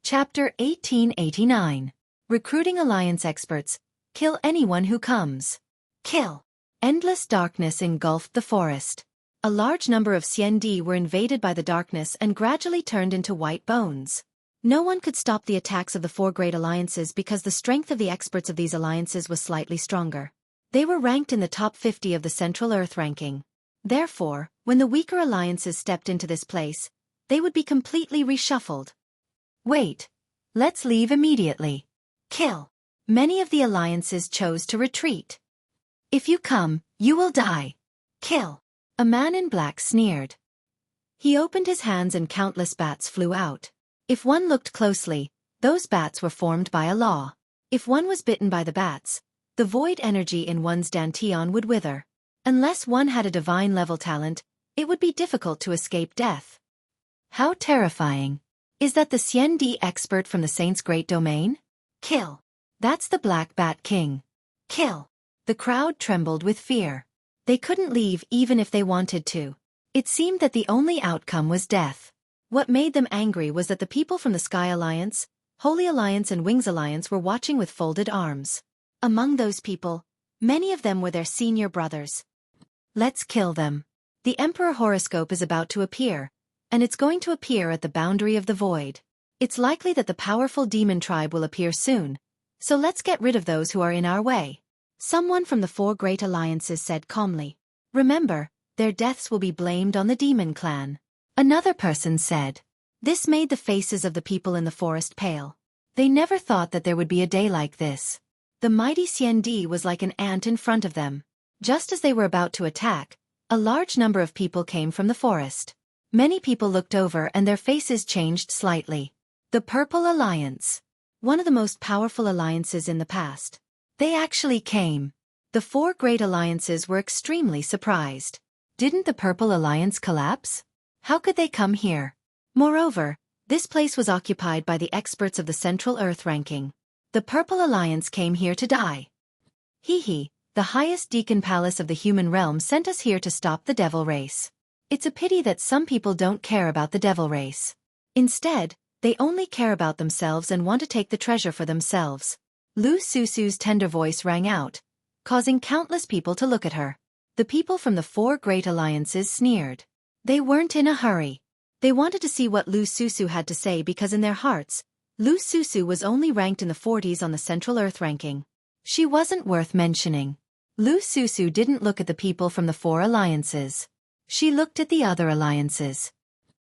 Chapter 1889. Recruiting Alliance Experts. Kill anyone who comes. Kill. Endless darkness engulfed the forest. A large number of Xueqi were invaded by the darkness and gradually turned into white bones. No one could stop the attacks of the four great alliances because the strength of the experts of these alliances was slightly stronger. They were ranked in the top 50 of the Central Earth ranking. Therefore, when the weaker alliances stepped into this place, they would be completely reshuffled. Wait. Let's leave immediately. Kill. Many of the alliances chose to retreat. If you come, you will die. Kill. A man in black sneered. He opened his hands and countless bats flew out. If one looked closely, those bats were formed by a law. If one was bitten by the bats, the void energy in one's dantian would wither. Unless one had a divine-level talent, it would be difficult to escape death. How terrifying. Is that the Xueqi expert from the Saint's Great Domain? Kill. That's the Black Bat King. Kill. The crowd trembled with fear. They couldn't leave even if they wanted to. It seemed that the only outcome was death. What made them angry was that the people from the Sky Alliance, Holy Alliance and Wings Alliance were watching with folded arms. Among those people, many of them were their senior brothers. Let's kill them. The Emperor horoscope is about to appear, and it's going to appear at the boundary of the void. It's likely that the powerful demon tribe will appear soon, so let's get rid of those who are in our way. Someone from the four great alliances said calmly. Remember, their deaths will be blamed on the demon clan. Another person said. This made the faces of the people in the forest pale. They never thought that there would be a day like this. The mighty Xueqi was like an ant in front of them. Just as they were about to attack, a large number of people came from the forest. Many people looked over and their faces changed slightly. The Purple Alliance. One of the most powerful alliances in the past. They actually came. The four great alliances were extremely surprised. Didn't the Purple Alliance collapse? How could they come here? Moreover, this place was occupied by the experts of the Central Earth ranking. The Purple Alliance came here to die. The highest Deacon Palace of the human realm sent us here to stop the devil race. It's a pity that some people don't care about the devil race. Instead, they only care about themselves and want to take the treasure for themselves. Lu Susu's tender voice rang out, causing countless people to look at her. The people from the four great alliances sneered. They weren't in a hurry. They wanted to see what Lu Susu had to say because in their hearts, Lu Susu was only ranked in the 40s on the Central Earth ranking. She wasn't worth mentioning. Lu Susu didn't look at the people from the four alliances. She looked at the other alliances.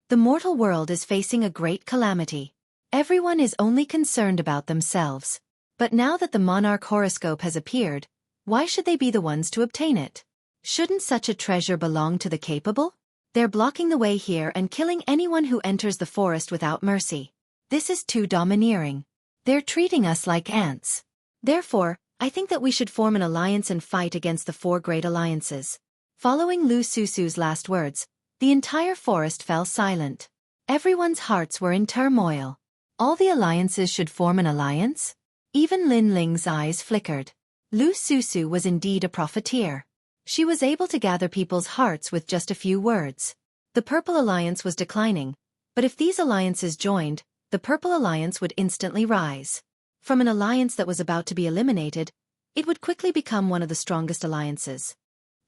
The mortal world is facing a great calamity. Everyone is only concerned about themselves. But now that the monarch horoscope has appeared, why should they be the ones to obtain it? Shouldn't such a treasure belong to the capable? They're blocking the way here and killing anyone who enters the forest without mercy. This is too domineering. They're treating us like ants. Therefore, I think that we should form an alliance and fight against the four great alliances. Following Lu Susu's last words, the entire forest fell silent. Everyone's hearts were in turmoil. All the alliances should form an alliance? Even Lin Ling's eyes flickered. Lu Susu was indeed a profiteer. She was able to gather people's hearts with just a few words. The Purple Alliance was declining, but if these alliances joined, the Purple Alliance would instantly rise. From an alliance that was about to be eliminated, it would quickly become one of the strongest alliances.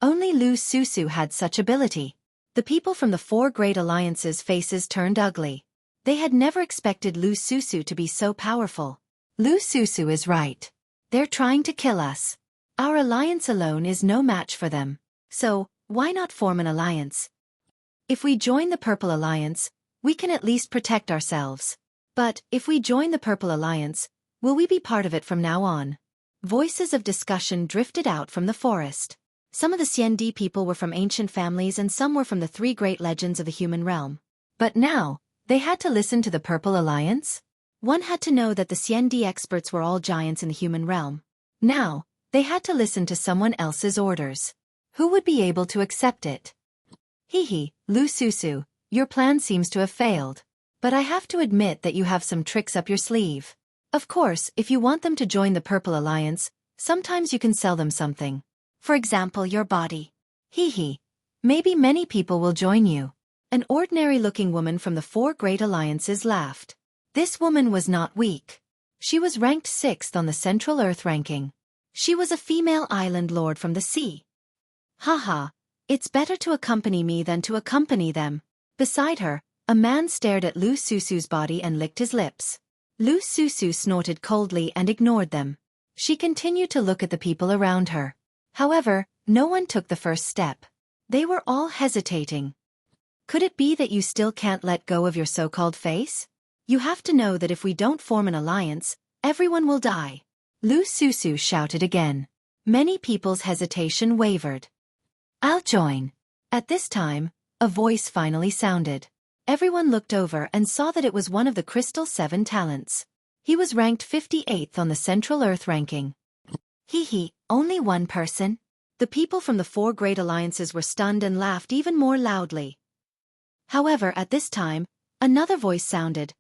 Only Lu Susu had such ability. The people from the four great alliances' faces turned ugly. They had never expected Lu Susu to be so powerful. Lu Susu is right. They're trying to kill us. Our alliance alone is no match for them. So, why not form an alliance? If we join the Purple Alliance, we can at least protect ourselves. But, if we join the Purple Alliance, will we be part of it from now on? Voices of discussion drifted out from the forest. Some of the Xueqi people were from ancient families and some were from the three great legends of the human realm. But now, they had to listen to the Purple Alliance? One had to know that the Xueqi experts were all giants in the human realm. Now, they had to listen to someone else's orders. Who would be able to accept it? Lu Susu, your plan seems to have failed. But I have to admit that you have some tricks up your sleeve. Of course, if you want them to join the Purple Alliance, sometimes you can sell them something. For example, your body. Maybe many people will join you. An ordinary-looking woman from the four great alliances laughed. This woman was not weak. She was ranked 6th on the Central Earth ranking. She was a female island lord from the sea. Haha, it's better to accompany me than to accompany them. Beside her, a man stared at Lu Susu's body and licked his lips. Lu Susu snorted coldly and ignored them. She continued to look at the people around her. However, no one took the first step. They were all hesitating. Could it be that you still can't let go of your so-called face? You have to know that if we don't form an alliance, everyone will die. Lu Susu shouted again. Many people's hesitation wavered. I'll join. At this time, a voice finally sounded. Everyone looked over and saw that it was one of the Crystal 7 talents. He was ranked 58th on the Central Earth ranking. Hee, only one person? The people from the 4 great alliances were stunned and laughed even more loudly. However, at this time, another voice sounded,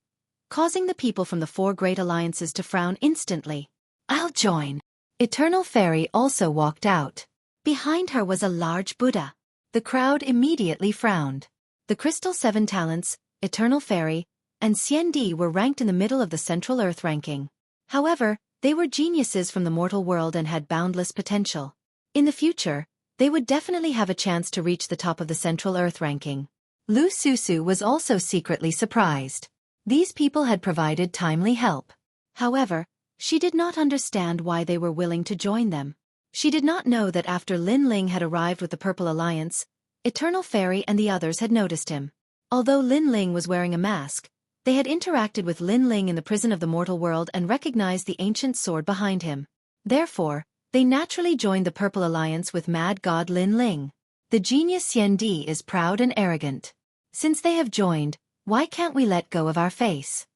causing the people from the 4 great alliances to frown instantly. I'll join. Eternal Fairy also walked out. Behind her was a large Buddha. The crowd immediately frowned. The Crystal 7 talents, Eternal Fairy, and Xueqi were ranked in the middle of the Central Earth ranking. However, they were geniuses from the mortal world and had boundless potential. In the future, they would definitely have a chance to reach the top of the Central Earth ranking. Lu Susu was also secretly surprised. These people had provided timely help. However, she did not understand why they were willing to join them. She did not know that after Lin Ling had arrived with the Purple Alliance, Eternal Fairy and the others had noticed him. Although Lin Ling was wearing a mask, they had interacted with Lin Ling in the prison of the mortal world and recognized the ancient sword behind him. Therefore, they naturally joined the Purple Alliance with Mad God Lin Ling. The genius Xueqi is proud and arrogant. Since they have joined, why can't we let go of our face?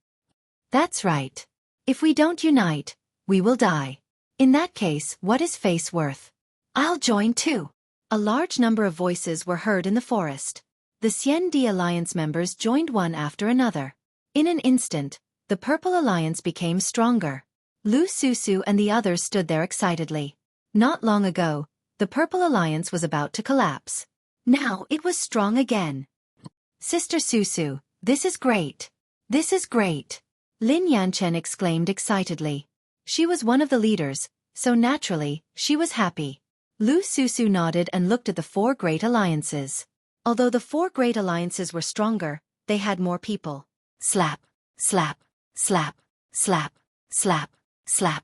That's right. If we don't unite, we will die. In that case, what is face worth? I'll join too. A large number of voices were heard in the forest. The Xueqi Alliance members joined one after another. In an instant, the Purple Alliance became stronger. Lu Susu and the others stood there excitedly. Not long ago, the Purple Alliance was about to collapse. Now it was strong again. Sister Susu, this is great. This is great. Lin Yanchen exclaimed excitedly. She was one of the leaders, so naturally, she was happy. Lu Susu nodded and looked at the 4 great alliances. Although the 4 great alliances were stronger, they had more people. Slap, slap, slap, slap, slap, slap.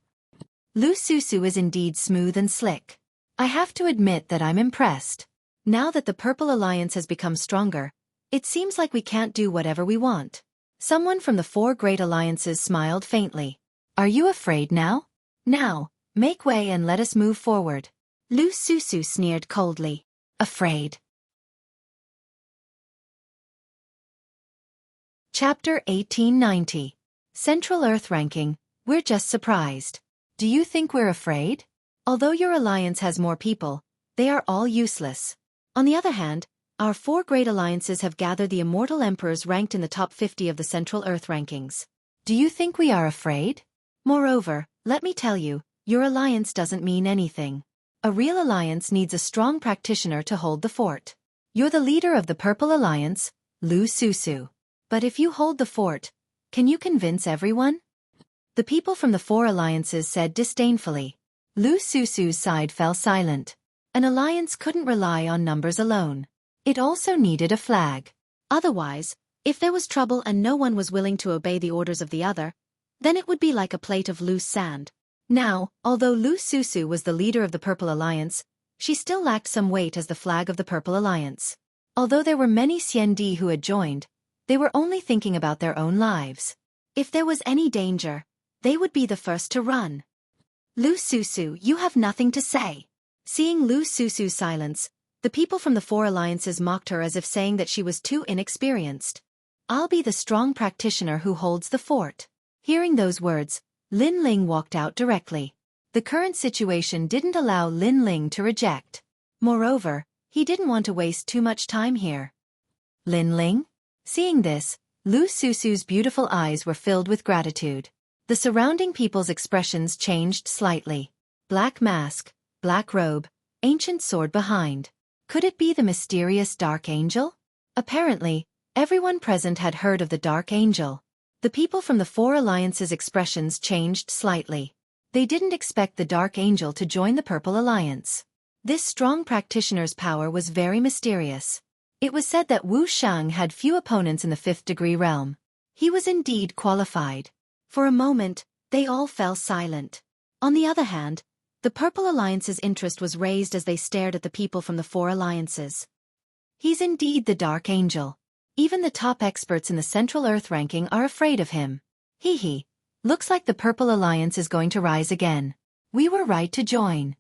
Lu Susu is indeed smooth and slick. I have to admit that I'm impressed. Now that the Purple Alliance has become stronger, it seems like we can't do whatever we want. Someone from the 4 great alliances smiled faintly. Are you afraid now? Now, make way and let us move forward. Lu Susu sneered coldly. Afraid. Chapter 1890. Central Earth Ranking, we're just surprised. Do you think we're afraid? Although your alliance has more people, they are all useless. On the other hand, our 4 great alliances have gathered the immortal emperors ranked in the top 50 of the Central Earth rankings. Do you think we are afraid? Moreover, let me tell you, your alliance doesn't mean anything. A real alliance needs a strong practitioner to hold the fort. You're the leader of the Purple Alliance, Lu Susu. But if you hold the fort, can you convince everyone? The people from the 4 alliances said disdainfully. Lu Susu's side fell silent. An alliance couldn't rely on numbers alone. It also needed a flag. Otherwise, if there was trouble and no one was willing to obey the orders of the other, then it would be like a plate of loose sand. Now, although Lu Susu was the leader of the Purple Alliance, she still lacked some weight as the flag of the Purple Alliance. Although there were many Xueqi who had joined, they were only thinking about their own lives. If there was any danger, they would be the first to run. Lu Susu, you have nothing to say. Seeing Lu Susu's silence, the people from the 4 alliances mocked her as if saying that she was too inexperienced. I'll be the strong practitioner who holds the fort. Hearing those words, Lin Ling walked out directly. The current situation didn't allow Lin Ling to reject. Moreover, he didn't want to waste too much time here. Lin Ling? Seeing this, Lu Susu's beautiful eyes were filled with gratitude. The surrounding people's expressions changed slightly. Black mask, black robe, ancient sword behind. Could it be the mysterious Dark Angel? Apparently, everyone present had heard of the Dark Angel. The people from the four alliances' expressions changed slightly. They didn't expect the Dark Angel to join the Purple Alliance. This strong practitioner's power was very mysterious. It was said that Wu Shang had few opponents in the fifth-degree realm. He was indeed qualified. For a moment, they all fell silent. On the other hand, the Purple Alliance's interest was raised as they stared at the people from the four alliances. He's indeed the Dark Angel. Even the top experts in the Central Earth ranking are afraid of him. Hee. Looks like the Purple Alliance is going to rise again. We were right to join.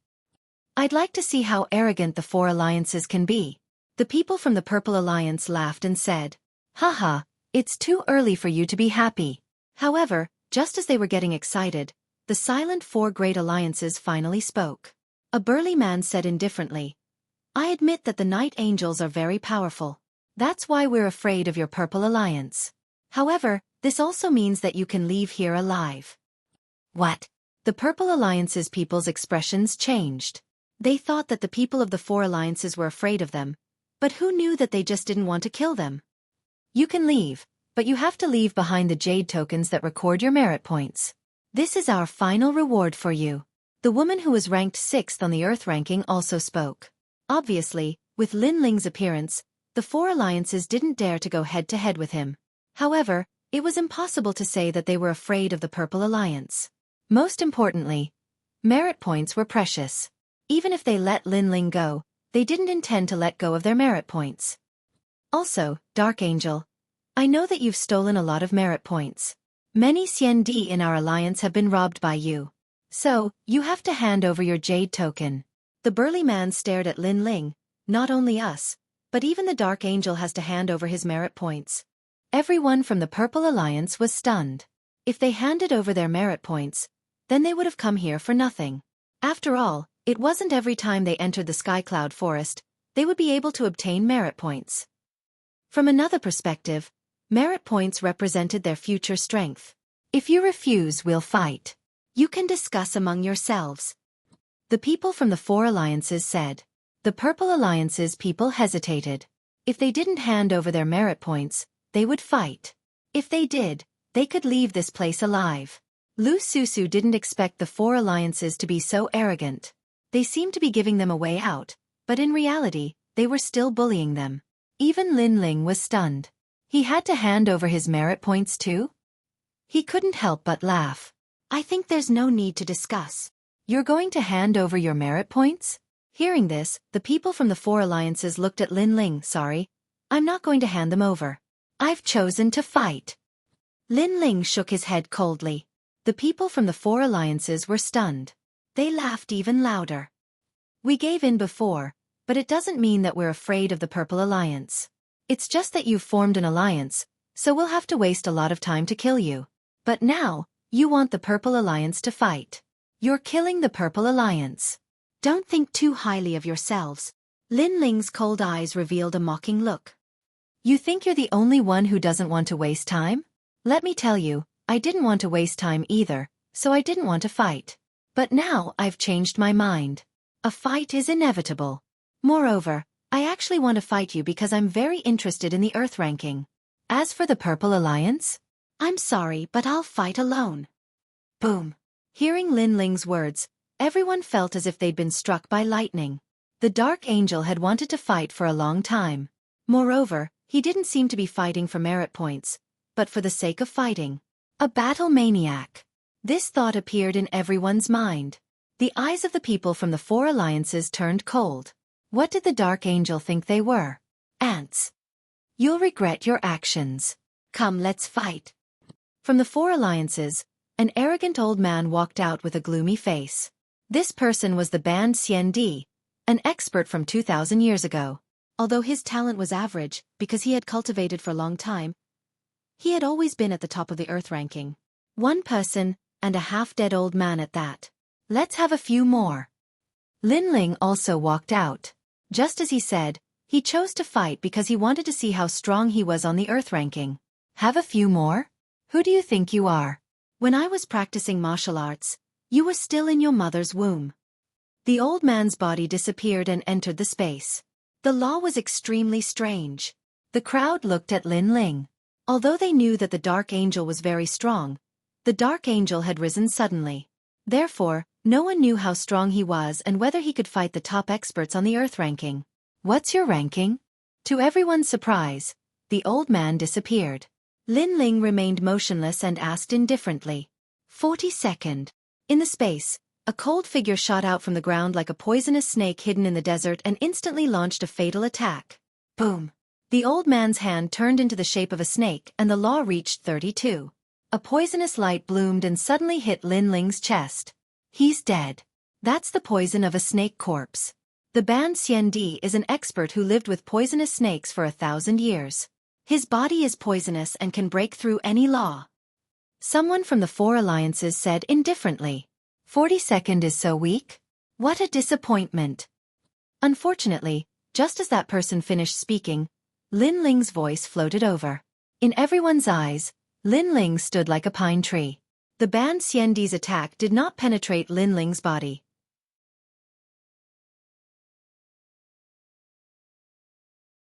I'd like to see how arrogant the four alliances can be. The people from the Purple Alliance laughed and said, Haha, it's too early for you to be happy. However, just as they were getting excited, the silent four great alliances finally spoke. A burly man said indifferently, I admit that the Night Angels are very powerful. That's why we're afraid of your Purple Alliance. However, this also means that you can leave here alive. What? The Purple Alliance's people's expressions changed. They thought that the people of the four alliances were afraid of them, but who knew that they just didn't want to kill them? You can leave, but you have to leave behind the jade tokens that record your merit points. This is our final reward for you. The woman who was ranked 6th on the Earth ranking also spoke. Obviously, with Lin Ling's appearance, the four alliances didn't dare to go head-to-head with him. However, it was impossible to say that they were afraid of the Purple Alliance. Most importantly, merit points were precious. Even if they let Lin Ling go, they didn't intend to let go of their merit points. Also, Dark Angel, I know that you've stolen a lot of merit points. Many CND in our alliance have been robbed by you. So, you have to hand over your jade token. The burly man stared at Lin Ling. Not only us, but even the Dark Angel has to hand over his merit points. Everyone from the Purple Alliance was stunned. If they handed over their merit points, then they would have come here for nothing. After all, it wasn't every time they entered the Skycloud Forest, they would be able to obtain merit points. From another perspective, merit points represented their future strength. If you refuse, we'll fight. You can discuss among yourselves. The people from the four alliances said. The Purple Alliance's people hesitated. If they didn't hand over their merit points, they would fight. If they did, they could leave this place alive. Lu Susu didn't expect the four alliances to be so arrogant. They seemed to be giving them a way out, but in reality, they were still bullying them. Even Lin Ling was stunned. He had to hand over his merit points too? He couldn't help but laugh. I think there's no need to discuss. You're going to hand over your merit points? Hearing this, the people from the four alliances looked at Lin Ling. Sorry, I'm not going to hand them over. I've chosen to fight. Lin Ling shook his head coldly. The people from the four alliances were stunned. They laughed even louder. We gave in before, but it doesn't mean that we're afraid of the Purple Alliance. It's just that you've formed an alliance, so we'll have to waste a lot of time to kill you. But now, you want the Purple Alliance to fight. You're killing the Purple Alliance. Don't think too highly of yourselves. Lin Ling's cold eyes revealed a mocking look. You think you're the only one who doesn't want to waste time? Let me tell you, I didn't want to waste time either, so I didn't want to fight. But now I've changed my mind. A fight is inevitable. Moreover, I actually want to fight you because I'm very interested in the Earth ranking. As for the Purple Alliance, I'm sorry, but I'll fight alone. Boom. Hearing Lin Ling's words, everyone felt as if they'd been struck by lightning. The Dark Angel had wanted to fight for a long time. Moreover, he didn't seem to be fighting for merit points, but for the sake of fighting. A battle maniac. This thought appeared in everyone's mind. The eyes of the people from the four alliances turned cold. What did the Dark Angel think they were? Ants. You'll regret your actions. Come, let's fight. From the four alliances, an arrogant old man walked out with a gloomy face. This person was the banned CND, an expert from 2,000 years ago. Although his talent was average, because he had cultivated for a long time, he had always been at the top of the Earth ranking. One person, and a half-dead old man at that. Let's have a few more. Lin Ling also walked out. Just as he said, he chose to fight because he wanted to see how strong he was on the Earth ranking. Have a few more? Who do you think you are? When I was practicing martial arts, you were still in your mother's womb. The old man's body disappeared and entered the space. The law was extremely strange. The crowd looked at Lin Ling. Although they knew that the Dark Angel was very strong, the Dark Angel had risen suddenly. Therefore, no one knew how strong he was and whether he could fight the top experts on the Earth ranking. "What's your ranking?" To everyone's surprise, the old man disappeared. Lin Ling remained motionless and asked indifferently. 42nd. In the space, a cold figure shot out from the ground like a poisonous snake hidden in the desert and instantly launched a fatal attack. Boom! The old man's hand turned into the shape of a snake and the law reached 32. A poisonous light bloomed and suddenly hit Lin Ling's chest. He's dead. That's the poison of a snake corpse. The banned Xiandi is an expert who lived with poisonous snakes for 1,000 years. His body is poisonous and can break through any law. Someone from the four alliances said indifferently. 42nd is so weak? What a disappointment. Unfortunately, just as that person finished speaking, Lin Ling's voice floated over. In everyone's eyes, Lin Ling stood like a pine tree. The banned Xiandi's attack did not penetrate Lin Ling's body.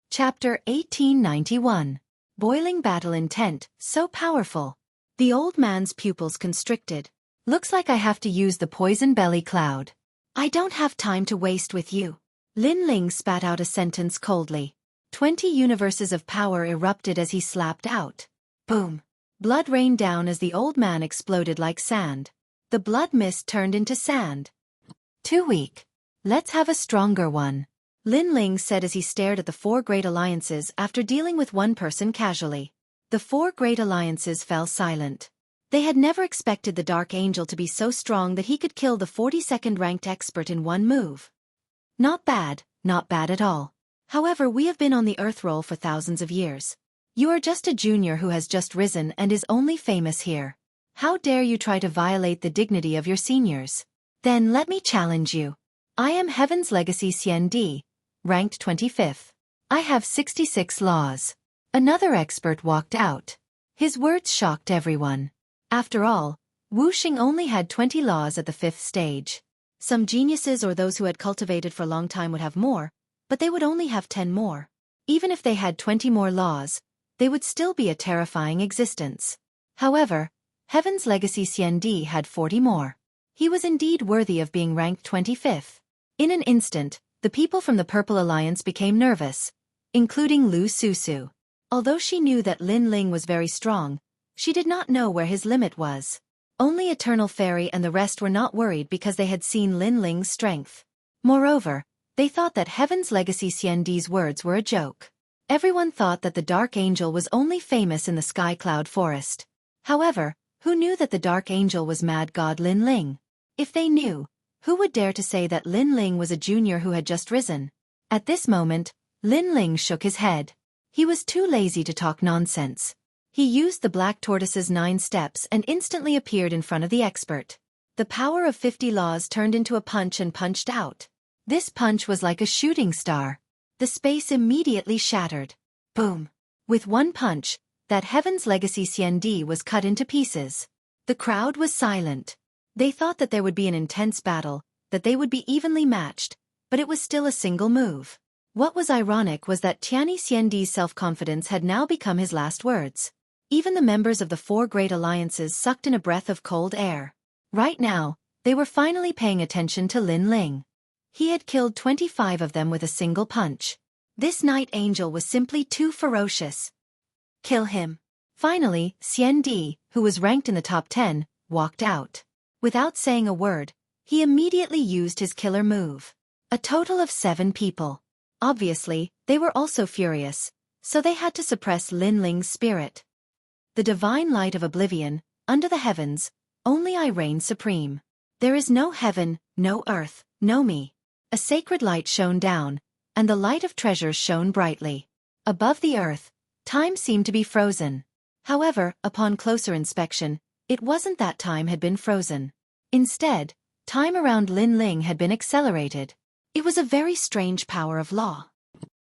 Chapter 1891. Boiling battle intent, so powerful. The old man's pupils constricted. Looks like I have to use the poison belly cloud. I don't have time to waste with you. Lin Ling spat out a sentence coldly. 20 universes of power erupted as he slapped out. Boom. Blood rained down as the old man exploded like sand. The blood mist turned into sand. Too weak. Let's have a stronger one. Lin Ling said as he stared at the four great alliances after dealing with one person casually. The four great alliances fell silent. They had never expected the Dark Angel to be so strong that he could kill the 42nd ranked expert in one move. Not bad at all. However, we have been on the Earth roll for thousands of years. You are just a junior who has just risen and is only famous here. How dare you try to violate the dignity of your seniors? Then let me challenge you. I am Heaven's Legacy Xiandi, ranked 25th. I have 66 laws. Another expert walked out. His words shocked everyone. After all, Wuxing only had 20 laws at the 5th stage. Some geniuses or those who had cultivated for a long time would have more, but they would only have 10 more. Even if they had 20 more laws, they would still be a terrifying existence. However, Heaven's Legacy Xiandi had 40 more. He was indeed worthy of being ranked 25th. In an instant, the people from the Purple Alliance became nervous, including Lu Susu. Although she knew that Lin Ling was very strong, she did not know where his limit was. Only Eternal Fairy and the rest were not worried because they had seen Lin Ling's strength. Moreover, they thought that Heaven's Legacy Xiandi's words were a joke. Everyone thought that the Dark Angel was only famous in the Sky Cloud Forest. However, who knew that the Dark Angel was Mad God Lin Ling? If they knew, who would dare to say that Lin Ling was a junior who had just risen? At this moment, Lin Ling shook his head. He was too lazy to talk nonsense. He used the Black Tortoise's 9 steps and instantly appeared in front of the expert. The power of 50 laws turned into a punch and punched out. This punch was like a shooting star. The space immediately shattered. Boom! With one punch, that Heaven's Legacy Xiandi was cut into pieces. The crowd was silent. They thought that there would be an intense battle, that they would be evenly matched, but it was still a single move. What was ironic was that Tianyi Xiandi's self-confidence had now become his last words. Even the members of the four great alliances sucked in a breath of cold air. Right now, they were finally paying attention to Lin Ling. He had killed 25 of them with a single punch. This Night Angel was simply too ferocious. Kill him. Finally, Xiandi, who was ranked in the top 10, walked out. Without saying a word, he immediately used his killer move. A total of 7 people. Obviously, they were also furious, so they had to suppress Lin Ling's spirit. The divine light of oblivion, under the heavens, only I reign supreme. There is no heaven, no earth, no me. A sacred light shone down, and the light of treasures shone brightly. Above the earth, time seemed to be frozen. However, upon closer inspection, it wasn't that time had been frozen. Instead, time around Lin Ling had been accelerated. It was a very strange power of law.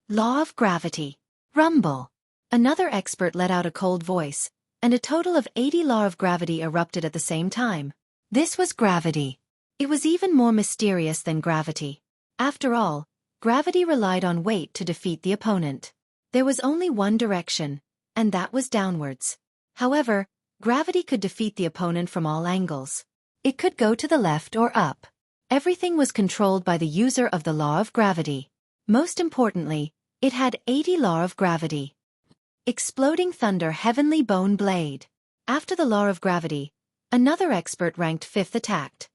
Law of gravity. Rumble. Another expert let out a cold voice, and a total of 80 law of gravity erupted at the same time. This was gravity. It was even more mysterious than gravity. After all, gravity relied on weight to defeat the opponent. There was only one direction, and that was downwards. However, gravity could defeat the opponent from all angles. It could go to the left or up. Everything was controlled by the user of the law of gravity. Most importantly, it had 80 law of gravity. Exploding thunder heavenly bone blade. After the law of gravity, another expert ranked 5th attacked.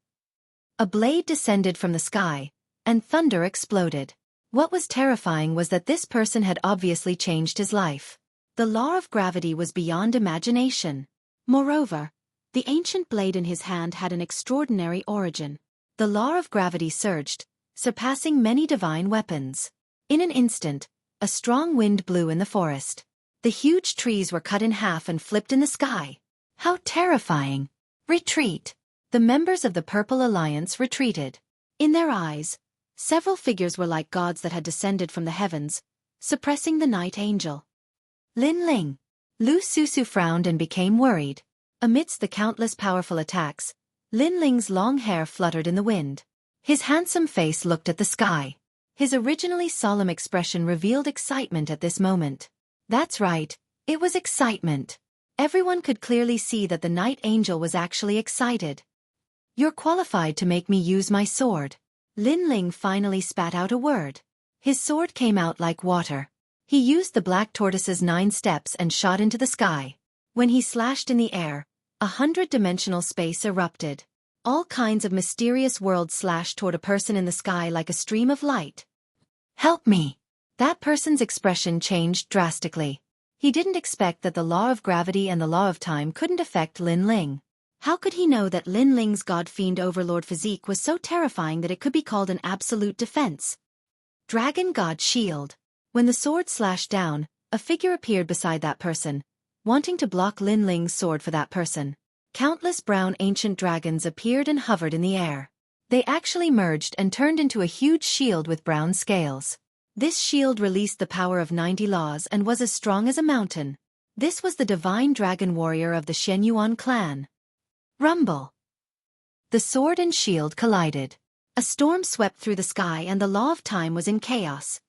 A blade descended from the sky, and thunder exploded. What was terrifying was that this person had obviously changed his life. The law of gravity was beyond imagination. Moreover, the ancient blade in his hand had an extraordinary origin. The law of gravity surged, surpassing many divine weapons. In an instant, a strong wind blew in the forest. The huge trees were cut in half and flipped in the sky. How terrifying! Retreat! The members of the Purple Alliance retreated. In their eyes, several figures were like gods that had descended from the heavens, suppressing the night angel. Lin Ling. Lu Susu frowned and became worried. Amidst the countless powerful attacks, Lin Ling's long hair fluttered in the wind. His handsome face looked at the sky. His originally solemn expression revealed excitement at this moment. That's right, it was excitement. Everyone could clearly see that the night angel was actually excited. You're qualified to make me use my sword. Lin Ling finally spat out a word. His sword came out like water. He used the black tortoise's 9 steps and shot into the sky. When he slashed in the air, 100-dimensional space erupted. All kinds of mysterious worlds slashed toward a person in the sky like a stream of light. Help me! That person's expression changed drastically. He didn't expect that the law of gravity and the law of time couldn't affect Lin Ling. How could he know that Lin Ling's god-fiend overlord physique was so terrifying that it could be called an absolute defense? Dragon God Shield. When the sword slashed down, a figure appeared beside that person, wanting to block Lin Ling's sword for that person. Countless brown ancient dragons appeared and hovered in the air. They actually merged and turned into a huge shield with brown scales. This shield released the power of 90 laws and was as strong as a mountain. This was the divine dragon warrior of the Shenyuan clan. Rumble. The sword and shield collided. A storm swept through the sky and the law of time was in chaos.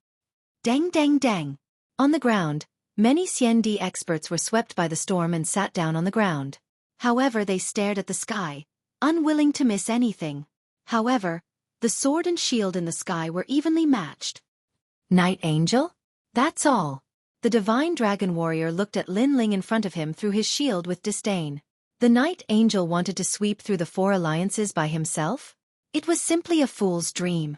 Dang dang dang. On the ground, many CND experts were swept by the storm and sat down on the ground. However, they stared at the sky, unwilling to miss anything. However, the sword and shield in the sky were evenly matched. Night Angel? That's all. The divine dragon warrior looked at Lin Ling in front of him through his shield with disdain. The Night Angel wanted to sweep through the 4 alliances by himself? It was simply a fool's dream.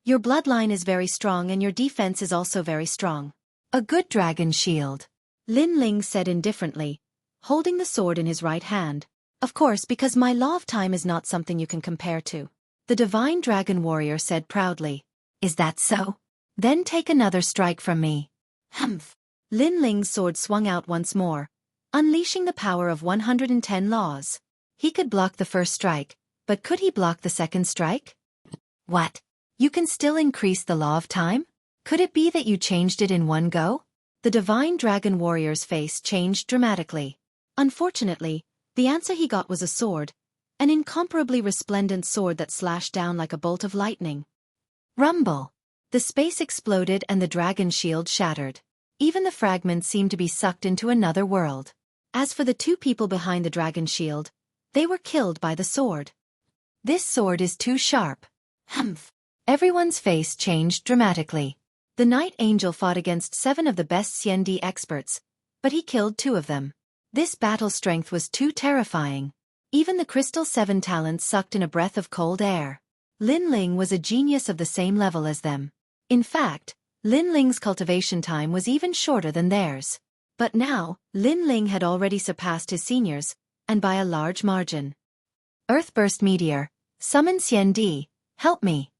Your bloodline is very strong and your defense is also very strong. A good dragon shield. Lin Ling said indifferently, holding the sword in his right hand. Of course, because my law of time is not something you can compare to. The divine dragon warrior said proudly. Is that so? Then take another strike from me. Humph. Lin Ling's sword swung out once more, unleashing the power of 110 laws. He could block the first strike, but could he block the second strike? What? You can still increase the law of time? Could it be that you changed it in one go? The divine dragon warrior's face changed dramatically. Unfortunately, the answer he got was a sword, an incomparably resplendent sword that slashed down like a bolt of lightning. Rumble. The space exploded and the dragon shield shattered. Even the fragments seemed to be sucked into another world. As for the 2 people behind the dragon shield, they were killed by the sword. This sword is too sharp. Humph. Everyone's face changed dramatically. The Night Angel fought against 7 of the best CND experts, but he killed 2 of them. This battle strength was too terrifying. Even the Crystal 7 talents sucked in a breath of cold air. Lin Ling was a genius of the same level as them. In fact, Lin Ling's cultivation time was even shorter than theirs. But now, Lin Ling had already surpassed his seniors, and by a large margin. Earthburst Meteor. Summon CND. Help me.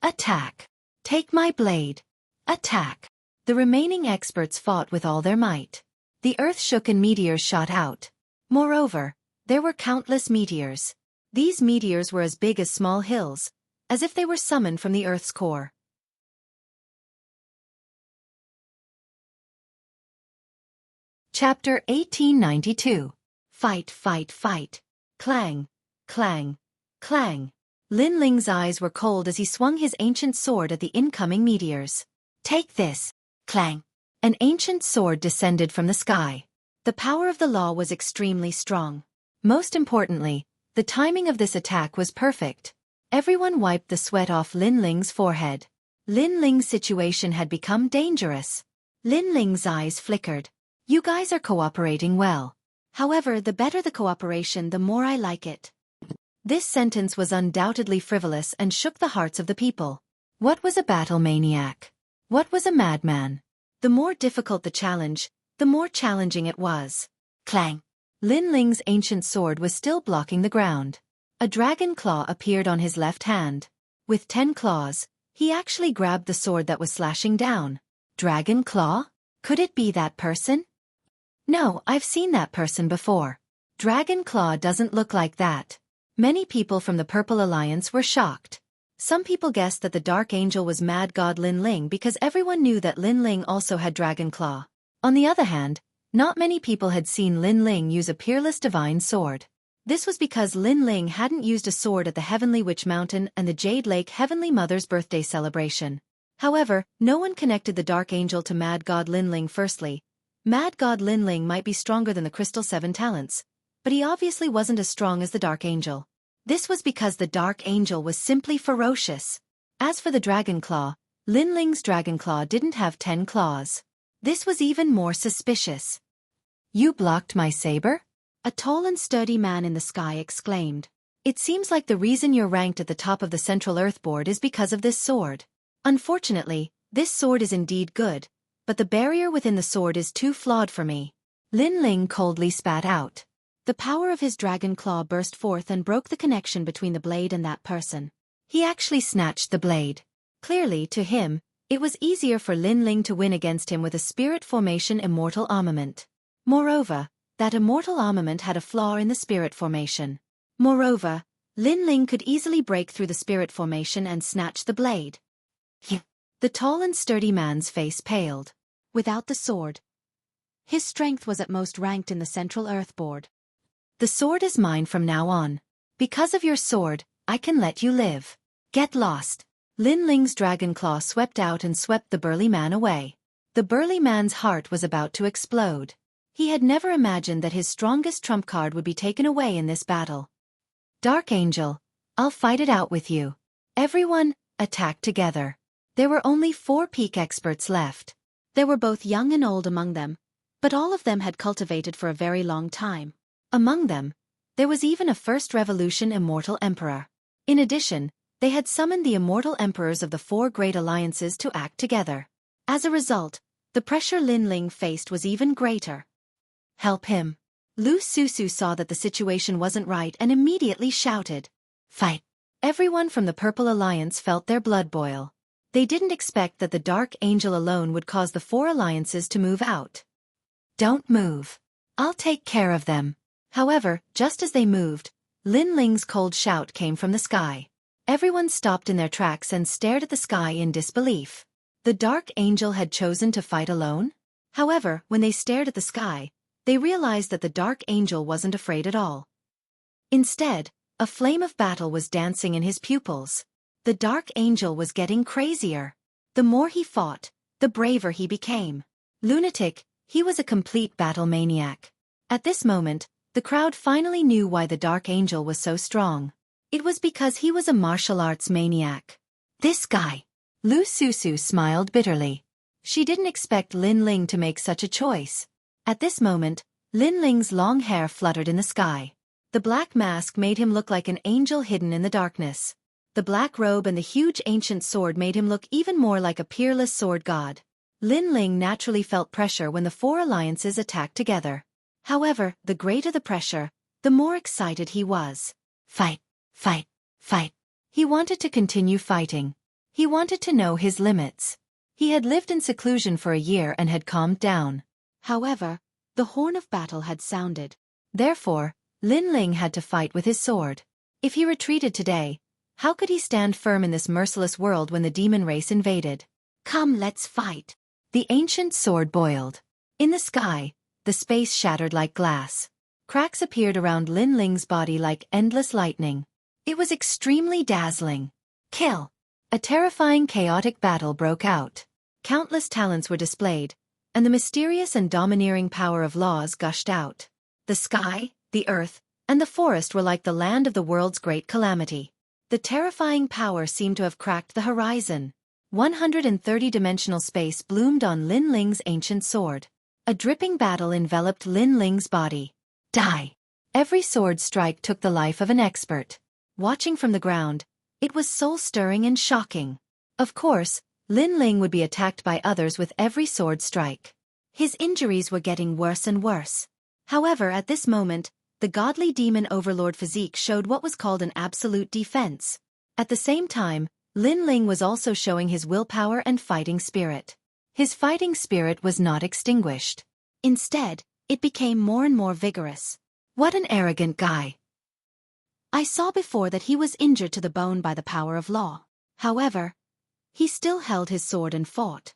Attack. Take my blade. Attack. The remaining experts fought with all their might. The earth shook and meteors shot out. Moreover, there were countless meteors. These meteors were as big as small hills, as if they were summoned from the earth's core. Chapter 1892. Fight, fight, fight. Clang, clang, clang. Lin Ling's eyes were cold as he swung his ancient sword at the incoming meteors. Take this. Clang. An ancient sword descended from the sky. The power of the law was extremely strong. Most importantly, the timing of this attack was perfect. Everyone wiped the sweat off Lin Ling's forehead. Lin Ling's situation had become dangerous. Lin Ling's eyes flickered. You guys are cooperating well. However, the better the cooperation, the more I like it. This sentence was undoubtedly frivolous and shook the hearts of the people. What was a battle maniac? What was a madman? The more difficult the challenge, the more challenging it was. Clang! Lin Ling's ancient sword was still blocking the ground. A dragon claw appeared on his left hand. With 10 claws, he actually grabbed the sword that was slashing down. Dragon claw? Could it be that person? No, I've seen that person before. Dragon claw doesn't look like that. Many people from the Purple Alliance were shocked. Some people guessed that the Dark Angel was Mad God Lin Ling because everyone knew that Lin Ling also had Dragon Claw. On the other hand, not many people had seen Lin Ling use a peerless divine sword. This was because Lin Ling hadn't used a sword at the Heavenly Witch Mountain and the Jade Lake Heavenly Mother's birthday celebration. However, no one connected the Dark Angel to Mad God Lin Ling. Firstly, Mad God Lin Ling might be stronger than the Crystal 7 Talents, but he obviously wasn't as strong as the Dark Angel. This was because the Dark Angel was simply ferocious. As for the Dragon Claw, Lin Ling's Dragon Claw didn't have 10 claws. This was even more suspicious. You blocked my saber? A tall and sturdy man in the sky exclaimed. It seems like the reason you're ranked at the top of the Central Earth Board is because of this sword. Unfortunately, this sword is indeed good, but the barrier within the sword is too flawed for me. Lin Ling coldly spat out. The power of his dragon claw burst forth and broke the connection between the blade and that person. He actually snatched the blade. Clearly, to him, it was easier for Lin Ling to win against him with a spirit formation immortal armament. Moreover, that immortal armament had a flaw in the spirit formation. Moreover, Lin Ling could easily break through the spirit formation and snatch the blade. The tall and sturdy man's face paled. Without the sword, his strength was at most ranked in the Central Earth Board. The sword is mine from now on. Because of your sword, I can let you live. Get lost. Lin Ling's dragon claw swept out and swept the burly man away. The burly man's heart was about to explode. He had never imagined that his strongest trump card would be taken away in this battle. Dark Angel, I'll fight it out with you. Everyone, attack together. There were only 4 peak experts left. There were both young and old among them, but all of them had cultivated for a very long time. Among them, there was even a First Revolution Immortal Emperor. In addition, they had summoned the Immortal Emperors of the 4 great alliances to act together. As a result, the pressure Lin Ling faced was even greater. Help him. Lu Susu saw that the situation wasn't right and immediately shouted, Fight! Everyone from the Purple Alliance felt their blood boil. They didn't expect that the Dark Angel alone would cause the 4 alliances to move out. Don't move. I'll take care of them. However, just as they moved, Lin Ling's cold shout came from the sky. Everyone stopped in their tracks and stared at the sky in disbelief. The Dark Angel had chosen to fight alone? However, when they stared at the sky, they realized that the Dark Angel wasn't afraid at all. Instead, a flame of battle was dancing in his pupils. The Dark Angel was getting crazier. The more he fought, the braver he became. Lunatic, he was a complete battle maniac. At this moment, the crowd finally knew why the Dark Angel was so strong. It was because he was a martial arts maniac. This guy. Lu Susu smiled bitterly. She didn't expect Lin Ling to make such a choice. At this moment, Lin Ling's long hair fluttered in the sky. The black mask made him look like an angel hidden in the darkness. The black robe and the huge ancient sword made him look even more like a peerless sword god. Lin Ling naturally felt pressure when the 4 alliances attacked together. However, the greater the pressure, the more excited he was. Fight, fight, fight. He wanted to continue fighting. He wanted to know his limits. He had lived in seclusion for a year and had calmed down. However, the horn of battle had sounded. Therefore, Lin Ling had to fight with his sword. If he retreated today, how could he stand firm in this merciless world when the demon race invaded? Come, let's fight. The ancient sword boiled. In the sky, the space shattered like glass. Cracks appeared around Lin Ling's body like endless lightning. It was extremely dazzling. Kill! A terrifying chaotic battle broke out. Countless talents were displayed, and the mysterious and domineering power of laws gushed out. The sky, the earth, and the forest were like the land of the world's great calamity. The terrifying power seemed to have cracked the horizon. 130-dimensional space bloomed on Lin Ling's ancient sword. A dripping battle enveloped Lin Ling's body. Die! Every sword strike took the life of an expert. Watching from the ground, it was soul-stirring and shocking. Of course, Lin Ling would be attacked by others with every sword strike. His injuries were getting worse and worse. However, at this moment, the godly demon overlord physique showed what was called an absolute defense. At the same time, Lin Ling was also showing his willpower and fighting spirit. His fighting spirit was not extinguished. Instead, it became more and more vigorous. What an arrogant guy! I saw before that he was injured to the bone by the power of law. However, he still held his sword and fought.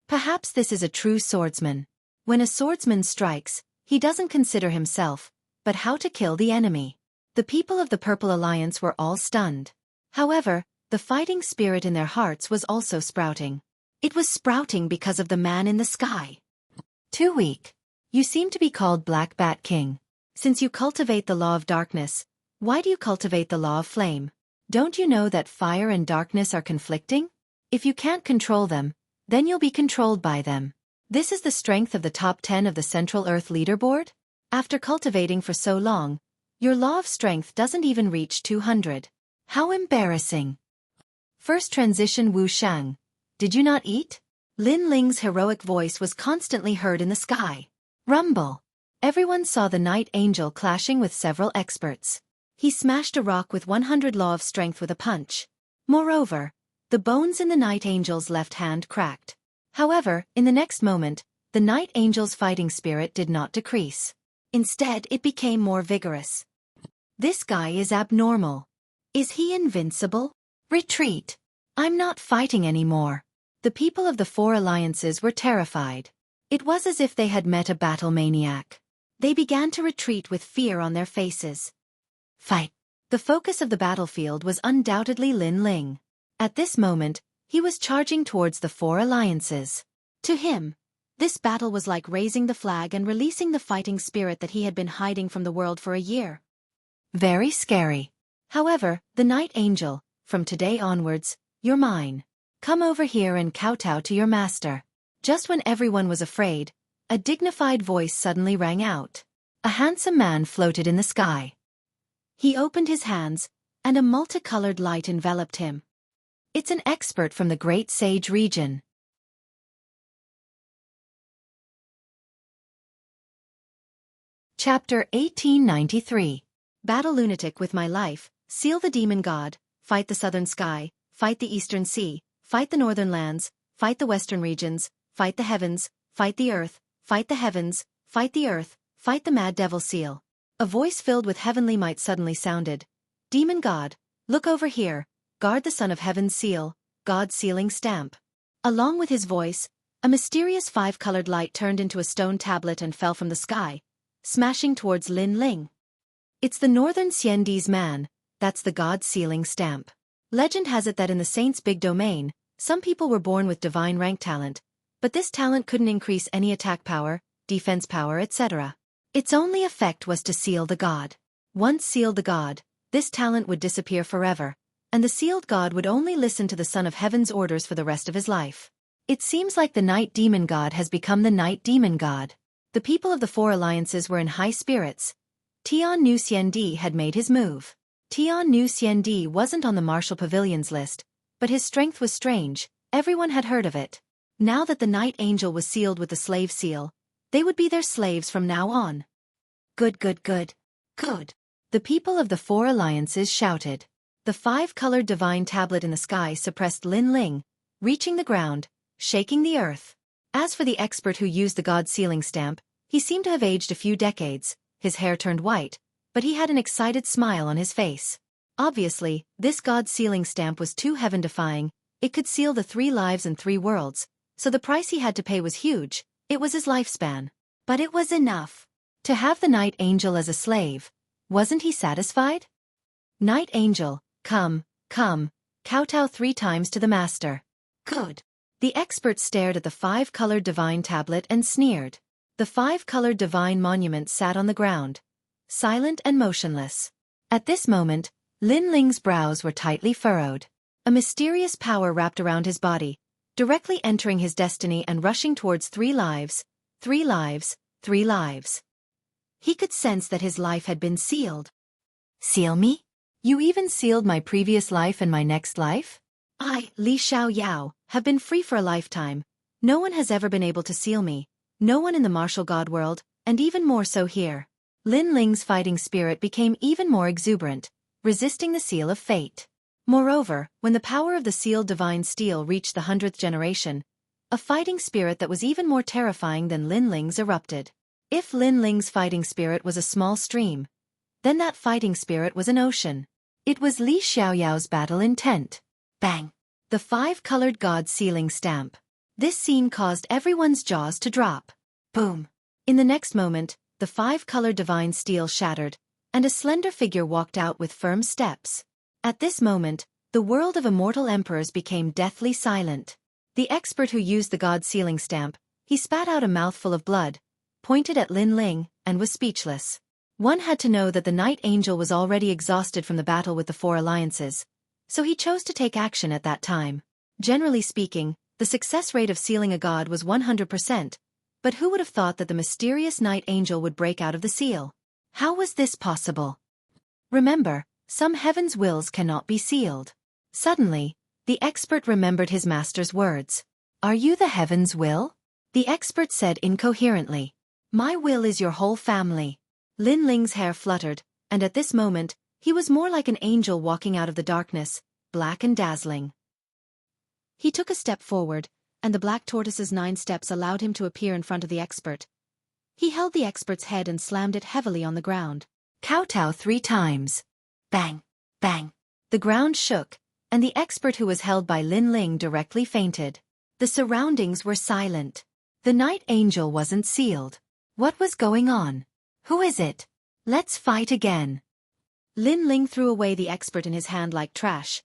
Perhaps this is a true swordsman. When a swordsman strikes, he doesn't consider himself, but how to kill the enemy. The people of the Purple Alliance were all stunned. However, the fighting spirit in their hearts was also sprouting. It was sprouting because of the man in the sky. Too weak. You seem to be called Black Bat King. Since you cultivate the law of darkness, why do you cultivate the law of flame? Don't you know that fire and darkness are conflicting? If you can't control them, then you'll be controlled by them. This is the strength of the top 10 of the Central Earth leaderboard? After cultivating for so long, your law of strength doesn't even reach 200. How embarrassing. First transition Wu Shang. Did you not eat? Lin Ling's heroic voice was constantly heard in the sky. Rumble. Everyone saw the Night Angel clashing with several experts. He smashed a rock with 100 law of strength with a punch. Moreover, the bones in the Night Angel's left hand cracked. However, in the next moment, the Night Angel's fighting spirit did not decrease. Instead, it became more vigorous. This guy is abnormal. Is he invincible? Retreat. I'm not fighting anymore. The people of the 4 alliances were terrified. It was as if they had met a battle maniac. They began to retreat with fear on their faces. Fight. The focus of the battlefield was undoubtedly Lin Ling. At this moment, he was charging towards the 4 alliances. To him, this battle was like raising the flag and releasing the fighting spirit that he had been hiding from the world for a year. Very scary. However, the Night Angel, from today onwards, you're mine. Come over here and kowtow to your master. Just when everyone was afraid, a dignified voice suddenly rang out. A handsome man floated in the sky. He opened his hands, and a multicolored light enveloped him. It's an expert from the Great Sage region. Chapter 1893. Battle lunatic with my life, seal the demon god, fight the southern sky, fight the eastern sea, fight the northern lands, fight the western regions, fight the heavens, fight the earth, fight the heavens, fight the earth, fight the mad devil seal. A voice filled with heavenly might suddenly sounded. Demon god, look over here, guard the son of heaven's seal, God's sealing stamp. Along with his voice, a mysterious 5-colored light turned into a stone tablet and fell from the sky, smashing towards Lin Ling. It's the Northern Xiandi's man, that's the God's sealing stamp. Legend has it that in the Saint's big domain, some people were born with divine rank talent, but this talent couldn't increase any attack power, defense power, etc. Its only effect was to seal the god. Once sealed the god, this talent would disappear forever, and the sealed god would only listen to the Son of Heaven's orders for the rest of his life. It seems like the Night Demon God has become the Night Demon God. The people of the 4 alliances were in high spirits. Tian Nu Xiandi had made his move. Tian Nu Xiandi wasn't on the Martial Pavilion's list, but his strength was strange, everyone had heard of it. Now that the Night Angel was sealed with the slave seal, they would be their slaves from now on. Good, good, good. Good. The people of the 4 alliances shouted. The 5-colored divine tablet in the sky suppressed Lin Ling, reaching the ground, shaking the earth. As for the expert who used the god sealing stamp, he seemed to have aged a few decades, his hair turned white, but he had an excited smile on his face. Obviously, this god sealing stamp was too heaven-defying, it could seal the 3 lives and 3 worlds, so the price he had to pay was huge, it was his lifespan. But it was enough. To have the Night Angel as a slave, wasn't he satisfied? Night Angel, come, kowtow 3 times to the master. Good. The expert stared at the five-colored divine tablet and sneered. The five-colored divine monument sat on the ground, silent and motionless. At this moment, Lin Ling's brows were tightly furrowed. A mysterious power wrapped around his body, directly entering his destiny and rushing towards 3 lives, 3 lives, 3 lives. He could sense that his life had been sealed. Seal me? You even sealed my previous life and my next life? I, Li Xiaoyao, have been free for a lifetime. No one has ever been able to seal me. No one in the martial god world, and even more so here. Lin Ling's fighting spirit became even more exuberant, resisting the seal of fate. Moreover, when the power of the sealed divine steel reached the 100th generation, a fighting spirit that was even more terrifying than Lin Ling's erupted. If Lin Ling's fighting spirit was a small stream, then that fighting spirit was an ocean. It was Li Xiaoyao's battle intent. Bang! The five-colored god sealing stamp. This scene caused everyone's jaws to drop. Boom! In the next moment, the five-colored divine steel shattered, and a slender figure walked out with firm steps. At this moment, the world of immortal emperors became deathly silent. The expert who used the god sealing stamp, he spat out a mouthful of blood, pointed at Lin Ling, and was speechless. One had to know that the Night Angel was already exhausted from the battle with the 4 alliances, so he chose to take action at that time. Generally speaking, the success rate of sealing a god was 100%, but who would have thought that the mysterious Night Angel would break out of the seal? How was this possible? Remember, some heaven's wills cannot be sealed. Suddenly, the expert remembered his master's words. Are you the heaven's will? The expert said incoherently. My will is your whole family. Lin Ling's hair fluttered, and at this moment, he was more like an angel walking out of the darkness, black and dazzling. He took a step forward, and the black tortoise's 9 steps allowed him to appear in front of the expert. He held the expert's head and slammed it heavily on the ground. Kowtow 3 times. Bang! Bang! The ground shook, and the expert who was held by Lin Ling directly fainted. The surroundings were silent. The Night Angel wasn't sealed. What was going on? Who is it? Let's fight again. Lin Ling threw away the expert in his hand like trash,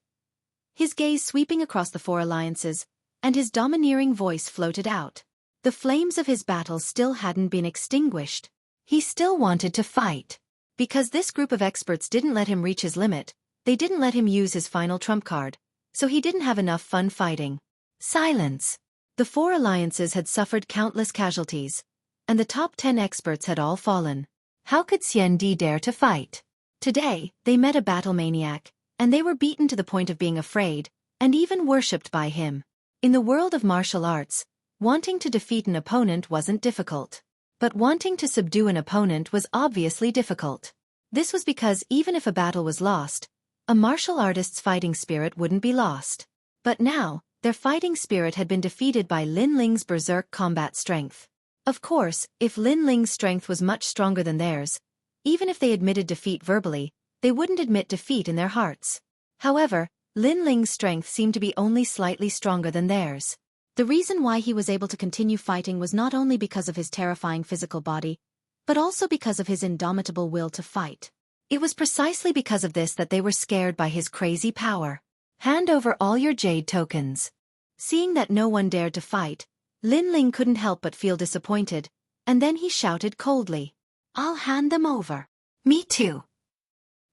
his gaze sweeping across the 4 alliances, and his domineering voice floated out. The flames of his battle still hadn't been extinguished. He still wanted to fight. Because this group of experts didn't let him reach his limit, they didn't let him use his final trump card, so he didn't have enough fun fighting. Silence. The 4 alliances had suffered countless casualties, and the top 10 experts had all fallen. How could Xueqi dare to fight? Today, they met a battle maniac, and they were beaten to the point of being afraid, and even worshipped by him. In the world of martial arts, wanting to defeat an opponent wasn't difficult. But wanting to subdue an opponent was obviously difficult. This was because even if a battle was lost, a martial artist's fighting spirit wouldn't be lost. But now, their fighting spirit had been defeated by Lin Ling's berserk combat strength. Of course, if Lin Ling's strength was much stronger than theirs, even if they admitted defeat verbally, they wouldn't admit defeat in their hearts. However, Lin Ling's strength seemed to be only slightly stronger than theirs. The reason why he was able to continue fighting was not only because of his terrifying physical body, but also because of his indomitable will to fight. It was precisely because of this that they were scared by his crazy power. Hand over all your jade tokens. Seeing that no one dared to fight, Lin Ling couldn't help but feel disappointed, and then he shouted coldly. I'll hand them over. Me too.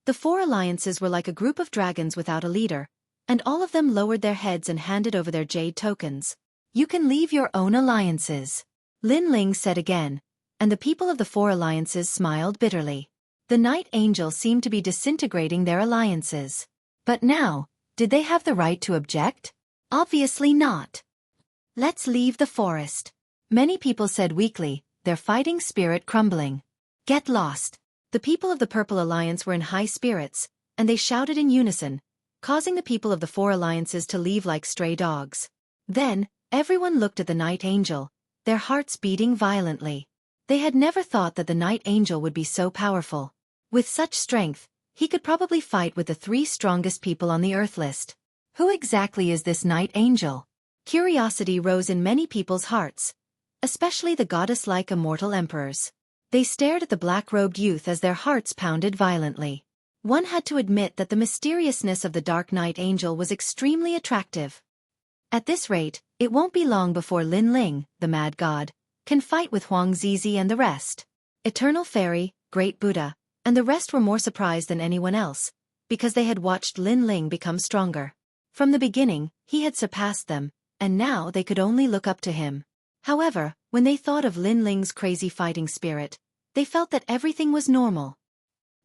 The 4 alliances were like a group of dragons without a leader, and all of them lowered their heads and handed over their jade tokens. You can leave your own alliances. Lin Ling said again, and the people of the 4 alliances smiled bitterly. The Night Angel seemed to be disintegrating their alliances. But now, did they have the right to object? Obviously not. Let's leave the forest. Many people said weakly, their fighting spirit crumbling. Get lost. The people of the Purple Alliance were in high spirits, and they shouted in unison, causing the people of the 4 alliances to leave like stray dogs. Then, everyone looked at the Night Angel, their hearts beating violently. They had never thought that the Night Angel would be so powerful. With such strength, he could probably fight with the 3 strongest people on the Earth list. Who exactly is this Night Angel? Curiosity rose in many people's hearts, especially the goddess-like immortal emperors. They stared at the black-robed youth as their hearts pounded violently. One had to admit that the mysteriousness of the Dark Night Angel was extremely attractive. At this rate, it won't be long before Lin Ling, the mad god, can fight with Huang Zizi and the rest. Eternal Fairy, Great Buddha, and the rest were more surprised than anyone else, because they had watched Lin Ling become stronger. From the beginning, he had surpassed them, and now they could only look up to him. However, when they thought of Lin Ling's crazy fighting spirit, they felt that everything was normal.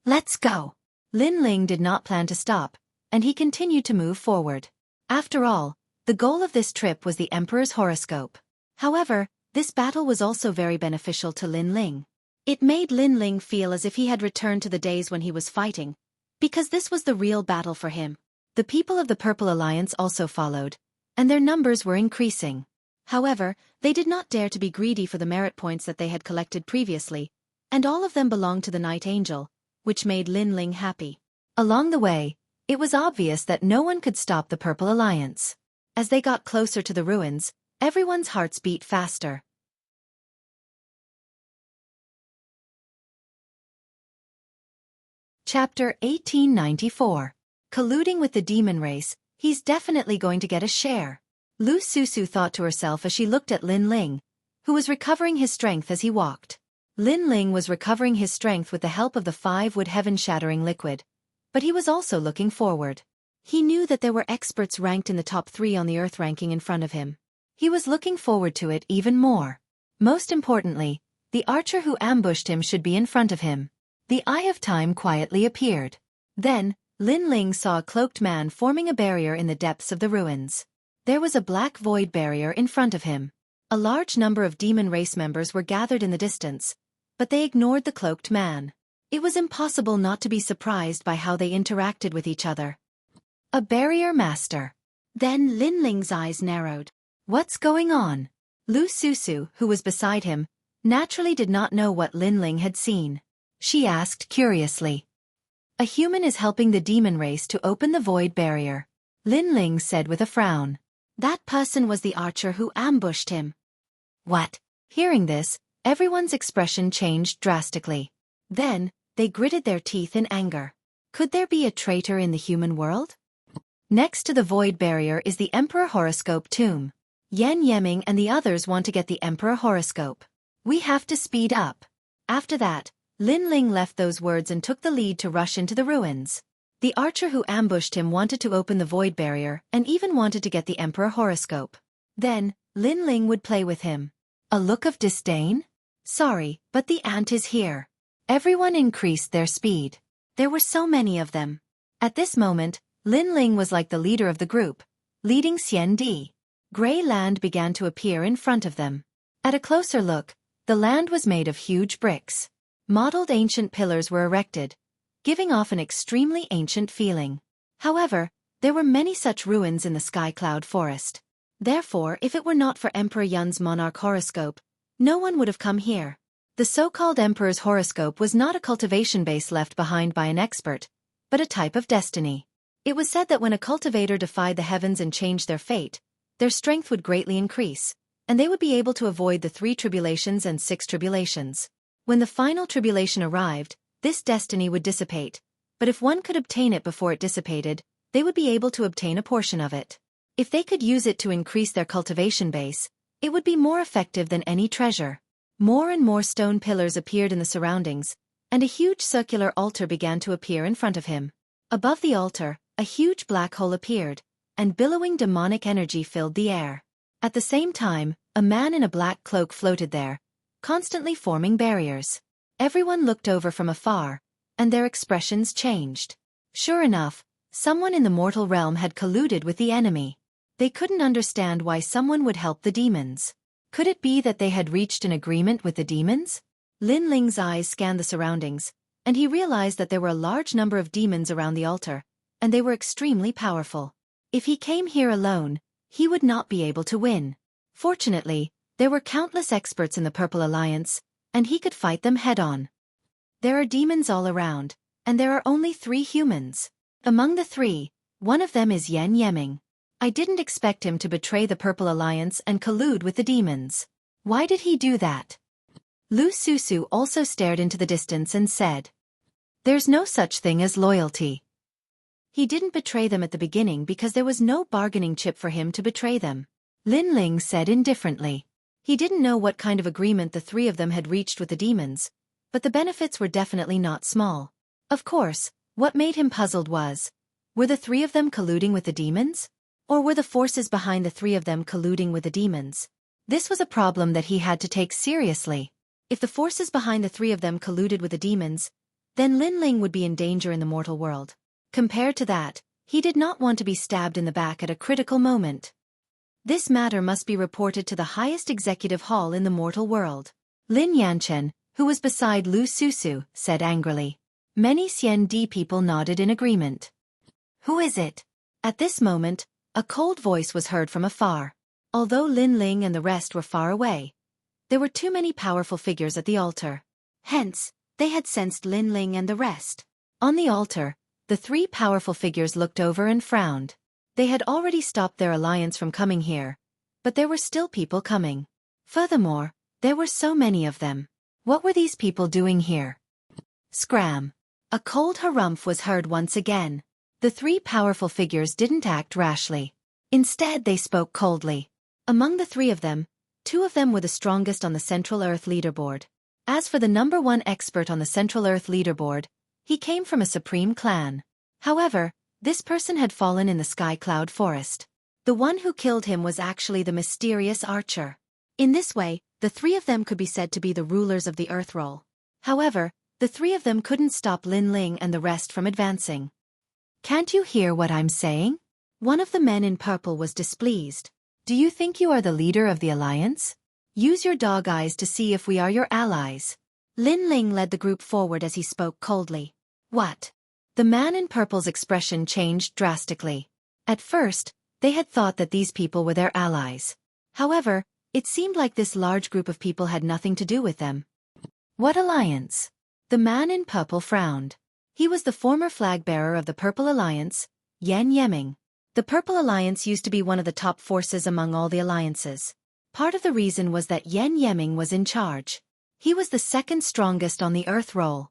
Let's go! Lin Ling did not plan to stop, and he continued to move forward. After all, the goal of this trip was the Emperor's horoscope. However, this battle was also very beneficial to Lin Ling. It made Lin Ling feel as if he had returned to the days when he was fighting, because this was the real battle for him. The people of the Purple Alliance also followed, and their numbers were increasing. However, they did not dare to be greedy for the merit points that they had collected previously, and all of them belonged to the Night Angel, which made Lin Ling happy. Along the way, it was obvious that no one could stop the Purple Alliance. As they got closer to the ruins, everyone's hearts beat faster. Chapter 1894. Colluding with the demon race, he's definitely going to get a share. Lu Susu thought to herself as she looked at Lin Ling, who was recovering his strength as he walked. Lin Ling was recovering his strength with the help of the 5-wood heaven-shattering liquid, but he was also looking forward. He knew that there were experts ranked in the top 3 on the Earth ranking in front of him. He was looking forward to it even more. Most importantly, the archer who ambushed him should be in front of him. The Eye of Time quietly appeared. Then, Lin Ling saw a cloaked man forming a barrier in the depths of the ruins. There was a black void barrier in front of him. A large number of demon race members were gathered in the distance, but they ignored the cloaked man. It was impossible not to be surprised by how they interacted with each other. A barrier master. Then Lin Ling's eyes narrowed. What's going on? Lu Susu, who was beside him, naturally did not know what Lin Ling had seen. She asked curiously. A human is helping the demon race to open the void barrier, Lin Ling said with a frown. That person was the archer who ambushed him. What? Hearing this, everyone's expression changed drastically. Then, they gritted their teeth in anger. Could there be a traitor in the human world? Next to the void barrier is the Emperor Horoscope tomb. Yan Yeming and the others want to get the Emperor Horoscope. We have to speed up. After that, Lin Ling left those words and took the lead to rush into the ruins. The archer who ambushed him wanted to open the void barrier and even wanted to get the Emperor Horoscope. Then, Lin Ling would play with him. A look of disdain? Sorry, but the ant is here. Everyone increased their speed. There were so many of them. At this moment, Lin Ling was like the leader of the group, leading Xian Di. Gray land began to appear in front of them. At a closer look, the land was made of huge bricks. Modeled ancient pillars were erected, giving off an extremely ancient feeling. However, there were many such ruins in the Sky Cloud Forest. Therefore, if it were not for Emperor Yun's monarch horoscope, no one would have come here. The so-called Emperor's horoscope was not a cultivation base left behind by an expert, but a type of destiny. It was said that when a cultivator defied the heavens and changed their fate, their strength would greatly increase, and they would be able to avoid the 3 tribulations and 6 tribulations. When the final tribulation arrived, this destiny would dissipate, but if one could obtain it before it dissipated, they would be able to obtain a portion of it. If they could use it to increase their cultivation base, it would be more effective than any treasure. More and more stone pillars appeared in the surroundings, and a huge circular altar began to appear in front of him. Above the altar, a huge black hole appeared, and billowing demonic energy filled the air. At the same time, a man in a black cloak floated there, constantly forming barriers. Everyone looked over from afar, and their expressions changed. Sure enough, someone in the mortal realm had colluded with the enemy. They couldn't understand why someone would help the demons. Could it be that they had reached an agreement with the demons? Lin Ling's eyes scanned the surroundings, and he realized that there were a large number of demons around the altar, and they were extremely powerful. If he came here alone, he would not be able to win. Fortunately, there were countless experts in the Purple Alliance, and he could fight them head-on. There are demons all around, and there are only 3 humans. Among the 3, one of them is Yan Yeming. I didn't expect him to betray the Purple Alliance and collude with the demons. Why did he do that? Lu Susu also stared into the distance and said, "There's no such thing as loyalty." He didn't betray them at the beginning because there was no bargaining chip for him to betray them. Lin Ling said indifferently. He didn't know what kind of agreement the three of them had reached with the demons, but the benefits were definitely not small. Of course, what made him puzzled was, were the three of them colluding with the demons? Or were the forces behind the three of them colluding with the demons? This was a problem that he had to take seriously. If the forces behind the three of them colluded with the demons, then Lin Ling would be in danger in the mortal world. Compared to that, he did not want to be stabbed in the back at a critical moment. This matter must be reported to the highest executive hall in the mortal world. Lin Yanchen, who was beside Lu Susu, said angrily. Many Xian people nodded in agreement. Who is it? At this moment, a cold voice was heard from afar. Although Lin Ling and the rest were far away, there were too many powerful figures at the altar. Hence, they had sensed Lin Ling and the rest. On the altar, the three powerful figures looked over and frowned. They had already stopped their alliance from coming here, but there were still people coming. Furthermore, there were so many of them. What were these people doing here? Scram. A cold harumph was heard once again. The three powerful figures didn't act rashly. Instead, they spoke coldly. Among the three of them, two of them were the strongest on the Central Earth leaderboard. As for the number one expert on the Central Earth leaderboard, he came from a supreme clan. However, this person had fallen in the Sky Cloud Forest. The one who killed him was actually the mysterious archer. In this way, the three of them could be said to be the rulers of the Earth Roll. However, the three of them couldn't stop Lin Ling and the rest from advancing. Can't you hear what I'm saying? One of the men in purple was displeased. Do you think you are the leader of the alliance? Use your dog eyes to see if we are your allies. Lin Ling led the group forward as he spoke coldly. What? The man in purple's expression changed drastically. At first, they had thought that these people were their allies. However, it seemed like this large group of people had nothing to do with them. What alliance? The man in purple frowned. He was the former flag-bearer of the Purple Alliance, Yan Yeming. The Purple Alliance used to be one of the top forces among all the alliances. Part of the reason was that Yan Yeming was in charge. He was the second strongest on the Earth Roll.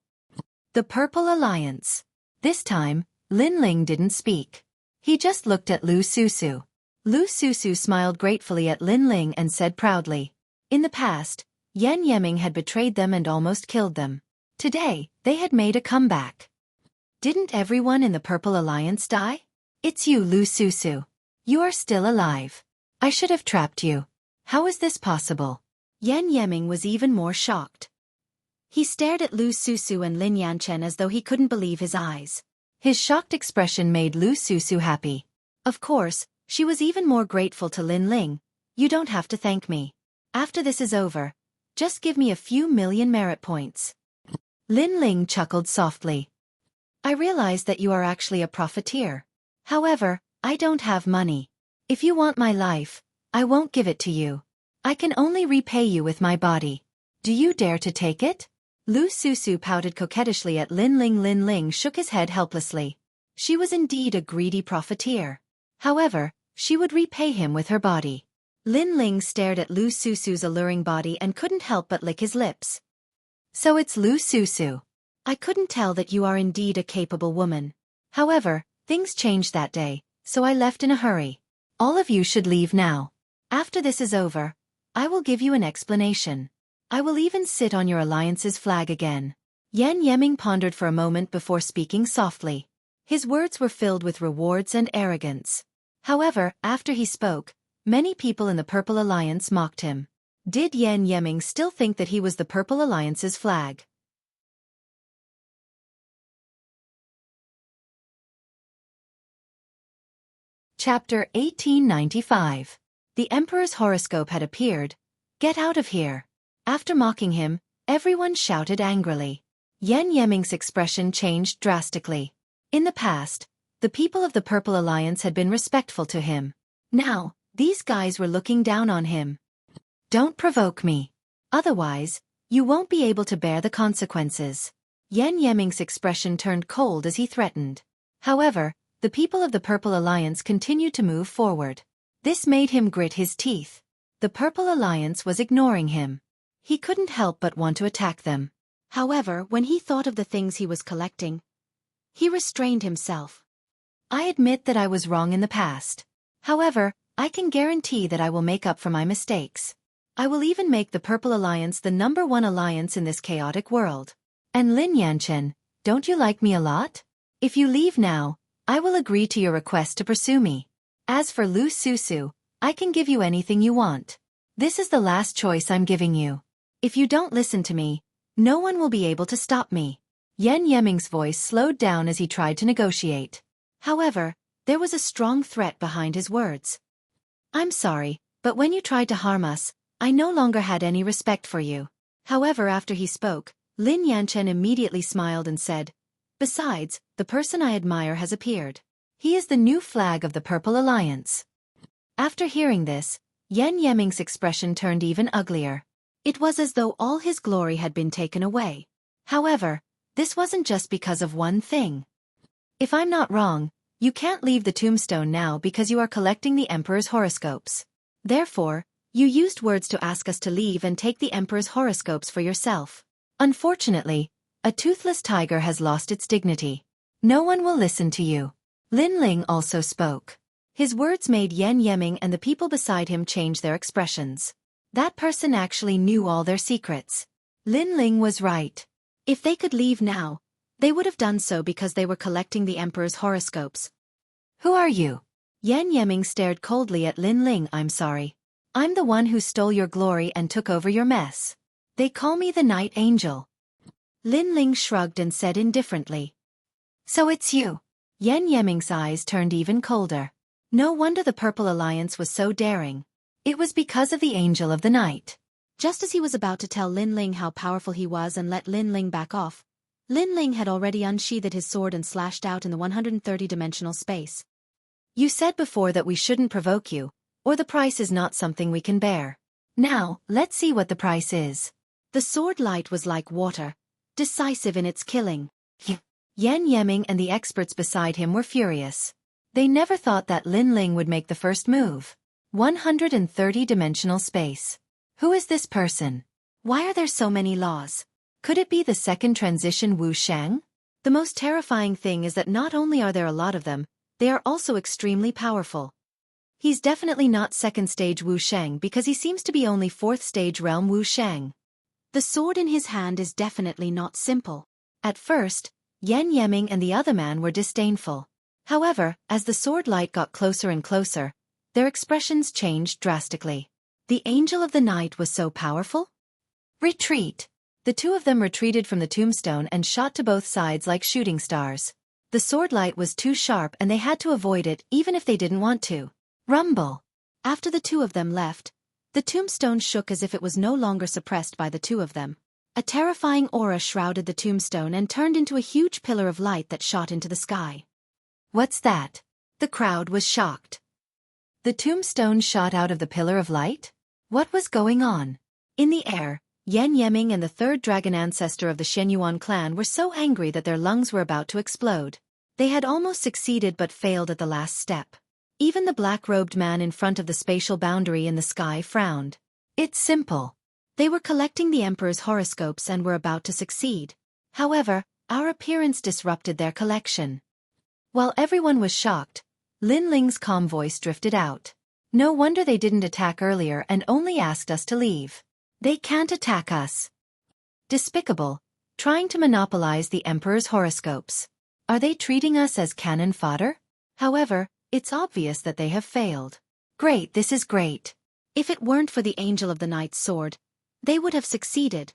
The Purple Alliance. This time, Lin Ling didn't speak. He just looked at Lu Susu. Lu Susu smiled gratefully at Lin Ling and said proudly. In the past, Yan Yeming had betrayed them and almost killed them. Today, they had made a comeback. Didn't everyone in the Purple Alliance die? It's you, Lu Susu. You are still alive. I should have trapped you. How is this possible? Yan Yeming was even more shocked. He stared at Lu Susu and Lin Yanchen as though he couldn't believe his eyes. His shocked expression made Lu Susu happy. Of course, she was even more grateful to Lin Ling. You don't have to thank me. After this is over, just give me a few million merit points. Lin Ling chuckled softly. I realize that you are actually a profiteer. However, I don't have money. If you want my life, I won't give it to you. I can only repay you with my body. Do you dare to take it? Lu Susu pouted coquettishly at Lin Ling. Lin Ling shook his head helplessly. She was indeed a greedy profiteer. However, she would repay him with her body. Lin Ling stared at Lu Susu's alluring body and couldn't help but lick his lips. So it's Lu Susu. I couldn't tell that you are indeed a capable woman. However, things changed that day, so I left in a hurry. All of you should leave now. After this is over, I will give you an explanation. I will even sit on your alliance's flag again. Yan Yeming pondered for a moment before speaking softly. His words were filled with rewards and arrogance. However, after he spoke, many people in the Purple Alliance mocked him. Did Yan Yeming still think that he was the Purple Alliance's flag? Chapter 1895. The Emperor's horoscope had appeared. Get out of here. After mocking him, everyone shouted angrily. Yan Yeming's expression changed drastically. In the past, the people of the Purple Alliance had been respectful to him. Now, these guys were looking down on him. Don't provoke me. Otherwise, you won't be able to bear the consequences. Yan Yeming's expression turned cold as he threatened. However, the people of the Purple Alliance continued to move forward. This made him grit his teeth. The Purple Alliance was ignoring him. He couldn't help but want to attack them. However, when he thought of the things he was collecting, he restrained himself. I admit that I was wrong in the past. However, I can guarantee that I will make up for my mistakes. I will even make the Purple Alliance the #1 alliance in this chaotic world. And Lin Yanchen, don't you like me a lot? If you leave now, I will agree to your request to pursue me. As for Lu Susu, I can give you anything you want. This is the last choice I'm giving you. If you don't listen to me, no one will be able to stop me. Yan Yeming's voice slowed down as he tried to negotiate. However, there was a strong threat behind his words. I'm sorry, but when you tried to harm us, I no longer had any respect for you. However, after he spoke, Lin Yanchen immediately smiled and said, besides, the person I admire has appeared. He is the new flag of the Purple Alliance. After hearing this, Yan Yeming's expression turned even uglier. It was as though all his glory had been taken away. However, this wasn't just because of one thing. If I'm not wrong, you can't leave the tombstone now because you are collecting the Emperor's horoscopes. Therefore, you used words to ask us to leave and take the Emperor's horoscopes for yourself. Unfortunately, a toothless tiger has lost its dignity. No one will listen to you. Lin Ling also spoke. His words made Yan Yeming and the people beside him change their expressions. That person actually knew all their secrets. Lin Ling was right. If they could leave now, they would have done so because they were collecting the Emperor's horoscopes. Who are you? Yan Yeming stared coldly at Lin Ling. I'm sorry. I'm the one who stole your glory and took over your mess. They call me the Night Angel. Lin Ling shrugged and said indifferently. So it's you. Yan Yeming's eyes turned even colder. No wonder the Purple Alliance was so daring. It was because of the Angel of the Night. Just as he was about to tell Lin Ling how powerful he was and let Lin Ling back off, Lin Ling had already unsheathed his sword and slashed out in the 130-dimensional space. You said before that we shouldn't provoke you, or the price is not something we can bear. Now, let's see what the price is. The sword light was like water, decisive in its killing. Yan Yeming and the experts beside him were furious. They never thought that Lin Ling would make the first move. 130-dimensional space. Who is this person? Why are there so many laws? Could it be the second transition Wu Shang? The most terrifying thing is that not only are there a lot of them, they are also extremely powerful. He's definitely not second stage Wu Shang because he seems to be only fourth stage realm Wu Shang. The sword in his hand is definitely not simple. At first, Yan Yeming and the other man were disdainful. However, as the sword light got closer and closer, their expressions changed drastically. The Angel of the Night was so powerful? Retreat! The two of them retreated from the tombstone and shot to both sides like shooting stars. The sword light was too sharp and they had to avoid it even if they didn't want to. Rumble! After the two of them left, the tombstone shook as if it was no longer suppressed by the two of them. A terrifying aura shrouded the tombstone and turned into a huge pillar of light that shot into the sky. What's that? The crowd was shocked. The tombstone shot out of the pillar of light? What was going on? In the air, Yan Yeming and the third dragon ancestor of the Shenyuan clan were so angry that their lungs were about to explode. They had almost succeeded but failed at the last step. Even the black-robed man in front of the spatial boundary in the sky frowned. It's simple. They were collecting the Emperor's horoscopes and were about to succeed. However, our appearance disrupted their collection. While everyone was shocked, Lin Ling's calm voice drifted out. No wonder they didn't attack earlier and only asked us to leave. They can't attack us. Despicable, trying to monopolize the Emperor's horoscopes. Are they treating us as cannon fodder? However, it's obvious that they have failed. Great, this is great. If it weren't for the Angel of the Night's sword, they would have succeeded.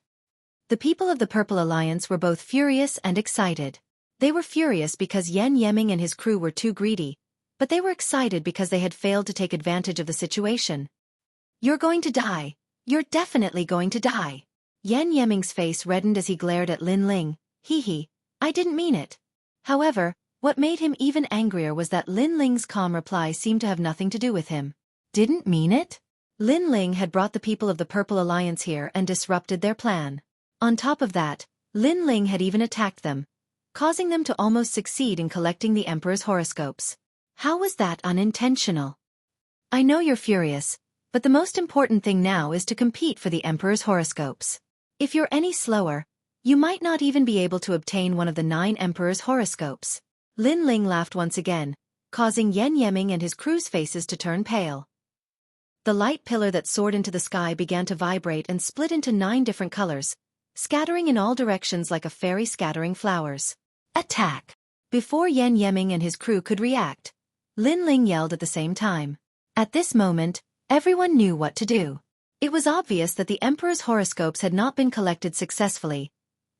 The people of the Purple Alliance were both furious and excited. They were furious because Yan Yeming and his crew were too greedy, but they were excited because they had failed to take advantage of the situation. You're going to die. You're definitely going to die. Yan Yeming's face reddened as he glared at Lin Ling. Hee, I didn't mean it. However, what made him even angrier was that Lin Ling's calm reply seemed to have nothing to do with him. Didn't mean it? Lin Ling had brought the people of the Purple Alliance here and disrupted their plan. On top of that, Lin Ling had even attacked them, causing them to almost succeed in collecting the Emperor's horoscopes. How was that unintentional? I know you're furious, but the most important thing now is to compete for the Emperor's horoscopes. If you're any slower, you might not even be able to obtain one of the 9 Emperor's horoscopes. Lin Ling laughed once again, causing Yen Yeming and his crew's faces to turn pale. The light pillar that soared into the sky began to vibrate and split into 9 different colors, scattering in all directions like a fairy scattering flowers. Attack! Before Yen Yeming and his crew could react, Lin Ling yelled at the same time. At this moment, everyone knew what to do. It was obvious that the Emperor's horoscopes had not been collected successfully,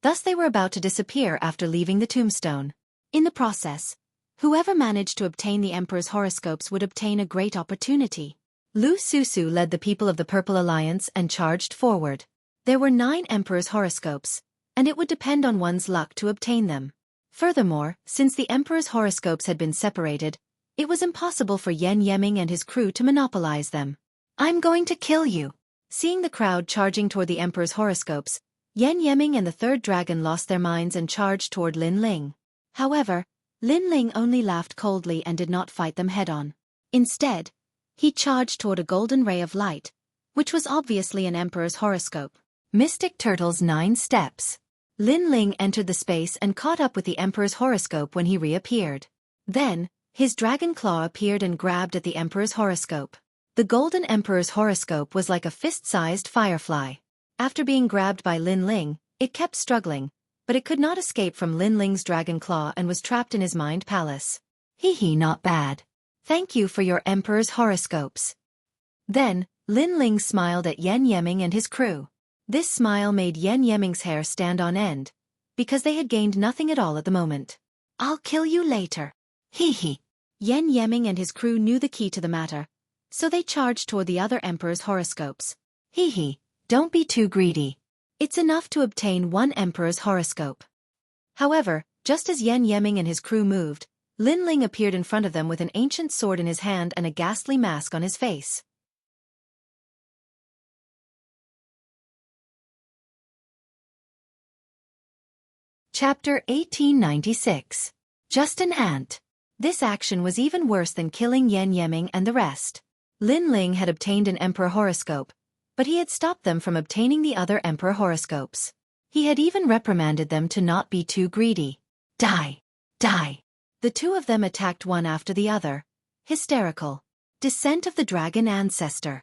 thus they were about to disappear after leaving the tombstone. In the process, whoever managed to obtain the Emperor's horoscopes would obtain a great opportunity. Lu Susu led the people of the Purple Alliance and charged forward. There were 9 Emperor's horoscopes, and it would depend on one's luck to obtain them. Furthermore, since the Emperor's horoscopes had been separated, it was impossible for Yen Yeming and his crew to monopolize them. I'm going to kill you. Seeing the crowd charging toward the Emperor's horoscopes, Yen Yeming and the third dragon lost their minds and charged toward Lin Ling. However, Lin Ling only laughed coldly and did not fight them head-on. Instead, he charged toward a golden ray of light, which was obviously an Emperor's horoscope. Mystic Turtle's 9 steps. Lin Ling entered the space and caught up with the Emperor's horoscope when he reappeared. Then, his dragon claw appeared and grabbed at the Emperor's horoscope. The Golden Emperor's horoscope was like a fist-sized firefly. After being grabbed by Lin Ling, it kept struggling, but it could not escape from Lin Ling's dragon claw and was trapped in his mind palace. Hee, not bad. Thank you for your Emperor's horoscopes. Then, Lin Ling smiled at Yen Yeming and his crew. This smile made Yen Yeming's hair stand on end, because they had gained nothing at all at the moment. I'll kill you later. Hee. Yen Yeming and his crew knew the key to the matter, so they charged toward the other Emperor's horoscopes. Hee, don't be too greedy. It's enough to obtain 1 Emperor's horoscope. However, just as Yen Yeming and his crew moved, Lin Ling appeared in front of them with an ancient sword in his hand and a ghastly mask on his face. Chapter 1896. Just an ant. This action was even worse than killing Yen Yeming and the rest. Lin Ling had obtained an Emperor horoscope, but he had stopped them from obtaining the other Emperor horoscopes. He had even reprimanded them to not be too greedy. Die! Die! The 2 of them attacked one after the other. Hysterical. Descent of the Dragon Ancestor.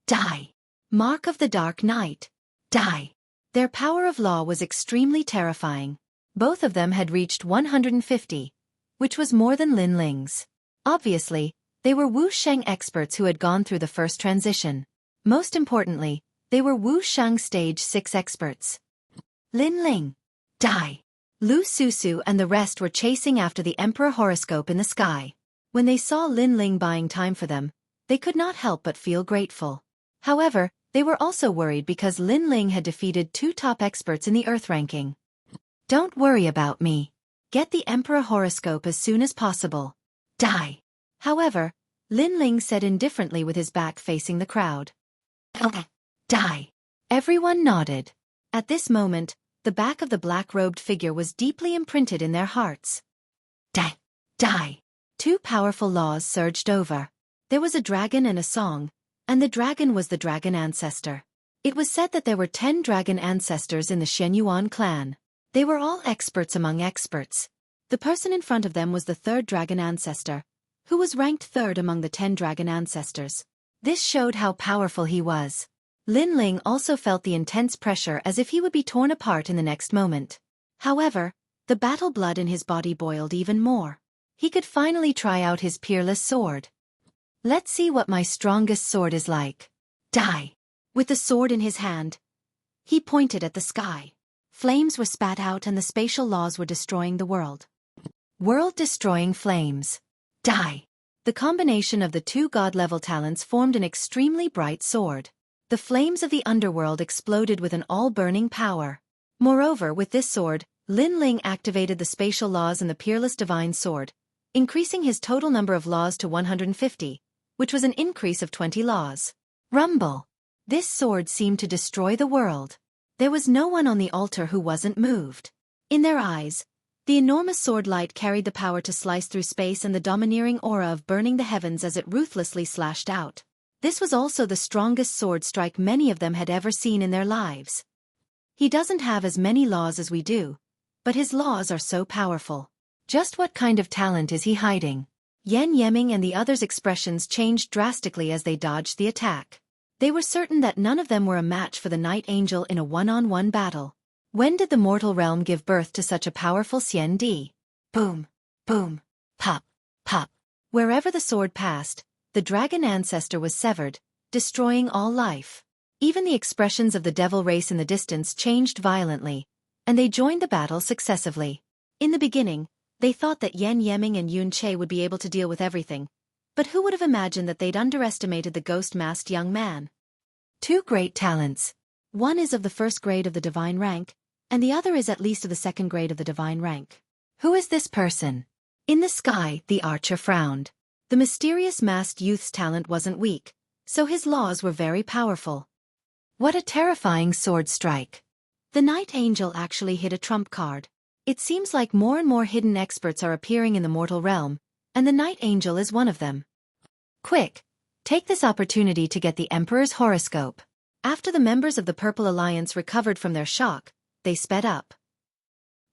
Die! Mark of the Dark Knight. Die! Their power of law was extremely terrifying. Both of them had reached 150, which was more than Lin Ling's. Obviously, they were Wu Sheng experts who had gone through the first transition. Most importantly, they were Wu Sheng Stage 6 experts. Lin Ling. Die! Lu Susu and the rest were chasing after the Emperor horoscope in the sky. When they saw Lin Ling buying time for them, they could not help but feel grateful. However, they were also worried because Lin Ling had defeated 2 top experts in the Earth ranking. Don't worry about me. Get the Emperor horoscope as soon as possible. Die! However, Lin Ling said indifferently with his back facing the crowd. Die! Everyone nodded. At this moment, the back of the black-robed figure was deeply imprinted in their hearts. Die! Die! 2 powerful laws surged over. There was a dragon and a song, and the dragon was the dragon ancestor. It was said that there were 10 dragon ancestors in the Shenyuan clan. They were all experts among experts. The person in front of them was the 3rd dragon ancestor, who was ranked 3rd among the 10 dragon ancestors. This showed how powerful he was. Lin Ling also felt the intense pressure as if he would be torn apart in the next moment. However, the battle blood in his body boiled even more. He could finally try out his peerless sword. Let's see what my strongest sword is like. Die! With the sword in his hand, he pointed at the sky. Flames were spat out and the spatial laws were destroying the world. World-destroying flames. Die! The combination of the 2 god-level talents formed an extremely bright sword. The flames of the underworld exploded with an all-burning power. Moreover, with this sword, Lin Ling activated the spatial laws in the peerless divine sword, increasing his total number of laws to 150, which was an increase of 20 laws. Rumble! This sword seemed to destroy the world. There was no one on the altar who wasn't moved. In their eyes, the enormous sword light carried the power to slice through space and the domineering aura of burning the heavens as it ruthlessly slashed out. This was also the strongest sword strike many of them had ever seen in their lives. He doesn't have as many laws as we do, but his laws are so powerful. Just what kind of talent is he hiding? Yan Yeming and the others' expressions changed drastically as they dodged the attack. They were certain that none of them were a match for the Night Angel in a one-on-one battle. When did the mortal realm give birth to such a powerful CND? Boom, boom, pop, pop. Wherever the sword passed, the dragon ancestor was severed, destroying all life. Even the expressions of the devil race in the distance changed violently, and they joined the battle successively. In the beginning, they thought that Yan Yeming and Yun Che would be able to deal with everything, but who would have imagined that they'd underestimated the ghost-masked young man? Two great talents. One is of the first grade of the divine rank, and the other is at least of the second grade of the divine rank. Who is this person? In the sky, the archer frowned. The mysterious masked youth's talent wasn't weak, so his laws were very powerful. What a terrifying sword strike. The Night Angel actually hit a trump card. It seems like more and more hidden experts are appearing in the mortal realm, and the Night Angel is one of them. Quick! Take this opportunity to get the Emperor's horoscope. After the members of the Purple Alliance recovered from their shock, they sped up.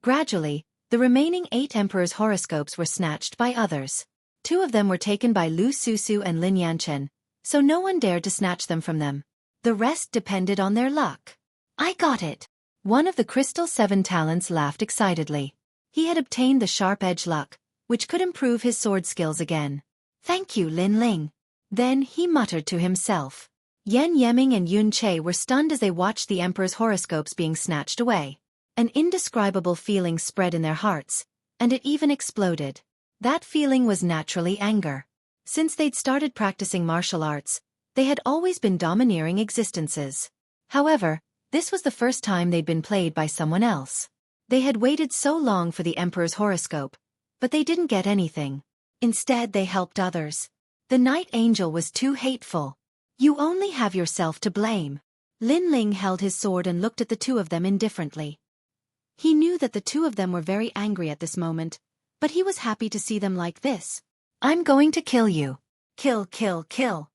Gradually, the remaining 8 Emperor's horoscopes were snatched by others. 2 of them were taken by Lu Susu and Lin Yanchen, so no one dared to snatch them from them. The rest depended on their luck. I got it! One of the Crystal 7 talents laughed excitedly. He had obtained the Sharp Edge luck, which could improve his sword skills again. Thank you, Lin Ling. Then he muttered to himself. Yan Yeming and Yun Che were stunned as they watched the Emperor's horoscopes being snatched away. An indescribable feeling spread in their hearts, and it even exploded. That feeling was naturally anger. Since they'd started practicing martial arts, they had always been domineering existences. However, this was the first time they'd been played by someone else. They had waited so long for the Emperor's horoscope, but they didn't get anything. Instead, they helped others. The Night Angel was too hateful. You only have yourself to blame. Lin Ling held his sword and looked at the 2 of them indifferently. He knew that the 2 of them were very angry at this moment, but he was happy to see them like this. I'm going to kill you. Kill, kill, kill.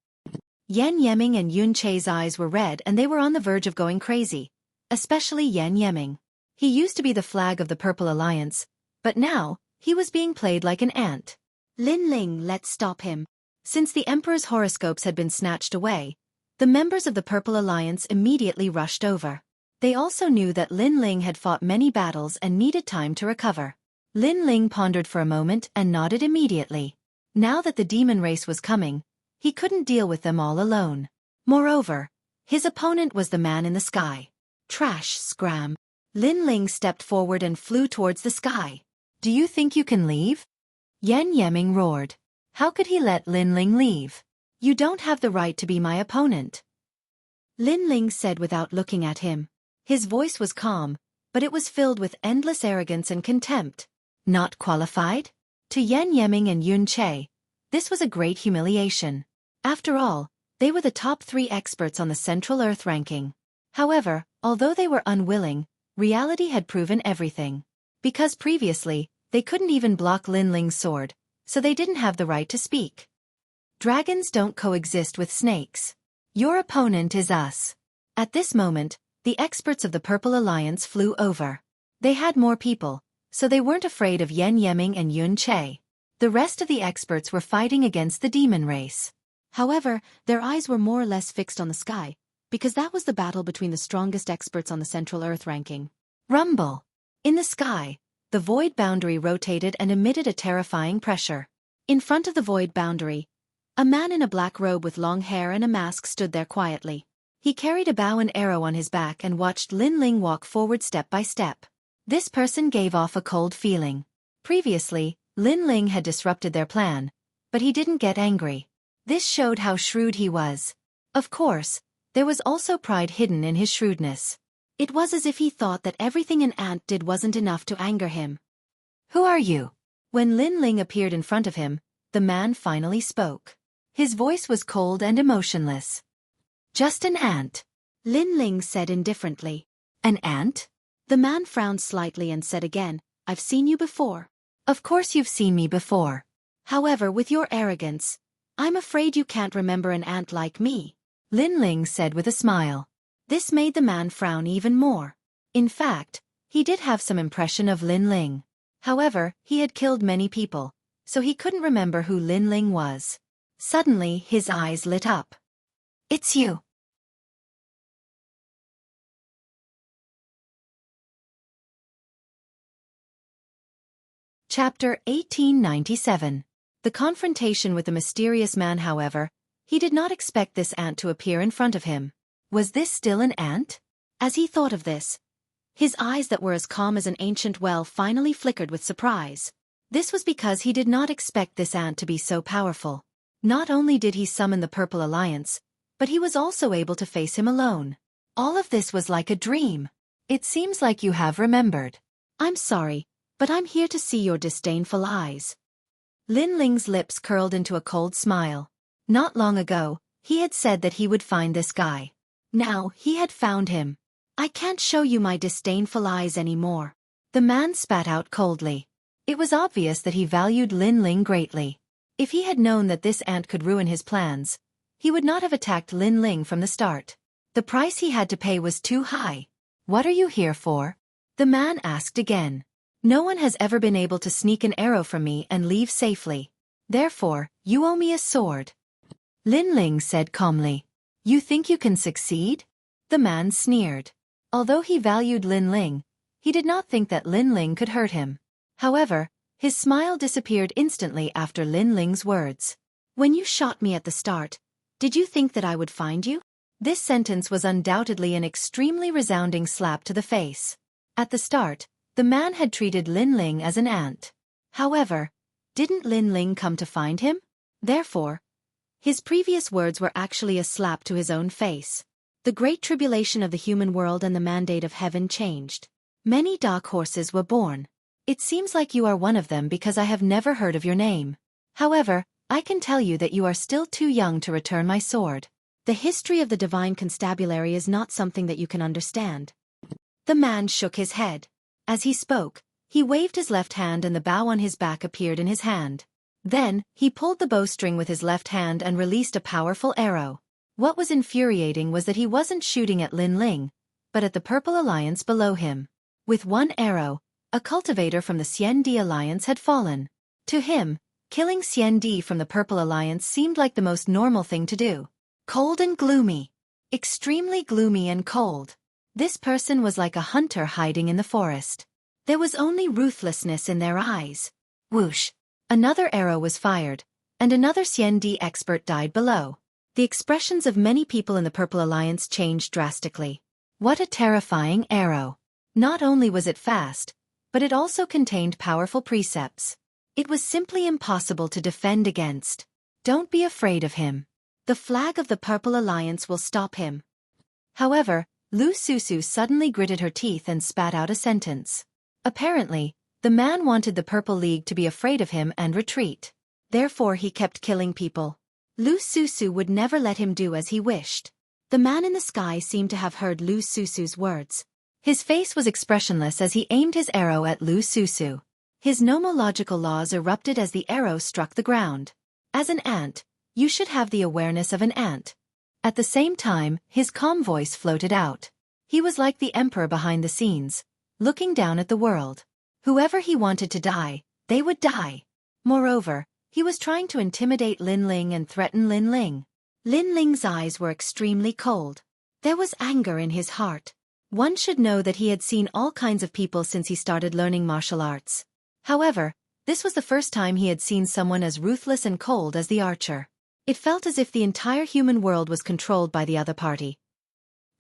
Yan Yeming and Yun Che's eyes were red and they were on the verge of going crazy, especially Yan Yeming. He used to be the flag of the Purple Alliance, but now, he was being played like an ant. Lin Ling, let's stop him. Since the Emperor's horoscopes had been snatched away, the members of the Purple Alliance immediately rushed over. They also knew that Lin Ling had fought many battles and needed time to recover. Lin Ling pondered for a moment and nodded immediately. Now that the demon race was coming, he couldn't deal with them all alone. Moreover, his opponent was the man in the sky. Trash, scram. Lin Ling stepped forward and flew towards the sky. Do you think you can leave? Yan Yeming roared. How could he let Lin Ling leave? You don't have the right to be my opponent. Lin Ling said without looking at him. His voice was calm, but it was filled with endless arrogance and contempt. Not qualified? To Yan Yeming and Yun Che, this was a great humiliation. After all, they were the top 3 experts on the Central Earth ranking. However, although they were unwilling, reality had proven everything. Because previously, they couldn't even block Lin Ling's sword, so they didn't have the right to speak. Dragons don't coexist with snakes. Your opponent is us. At this moment, the experts of the Purple Alliance flew over. They had more people, so they weren't afraid of Yan Yeming and Yun Che. The rest of the experts were fighting against the demon race. However, their eyes were more or less fixed on the sky, because that was the battle between the strongest experts on the Central Earth ranking. Rumble! In the sky, the void boundary rotated and emitted a terrifying pressure. In front of the void boundary, a man in a black robe with long hair and a mask stood there quietly. He carried a bow and arrow on his back and watched Lin Ling walk forward step by step. This person gave off a cold feeling. Previously, Lin Ling had disrupted their plan, but he didn't get angry. This showed how shrewd he was. Of course, there was also pride hidden in his shrewdness. It was as if he thought that everything an ant did wasn't enough to anger him. Who are you? When Lin Ling appeared in front of him, the man finally spoke. His voice was cold and emotionless. Just an ant, Lin Ling said indifferently. An ant? The man frowned slightly and said again, I've seen you before. Of course you've seen me before. However, with your arrogance, I'm afraid you can't remember an ant like me, Lin Ling said with a smile. This made the man frown even more. In fact, he did have some impression of Lin Ling. However, he had killed many people, so he couldn't remember who Lin Ling was. Suddenly, his eyes lit up. "It's you." Chapter 1897. The confrontation with the mysterious man. However, he did not expect this ant to appear in front of him. Was this still an ant? As he thought of this, his eyes that were as calm as an ancient well finally flickered with surprise. This was because he did not expect this ant to be so powerful. Not only did he summon the Purple Alliance, but he was also able to face him alone. All of this was like a dream. "It seems like you have remembered. I'm sorry, but I'm here to see your disdainful eyes." Lin Ling's lips curled into a cold smile. Not long ago, he had said that he would find this guy. Now, he had found him. "I can't show you my disdainful eyes anymore." The man spat out coldly. It was obvious that he valued Lin Ling greatly. If he had known that this ant could ruin his plans, he would not have attacked Lin Ling from the start. The price he had to pay was too high. "What are you here for?" the man asked again. "No one has ever been able to sneak an arrow from me and leave safely. Therefore, you owe me a sword." Lin Ling said calmly. "You think you can succeed?" The man sneered. Although he valued Lin Ling, he did not think that Lin Ling could hurt him. However, his smile disappeared instantly after Lin Ling's words. "When you shot me at the start, did you think that I would find you?" This sentence was undoubtedly an extremely resounding slap to the face. At the start, the man had treated Lin Ling as an ant. However, didn't Lin Ling come to find him? Therefore, his previous words were actually a slap to his own face. The great tribulation of the human world and the mandate of heaven changed. Many dark horses were born. It seems like you are one of them because I have never heard of your name. However, I can tell you that you are still too young to return my sword. The history of the divine constabulary is not something that you can understand." The man shook his head. As he spoke, he waved his left hand and the bow on his back appeared in his hand. Then, he pulled the bowstring with his left hand and released a powerful arrow. What was infuriating was that he wasn't shooting at Lin Ling, but at the Purple Alliance below him. With one arrow, a cultivator from the Xiandi Alliance had fallen. To him, killing Xiandi from the Purple Alliance seemed like the most normal thing to do. Cold and gloomy. Extremely gloomy and cold. This person was like a hunter hiding in the forest. There was only ruthlessness in their eyes. Whoosh! Another arrow was fired, and another Xiandi expert died below. The expressions of many people in the Purple Alliance changed drastically. What a terrifying arrow! Not only was it fast, but it also contained powerful precepts. It was simply impossible to defend against. Don't be afraid of him. The flag of the Purple Alliance will stop him. However, Lu Susu suddenly gritted her teeth and spat out a sentence. Apparently, the man wanted the Purple League to be afraid of him and retreat. Therefore he kept killing people. Lu Susu would never let him do as he wished. The man in the sky seemed to have heard Lu Susu's words. His face was expressionless as he aimed his arrow at Lu Susu. His nomological laws erupted as the arrow struck the ground. As an ant, you should have the awareness of an ant. At the same time, his calm voice floated out. He was like the emperor behind the scenes, looking down at the world. Whoever he wanted to die, they would die. Moreover, he was trying to intimidate Lin Ling and threaten Lin Ling. Lin Ling's eyes were extremely cold. There was anger in his heart. One should know that he had seen all kinds of people since he started learning martial arts. However, this was the first time he had seen someone as ruthless and cold as the archer. It felt as if the entire human world was controlled by the other party.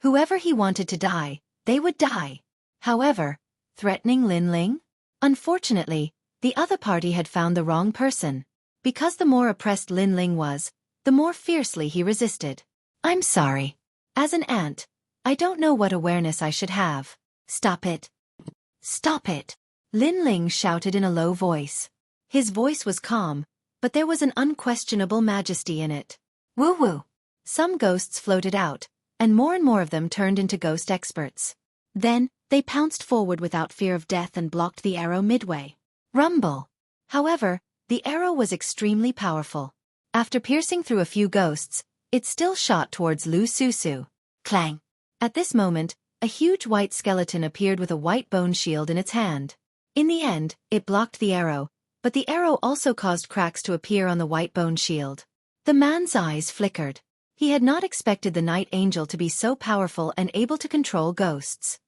Whoever he wanted to die, they would die. However, threatening Lin Ling? Unfortunately, the other party had found the wrong person. Because the more oppressed Lin Ling was, the more fiercely he resisted. "I'm sorry. As an ant, I don't know what awareness I should have." "Stop it. Stop it!" Lin Ling shouted in a low voice. His voice was calm, but there was an unquestionable majesty in it. Woo-woo! Some ghosts floated out, and more of them turned into ghost experts. Then, they pounced forward without fear of death and blocked the arrow midway. Rumble! However, the arrow was extremely powerful. After piercing through a few ghosts, it still shot towards Lu Susu. Clang! At this moment, a huge white skeleton appeared with a white bone shield in its hand. In the end, it blocked the arrow, but the arrow also caused cracks to appear on the white bone shield. The man's eyes flickered. He had not expected the Night Angel to be so powerful and able to control ghosts.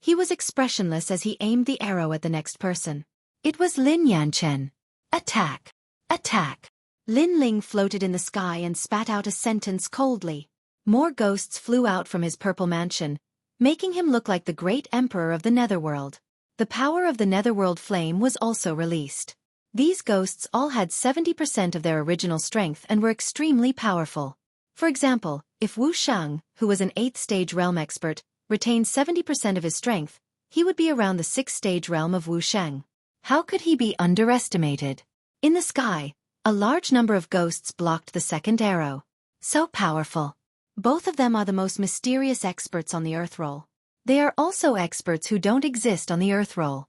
He was expressionless as he aimed the arrow at the next person. It was Lin Yanchen. Attack! Attack! Lin Ling floated in the sky and spat out a sentence coldly. More ghosts flew out from his purple mansion, making him look like the great emperor of the Netherworld. The power of the Netherworld flame was also released. These ghosts all had 70% of their original strength and were extremely powerful. For example, if Wu Shang, who was an 8th stage realm expert, retained 70% of his strength, he would be around the 6th stage realm of Wu Shang. How could he be underestimated? In the sky, a large number of ghosts blocked the second arrow. So powerful. Both of them are the most mysterious experts on the Earth Roll. They are also experts who don't exist on the Earth Roll.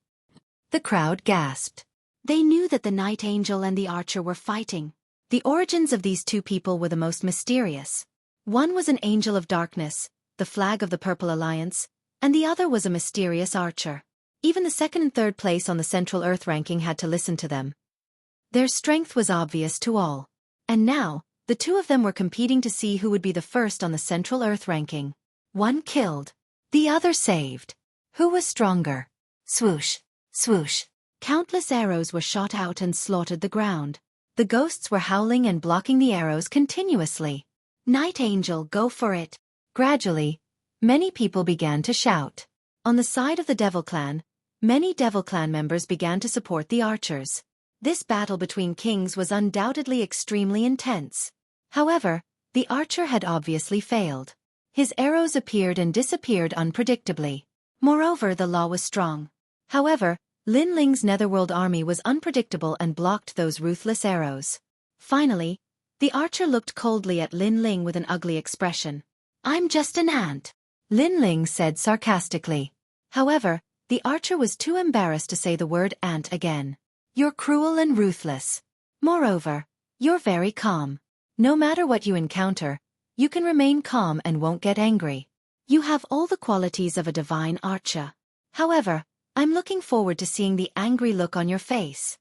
The crowd gasped. They knew that the Night Angel and the Archer were fighting. The origins of these two people were the most mysterious. One was an angel of darkness, the flag of the Purple Alliance, and the other was a mysterious archer. Even the second and third place on the Central Earth ranking had to listen to them. Their strength was obvious to all. And now, the two of them were competing to see who would be the first on the Central Earth ranking. One killed. The other saved. Who was stronger? Swoosh, swoosh. Countless arrows were shot out and slaughtered the ground. The ghosts were howling and blocking the arrows continuously. Night Angel, go for it. Gradually, many people began to shout. On the side of the Devil Clan, many Devil Clan members began to support the archers. This battle between kings was undoubtedly extremely intense. However, the archer had obviously failed. His arrows appeared and disappeared unpredictably. Moreover, the law was strong. However, Lin Ling's Netherworld army was unpredictable and blocked those ruthless arrows. Finally, the archer looked coldly at Lin Ling with an ugly expression. "I'm just an ant," Lin Ling said sarcastically. However, the archer was too embarrassed to say the word ant again. "You're cruel and ruthless. Moreover, you're very calm. No matter what you encounter, you can remain calm and won't get angry. You have all the qualities of a divine archer. However, I'm looking forward to seeing the angry look on your face."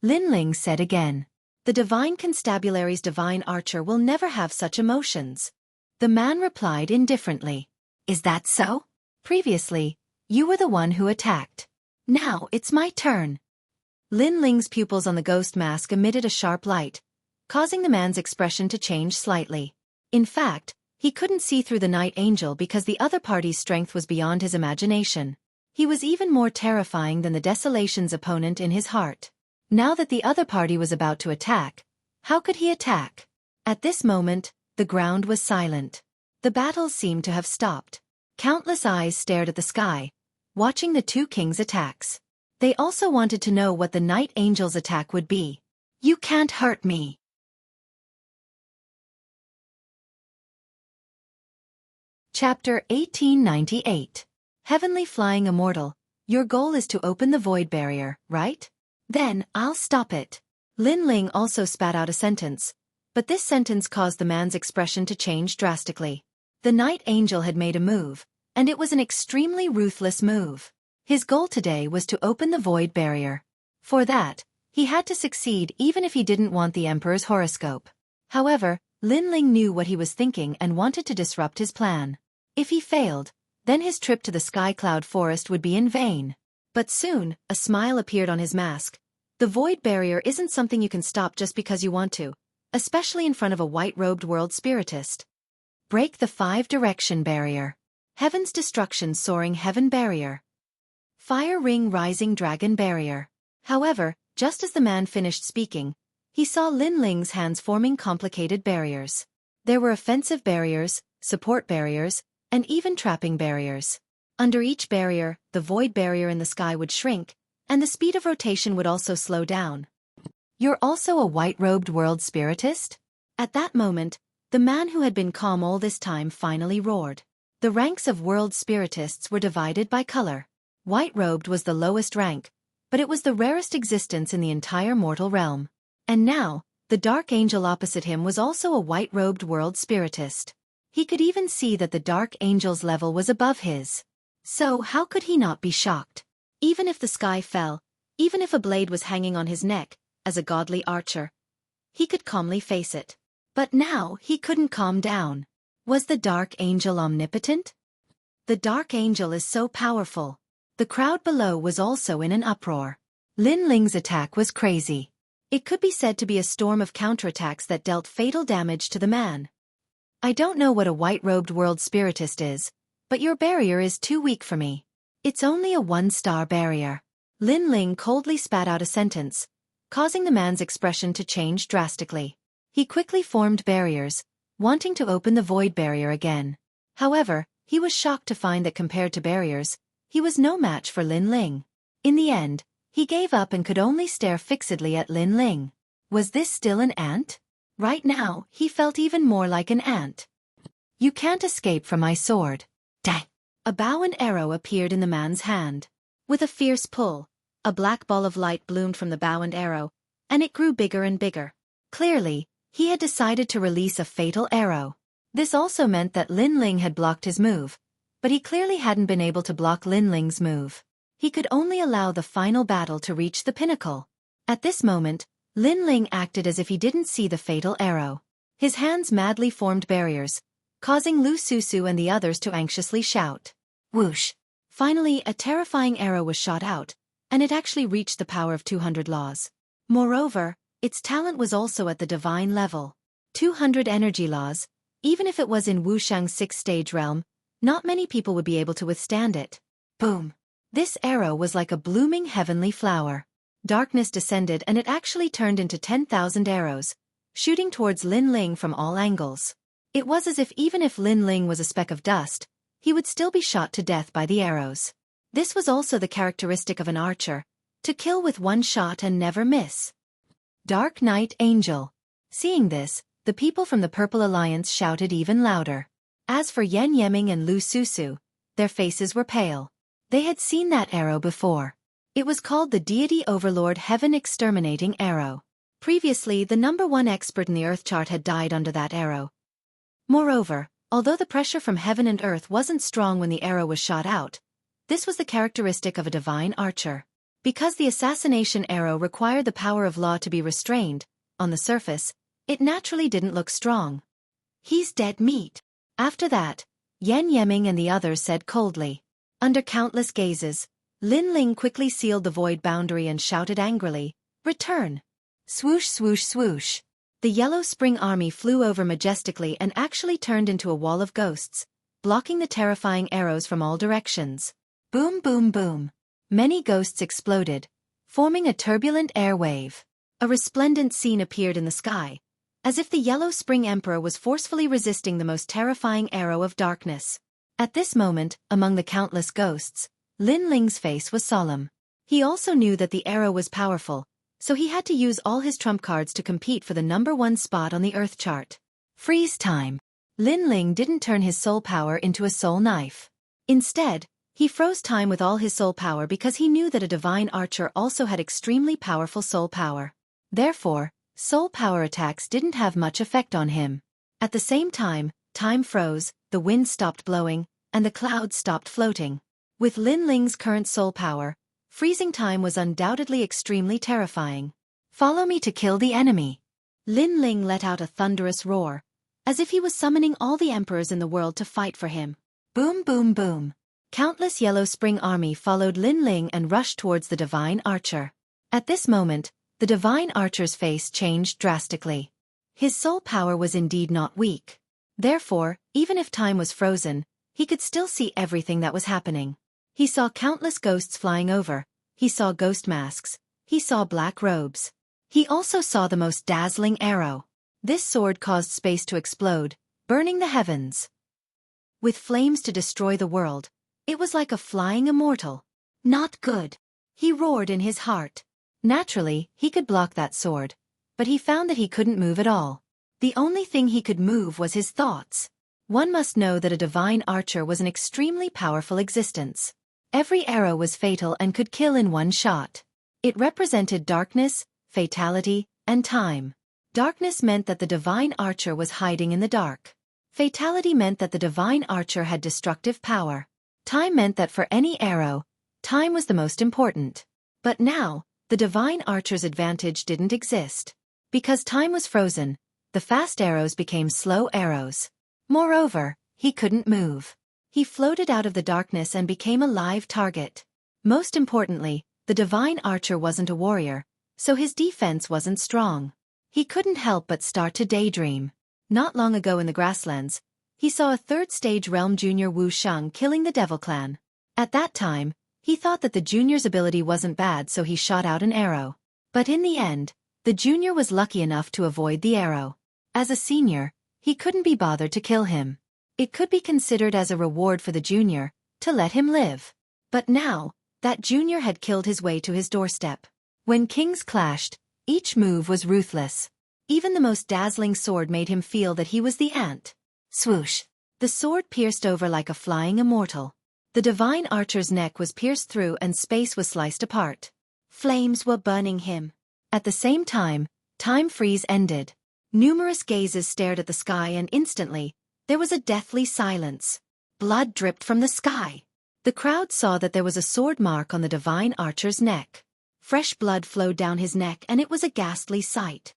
Lin Ling said again. "The divine constabulary's divine archer will never have such emotions." The man replied indifferently. "Is that so? Previously, you were the one who attacked. Now it's my turn." Lin Ling's pupils on the ghost mask emitted a sharp light, causing the man's expression to change slightly. In fact, he couldn't see through the Night Angel because the other party's strength was beyond his imagination. He was even more terrifying than the Desolation's opponent in his heart. Now that the other party was about to attack, how could he attack? At this moment, the ground was silent. The battle seemed to have stopped. Countless eyes stared at the sky, watching the two kings' attacks. They also wanted to know what the Night Angel's attack would be. "You can't hurt me." Chapter 1898. Heavenly Flying Immortal, your goal is to open the void barrier, right? Then, I'll stop it. Lin Ling also spat out a sentence, but this sentence caused the man's expression to change drastically. The Night Angel had made a move, and it was an extremely ruthless move. His goal today was to open the void barrier. For that, he had to succeed even if he didn't want the Emperor's horoscope. However, Lin Ling knew what he was thinking and wanted to disrupt his plan. If he failed, then his trip to the Sky Cloud Forest would be in vain. But soon, a smile appeared on his mask. The void barrier isn't something you can stop just because you want to, especially in front of a white-robed world spiritist. Break the 5-direction barrier. Heaven's destruction soaring heaven barrier. Fire ring rising dragon barrier. However, just as the man finished speaking, he saw Lin Ling's hands forming complicated barriers. There were offensive barriers, support barriers, and even trapping barriers. Under each barrier, the void barrier in the sky would shrink, and the speed of rotation would also slow down. "You're also a white-robed world spiritist?" At that moment, the man who had been calm all this time finally roared. The ranks of world spiritists were divided by color. White-robed was the lowest rank, but it was the rarest existence in the entire mortal realm. And now, the Dark Angel opposite him was also a white-robed world spiritist. He could even see that the Dark Angel's level was above his. So how could he not be shocked? Even if the sky fell, Even if a blade was hanging on his neck, as a godly archer, he could calmly face it. But now he couldn't calm down. Was the Dark Angel omnipotent? The Dark Angel is so powerful. The crowd below was also in an uproar. Lin Ling's attack was crazy. It could be said to be a storm of counterattacks that dealt fatal damage to the man. I don't know what a white-robed world spiritist is, but your barrier is too weak for me. It's only a 1-star barrier. Lin Ling coldly spat out a sentence, causing the man's expression to change drastically. He quickly formed barriers, wanting to open the void barrier again. However, he was shocked to find that compared to barriers, he was no match for Lin Ling. In the end, he gave up and could only stare fixedly at Lin Ling. Was this still an ant? Right now, he felt even more like an ant. You can't escape from my sword. Dang! A bow and arrow appeared in the man's hand. With a fierce pull, a black ball of light bloomed from the bow and arrow, and it grew bigger and bigger. Clearly, he had decided to release a fatal arrow. This also meant that Lin Ling had blocked his move, but he clearly hadn't been able to block Lin Ling's move. He could only allow the final battle to reach the pinnacle. At this moment, Lin Ling acted as if he didn't see the fatal arrow. His hands madly formed barriers, causing Lu Susu and the others to anxiously shout. Whoosh! Finally, a terrifying arrow was shot out, and it actually reached the power of 200 laws. Moreover, its talent was also at the divine level. 200 energy laws, even if it was in Wushang's 6th-stage realm, not many people would be able to withstand it. Boom! This arrow was like a blooming heavenly flower. Darkness descended and it actually turned into 10,000 arrows, shooting towards Lin Ling from all angles. It was as if even if Lin Ling was a speck of dust, he would still be shot to death by the arrows. This was also the characteristic of an archer, to kill with one shot and never miss. Dark Knight Angel. Seeing this, the people from the Purple Alliance shouted even louder. As for Yan Yeming and Lu Susu, their faces were pale. They had seen that arrow before. It was called the Deity Overlord Heaven Exterminating Arrow. Previously, the #1 expert in the Earth chart had died under that arrow. Moreover, although the pressure from heaven and earth wasn't strong when the arrow was shot out, this was the characteristic of a divine archer. Because the assassination arrow required the power of law to be restrained, on the surface, it naturally didn't look strong. He's dead meat. After that, Yan Yeming and the others said coldly. Under countless gazes, Lin Ling quickly sealed the void boundary and shouted angrily, "Return!" Swoosh swoosh swoosh. The Yellow Spring Army flew over majestically and actually turned into a wall of ghosts, blocking the terrifying arrows from all directions. Boom boom boom. Many ghosts exploded, forming a turbulent air wave. A resplendent scene appeared in the sky, as if the Yellow Spring Emperor was forcefully resisting the most terrifying arrow of darkness. At this moment, among the countless ghosts, Lin Ling's face was solemn. He also knew that the arrow was powerful, so he had to use all his trump cards to compete for the #1 spot on the Earth chart. Freeze time. Lin Ling didn't turn his soul power into a soul knife. Instead, he froze time with all his soul power because he knew that a divine archer also had extremely powerful soul power. Therefore, soul power attacks didn't have much effect on him. At the same time, time froze, the wind stopped blowing, and the clouds stopped floating. With Lin Ling's current soul power, freezing time was undoubtedly extremely terrifying. Follow me to kill the enemy. Lin Ling let out a thunderous roar, as if he was summoning all the emperors in the world to fight for him. Boom boom boom. Countless Yellow Spring Army followed Lin Ling and rushed towards the divine archer. At this moment, the divine archer's face changed drastically. His soul power was indeed not weak. Therefore, even if time was frozen, he could still see everything that was happening. He saw countless ghosts flying over, he saw ghost masks, he saw black robes. He also saw the most dazzling arrow. This sword caused space to explode, burning the heavens. With flames to destroy the world, it was like a flying immortal. Not good. He roared in his heart. Naturally, he could block that sword, but he found that he couldn't move at all. The only thing he could move was his thoughts. One must know that a divine archer was an extremely powerful existence. Every arrow was fatal and could kill in one shot. It represented darkness, fatality, and time. Darkness meant that the divine archer was hiding in the dark. Fatality meant that the divine archer had destructive power. Time meant that for any arrow, time was the most important. But now, the divine archer's advantage didn't exist. Because time was frozen, the fast arrows became slow arrows. Moreover, he couldn't move. He floated out of the darkness and became a live target. Most importantly, the divine archer wasn't a warrior, so his defense wasn't strong. He couldn't help but start to daydream. Not long ago in the grasslands, he saw a third-stage realm junior Wu Sheng killing the Devil Clan. At that time, he thought that the junior's ability wasn't bad, so he shot out an arrow. But in the end, the junior was lucky enough to avoid the arrow. As a senior, he couldn't be bothered to kill him. It could be considered as a reward for the junior, to let him live. But now, that junior had killed his way to his doorstep. When kings clashed, each move was ruthless. Even the most dazzling sword made him feel that he was the ant. Swoosh! The sword pierced over like a flying immortal. The divine archer's neck was pierced through and space was sliced apart. Flames were burning him. At the same time, time freeze ended. Numerous gazes stared at the sky and instantly, there was a deathly silence. Blood dripped from the sky. The crowd saw that there was a sword mark on the divine archer's neck. Fresh blood flowed down his neck and it was a ghastly sight.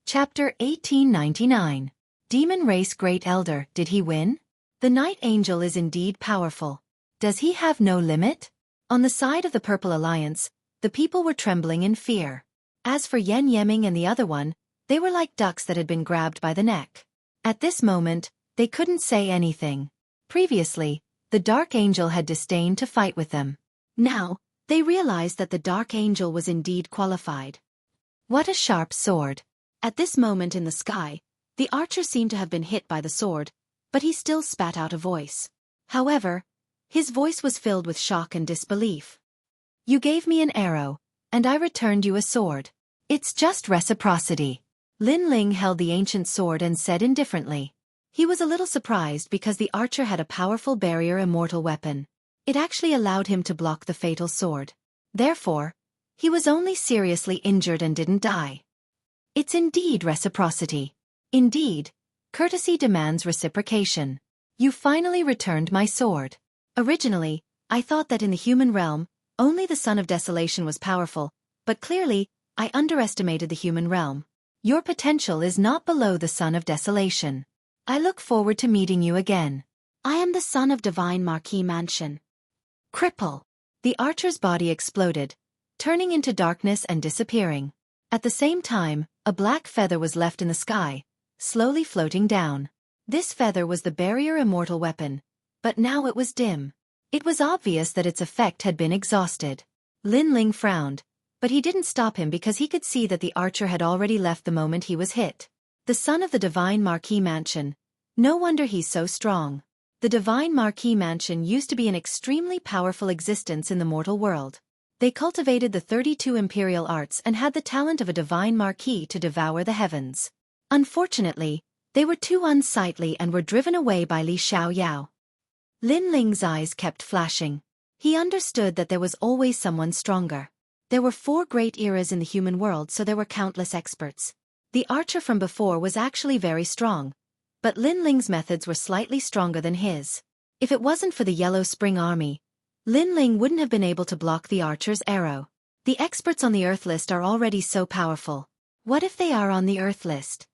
Chapter 1899. Demon Race Great Elder, did he win? The Night Angel is indeed powerful. Does he have no limit? On the side of the Purple Alliance, the people were trembling in fear. As for Yen Yeming and the other one, they were like ducks that had been grabbed by the neck. At this moment, they couldn't say anything. Previously, the Dark Angel had disdained to fight with them. Now, they realized that the Dark Angel was indeed qualified. What a sharp sword! At this moment in the sky, the archer seemed to have been hit by the sword, but he still spat out a voice. However, his voice was filled with shock and disbelief. You gave me an arrow, and I returned you a sword. It's just reciprocity. Lin Ling held the ancient sword and said indifferently. He was a little surprised because the archer had a powerful barrier immortal weapon. It actually allowed him to block the fatal sword. Therefore, he was only seriously injured and didn't die. It's indeed reciprocity. Indeed, courtesy demands reciprocation. You finally returned my sword. Originally, I thought that in the human realm, only the Son of Desolation was powerful, but clearly, I underestimated the human realm. Your potential is not below the Son of Desolation. I look forward to meeting you again. I am the son of Divine Marquis Mansion. Cripple! The archer's body exploded, turning into darkness and disappearing. At the same time, a black feather was left in the sky, slowly floating down. This feather was the barrier immortal weapon, but now it was dim. It was obvious that its effect had been exhausted. Lin Ling frowned, but he didn't stop him because he could see that the archer had already left the moment he was hit. The son of the Divine Marquis Mansion. No wonder he's so strong. The Divine Marquis Mansion used to be an extremely powerful existence in the mortal world. They cultivated the 32 imperial arts and had the talent of a Divine Marquis to devour the heavens. Unfortunately, they were too unsightly and were driven away by Li Xiaoyao. Lin Ling's eyes kept flashing. He understood that there was always someone stronger. There were 4 great eras in the human world, so there were countless experts. The archer from before was actually very strong, but Lin Ling's methods were slightly stronger than his. If it wasn't for the Yellow Spring Army, Lin Ling wouldn't have been able to block the archer's arrow. The experts on the Earth list are already so powerful. What if they are on the Earth list?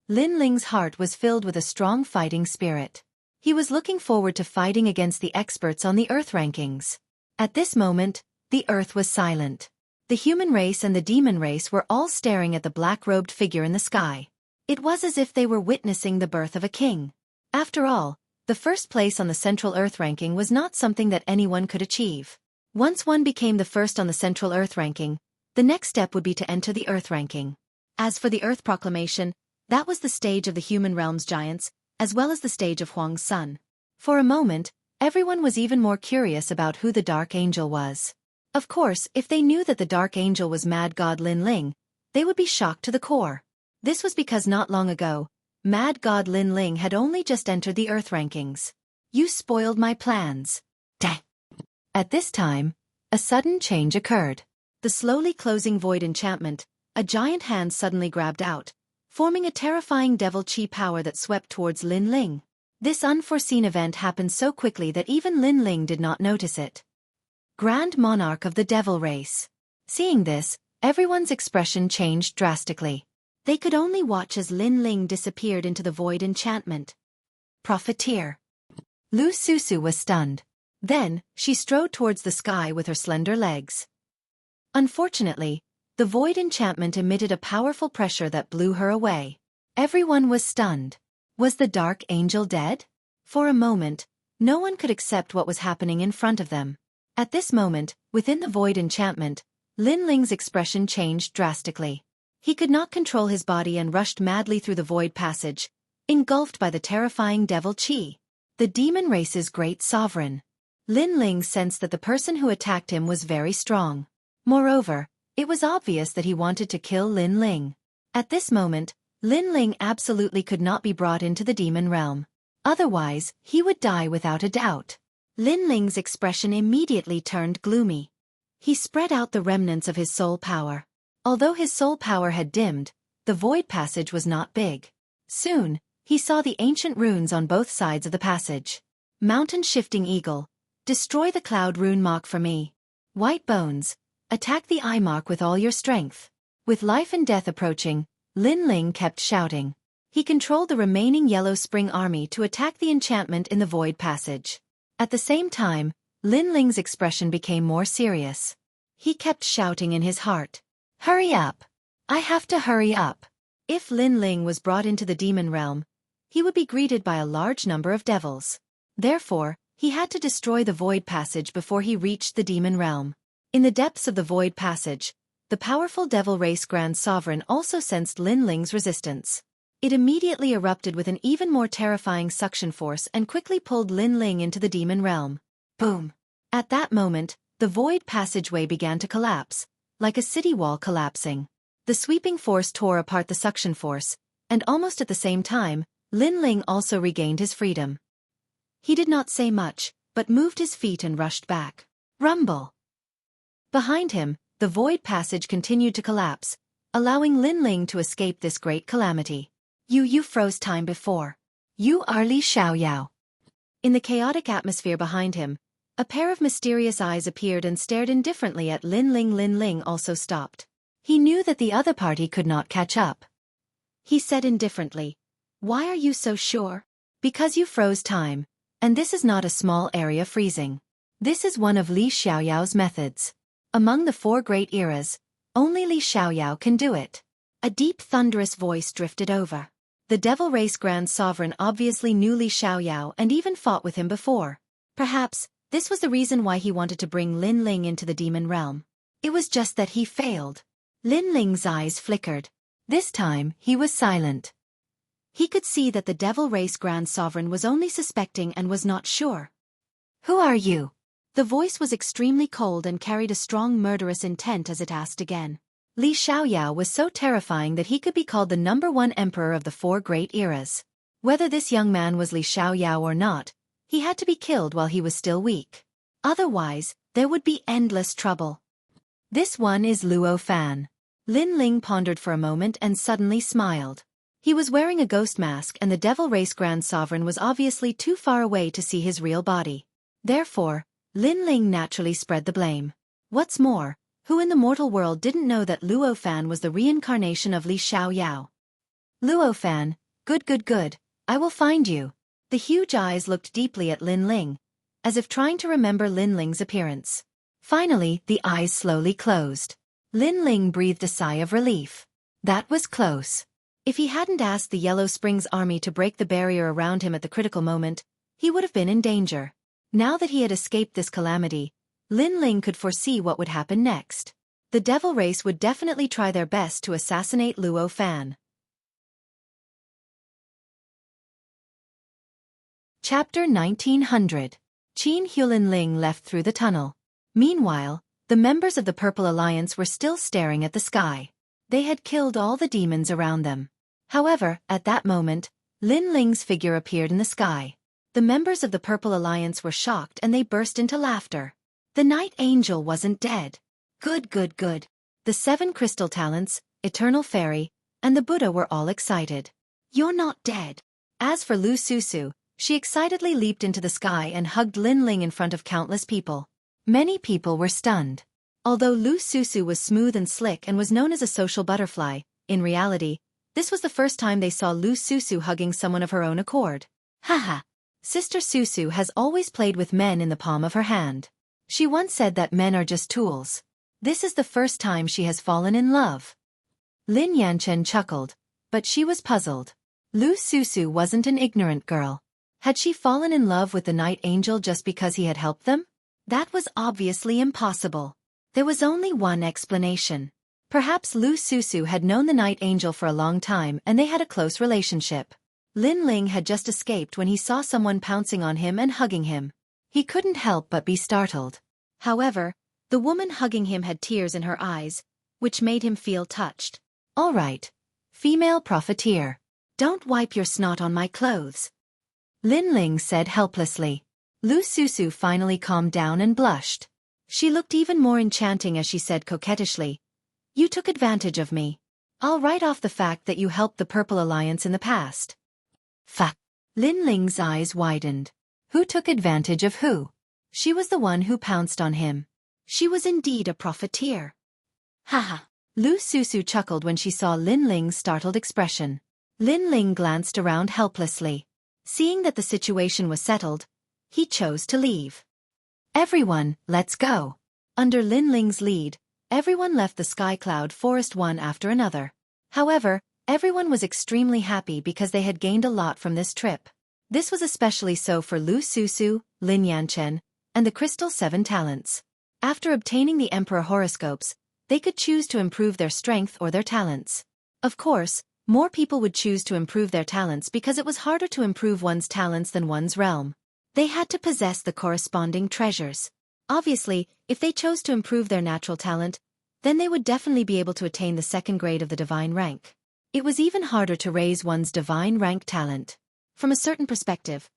Lin Ling's heart was filled with a strong fighting spirit. He was looking forward to fighting against the experts on the Earth rankings. At this moment, the Earth was silent. The human race and the demon race were all staring at the black-robed figure in the sky. It was as if they were witnessing the birth of a king. After all, the first place on the Central Earth ranking was not something that anyone could achieve. Once one became the first on the Central Earth ranking, the next step would be to enter the Earth ranking. As for the Earth Proclamation, that was the stage of the human realm's giants, as well as the stage of Huang's son. For a moment, everyone was even more curious about who the Dark Angel was. Of course, if they knew that the Dark Angel was Mad God Lin Ling, they would be shocked to the core. This was because not long ago, Mad God Lin Ling had only just entered the Earth rankings. You spoiled my plans. Dang. At this time, a sudden change occurred. The slowly closing void enchantment, a giant hand suddenly grabbed out, forming a terrifying devil chi power that swept towards Lin Ling. This unforeseen event happened so quickly that even Lin Ling did not notice it. Grand Monarch of the Devil Race. Seeing this, everyone's expression changed drastically. They could only watch as Lin Ling disappeared into the void enchantment. Profiteer. Lu Susu was stunned. Then, she strode towards the sky with her slender legs. Unfortunately, the void enchantment emitted a powerful pressure that blew her away. Everyone was stunned. Was the Dark Angel dead? For a moment, no one could accept what was happening in front of them. At this moment, within the void enchantment, Lin Ling's expression changed drastically. He could not control his body and rushed madly through the void passage, engulfed by the terrifying devil Qi, the demon race's great sovereign. Lin Ling sensed that the person who attacked him was very strong. Moreover, it was obvious that he wanted to kill Lin Ling. At this moment, Lin Ling absolutely could not be brought into the demon realm. Otherwise, he would die without a doubt. Lin Ling's expression immediately turned gloomy. He spread out the remnants of his soul power. Although his soul power had dimmed, the void passage was not big. Soon, he saw the ancient runes on both sides of the passage. Mountain Shifting Eagle. Destroy the cloud rune mark for me. White Bones. Attack the eye mark with all your strength. With life and death approaching, Lin Ling kept shouting. He controlled the remaining Yellow Spring army to attack the enchantment in the void passage. At the same time, Lin Ling's expression became more serious. He kept shouting in his heart. Hurry up! I have to hurry up! If Lin Ling was brought into the demon realm, he would be greeted by a large number of devils. Therefore, he had to destroy the void passage before he reached the demon realm. In the depths of the void passage, the powerful devil race Grand Sovereign also sensed Lin Ling's resistance. It immediately erupted with an even more terrifying suction force and quickly pulled Lin Ling into the demon realm. Boom! At that moment, the void passageway began to collapse, like a city wall collapsing. The sweeping force tore apart the suction force, and almost at the same time, Lin Ling also regained his freedom. He did not say much, but moved his feet and rushed back. Rumble! Behind him, the void passage continued to collapse, allowing Lin Ling to escape this great calamity. You froze time before. You are Li Xiaoyao. In the chaotic atmosphere behind him, a pair of mysterious eyes appeared and stared indifferently at Lin Ling. Lin Ling also stopped. He knew that the other party could not catch up. He said indifferently, "Why are you so sure?" "Because you froze time, and this is not a small area freezing. This is one of Li Xiaoyao's methods. Among the 4 great eras, only Li Xiaoyao can do it." A deep thunderous voice drifted over. The Devil Race Grand Sovereign obviously knew Li Xiaoyao and even fought with him before. Perhaps, this was the reason why he wanted to bring Lin Ling into the demon realm. It was just that he failed. Lin Ling's eyes flickered. This time, he was silent. He could see that the Devil Race Grand Sovereign was only suspecting and was not sure. "Who are you?" The voice was extremely cold and carried a strong murderous intent as it asked again. Li Xiaoyao was so terrifying that he could be called the #1 emperor of the 4 great eras. Whether this young man was Li Xiaoyao or not, he had to be killed while he was still weak. Otherwise, there would be endless trouble. "This one is Luo Fan." Lin Ling pondered for a moment and suddenly smiled. He was wearing a ghost mask and the Devil Race Grand Sovereign was obviously too far away to see his real body. Therefore, Lin Ling naturally spread the blame. What's more, who in the mortal world didn't know that Luo Fan was the reincarnation of Li Xiaoyao? "Luo Fan, good, I will find you." The huge eyes looked deeply at Lin Ling, as if trying to remember Lin Ling's appearance. Finally, the eyes slowly closed. Lin Ling breathed a sigh of relief. That was close. If he hadn't asked the Yellow Springs army to break the barrier around him at the critical moment, he would have been in danger. Now that he had escaped this calamity, Lin Ling could foresee what would happen next. The Devil Race would definitely try their best to assassinate Luo Fan. Chapter 1900. Qin Hulin Ling left through the tunnel. Meanwhile, the members of the Purple Alliance were still staring at the sky. They had killed all the demons around them. However, at that moment, Lin Ling's figure appeared in the sky. The members of the Purple Alliance were shocked and they burst into laughter. The Night Angel wasn't dead. Good. The 7 crystal talents, Eternal Fairy, and the Buddha were all excited. "You're not dead." As for Lu Susu, She excitedly leaped into the sky and hugged Lin Ling in front of countless people. Many people were stunned. Although Lu Susu was smooth and slick and was known as a social butterfly, in reality, this was the first time they saw Lu Susu hugging someone of her own accord. Haha. Sister Susu has always played with men in the palm of her hand. She once said that men are just tools. This is the first time she has fallen in love. Lin Yanchen chuckled, but she was puzzled. Lu Susu wasn't an ignorant girl. Had she fallen in love with the Night Angel just because he had helped them? That was obviously impossible. There was only one explanation. Perhaps Lu Susu had known the Night Angel for a long time and they had a close relationship. Lin Ling had just escaped when he saw someone pouncing on him and hugging him. He couldn't help but be startled. However, the woman hugging him had tears in her eyes, which made him feel touched. All right, female profiteer. Don't wipe your snot on my clothes. Lin Ling said helplessly. Lu Susu finally calmed down and blushed. She looked even more enchanting as she said coquettishly, "You took advantage of me. I'll write off the fact that you helped the Purple Alliance in the past." Fuck. Lin Ling's eyes widened. Who took advantage of who? She was the one who pounced on him. She was indeed a profiteer. Haha. Lu Susu chuckled when she saw Lin Ling's startled expression. Lin Ling glanced around helplessly. Seeing that the situation was settled, he chose to leave. Everyone, let's go. Under Lin Ling's lead, everyone left the Sky Cloud Forest one after another. However, everyone was extremely happy because they had gained a lot from this trip. This was especially so for Lu Susu, Lin Yanchen, and the Crystal 7 talents. After obtaining the Emperor horoscopes, they could choose to improve their strength or their talents. Of course, more people would choose to improve their talents because it was harder to improve one's talents than one's realm. They had to possess the corresponding treasures. Obviously, if they chose to improve their natural talent, then they would definitely be able to attain the second grade of the divine rank. It was even harder to raise one's divine rank talent. From a certain perspective,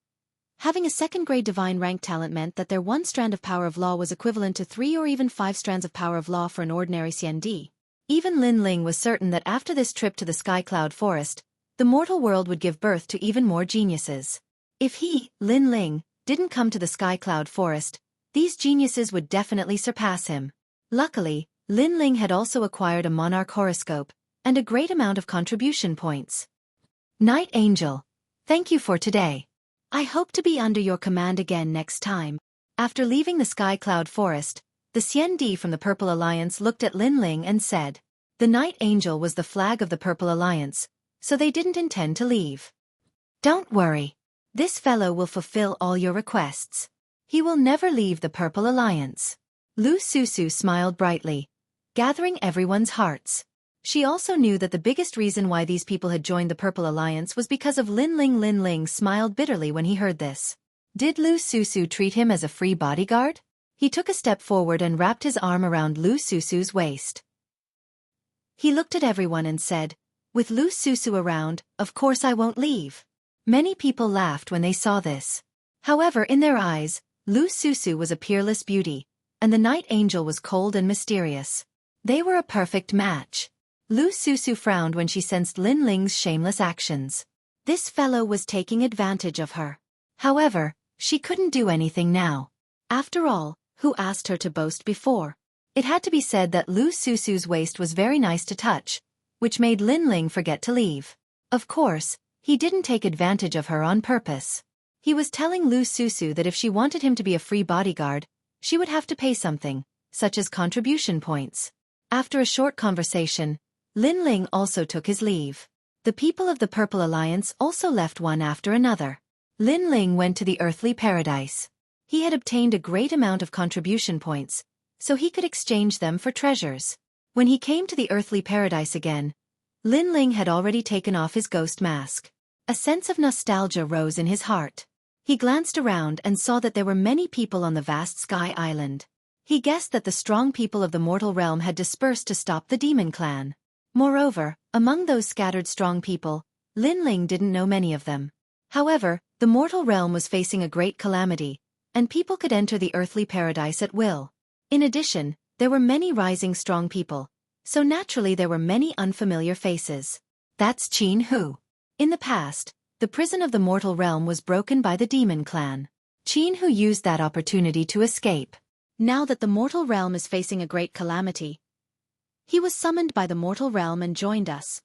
having a second grade divine rank talent meant that their one strand of power of law was equivalent to 3 or even 5 strands of power of law for an ordinary CND. Even Lin Ling was certain that after this trip to the Sky Cloud Forest, the mortal world would give birth to even more geniuses. If he, Lin Ling, didn't come to the Sky Cloud Forest, these geniuses would definitely surpass him. Luckily, Lin Ling had also acquired a monarch horoscope and a great amount of contribution points. Night Angel, thank you for today. I hope to be under your command again next time. After leaving the Sky Cloud Forest, the CND from the Purple Alliance looked at Lin Ling and said, "The Night Angel was the flag of the Purple Alliance, so they didn't intend to leave. Don't worry. This fellow will fulfill all your requests. He will never leave the Purple Alliance." Lu Susu smiled brightly, gathering everyone's hearts. She also knew that the biggest reason why these people had joined the Purple Alliance was because of Lin Ling. Lin Ling smiled bitterly when he heard this. Did Lu Susu treat him as a free bodyguard? He took a step forward and wrapped his arm around Lu Susu's waist. He looked at everyone and said, "With Lu Susu around, of course I won't leave." Many people laughed when they saw this. However, in their eyes, Lu Susu was a peerless beauty, and the Night Angel was cold and mysterious. They were a perfect match. Lu Susu frowned when she sensed Lin Ling's shameless actions. This fellow was taking advantage of her. However, she couldn't do anything now. After all, who asked her to boast before? It had to be said that Lu Susu's waist was very nice to touch, which made Lin Ling forget to leave. Of course, he didn't take advantage of her on purpose. He was telling Lu Susu that if she wanted him to be a free bodyguard, she would have to pay something, such as contribution points. After a short conversation, Lin Ling also took his leave. The people of the Purple Alliance also left one after another. Lin Ling went to the earthly paradise. He had obtained a great amount of contribution points, so he could exchange them for treasures. When he came to the earthly paradise again, Lin Ling had already taken off his ghost mask. A sense of nostalgia rose in his heart. He glanced around and saw that there were many people on the vast sky island. He guessed that the strong people of the mortal realm had dispersed to stop the demon clan. Moreover, among those scattered strong people, Lin Ling didn't know many of them. However, the mortal realm was facing a great calamity, and people could enter the earthly paradise at will. In addition, there were many rising strong people, so naturally there were many unfamiliar faces. That's Qin Hu. In the past, The prison of the mortal realm was broken by the demon clan. Qin Hu used that opportunity to escape. Now that the mortal realm is facing a great calamity, he was summoned by the mortal realm and joined us.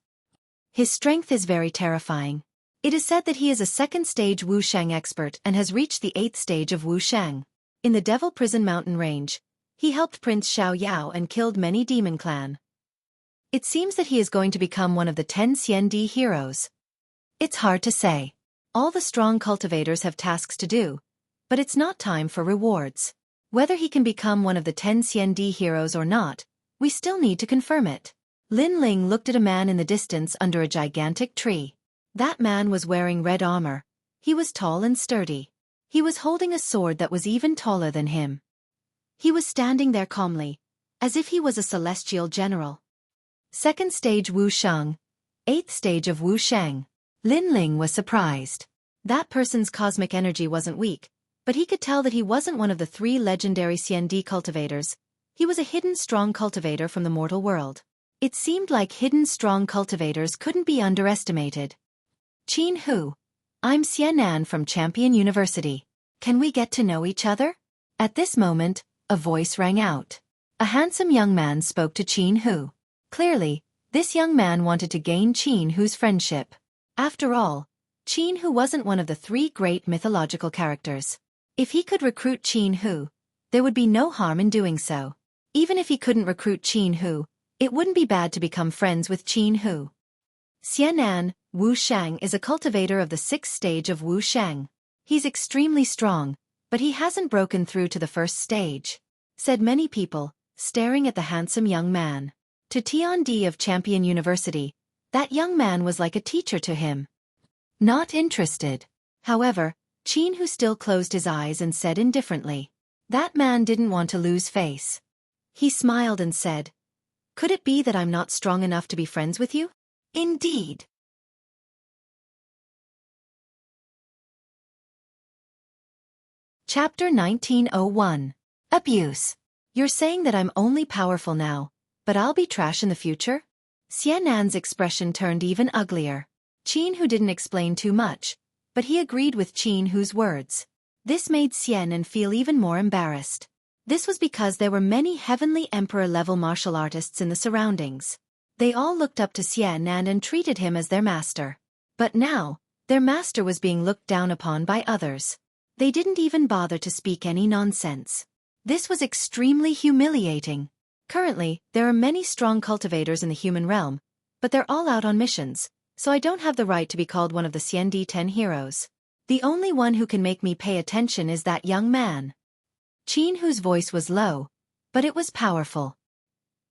His strength is very terrifying. It is said that he is a second-stage wushang expert and has reached the 8th stage of wushang. In the Devil Prison Mountain Range, he helped Prince Xiao Yao and killed many demon clan. It seems that he is going to become one of the 10 CND heroes. It's hard to say. All the strong cultivators have tasks to do, but it's not time for rewards. Whether he can become one of the 10 CND heroes or not, we still need to confirm it. Lin Ling looked at a man in the distance under a gigantic tree. That man was wearing red armor. He was tall and sturdy. He was holding a sword that was even taller than him. He was standing there calmly, as if he was a celestial general. 2nd stage Wu Shang, 8th stage of Wu Shang. Lin Ling was surprised. That person's cosmic energy wasn't weak, but he could tell that he wasn't one of the 3 legendary CND cultivators. He was a hidden strong cultivator from the mortal world. It seemed like hidden strong cultivators couldn't be underestimated. Qin Hu. I'm Xianan from Champion University. Can we get to know each other? At this moment, a voice rang out. A handsome young man spoke to Qin Hu. Clearly, this young man wanted to gain Qin Hu's friendship. After all, Qin Hu wasn't one of the 3 great mythological characters. If he could recruit Qin Hu, there would be no harm in doing so. Even if he couldn't recruit Qin Hu, it wouldn't be bad to become friends with Qin Hu. Xianan, Wu Shang is a cultivator of the 6th stage of Wu Shang. He's extremely strong, but he hasn't broken through to the 1st stage, said many people, staring at the handsome young man. To Tiandi of Champion University, that young man was like a teacher to him. Not interested. However, Qin Hu still closed his eyes and said indifferently. That man didn't want to lose face. He smiled and said, "Could it be that I'm not strong enough to be friends with you?" Indeed. Chapter 1901. Abuse. You're saying that I'm only powerful now, but I'll be trash in the future? Xianan's expression turned even uglier. Qin Hu didn't explain too much, but he agreed with Qin Hu's words. This made Xianan feel even more embarrassed. This was because there were many heavenly emperor-level martial artists in the surroundings. They all looked up to Xianan and treated him as their master. But now, their master was being looked down upon by others. They didn't even bother to speak any nonsense. This was extremely humiliating. Currently, there are many strong cultivators in the human realm, but they're all out on missions, so I don't have the right to be called one of the CND 10 heroes. The only one who can make me pay attention is that young man. Qin Hu's voice was low, but it was powerful.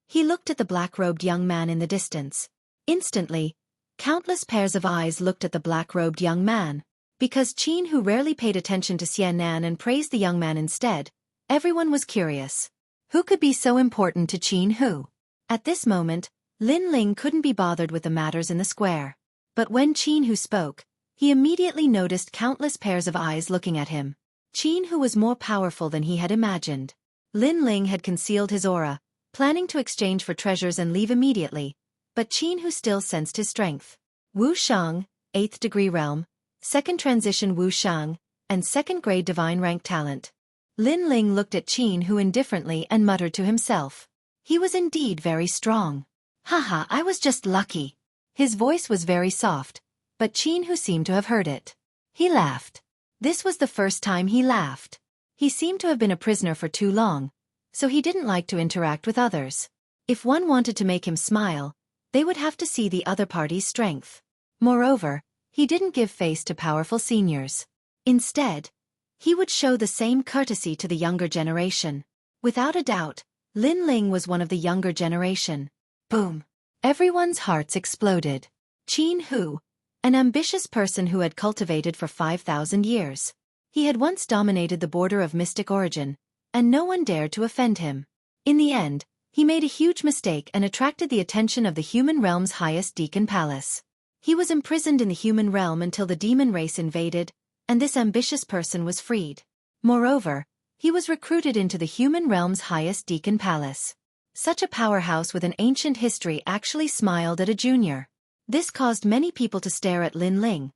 He looked at the black-robed young man in the distance. Instantly, countless pairs of eyes looked at the black-robed young man. Because Qin Hu rarely paid attention to Xianan and praised the young man instead, everyone was curious. Who could be so important to Qin Hu? At this moment, Lin Ling couldn't be bothered with the matters in the square. But when Qin Hu spoke, he immediately noticed countless pairs of eyes looking at him. Qin Hu was more powerful than he had imagined. Lin Ling had concealed his aura, planning to exchange for treasures and leave immediately, but Qin Hu still sensed his strength. Wu Shang, 8th degree realm, 2nd transition Wu Shang, and 2nd grade divine rank talent. Lin Ling looked at Qin Hu indifferently and muttered to himself. He was indeed very strong. Haha, I was just lucky. His voice was very soft, but Qin Hu seemed to have heard it. He laughed. This was the first time he laughed. He seemed to have been a prisoner for too long, so he didn't like to interact with others. If one wanted to make him smile, they would have to see the other party's strength. Moreover, he didn't give face to powerful seniors. Instead, he would show the same courtesy to the younger generation. Without a doubt, Lin Ling was one of the younger generation. Boom! Everyone's hearts exploded. Qin Hu, an ambitious person who had cultivated for 5,000 years. He had once dominated the border of mystic origin, and no one dared to offend him. In the end, he made a huge mistake and attracted the attention of the human realm's highest deacon palace. He was imprisoned in the human realm until the demon race invaded, and this ambitious person was freed. Moreover, he was recruited into the human realm's highest deacon palace. Such a powerhouse with an ancient history actually smiled at a junior. This caused many people to stare at Lin Ling,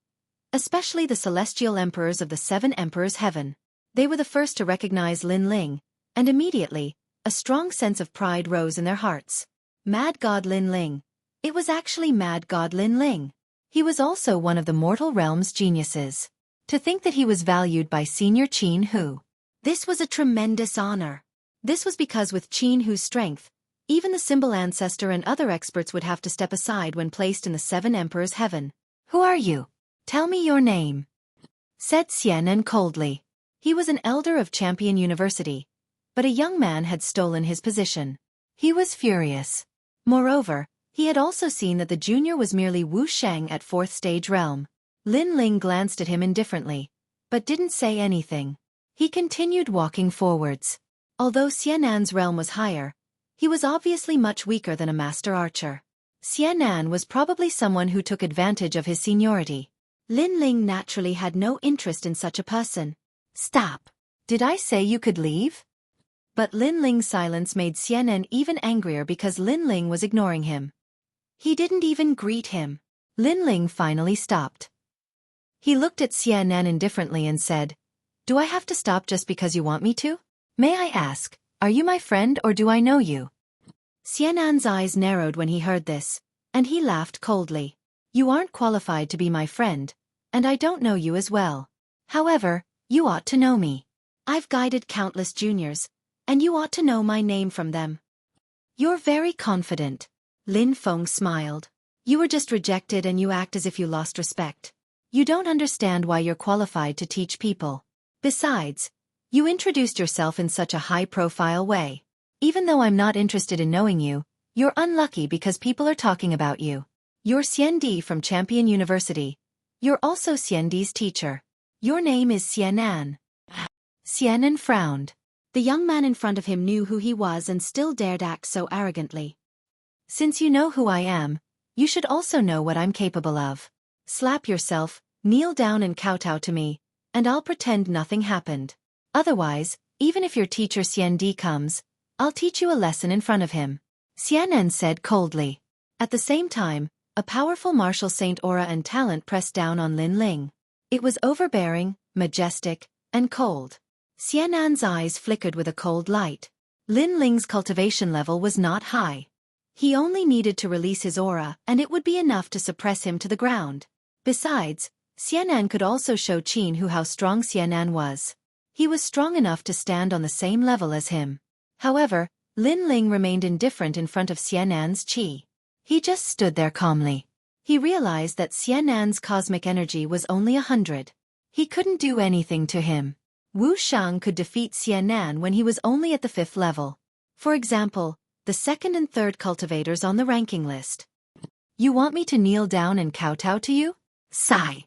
especially the celestial emperors of the 7 emperors heaven. They were the first to recognize Lin Ling, and immediately, a strong sense of pride rose in their hearts. Mad God Lin Ling. It was actually Mad God Lin Ling. He was also one of the mortal realm's geniuses. To think that he was valued by Senior Qin Hu. This was a tremendous honor. This was because with Qin Hu's strength, even the symbol ancestor and other experts would have to step aside when placed in the 7 emperors heaven. Who are you? Tell me your name, said Xianan coldly. He was an elder of Champion University, but a young man had stolen his position. He was furious. Moreover, he had also seen that the junior was merely Wu Sheng at 4th stage realm. Lin Ling glanced at him indifferently, but didn't say anything. He continued walking forwards. Although Xianan's realm was higher, he was obviously much weaker than a master archer. Xianan was probably someone who took advantage of his seniority. Lin Ling naturally had no interest in such a person. Stop! Did I say you could leave? But Lin Ling's silence made Xianan even angrier because Lin Ling was ignoring him. He didn't even greet him. Lin Ling finally stopped. He looked at Xianan indifferently and said, "Do I have to stop just because you want me to? May I ask, are you my friend or do I know you?" Xianan's eyes narrowed when he heard this, and he laughed coldly. "You aren't qualified to be my friend, and I don't know you as well. However, you ought to know me. I've guided countless juniors, and you ought to know my name from them." "You're very confident." Lin Feng smiled. "You were just rejected and you act as if you lost respect. You don't understand why you're qualified to teach people. Besides, you introduced yourself in such a high-profile way. Even though I'm not interested in knowing you, you're unlucky because people are talking about you. You're Xiandi from Champion University. You're also Xiandi's teacher. Your name is Xianan." Xianan frowned. The young man in front of him knew who he was and still dared act so arrogantly. "Since you know who I am, you should also know what I'm capable of. Slap yourself, kneel down and kowtow to me, and I'll pretend nothing happened. Otherwise, even if your teacher Xiandi comes, I'll teach you a lesson in front of him," Xianan said coldly. At the same time, a powerful martial saint aura and talent pressed down on Lin Ling. It was overbearing, majestic, and cold. Xianan's eyes flickered with a cold light. Lin Ling's cultivation level was not high. He only needed to release his aura and it would be enough to suppress him to the ground. Besides, Xianan could also show Qin Hu how strong Xianan was. He was strong enough to stand on the same level as him. However, Lin Ling remained indifferent in front of Xianan's qi. He just stood there calmly. He realized that Xianan's cosmic energy was only 100. He couldn't do anything to him. Wu Shang could defeat Xianan when he was only at the 5th level. For example, the 2nd and 3rd cultivators on the ranking list. "You want me to kneel down and kowtow to you?" Sigh.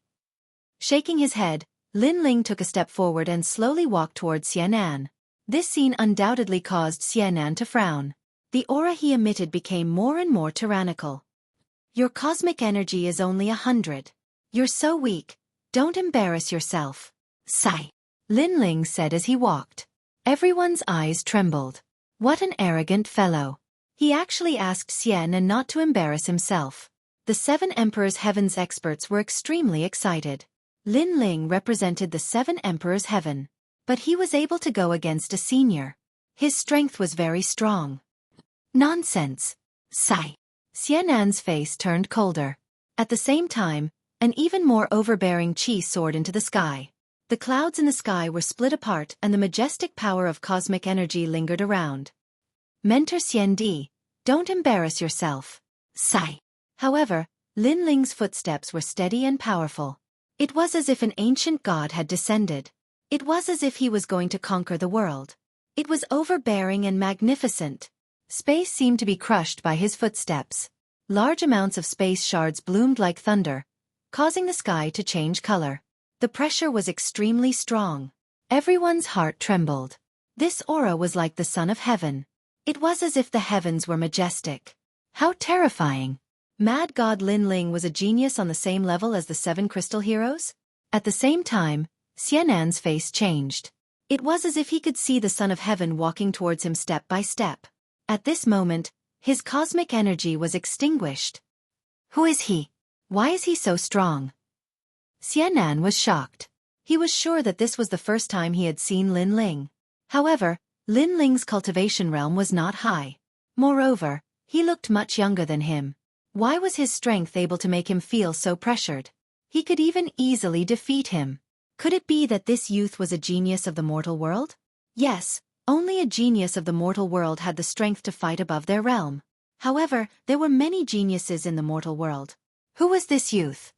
Shaking his head, Lin Ling took a step forward and slowly walked towards Xianan. This scene undoubtedly caused Xianan to frown. The aura he emitted became more and more tyrannical. "Your cosmic energy is only 100. You're so weak, don't embarrass yourself." Sigh. Lin Ling said as he walked. Everyone's eyes trembled. What an arrogant fellow. He actually asked Xianan not to embarrass himself. The 7 Emperors Heaven's experts were extremely excited. Lin Ling represented the 7 Emperors Heaven. But he was able to go against a senior. His strength was very strong. Nonsense. Sigh. Xianan's face turned colder. At the same time, an even more overbearing qi soared into the sky. The clouds in the sky were split apart and the majestic power of cosmic energy lingered around. "Mentor Xiandi, don't embarrass yourself." Sigh. However, Lin Ling's footsteps were steady and powerful. It was as if an ancient god had descended. It was as if he was going to conquer the world. It was overbearing and magnificent. Space seemed to be crushed by his footsteps. Large amounts of space shards bloomed like thunder, causing the sky to change color. The pressure was extremely strong. Everyone's heart trembled. This aura was like the sun of heaven. It was as if the heavens were majestic. How terrifying. Mad God Lin Ling was a genius on the same level as the 7 crystal heroes? At the same time, Xianan's face changed. It was as if he could see the Son of Heaven walking towards him step by step. At this moment, his cosmic energy was extinguished. Who is he? Why is he so strong? Xianan was shocked. He was sure that this was the first time he had seen Lin Ling. However, Lin Ling's cultivation realm was not high. Moreover, he looked much younger than him. Why was his strength able to make him feel so pressured? He could even easily defeat him. Could it be that this youth was a genius of the mortal world? Yes, only a genius of the mortal world had the strength to fight above their realm. However, there were many geniuses in the mortal world. Who was this youth?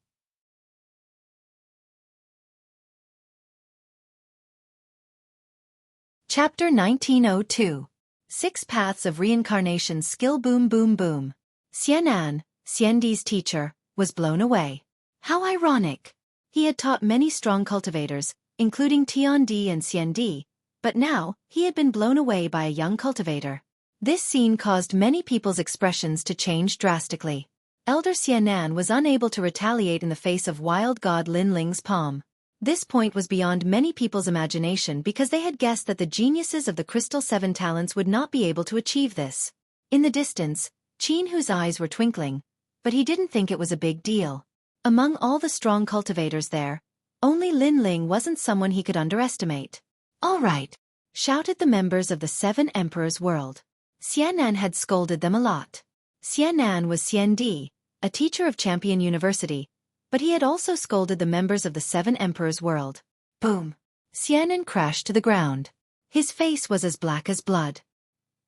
Chapter 1902. 6 Paths of Reincarnation Skill. Boom boom boom. Xianan, Xiandi's teacher, was blown away. How ironic! He had taught many strong cultivators, including Tiandi and Xiandi, but now he had been blown away by a young cultivator. This scene caused many people's expressions to change drastically. Elder Xianan was unable to retaliate in the face of wild god Lin Ling's palm. This point was beyond many people's imagination because they had guessed that the geniuses of the Crystal 7 Talents would not be able to achieve this. In the distance, Qin Hu's eyes were twinkling, but he didn't think it was a big deal. Among all the strong cultivators there, only Lin Ling wasn't someone he could underestimate. "All right," shouted the members of the 7 Emperors' world. Xianan had scolded them a lot. Xianan was Xiandi, a teacher of Champion University, but he had also scolded the members of the 7 Emperors' world. Boom! Xianan crashed to the ground. His face was as black as blood.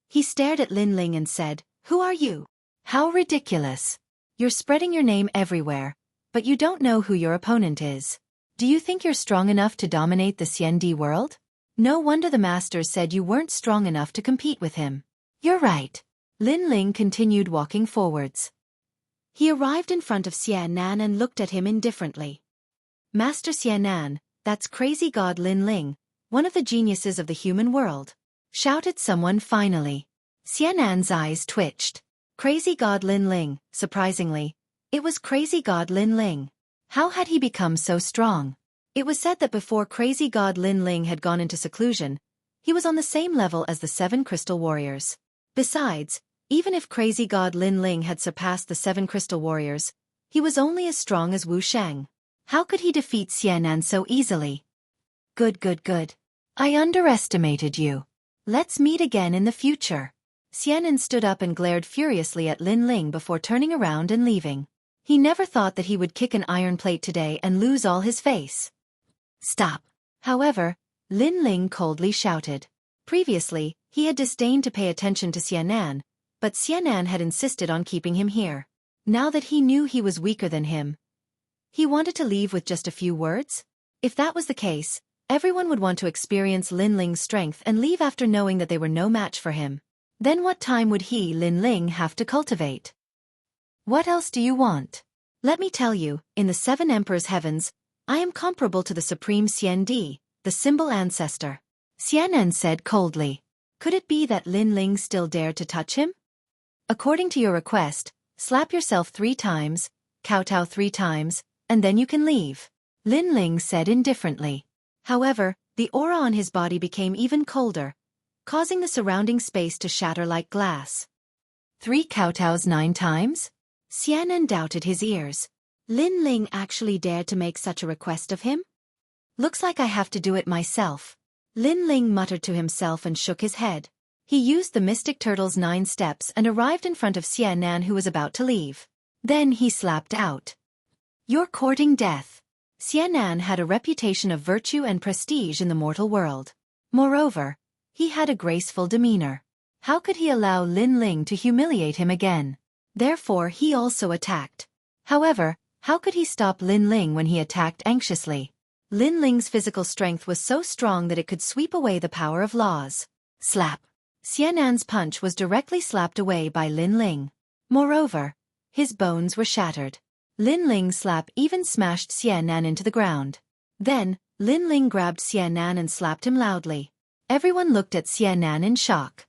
He stared at Lin Ling and said, "Who are you? How ridiculous. You're spreading your name everywhere, but you don't know who your opponent is. Do you think you're strong enough to dominate the Xiandi world? No wonder the masters said you weren't strong enough to compete with him." "You're right." Lin Ling continued walking forwards. He arrived in front of Xianan and looked at him indifferently. "Master Xianan, that's crazy god Lin Ling, one of the geniuses of the human world," shouted someone finally. Xianan's eyes twitched. Crazy god Lin Ling, surprisingly. It was crazy god Lin Ling. How had he become so strong? It was said that before crazy god Lin Ling had gone into seclusion, he was on the same level as the 7 crystal warriors. Besides, even if crazy god Lin Ling had surpassed the 7 crystal warriors, he was only as strong as Wu Sheng. How could he defeat Xianan so easily? Good. I underestimated you. Let's meet again in the future." Xianan stood up and glared furiously at Lin Ling before turning around and leaving. He never thought that he would kick an iron plate today and lose all his face. "Stop." However, Lin Ling coldly shouted. Previously, he had disdained to pay attention to Xianan, but Xianan had insisted on keeping him here. Now that he knew he was weaker than him, he wanted to leave with just a few words? If that was the case, everyone would want to experience Lin Ling's strength and leave after knowing that they were no match for him. Then what time would he, Lin Ling, have to cultivate? "What else do you want? Let me tell you, in the 7 Emperors' heavens, I am comparable to the Supreme Xiandi, the symbol ancestor," Xianan said coldly. Could it be that Lin Ling still dared to touch him? "According to your request, slap yourself 3 times, kowtow 3 times, and then you can leave," Lin Ling said indifferently. However, the aura on his body became even colder, causing the surrounding space to shatter like glass. 3 kowtows 9 times? Xianan doubted his ears. Lin Ling actually dared to make such a request of him? "Looks like I have to do it myself." Lin Ling muttered to himself and shook his head. He used the Mystic Turtle's 9 steps and arrived in front of Xianan, who was about to leave. Then he slapped out. "You're courting death." Xianan had a reputation of virtue and prestige in the mortal world. Moreover, he had a graceful demeanor. How could he allow Lin Ling to humiliate him again? Therefore he also attacked. However, how could he stop Lin Ling when he attacked anxiously? Lin Ling's physical strength was so strong that it could sweep away the power of laws. Slap! Xianan's punch was directly slapped away by Lin Ling. Moreover, his bones were shattered. Lin Ling's slap even smashed Xianan into the ground. Then, Lin Ling grabbed Xianan and slapped him loudly. Everyone looked at Xianan in shock.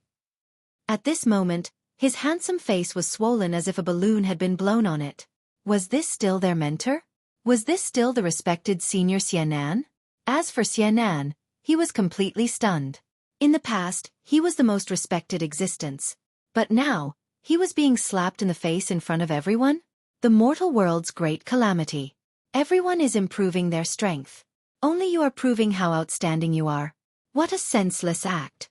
At this moment, his handsome face was swollen as if a balloon had been blown on it. Was this still their mentor? Was this still the respected senior Xianan? As for Xianan, he was completely stunned. In the past, he was the most respected existence. But now, he was being slapped in the face in front of everyone? The mortal world's great calamity. Everyone is improving their strength. Only you are proving how outstanding you are. What a senseless act.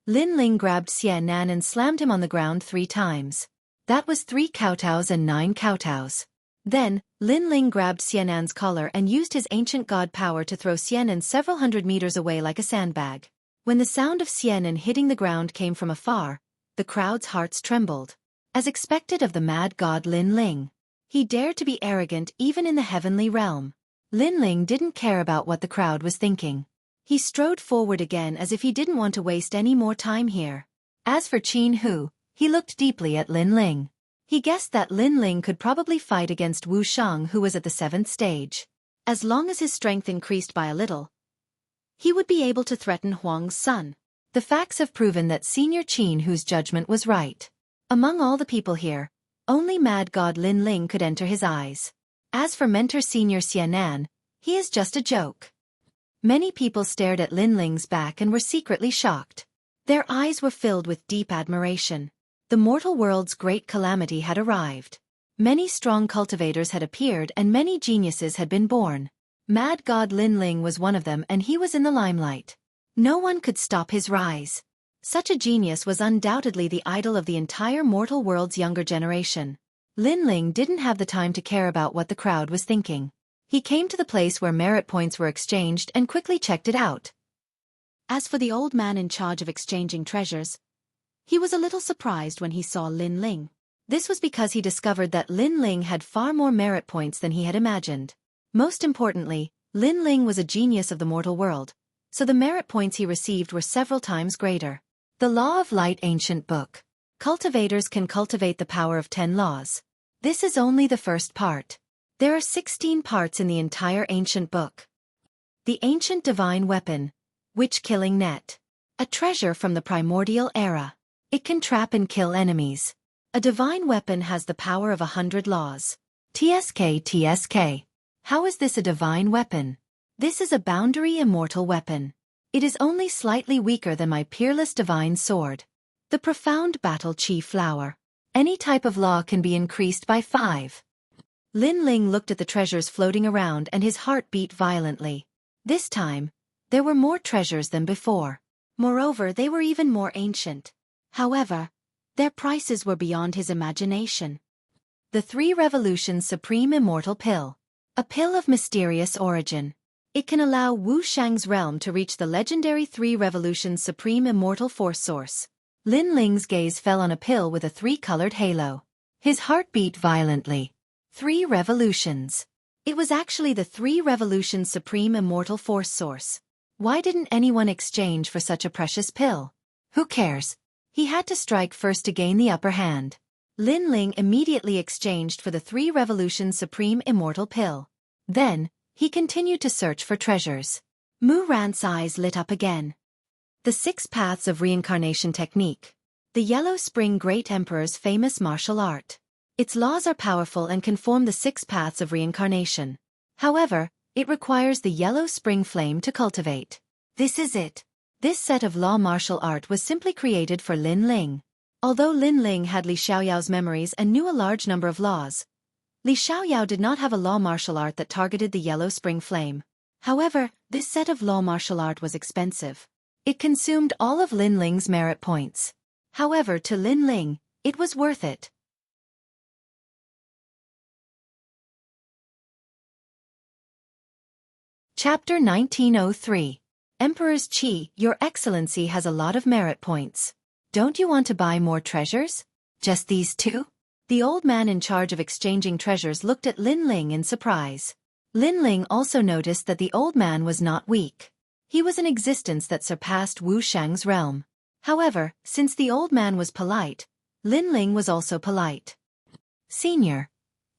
Lin Ling grabbed Xianan and slammed him on the ground 3 times. That was 3 kowtows and 9 kowtows. Then, Lin Ling grabbed Xianan's collar and used his ancient god power to throw Xianan several hundred meters away like a sandbag. When the sound of Xianan hitting the ground came from afar, the crowd's hearts trembled. As expected of the mad god Lin Ling. He dared to be arrogant even in the heavenly realm. Lin Ling didn't care about what the crowd was thinking. He strode forward again as if he didn't want to waste any more time here. As for Qin Hu, he looked deeply at Lin Ling. He guessed that Lin Ling could probably fight against Wu Shang, who was at the 7th stage. As long as his strength increased by a little, he would be able to threaten Huang's son. The facts have proven that Senior Qin Hu's judgment was right. Among all the people here, only mad god Lin Ling could enter his eyes. As for mentor Senior Xianan, he is just a joke. Many people stared at Lin Ling's back and were secretly shocked. Their eyes were filled with deep admiration. The mortal world's great calamity had arrived. Many strong cultivators had appeared and many geniuses had been born. Mad god Lin Ling was one of them, and he was in the limelight. No one could stop his rise. Such a genius was undoubtedly the idol of the entire mortal world's younger generation. Lin Ling didn't have the time to care about what the crowd was thinking. He came to the place where merit points were exchanged and quickly checked it out. As for the old man in charge of exchanging treasures, he was a little surprised when he saw Lin Ling. This was because he discovered that Lin Ling had far more merit points than he had imagined. Most importantly, Lin Ling was a genius of the mortal world, so the merit points he received were several times greater. The Law of Light Ancient Book. Cultivators can cultivate the power of 10 laws. This is only the first part. There are 16 parts in the entire ancient book. The Ancient Divine Weapon. Witch-Killing Net. A treasure from the primordial era. It can trap and kill enemies. A divine weapon has the power of 100 laws. TSK. How is this a divine weapon? This is a boundary immortal weapon. It is only slightly weaker than my peerless divine sword. The Profound Battle Chi Flower. Any type of law can be increased by 5. Lin Ling looked at the treasures floating around and his heart beat violently. This time, there were more treasures than before. Moreover, they were even more ancient. However, their prices were beyond his imagination. The 3 Revolutions Supreme Immortal Pill. A pill of mysterious origin. It can allow Wu Shang's realm to reach the legendary 3 Revolutions Supreme Immortal Force Source. Lin Ling's gaze fell on a pill with a 3-colored halo. His heart beat violently. 3 Revolutions. It was actually the 3 Revolutions Supreme Immortal Force Source. Why didn't anyone exchange for such a precious pill? Who cares? He had to strike first to gain the upper hand. Lin Ling immediately exchanged for the 3 Revolutions Supreme Immortal Pill. Then, he continued to search for treasures. Mu Ran's eyes lit up again. The 6 Paths of Reincarnation Technique. The Yellow Spring Great Emperor's famous martial art. Its laws are powerful and can form the 6 Paths of Reincarnation. However, it requires the Yellow Spring Flame to cultivate. This is it. This set of law martial art was simply created for Lin Ling. Although Lin Ling had Li Xiaoyao's memories and knew a large number of laws, Li Xiaoyao did not have a law martial art that targeted the Yellow Spring Flame. However, this set of law martial art was expensive. It consumed all of Lin Ling's merit points. However, to Lin Ling, it was worth it. Chapter 1903. Emperor's Qi. Your Excellency has a lot of merit points. Don't you want to buy more treasures? Just these 2? The old man in charge of exchanging treasures looked at Lin Ling in surprise. Lin Ling also noticed that the old man was not weak. He was an existence that surpassed Wu Shang's realm. However, since the old man was polite, Lin Ling was also polite. Senior,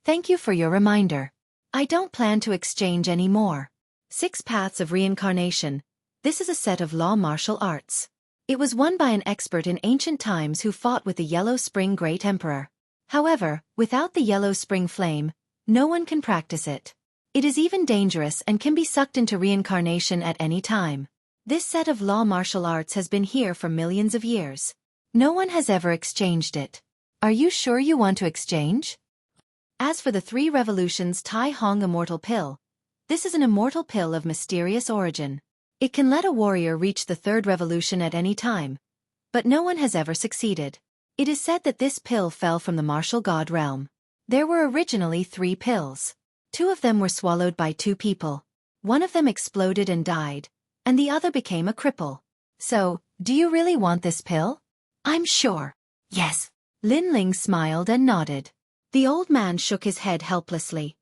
thank you for your reminder. I don't plan to exchange any more. 6 Paths of Reincarnation. This is a set of law martial arts. It was won by an expert in ancient times who fought with the Yellow Spring Great Emperor. However, without the Yellow Spring Flame, no one can practice it. It is even dangerous and can be sucked into reincarnation at any time. This set of law martial arts has been here for millions of years. No one has ever exchanged it. Are you sure you want to exchange? As for the 3 revolutions Tai Hong Immortal Pill, this is an immortal pill of mysterious origin. It can let a warrior reach the 3rd revolution at any time, but no one has ever succeeded. It is said that this pill fell from the martial god realm. There were originally 3 pills. 2 of them were swallowed by 2 people. One of them exploded and died, and the other became a cripple. So, do you really want this pill? I'm sure. Yes. Lin Ling smiled and nodded. The old man shook his head helplessly.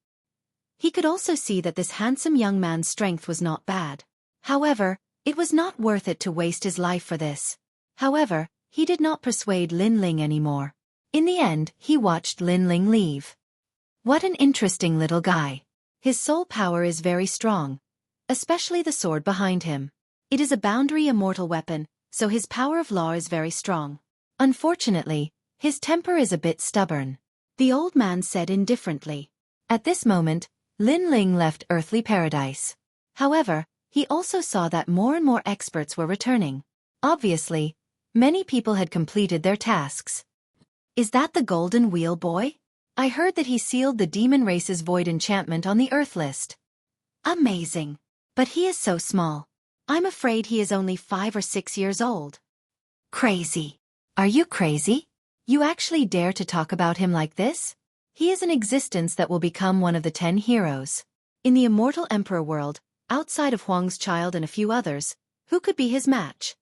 He could also see that this handsome young man's strength was not bad. However, it was not worth it to waste his life for this. However, he did not persuade Lin Ling anymore. In the end, he watched Lin Ling leave. What an interesting little guy. His soul power is very strong, especially the sword behind him. It is a boundary immortal weapon, so his power of law is very strong. Unfortunately, his temper is a bit stubborn, the old man said indifferently. At this moment, Lin Ling left earthly paradise. However, he also saw that more and more experts were returning. Obviously, many people had completed their tasks. Is that the Golden Wheel boy? I heard that he sealed the demon race's void enchantment on the Earth list. Amazing. But he is so small. I'm afraid he is only 5 or 6 years old. Crazy. Are you crazy? You actually dare to talk about him like this? He is an existence that will become one of the 10 heroes. In the immortal emperor world, outside of Huang's child and a few others, who could be his match?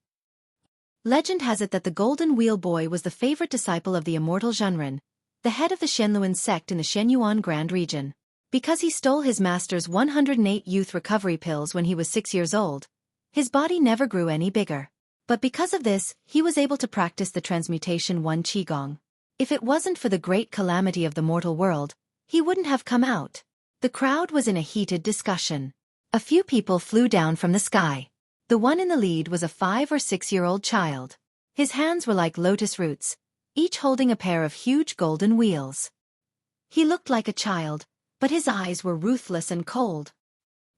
Legend has it that the Golden Wheel boy was the favorite disciple of the immortal Zhenren, the head of the Shenluan sect in the Shenyuan Grand region. Because he stole his master's 108 youth recovery pills when he was 6 years old, his body never grew any bigger. But because of this, he was able to practice the transmutation 1 Qigong. If it wasn't for the great calamity of the mortal world, he wouldn't have come out. The crowd was in a heated discussion. A few people flew down from the sky. The one in the lead was a 5 or 6-year-old child. His hands were like lotus roots, each holding a pair of huge golden wheels. He looked like a child, but his eyes were ruthless and cold.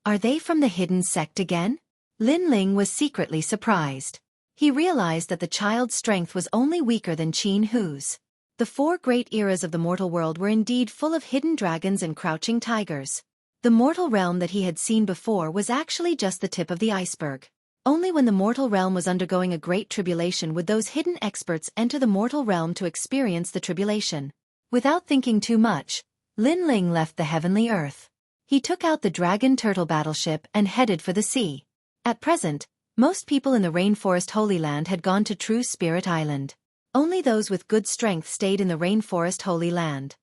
Are they from the hidden sect again? Lin Ling was secretly surprised. He realized that the child's strength was only weaker than Qin Hu's. The 4 great eras of the mortal world were indeed full of hidden dragons and crouching tigers. The mortal realm that he had seen before was actually just the tip of the iceberg. Only when the mortal realm was undergoing a great tribulation would those hidden experts enter the mortal realm to experience the tribulation. Without thinking too much, Lin Ling left the heavenly earth. He took out the dragon turtle battleship and headed for the sea. At present, most people in the Rainforest Holy Land had gone to True Spirit Island. Only those with good strength stayed in the Rainforest Holy Land.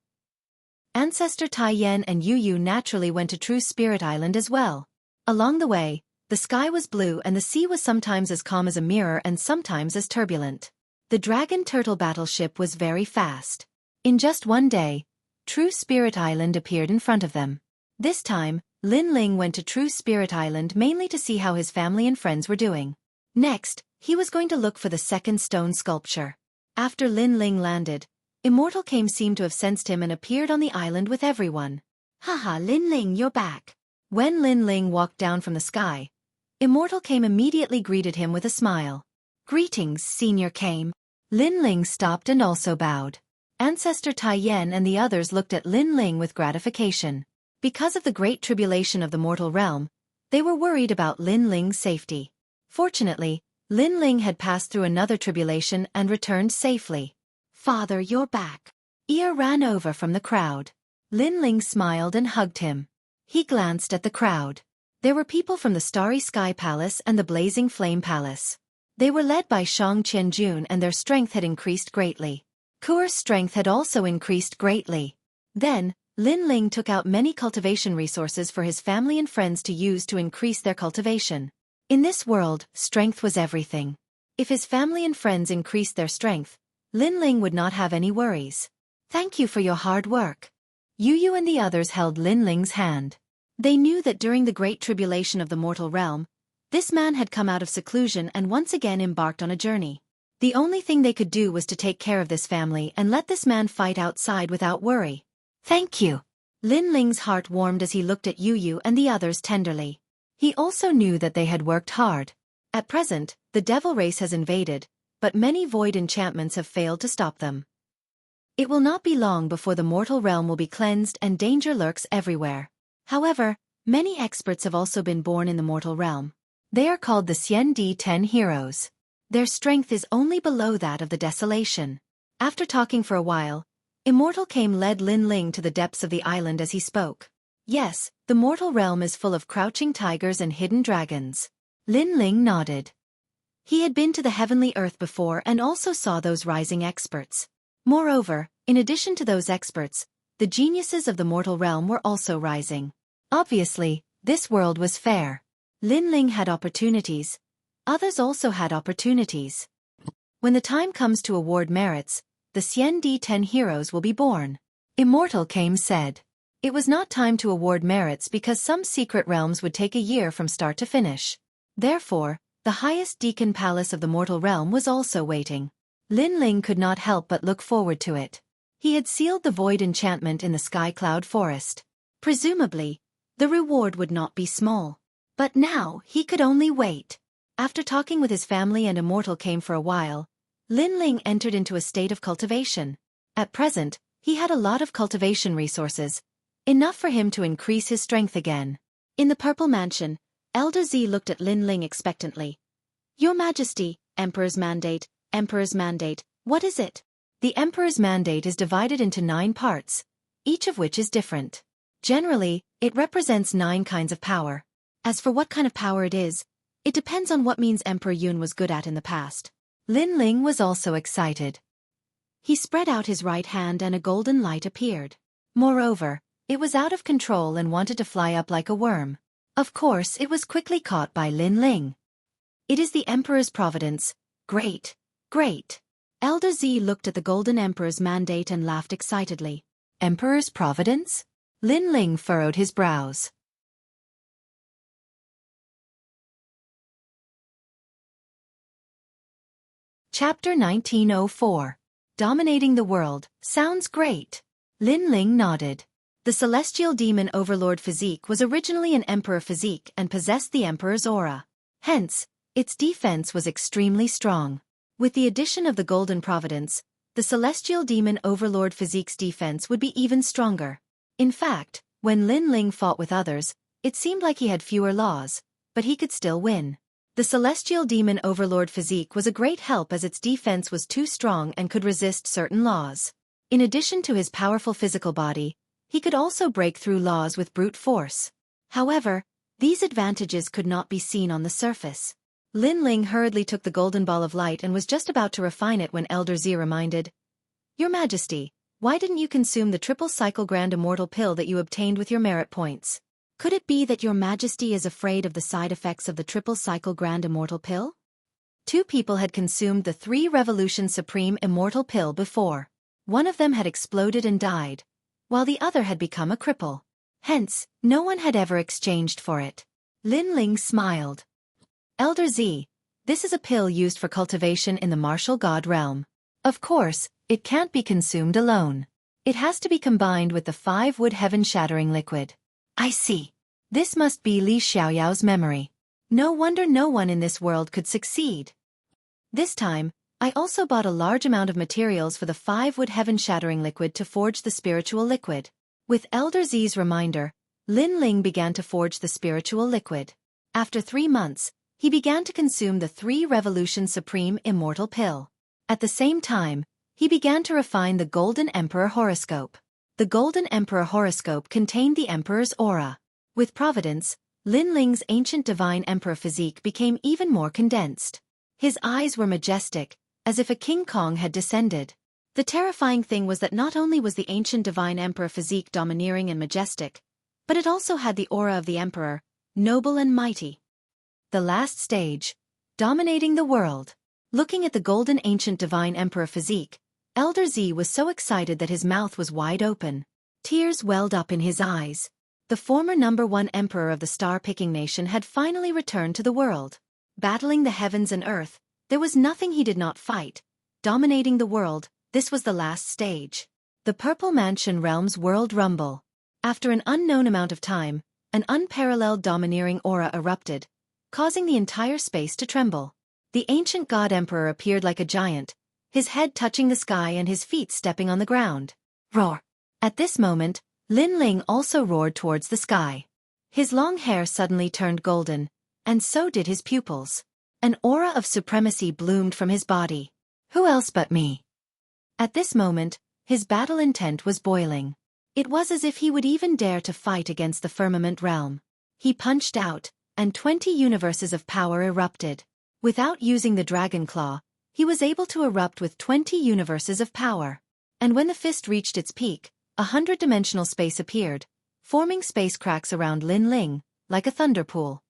Ancestor Tai Yan and Yu Yu naturally went to True Spirit Island as well. Along the way, the sky was blue and the sea was sometimes as calm as a mirror and sometimes as turbulent. The dragon turtle battleship was very fast. In just one day, True Spirit Island appeared in front of them. This time, Lin Ling went to True Spirit Island mainly to see how his family and friends were doing. Next, he was going to look for the second stone sculpture. After Lin Ling landed, Immortal Kame seemed to have sensed him and appeared on the island with everyone. Haha, Lin Ling, you're back. When Lin Ling walked down from the sky, Immortal Kame immediately greeted him with a smile. Greetings, Senior Kame. Lin Ling stopped and also bowed. Ancestor Tai Yan and the others looked at Lin Ling with gratification. Because of the great tribulation of the mortal realm, they were worried about Lin Ling's safety. Fortunately, Lin Ling had passed through another tribulation and returned safely. Father, you're back. Ear ran over from the crowd. Lin Ling smiled and hugged him. He glanced at the crowd. There were people from the Starry Sky Palace and the Blazing Flame Palace. They were led by Shang Qianjun and their strength had increased greatly. Kuer's strength had also increased greatly. Then, Lin Ling took out many cultivation resources for his family and friends to use to increase their cultivation. In this world, strength was everything. If his family and friends increased their strength, Lin Ling would not have any worries. Thank you for your hard work. Yu Yu and the others held Lin Ling's hand. They knew that during the great tribulation of the mortal realm, this man had come out of seclusion and once again embarked on a journey. The only thing they could do was to take care of this family and let this man fight outside without worry. Thank you. Lin Ling's heart warmed as he looked at Yu Yu and the others tenderly. He also knew that they had worked hard. At present, the devil race has invaded, but many void enchantments have failed to stop them. It will not be long before the mortal realm will be cleansed and danger lurks everywhere. However, many experts have also been born in the mortal realm. They are called the Xiandi 10 heroes. Their strength is only below that of the desolation. After talking for a while, Immortal led Lin Ling to the depths of the island as he spoke. Yes, the mortal realm is full of crouching tigers and hidden dragons. Lin Ling nodded. He had been to the heavenly earth before and also saw those rising experts. Moreover, in addition to those experts, the geniuses of the mortal realm were also rising. Obviously, this world was fair. Lin Ling had opportunities. Others also had opportunities. When the time comes to award merits, the Xiandi 10 heroes will be born. Immortal said. It was not time to award merits because some secret realms would take a year from start to finish. Therefore, the highest deacon palace of the mortal realm was also waiting. Lin Ling could not help but look forward to it. He had sealed the void enchantment in the sky cloud forest. Presumably, the reward would not be small. But now he could only wait. After talking with his family and Immortal for a while, Lin Ling entered into a state of cultivation. At present, he had a lot of cultivation resources, enough for him to increase his strength again. In the Purple Mansion, Elder Z looked at Lin Ling expectantly. Your Majesty, Emperor's Mandate, what is it? The Emperor's Mandate is divided into 9 parts, each of which is different. Generally, it represents 9 kinds of power. As for what kind of power it is, it depends on what means Emperor Yun was good at in the past. Lin Ling was also excited. He spread out his right hand and a golden light appeared. Moreover, it was out of control and wanted to fly up like a worm. Of course, it was quickly caught by Lin Ling. It is the Emperor's providence. Great, great. Elder Z looked at the Golden Emperor's mandate and laughed excitedly. Emperor's providence? Lin Ling furrowed his brows. Chapter 1904. Dominating the World. Sounds great. Lin Ling nodded. The celestial demon overlord physique was originally an emperor physique and possessed the emperor's aura. Hence, its defense was extremely strong. With the addition of the golden providence, the celestial demon overlord physique's defense would be even stronger. In fact, when Lin Ling fought with others, it seemed like he had fewer laws, but he could still win. The celestial demon overlord physique was a great help as its defense was too strong and could resist certain laws. In addition to his powerful physical body, he could also break through laws with brute force. However, these advantages could not be seen on the surface. Lin Ling hurriedly took the golden ball of light and was just about to refine it when Elder Z reminded, Your Majesty, why didn't you consume the triple cycle grand immortal pill that you obtained with your merit points? Could it be that your Majesty is afraid of the side effects of the triple cycle grand immortal pill? 2 people had consumed the 3 Revolution Supreme immortal pill before. One of them had exploded and died, while the other had become a cripple. Hence, no one had ever exchanged for it. Lin Ling smiled. Elder Z, this is a pill used for cultivation in the martial god realm. Of course, it can't be consumed alone. It has to be combined with the 5-wood heaven-shattering liquid. I see. This must be Li Xiaoyao's memory. No wonder no one in this world could succeed. This time, I also bought a large amount of materials for the 5-wood heaven-shattering liquid to forge the spiritual liquid. With Elder Z's reminder, Lin Ling began to forge the spiritual liquid. After 3 months, he began to consume the 3 Revolution Supreme immortal pill. At the same time, he began to refine the Golden Emperor horoscope. The Golden Emperor horoscope contained the Emperor's aura. With providence, Lin Ling's ancient divine emperor physique became even more condensed. His eyes were majestic, as if a King Kong had descended. The terrifying thing was that not only was the ancient divine emperor physique domineering and majestic, but it also had the aura of the emperor, noble and mighty. The last stage. Dominating the world. Looking at the golden ancient divine emperor physique, Elder Z was so excited that his mouth was wide open. Tears welled up in his eyes. The former #1 emperor of the star-picking nation had finally returned to the world. Battling the heavens and earth, there was nothing he did not fight. Dominating the world, this was the last stage. The Purple Mansion Realm's World Rumble. After an unknown amount of time, an unparalleled domineering aura erupted, causing the entire space to tremble. The ancient god emperor appeared like a giant, his head touching the sky and his feet stepping on the ground. Roar! At this moment, Lin Ling also roared towards the sky. His long hair suddenly turned golden, and so did his pupils. An aura of supremacy bloomed from his body. Who else but me? At this moment, his battle intent was boiling. It was as if he would even dare to fight against the firmament realm. He punched out, and 20 universes of power erupted. Without using the dragon claw, he was able to erupt with 20 universes of power. And when the fist reached its peak, 100-dimensional space appeared, forming space cracks around Lin Ling, like a thunder pool.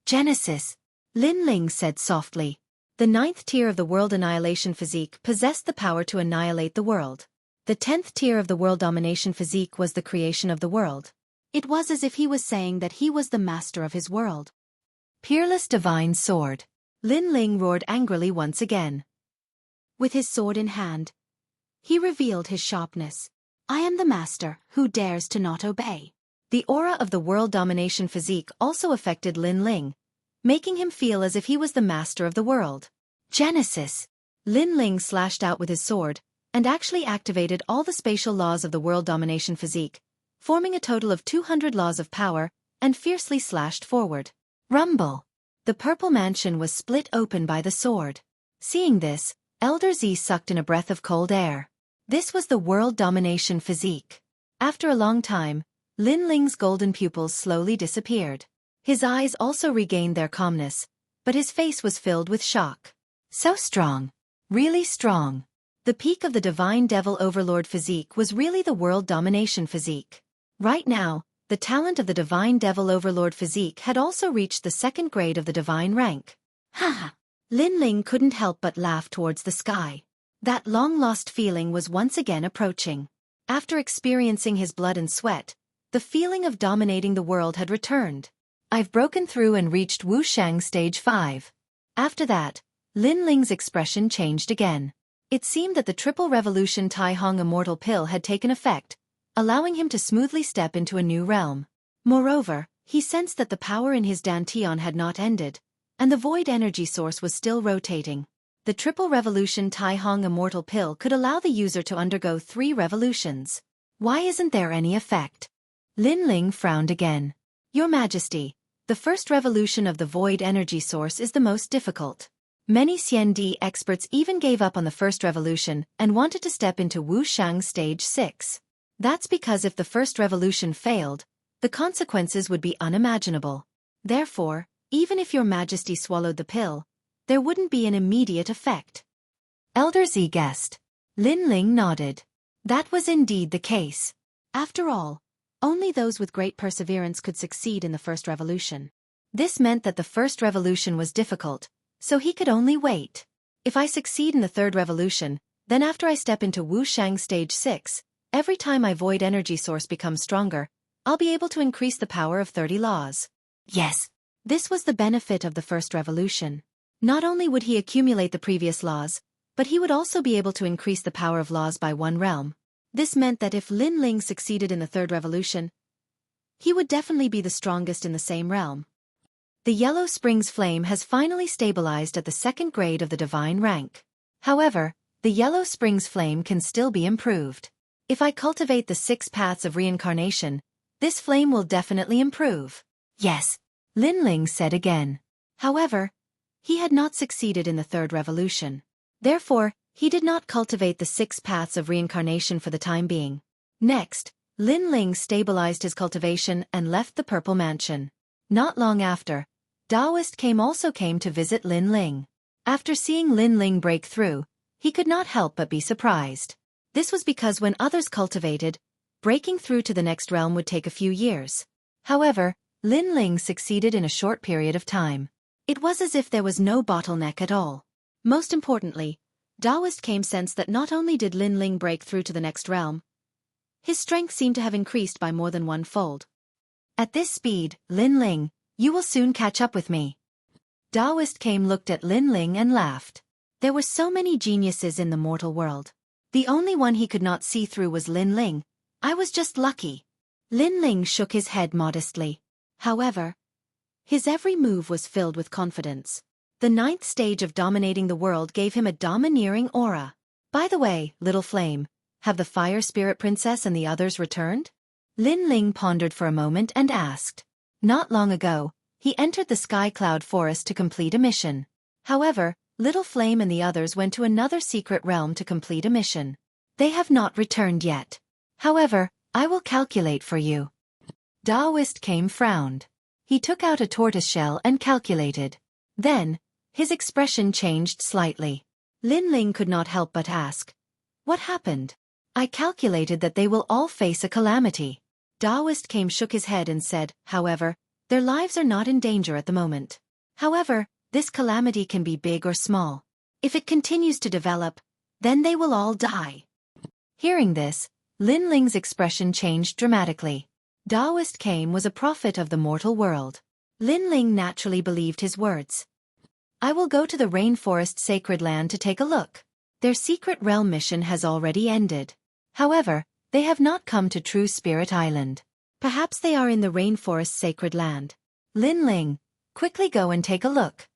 Genesis, Lin Ling said softly. The 9th tier of the world annihilation physique possessed the power to annihilate the world. The 10th tier of the world domination physique was the creation of the world. It was as if he was saying that he was the master of his world. Peerless divine sword. Lin Ling roared angrily once again. With his sword in hand, he revealed his sharpness. I am the master, who dares to not obey. The aura of the world domination physique also affected Lin Ling, making him feel as if he was the master of the world. Genesis. Lin Ling slashed out with his sword, and actually activated all the spatial laws of the world domination physique, forming a total of 200 laws of power, and fiercely slashed forward. Rumble! The purple mansion was split open by the sword. Seeing this, Elder Z sucked in a breath of cold air. This was the world domination physique. After a long time, Lin Ling's golden pupils slowly disappeared. His eyes also regained their calmness, but his face was filled with shock. So strong. Really strong. The peak of the Divine Devil Overlord physique was really the world domination physique. Right now, the talent of the Divine Devil Overlord physique had also reached the 2nd grade of the divine rank. Haha! Lin Ling couldn't help but laugh towards the sky. That long-lost feeling was once again approaching. After experiencing his blood and sweat, the feeling of dominating the world had returned. I've broken through and reached Wushang Stage 5. After that, Lin Ling's expression changed again. It seemed that the Triple Revolution Tai Hong Immortal Pill had taken effect, allowing him to smoothly step into a new realm. Moreover, he sensed that the power in his dantian had not ended, and the void energy source was still rotating. The Triple Revolution Tai Hong Immortal Pill could allow the user to undergo 3 revolutions. Why isn't there any effect? Lin Ling frowned again. Your Majesty, the first revolution of the void energy source is the most difficult. Many CND experts even gave up on the first revolution and wanted to step into Wushang Stage 6. That's because if the first revolution failed, the consequences would be unimaginable. Therefore, even if Your Majesty swallowed the pill, there wouldn't be an immediate effect. Elder Z guessed. Lin Ling nodded. That was indeed the case. After all, only those with great perseverance could succeed in the first revolution. This meant that the first revolution was difficult, so he could only wait. If I succeed in the 3rd revolution, then after I step into Wushang Stage 6, every time my void energy source becomes stronger, I'll be able to increase the power of 30 laws. Yes. This was the benefit of the first revolution. Not only would he accumulate the previous laws, but he would also be able to increase the power of laws by 1 realm. This meant that if Lin Ling succeeded in the 3rd revolution, he would definitely be the strongest in the same realm. The Yellow Springs flame has finally stabilized at the 2nd grade of the divine rank. However, the Yellow Springs flame can still be improved. If I cultivate the 6 paths of reincarnation, this flame will definitely improve. Yes, Lin Ling said again. However, he had not succeeded in the 3rd revolution. Therefore, he did not cultivate the 6 paths of reincarnation for the time being. Next, Lin Ling stabilized his cultivation and left the Purple Mansion. Not long after, Taoist also came to visit Lin Ling. After seeing Lin Ling break through, he could not help but be surprised. This was because when others cultivated, breaking through to the next realm would take a few years. However, Lin Ling succeeded in a short period of time. It was as if there was no bottleneck at all. Most importantly, Taoist sensed that not only did Lin Ling break through to the next realm, his strength seemed to have increased by more than 1-fold. At this speed, Lin Ling, you will soon catch up with me. Taoist looked at Lin Ling and laughed. There were so many geniuses in the mortal world. The only one he could not see through was Lin Ling. I was just lucky. Lin Ling shook his head modestly. However, his every move was filled with confidence. The 9th stage of dominating the world gave him a domineering aura. By the way, little flame, have the fire spirit princess and the others returned? Lin Ling pondered for a moment and asked. Not long ago, he entered the sky cloud forest to complete a mission. However, little flame and the others went to another secret realm to complete a mission. They have not returned yet. However, I will calculate for you. Daoist Came frowned. He took out a tortoiseshell and calculated. Then, his expression changed slightly. Lin Ling could not help but ask. What happened? I calculated that they will all face a calamity. Daoist Came shook his head and said, however, their lives are not in danger at the moment. However, this calamity can be big or small. If it continues to develop, then they will all die. Hearing this, Lin Ling's expression changed dramatically. Daoist Came was a prophet of the mortal world. Lin Ling naturally believed his words. I will go to the rainforest sacred land to take a look. Their secret realm mission has already ended. However, they have not come to True Spirit Island. Perhaps they are in the rainforest sacred land. Lin Ling, quickly go and take a look.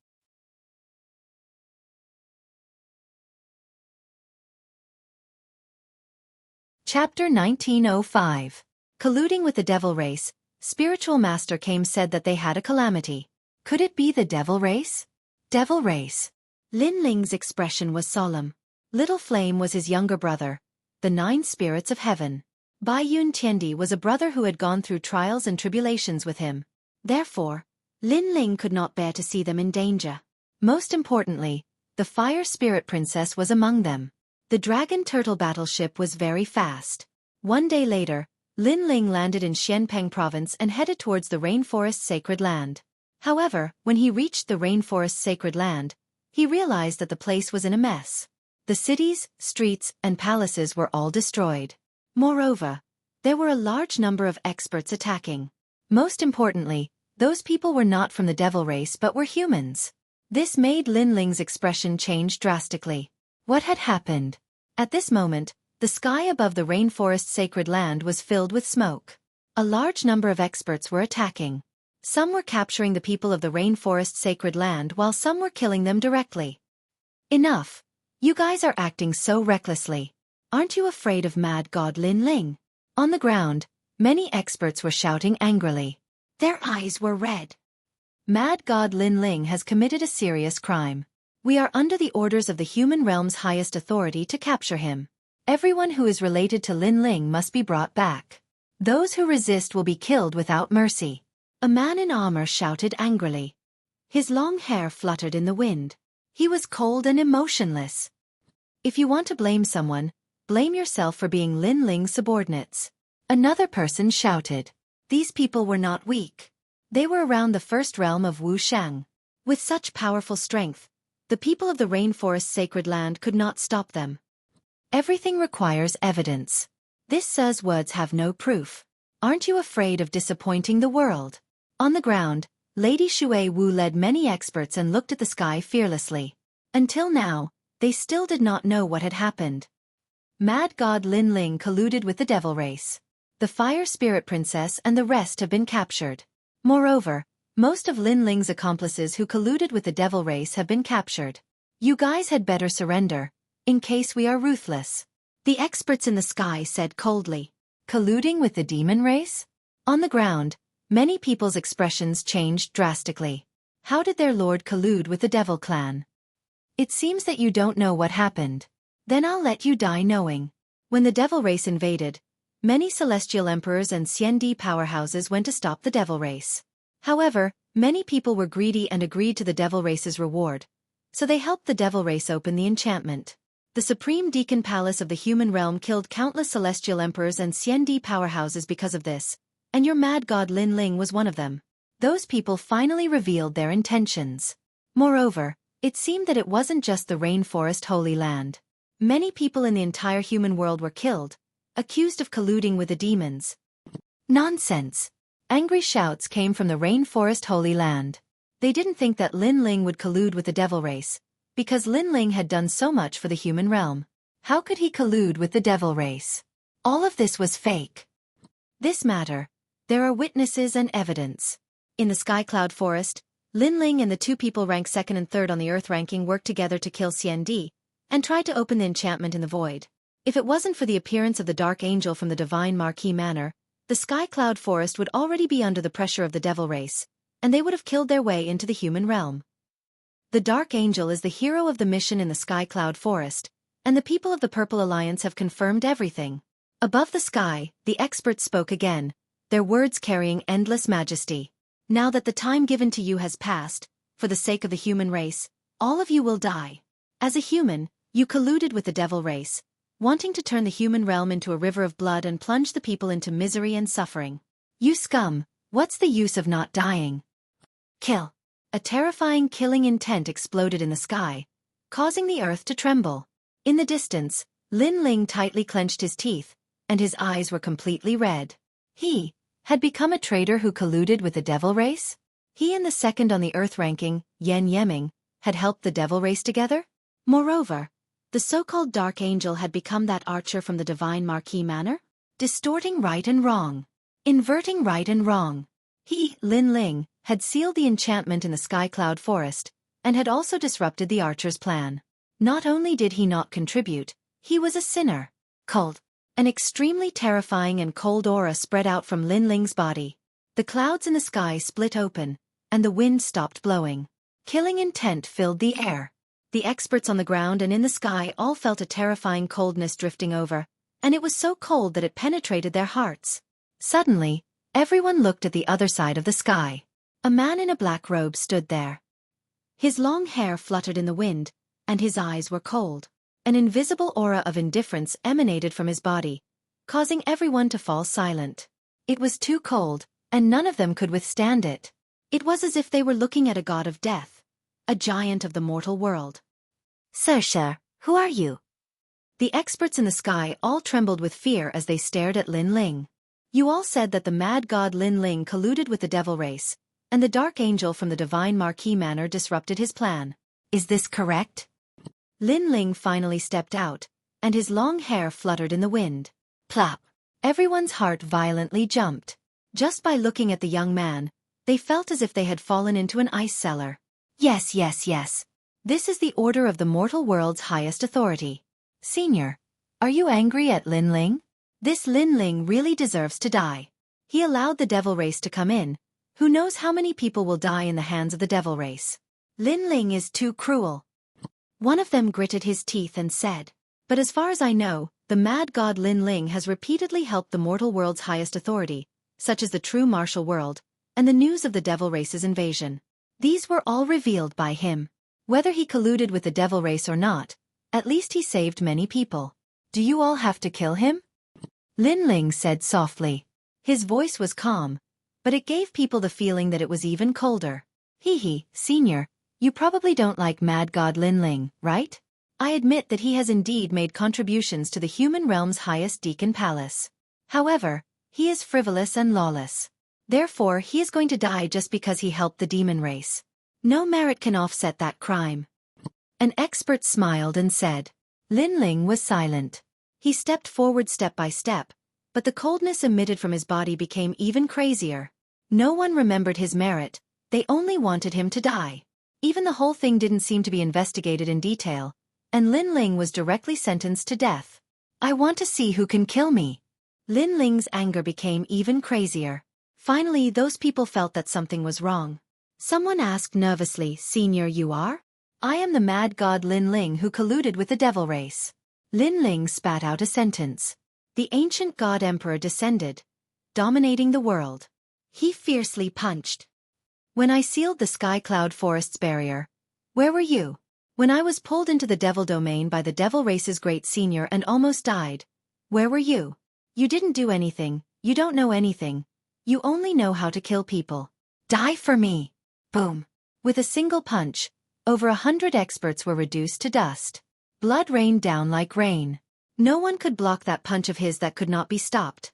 Chapter 1905. Colluding with the devil race, Spiritual Master Came said that they had a calamity. Could it be the devil race? Devil race. Lin Ling's expression was solemn. Little Flame was his younger brother, the 9 spirits of heaven. Bai Yun Tiendi was a brother who had gone through trials and tribulations with him. Therefore, Lin Ling could not bear to see them in danger. Most importantly, the Fire Spirit Princess was among them. The Dragon Turtle battleship was very fast. One day later, Lin Ling landed in Xianpeng province and headed towards the rainforest sacred land. However, when he reached the rainforest sacred land, he realized that the place was in a mess. The cities, streets, and palaces were all destroyed. Moreover, there were a large number of experts attacking. Most importantly, those people were not from the devil race but were humans. This made Lin Ling's expression change drastically. What had happened? At this moment, the sky above the rainforest sacred land was filled with smoke. A large number of experts were attacking. Some were capturing the people of the rainforest sacred land while some were killing them directly. Enough! You guys are acting so recklessly. Aren't you afraid of Mad God Lin Ling? On the ground, many experts were shouting angrily. Their eyes were red. Mad God Lin Ling has committed a serious crime. We are under the orders of the human realm's highest authority to capture him. Everyone who is related to Lin Ling must be brought back. Those who resist will be killed without mercy. A man in armor shouted angrily. His long hair fluttered in the wind. He was cold and emotionless. If you want to blame someone, blame yourself for being Lin Ling's subordinates. Another person shouted. These people were not weak. They were around the first realm of Wushang. With such powerful strength, the people of the rainforest sacred land could not stop them. Everything requires evidence. This Su's words have no proof. Aren't you afraid of disappointing the world? On the ground, Lady Shui Wu led many experts and looked at the sky fearlessly. Until now, they still did not know what had happened. Mad God Lin Ling colluded with the devil race. The Fire Spirit Princess and the rest have been captured. Moreover, most of Lin Ling's accomplices who colluded with the devil race have been captured. You guys had better surrender, in case we are ruthless. The experts in the sky said coldly. Colluding with the demon race? On the ground, many people's expressions changed drastically. How did their lord collude with the devil clan? It seems that you don't know what happened. Then I'll let you die knowing. When the devil race invaded, many celestial emperors and CND powerhouses went to stop the devil race. However, many people were greedy and agreed to the devil race's reward, so they helped the devil race open the enchantment. The Supreme Deacon Palace of the human realm killed countless celestial emperors and CND powerhouses because of this, and your mad god Lin Ling was one of them. Those people finally revealed their intentions. Moreover, it seemed that it wasn't just the rainforest holy land. Many people in the entire human world were killed, accused of colluding with the demons. Nonsense! Angry shouts came from the rainforest holy land. They didn't think that Lin Ling would collude with the devil race, because Lin Ling had done so much for the human realm. How could he collude with the devil race? All of this was fake. This matter, there are witnesses and evidence. In the Sky Cloud Forest, Lin Ling and the 2 people ranked 2nd and 3rd on the Earth ranking worked together to kill CND, and tried to open the enchantment in the void. If it wasn't for the appearance of the Dark Angel from the Divine Marquis Manor, the Sky Cloud Forest would already be under the pressure of the Devil Race, and they would have killed their way into the human realm. The Dark Angel is the hero of the mission in the Sky Cloud Forest, and the people of the Purple Alliance have confirmed everything. Above the sky, the experts spoke again, their words carrying endless majesty. Now that the time given to you has passed, for the sake of the human race, all of you will die. As a human, you colluded with the Devil Race, wanting to turn the human realm into a river of blood and plunge the people into misery and suffering. You scum, what's the use of not dying? Kill. A terrifying killing intent exploded in the sky, causing the earth to tremble. In the distance, Lin Ling tightly clenched his teeth, and his eyes were completely red. He had become a traitor who colluded with the Devil Race? He and the second on the Earth ranking, Yen Yeming, had helped the Devil Race together? Moreover, the so-called Dark Angel had become that archer from the Divine Marquis Manor? Distorting right and wrong. Inverting right and wrong. He, Lin Ling, had sealed the enchantment in the Sky Cloud Forest, and had also disrupted the archer's plan. Not only did he not contribute, he was a sinner. Cold. An extremely terrifying and cold aura spread out from Lin Ling's body. The clouds in the sky split open, and the wind stopped blowing. Killing intent filled the air. The experts on the ground and in the sky all felt a terrifying coldness drifting over, and it was so cold that it penetrated their hearts. Suddenly, everyone looked at the other side of the sky. A man in a black robe stood there. His long hair fluttered in the wind, and his eyes were cold. An invisible aura of indifference emanated from his body, causing everyone to fall silent. It was too cold, and none of them could withstand it. It was as if they were looking at a god of death, a giant of the mortal world. Sir, who are you? The experts in the sky all trembled with fear as they stared at Lin Ling. You all said that the mad god Lin Ling colluded with the Devil Race, and the Dark Angel from the Divine Marquis Manor disrupted his plan. Is this correct? Lin Ling finally stepped out, and his long hair fluttered in the wind. Plop! Everyone's heart violently jumped. Just by looking at the young man, they felt as if they had fallen into an ice cellar. Yes. This is the order of the mortal world's highest authority. Senior, are you angry at Lin Ling? This Lin Ling really deserves to die. He allowed the Devil Race to come in. Who knows how many people will die in the hands of the Devil Race? Lin Ling is too cruel. One of them gritted his teeth and said, but as far as I know, the mad god Lin Ling has repeatedly helped the mortal world's highest authority, such as the true martial world, and the news of the Devil Race's invasion. These were all revealed by him. Whether he colluded with the Devil Race or not, at least he saved many people. Do you all have to kill him? Lin Ling said softly. His voice was calm, but it gave people the feeling that it was even colder. Senior. You probably don't like Mad God Lin Ling, right? I admit that he has indeed made contributions to the human realm's highest deacon palace. However, he is frivolous and lawless. Therefore, he is going to die just because he helped the demon race. No merit can offset that crime. An expert smiled and said. Lin Ling was silent. He stepped forward step by step, but the coldness emitted from his body became even crazier. No one remembered his merit, they only wanted him to die. Even the whole thing didn't seem to be investigated in detail, and Lin Ling was directly sentenced to death. I want to see who can kill me. Lin Ling's anger became even crazier. Finally, those people felt that something was wrong. Someone asked nervously, Senior, you are? I am the mad god Lin Ling who colluded with the Devil Race. Lin Ling spat out a sentence. The ancient god emperor descended, dominating the world. He fiercely punched. When I sealed the Sky Cloud Forest's barrier, where were you? When I was pulled into the Devil Domain by the Devil Race's great senior and almost died, where were you? You didn't do anything, you don't know anything. You only know how to kill people. Die for me! Boom! With a single punch, over 100 experts were reduced to dust. Blood rained down like rain. No one could block that punch of his that could not be stopped.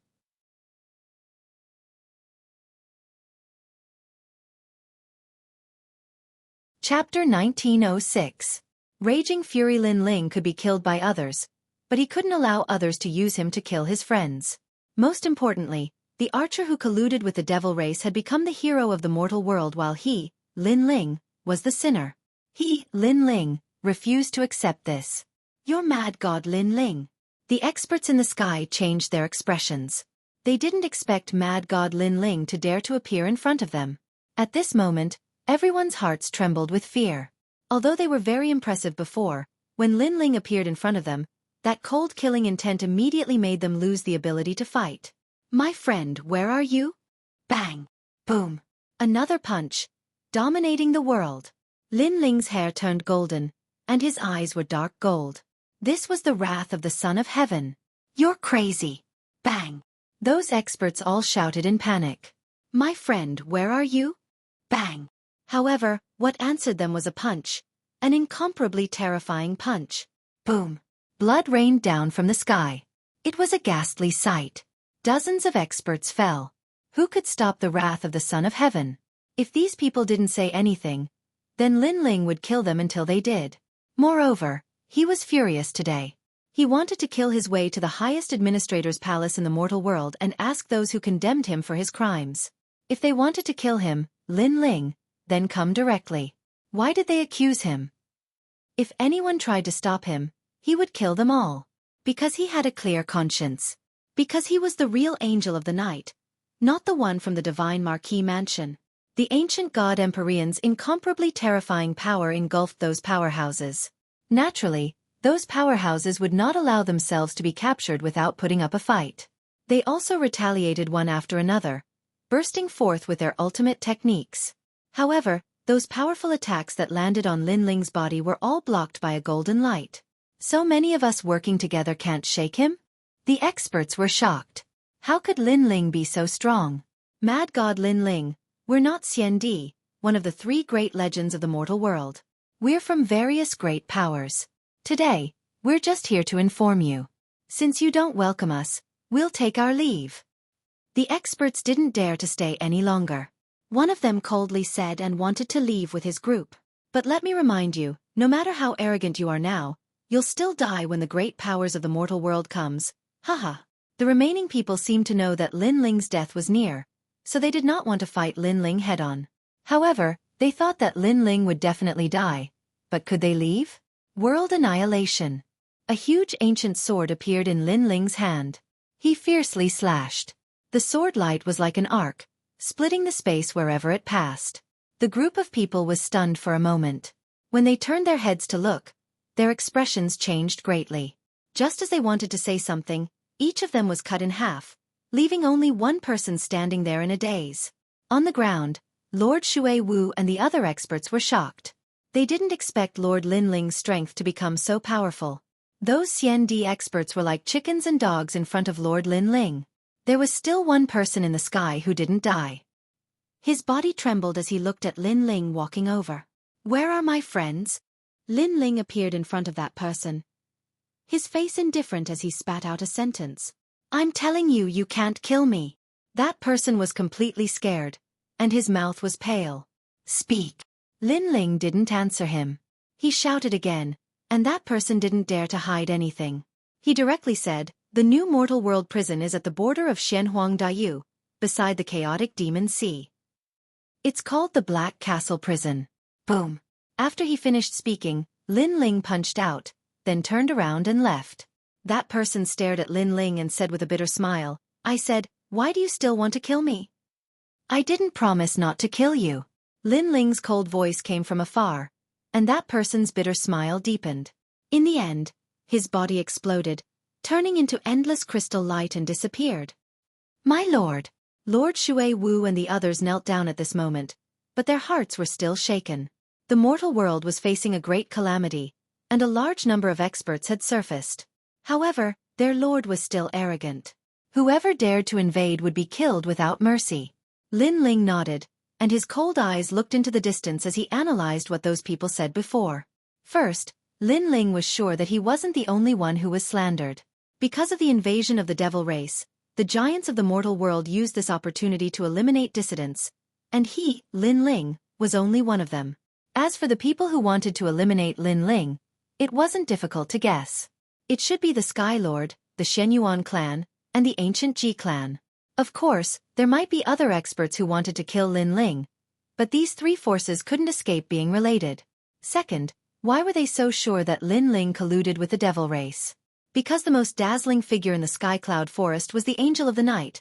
Chapter 1906. Raging Fury. Lin Ling could be killed by others, but he couldn't allow others to use him to kill his friends. Most importantly, the archer who colluded with the Devil Race had become the hero of the mortal world while he, Lin Ling, was the sinner. He, Lin Ling, refused to accept this. You're mad, God Lin Ling. The experts in the sky changed their expressions. They didn't expect mad God Lin Ling to dare to appear in front of them. At this moment, everyone's hearts trembled with fear. Although they were very impressive before, when Lin Ling appeared in front of them, that cold killing intent immediately made them lose the ability to fight. My friend, where are you? Bang! Boom! Another punch, dominating the world. Lin Ling's hair turned golden, and his eyes were dark gold. This was the wrath of the Son of Heaven. You're crazy! Bang! Those experts all shouted in panic. My friend, where are you? Bang! However, what answered them was a punch, an incomparably terrifying punch. Boom! Blood rained down from the sky. It was a ghastly sight. Dozens of experts fell. Who could stop the wrath of the Son of Heaven? If these people didn't say anything, then Lin Ling would kill them until they did. Moreover, he was furious today. He wanted to kill his way to the highest administrator's palace in the mortal world and ask those who condemned him for his crimes. If they wanted to kill him, Lin Ling, then come directly. Why did they accuse him? If anyone tried to stop him, he would kill them all. Because he had a clear conscience. Because he was the real angel of the night, not the one from the divine Marquis mansion. The ancient god Empyrean's incomparably terrifying power engulfed those powerhouses. Naturally, those powerhouses would not allow themselves to be captured without putting up a fight. They also retaliated one after another, bursting forth with their ultimate techniques. However, those powerful attacks that landed on Lin Ling's body were all blocked by a golden light. So many of us working together can't shake him? The experts were shocked. How could Lin Ling be so strong? Mad God Lin Ling, we're not Xueqi, one of the 3 great legends of the mortal world. We're from various great powers. Today, we're just here to inform you. Since you don't welcome us, we'll take our leave. The experts didn't dare to stay any longer. One of them coldly said and wanted to leave with his group. But let me remind you, no matter how arrogant you are now, you'll still die when the great powers of the mortal world comes. Haha. The remaining people seemed to know that Lin Ling's death was near, so they did not want to fight Lin Ling head-on. However, they thought that Lin Ling would definitely die. But could they leave? World annihilation. A huge ancient sword appeared in Lin Ling's hand. He fiercely slashed. The sword light was like an arc, splitting the space wherever it passed. The group of people was stunned for a moment. When they turned their heads to look, their expressions changed greatly. Just as they wanted to say something, each of them was cut in half, leaving only one person standing there in a daze. On the ground, Lord Xueqi and the other experts were shocked. They didn't expect Lord Lin Ling's strength to become so powerful. Those Xueqi experts were like chickens and dogs in front of Lord Lin Ling. There was still one person in the sky who didn't die. His body trembled as he looked at Lin Ling walking over. Where are my friends? Lin Ling appeared in front of that person, his face indifferent as he spat out a sentence. I'm telling you, you can't kill me. That person was completely scared, and his mouth was pale. Speak. Lin Ling didn't answer him. He shouted again, and that person didn't dare to hide anything. He directly said, the new mortal world prison is at the border of Shenhuang Dayu, beside the chaotic demon sea. It's called the Black Castle Prison. Boom. After he finished speaking, Lin Ling punched out, then turned around and left. That person stared at Lin Ling and said with a bitter smile, I said, why do you still want to kill me? I didn't promise not to kill you. Lin Ling's cold voice came from afar, and that person's bitter smile deepened. In the end, his body exploded, turning into endless crystal light and disappeared. My lord! Lord Xueqi and the others knelt down at this moment, but their hearts were still shaken. The mortal world was facing a great calamity, and a large number of experts had surfaced. However, their lord was still arrogant. Whoever dared to invade would be killed without mercy. Lin Ling nodded, and his cold eyes looked into the distance as he analyzed what those people said before. First, Lin Ling was sure that he wasn't the only one who was slandered. Because of the invasion of the devil race, the giants of the mortal world used this opportunity to eliminate dissidents, and he, Lin Ling, was only one of them. As for the people who wanted to eliminate Lin Ling, it wasn't difficult to guess. It should be the Sky Lord, the Shenyuan clan, and the ancient Ji clan. Of course, there might be other experts who wanted to kill Lin Ling, but these 3 forces couldn't escape being related. Second, Why were they so sure that Lin Ling colluded with the devil race? Because the most dazzling figure in the sky cloud forest was the Angel of the Night.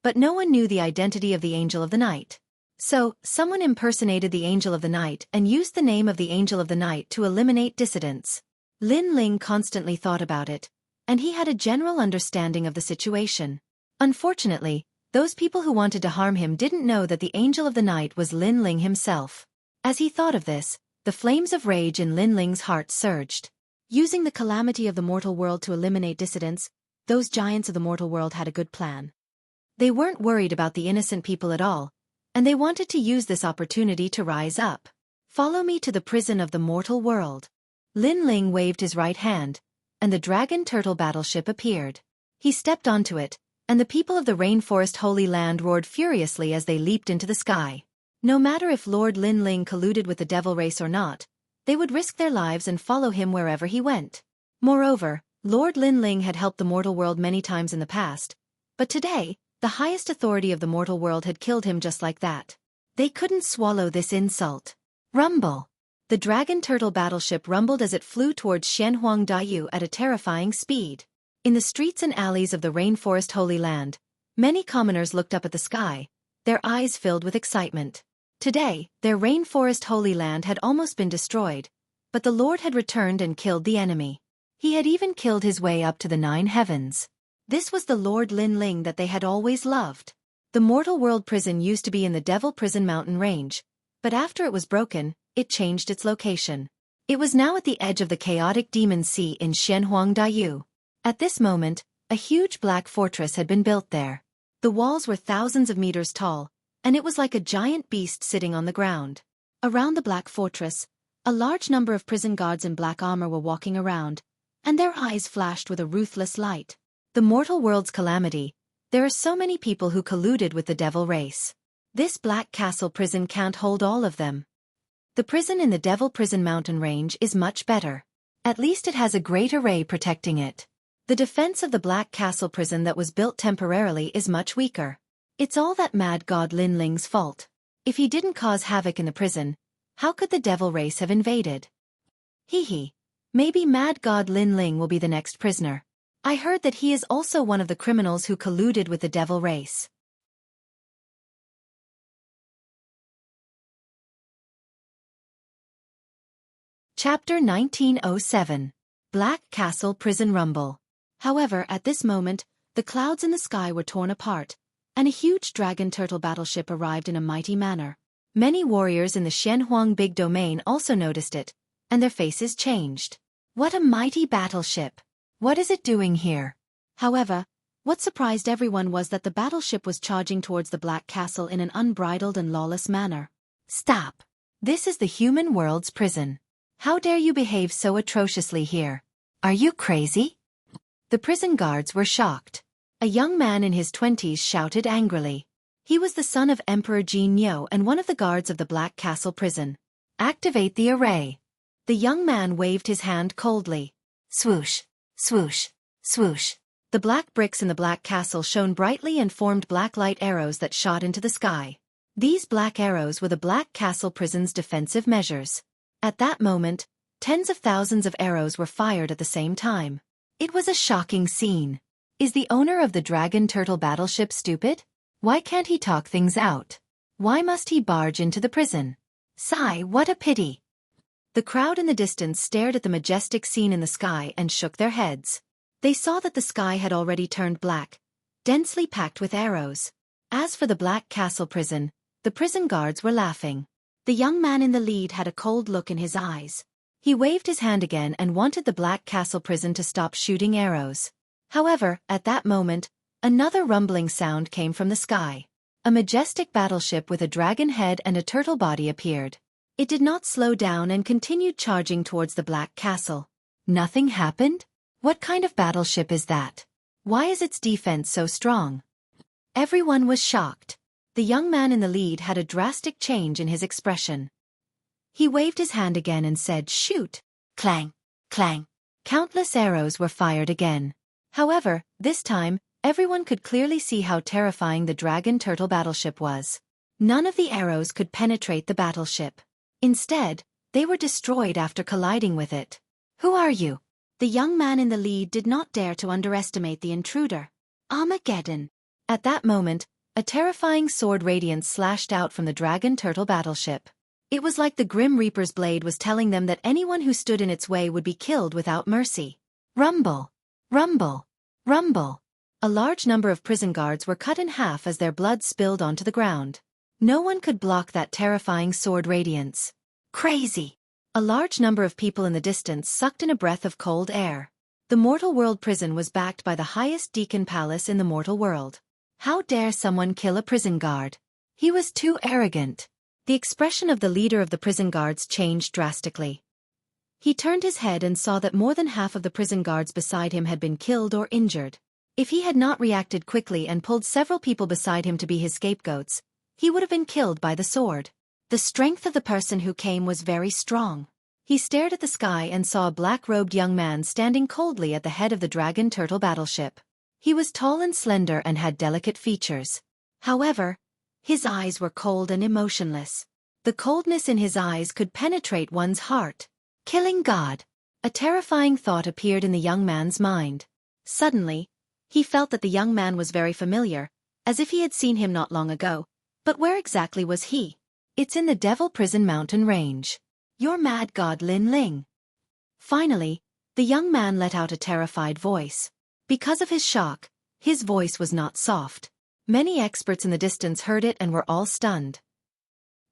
But no one knew the identity of the Angel of the Night. So, someone impersonated the Angel of the Night and used the name of the Angel of the Night to eliminate dissidents. Lin Ling constantly thought about it, and he had a general understanding of the situation. Unfortunately, those people who wanted to harm him didn't know that the Angel of the Night was Lin Ling himself. As he thought of this, the flames of rage in Lin Ling's heart surged. Using the calamity of the mortal world to eliminate dissidents, those giants of the mortal world had a good plan. They weren't worried about the innocent people at all, and they wanted to use this opportunity to rise up. Follow me to the prison of the mortal world. Lin Ling waved his right hand, and the dragon turtle battleship appeared. He stepped onto it, and the people of the rainforest Holy Land roared furiously as they leaped into the sky. No matter if Lord Lin Ling colluded with the devil race or not, they would risk their lives and follow him wherever he went. Moreover, Lord Lin Ling had helped the mortal world many times in the past, but today, the highest authority of the mortal world had killed him just like that. They couldn't swallow this insult. Rumble! The dragon turtle battleship rumbled as it flew towards Xianhuang Daiyu at a terrifying speed. In the streets and alleys of the rainforest Holy Land, many commoners looked up at the sky, their eyes filled with excitement. Today, their rainforest Holy Land had almost been destroyed, but the Lord had returned and killed the enemy. He had even killed his way up to the 9 heavens. This was the Lord Lin Ling that they had always loved. The mortal world prison used to be in the Devil Prison mountain range, but after it was broken, it changed its location. It was now at the edge of the chaotic demon sea in Xianhuang Daiyu. At this moment, a huge black fortress had been built there. The walls were thousands of meters tall, and it was like a giant beast sitting on the ground. Around the black fortress, a large number of prison guards in black armor were walking around, and their eyes flashed with a ruthless light. The mortal world's calamity. There are so many people who colluded with the devil race. This black castle prison can't hold all of them. The prison in the Devil Prison mountain range is much better. At least it has a great array protecting it. The defense of the black castle prison that was built temporarily is much weaker. It's all that mad god Lin Ling's fault. If he didn't cause havoc in the prison, how could the devil race have invaded? Hee. Maybe mad god Lin Ling will be the next prisoner. I heard that he is also one of the criminals who colluded with the devil race. Chapter 1907. Black Castle Prison Rumble. However, at this moment, the clouds in the sky were torn apart, and a huge dragon turtle battleship arrived in a mighty manner. Many warriors in the Xianhuang Big Domain also noticed it, and their faces changed. What a mighty battleship! What is it doing here? However, what surprised everyone was that the battleship was charging towards the Black Castle in an unbridled and lawless manner. Stop! This is the human world's prison. How dare you behave so atrociously here? Are you crazy? The prison guards were shocked. A young man in his 20s shouted angrily. He was the son of Emperor Jin Yo and one of the guards of the Black Castle prison. Activate the array. The young man waved his hand coldly. Swoosh, swoosh, swoosh. The black bricks in the Black Castle shone brightly and formed black light arrows that shot into the sky. These black arrows were the Black Castle prison's defensive measures. At that moment, tens of thousands of arrows were fired at the same time. It was a shocking scene. Is the owner of the Dragon Turtle battleship stupid? Why can't he talk things out? Why must he barge into the prison? Sigh, what a pity. The crowd in the distance stared at the majestic scene in the sky and shook their heads. They saw that the sky had already turned black, densely packed with arrows. As for the Black Castle prison, the prison guards were laughing. The young man in the lead had a cold look in his eyes. He waved his hand again and wanted the Black Castle prison to stop shooting arrows. However, at that moment, another rumbling sound came from the sky. A majestic battleship with a dragon head and a turtle body appeared. It did not slow down and continued charging towards the Black Castle. Nothing happened? What kind of battleship is that? Why is its defense so strong? Everyone was shocked. The young man in the lead had a drastic change in his expression. He waved his hand again and said, "Shoot!" Clang! Clang! Countless arrows were fired again. However, this time, everyone could clearly see how terrifying the Dragon Turtle battleship was. None of the arrows could penetrate the battleship. Instead, They were destroyed after colliding with it. Who are you? The young man in the lead did not dare to underestimate the intruder. Armageddon. At that moment, a terrifying sword radiance slashed out from the dragon turtle battleship. It was like the Grim Reaper's blade was telling them that anyone who stood in its way would be killed without mercy. Rumble! Rumble! Rumble! A large number of prison guards were cut in half as their blood spilled onto the ground. No one could block that terrifying sword radiance. Crazy! A large number of people in the distance sucked in a breath of cold air. The Mortal World prison was backed by the highest deacon palace in the mortal world. How dare someone kill a prison guard? He was too arrogant. The expression of the leader of the prison guards changed drastically. He turned his head and saw that more than half of the prison guards beside him had been killed or injured. If he had not reacted quickly and pulled several people beside him to be his scapegoats, he would have been killed by the sword. The strength of the person who came was very strong. He stared at the sky and saw a black-robed young man standing coldly at the head of the dragon turtle battleship. He was tall and slender and had delicate features. However, his eyes were cold and emotionless. The coldness in his eyes could penetrate one's heart. Killing God. A terrifying thought appeared in the young man's mind. Suddenly, he felt that the young man was very familiar, as if he had seen him not long ago. But where exactly was he? It's in the Devil Prison Mountain Range. You're mad God Lin Ling. Finally, the young man let out a terrified voice. Because of his shock, his voice was not soft. Many experts in the distance heard it and were all stunned.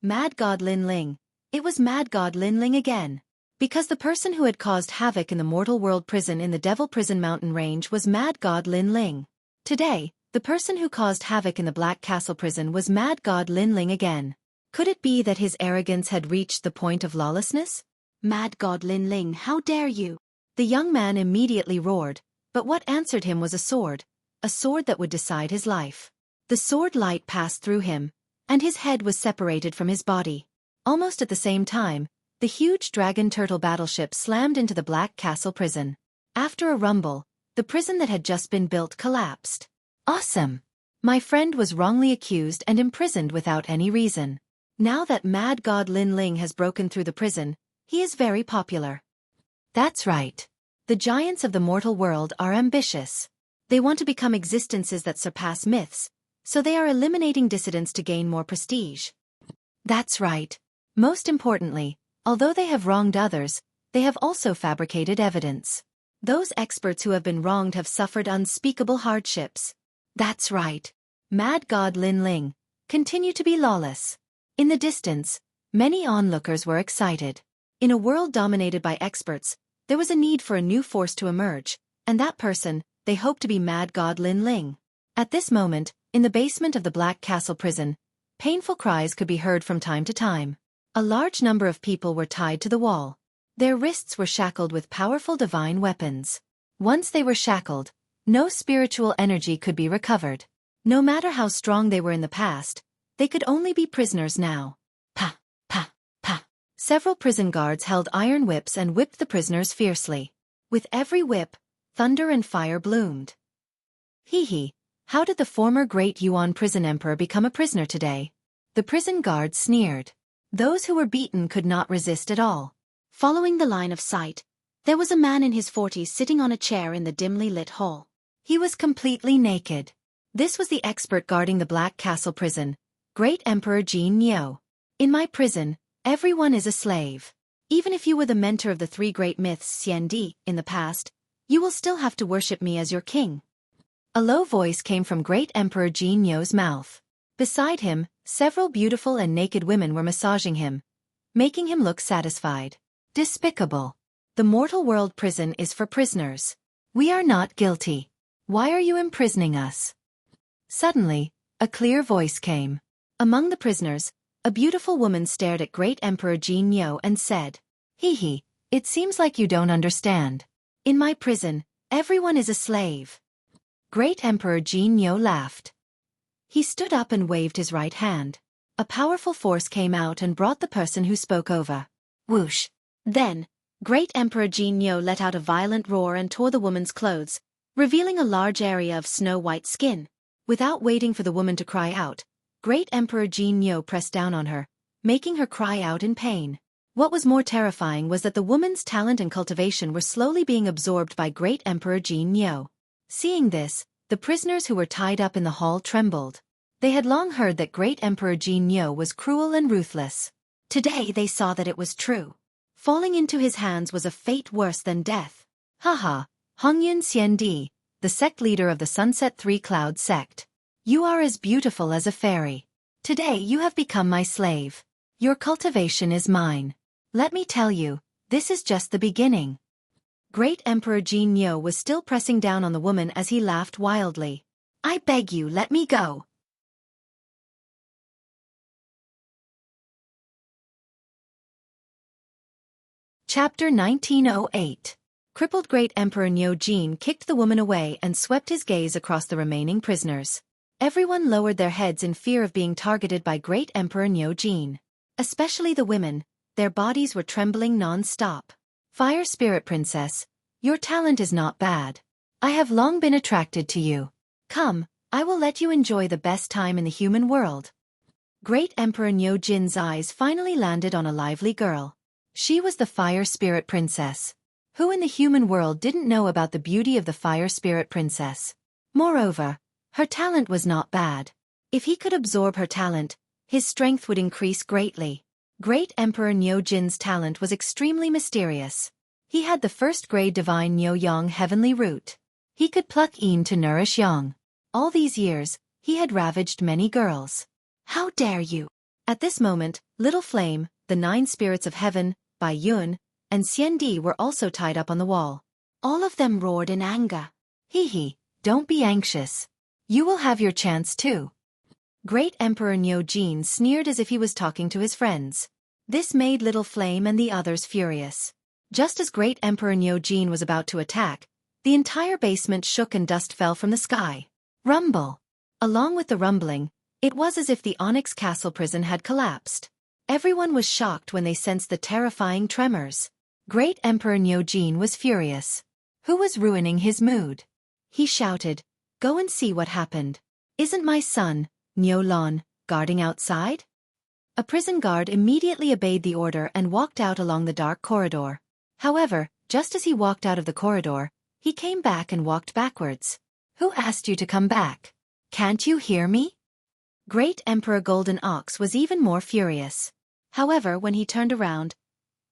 Mad God Lin Ling. It was Mad God Lin Ling again. Because the person who had caused havoc in the Mortal World prison in the Devil Prison Mountain Range was Mad God Lin Ling. Today, the person who caused havoc in the Black Castle prison was Mad God Lin Ling again. Could it be that his arrogance had reached the point of lawlessness? Mad God Lin Ling, how dare you? The young man immediately roared, but what answered him was a sword that would decide his life. The sword light passed through him, and his head was separated from his body. Almost at the same time, the huge dragon turtle battleship slammed into the Black Castle prison. After a rumble, the prison that had just been built collapsed. Awesome! My friend was wrongly accused and imprisoned without any reason. Now that Mad God Lin Ling has broken through the prison, he is very popular. That's right. The giants of the mortal world are ambitious. They want to become existences that surpass myths, so they are eliminating dissidents to gain more prestige. That's right. Most importantly, although they have wronged others, they have also fabricated evidence. Those experts who have been wronged have suffered unspeakable hardships. That's right. Mad God Lin Ling. Continue to be lawless. In the distance, many onlookers were excited. In a world dominated by experts, there was a need for a new force to emerge, and that person, they hoped to be Mad God Lin Ling. At this moment, in the basement of the Black Castle prison, painful cries could be heard from time to time. A large number of people were tied to the wall. Their wrists were shackled with powerful divine weapons. Once they were shackled, no spiritual energy could be recovered. No matter how strong they were in the past, they could only be prisoners now. Pa, pa, pa. Several prison guards held iron whips and whipped the prisoners fiercely. With every whip, thunder and fire bloomed. Hee hee. How did the former great Yuan prison emperor become a prisoner today? The prison guards sneered. Those who were beaten could not resist at all. Following the line of sight, there was a man in his 40s sitting on a chair in the dimly lit hall. He was completely naked. This was the expert guarding the Black Castle prison, Great Emperor Jin Nyo. In my prison, everyone is a slave. Even if you were the mentor of the three great myths Xian Di in the past, you will still have to worship me as your king. A low voice came from Great Emperor Jin Nyo's mouth. Beside him, several beautiful and naked women were massaging him, making him look satisfied. Despicable. The mortal world prison is for prisoners. We are not guilty. Why are you imprisoning us? Suddenly, a clear voice came. Among the prisoners, a beautiful woman stared at Great Emperor Jin Nyo and said, Hee hee, it seems like you don't understand. In my prison, everyone is a slave. Great Emperor Jin Nyo laughed. He stood up and waved his right hand. A powerful force came out and brought the person who spoke over. Whoosh. Then, Great Emperor Jin Nyo let out a violent roar and tore the woman's clothes, revealing a large area of snow-white skin. Without waiting for the woman to cry out, Great Emperor Jin Nyo pressed down on her, making her cry out in pain. What was more terrifying was that the woman's talent and cultivation were slowly being absorbed by Great Emperor Jin Nyo. Seeing this, the prisoners who were tied up in the hall trembled. They had long heard that Great Emperor Jin Nyo was cruel and ruthless. Today they saw that it was true. Falling into his hands was a fate worse than death. Haha, Hongyun Xiandi, the sect leader of the Sunset Three Clouds sect. You are as beautiful as a fairy. Today you have become my slave. Your cultivation is mine. Let me tell you, this is just the beginning. Great Emperor Jin Nyo was still pressing down on the woman as he laughed wildly. I beg you, let me go. Chapter 1908. Crippled Great Emperor Nyo Jin kicked the woman away and swept his gaze across the remaining prisoners. Everyone lowered their heads in fear of being targeted by Great Emperor Nyo Jin. Especially the women, their bodies were trembling non-stop. Fire Spirit Princess, your talent is not bad. I have long been attracted to you. Come, I will let you enjoy the best time in the human world. Great Emperor Nyo Jin's eyes finally landed on a lively girl. She was the Fire Spirit Princess. Who in the human world didn't know about the beauty of the Fire Spirit Princess? Moreover, her talent was not bad. If he could absorb her talent, his strength would increase greatly. Great Emperor Nyo Jin's talent was extremely mysterious. He had the first-grade divine Nyo Yang heavenly root. He could pluck Yin to nourish Yang. All these years, he had ravaged many girls. How dare you! At this moment, Little Flame, the 9 spirits of heaven, Bai Yun, and Xiandi were also tied up on the wall. All of them roared in anger. Hee, don't be anxious. You will have your chance too. Great Emperor Nyo Jin sneered as if he was talking to his friends. This made Little Flame and the others furious. Just as Great Emperor Nyo Jin was about to attack, the entire basement shook and dust fell from the sky. Rumble! Along with the rumbling, it was as if the Onyx Castle prison had collapsed. Everyone was shocked when they sensed the terrifying tremors. Great Emperor Nyo Jin was furious. Who was ruining his mood? He shouted, "Go and see what happened. Isn't my son, Nyo Lon, guarding outside?" A prison guard immediately obeyed the order and walked out along the dark corridor. However, just as he walked out of the corridor, he came back and walked backwards. Who asked you to come back? Can't you hear me? Great Emperor Golden Ox was even more furious. However, when he turned around,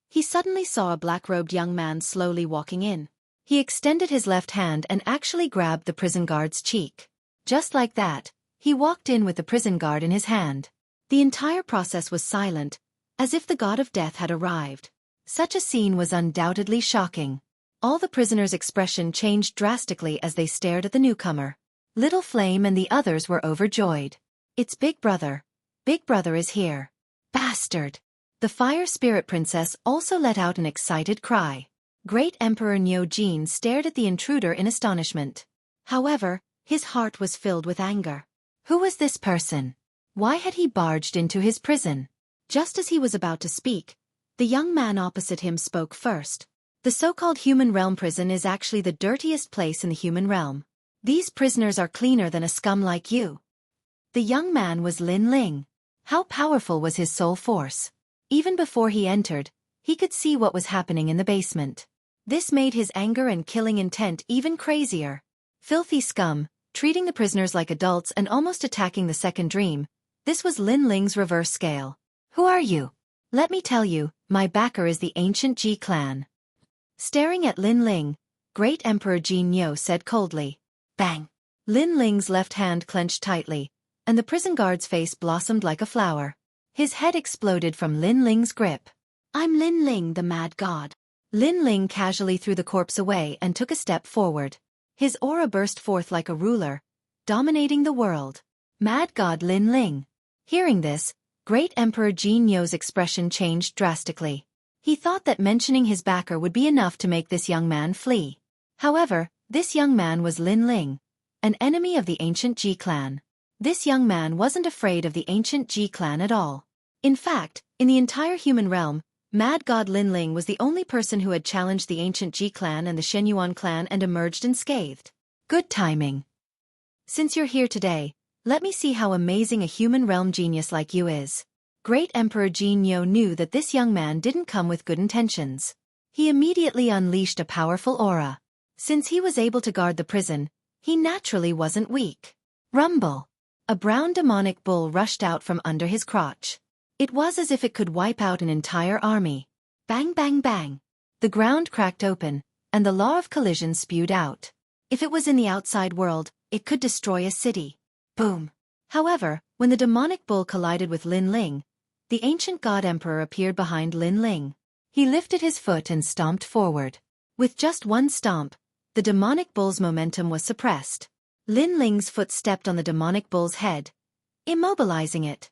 he suddenly saw a black-robed young man slowly walking in. He extended his left hand and actually grabbed the prison guard's cheek. Just like that, he walked in with the prison guard in his hand. The entire process was silent, as if the god of death had arrived. Such a scene was undoubtedly shocking. All the prisoners' expression changed drastically as they stared at the newcomer. Little Flame and the others were overjoyed. It's Big Brother. Big Brother is here. Bastard! The Fire Spirit Princess also let out an excited cry. Great Emperor Nyo Jin stared at the intruder in astonishment. However, his heart was filled with anger. Who was this person? Why had he barged into his prison? Just as he was about to speak, the young man opposite him spoke first. The so-called human realm prison is actually the dirtiest place in the human realm. These prisoners are cleaner than a scum like you. The young man was Lin Ling. How powerful was his soul force? Even before he entered, he could see what was happening in the basement. This made his anger and killing intent even crazier. Filthy scum, treating the prisoners like adults and almost attacking the second dream. This was Lin Ling's reverse scale. Who are you? Let me tell you, my backer is the ancient Ji clan. Staring at Lin Ling, Great Emperor Jin Nyo said coldly. Bang! Lin Ling's left hand clenched tightly, and the prison guard's face blossomed like a flower. His head exploded from Lin Ling's grip. I'm Lin Ling, the mad god. Lin Ling casually threw the corpse away and took a step forward. His aura burst forth like a ruler, dominating the world. Mad god Lin Ling. Hearing this, Great Emperor Jin Nyo's expression changed drastically. He thought that mentioning his backer would be enough to make this young man flee. However, this young man was Lin Ling, an enemy of the ancient Ji clan. This young man wasn't afraid of the ancient Ji clan at all. In fact, in the entire human realm, Mad God Lin Ling was the only person who had challenged the ancient Ji clan and the Shenyuan clan and emerged unscathed. Good timing. Since you're here today, let me see how amazing a human realm genius like you is. Great Emperor Jinyo knew that this young man didn't come with good intentions. He immediately unleashed a powerful aura. Since he was able to guard the prison, he naturally wasn't weak. Rumble! A brown demonic bull rushed out from under his crotch. It was as if it could wipe out an entire army. Bang bang bang! The ground cracked open, and the law of collision spewed out. If it was in the outside world, it could destroy a city. Boom! However, when the demonic bull collided with Lin Ling, the ancient god emperor appeared behind Lin Ling. He lifted his foot and stomped forward. With just one stomp, the demonic bull's momentum was suppressed. Lin Ling's foot stepped on the demonic bull's head, immobilizing it.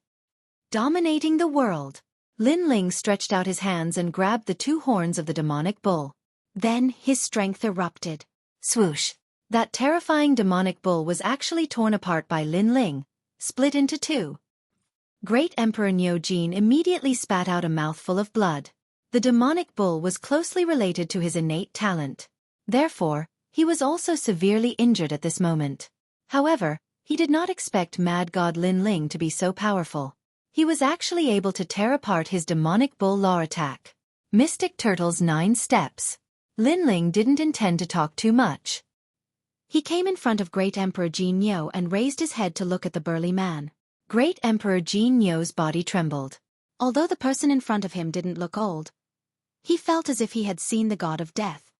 Dominating the world. Lin Ling stretched out his hands and grabbed the two horns of the demonic bull. Then his strength erupted. Swoosh! That terrifying demonic bull was actually torn apart by Lin Ling, split into two. Great Emperor Niujin immediately spat out a mouthful of blood. The demonic bull was closely related to his innate talent. Therefore, he was also severely injured at this moment. However, he did not expect Mad God Lin Ling to be so powerful. He was actually able to tear apart his demonic bull law attack. Mystic Turtle's 9 steps. Lin Ling didn't intend to talk too much. He came in front of Great Emperor Jinyo and raised his head to look at the burly man. Great Emperor Jinyo's body trembled. Although the person in front of him didn't look old, he felt as if he had seen the god of death.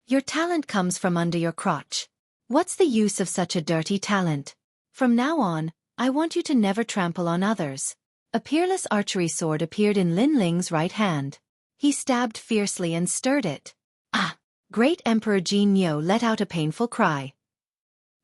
Your talent comes from under your crotch. What's the use of such a dirty talent? From now on, I want you to never trample on others. A peerless archery sword appeared in Lin Ling's right hand. He stabbed fiercely and stirred it. Ah! Great Emperor Jinyo let out a painful cry.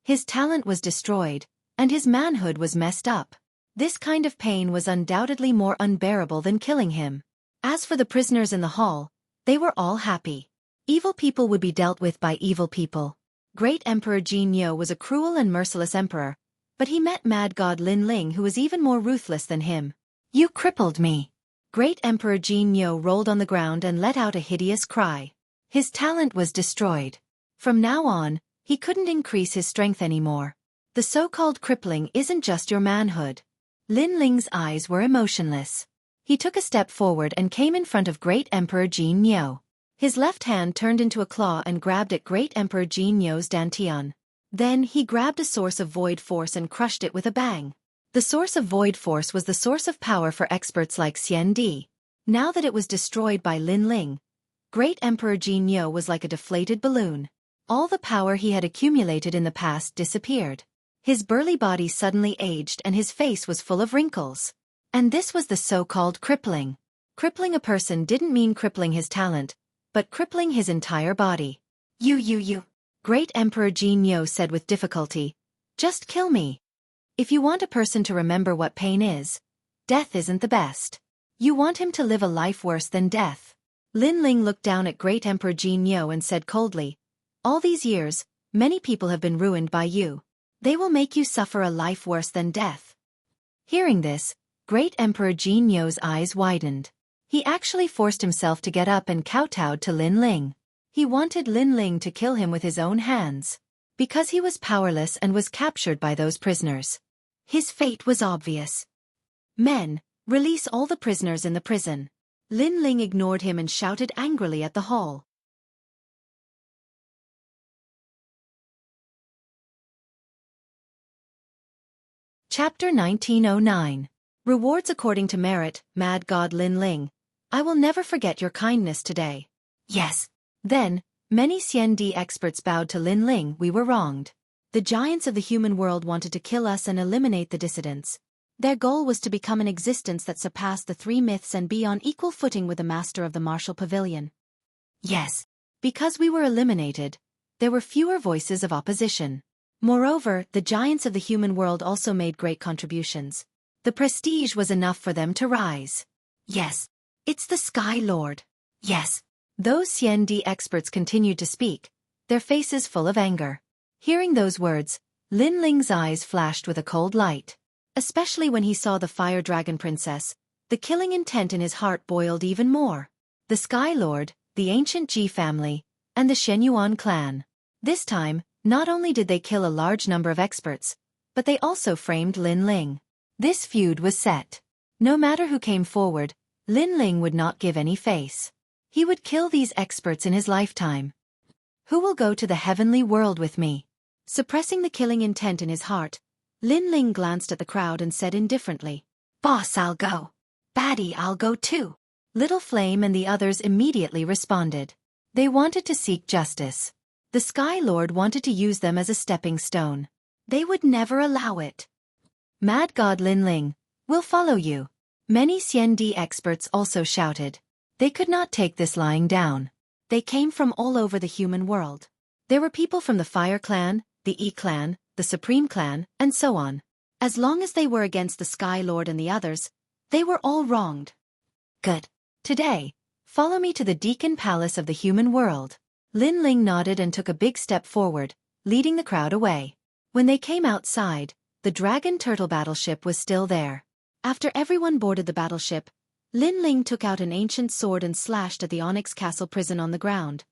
His talent was destroyed, and his manhood was messed up. This kind of pain was undoubtedly more unbearable than killing him. As for the prisoners in the hall, they were all happy. Evil people would be dealt with by evil people. Great Emperor Jinyo was a cruel and merciless emperor, but he met Mad God Lin Ling who was even more ruthless than him. You crippled me. Great Emperor Jinyo rolled on the ground and let out a hideous cry. His talent was destroyed. From now on, he couldn't increase his strength anymore. The so-called crippling isn't just your manhood. Lin Ling's eyes were emotionless. He took a step forward and came in front of Great Emperor Jinyo. His left hand turned into a claw and grabbed at Great Emperor Jinyo's dantian. Then he grabbed a source of void force and crushed it with a bang. The source of void force was the source of power for experts like Xian Di. Now that it was destroyed by Lin Ling, Great Emperor Jinyo was like a deflated balloon. All the power he had accumulated in the past disappeared. His burly body suddenly aged and his face was full of wrinkles. And this was the so-called crippling. Crippling a person didn't mean crippling his talent, but crippling his entire body. You. Great Emperor Jinyo said with difficulty. Just kill me. If you want a person to remember what pain is, death isn't the best. You want him to live a life worse than death. Lin Ling looked down at Great Emperor Jinyo and said coldly, all these years, many people have been ruined by you. They will make you suffer a life worse than death. Hearing this, Great Emperor Jinyo's eyes widened. He actually forced himself to get up and kowtowed to Lin Ling. He wanted Lin Ling to kill him with his own hands. Because he was powerless and was captured by those prisoners. His fate was obvious. Men, release all the prisoners in the prison. Lin Ling ignored him and shouted angrily at the hall. Chapter 1909. Rewards according to merit, Mad God Lin Ling. I will never forget your kindness today. Yes. Then, many Xian Di experts bowed to Lin Ling. We were wronged. The giants of the human world wanted to kill us and eliminate the dissidents. Their goal was to become an existence that surpassed the 3 myths and be on equal footing with the master of the martial pavilion. Yes. Because we were eliminated, there were fewer voices of opposition. Moreover, the giants of the human world also made great contributions. The prestige was enough for them to rise. Yes. It's the Sky Lord. Yes. Those Xian Di experts continued to speak, their faces full of anger. Hearing those words, Lin Ling's eyes flashed with a cold light. Especially when he saw the Fire Dragon Princess, the killing intent in his heart boiled even more. The Sky Lord, the ancient Ji family, and the Shenyuan clan. This time, not only did they kill a large number of experts, but they also framed Lin Ling. This feud was set. No matter who came forward, Lin Ling would not give any face. He would kill these experts in his lifetime. Who will go to the heavenly world with me? Suppressing the killing intent in his heart, Lin Ling glanced at the crowd and said indifferently, "Boss, I'll go. Baddie, I'll go too." Little Flame and the others immediately responded. They wanted to seek justice. The Sky Lord wanted to use them as a stepping stone. They would never allow it. Mad God Lin Ling, we'll follow you. Many Xiandi experts also shouted. They could not take this lying down. They came from all over the human world. There were people from the Fire Clan, the E Clan, the Supreme Clan, and so on. As long as they were against the Sky Lord and the others, they were all wronged. Good. Today, follow me to the Deacon Palace of the human world. Lin Ling nodded and took a big step forward, leading the crowd away. When they came outside, the Dragon Turtle battleship was still there. After everyone boarded the battleship, Lin Ling took out an ancient sword and slashed at the Onyx Castle prison on the ground.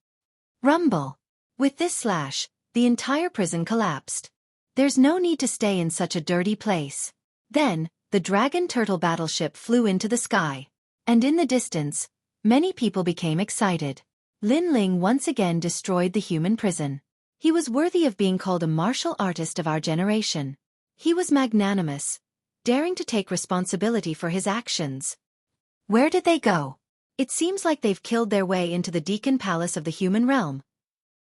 Rumble! With this slash, the entire prison collapsed. There's no need to stay in such a dirty place. Then, the Dragon Turtle battleship flew into the sky. And in the distance, many people became excited. Lin Ling once again destroyed the human prison. He was worthy of being called a martial artist of our generation. He was magnanimous, daring to take responsibility for his actions. Where did they go? It seems like they've killed their way into the Deacon Palace of the human realm.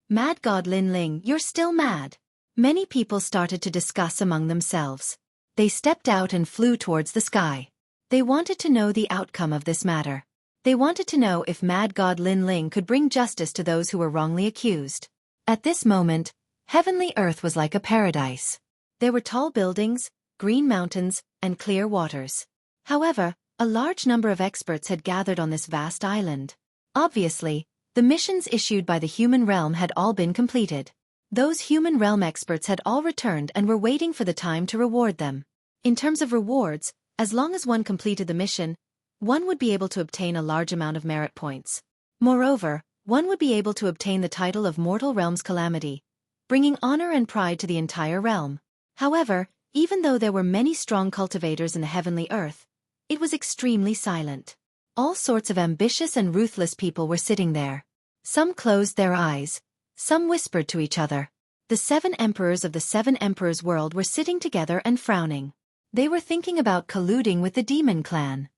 Mad God Lin Ling, you're still mad. Many people started to discuss among themselves. They stepped out and flew towards the sky. They wanted to know the outcome of this matter. They wanted to know if Mad God Lin Ling could bring justice to those who were wrongly accused. At this moment, heavenly earth was like a paradise. There were tall buildings, green mountains, and clear waters. However, a large number of experts had gathered on this vast island. Obviously, the missions issued by the human realm had all been completed. Those human realm experts had all returned and were waiting for the time to reward them. In terms of rewards, as long as one completed the mission, one would be able to obtain a large amount of merit points. Moreover, one would be able to obtain the title of Mortal Realm's Calamity, bringing honor and pride to the entire realm. However, even though there were many strong cultivators in the heavenly earth, it was extremely silent. All sorts of ambitious and ruthless people were sitting there. Some closed their eyes, some whispered to each other. The 7 emperors of the 7 emperors' world were sitting together and frowning. They were thinking about colluding with the Demon Clan.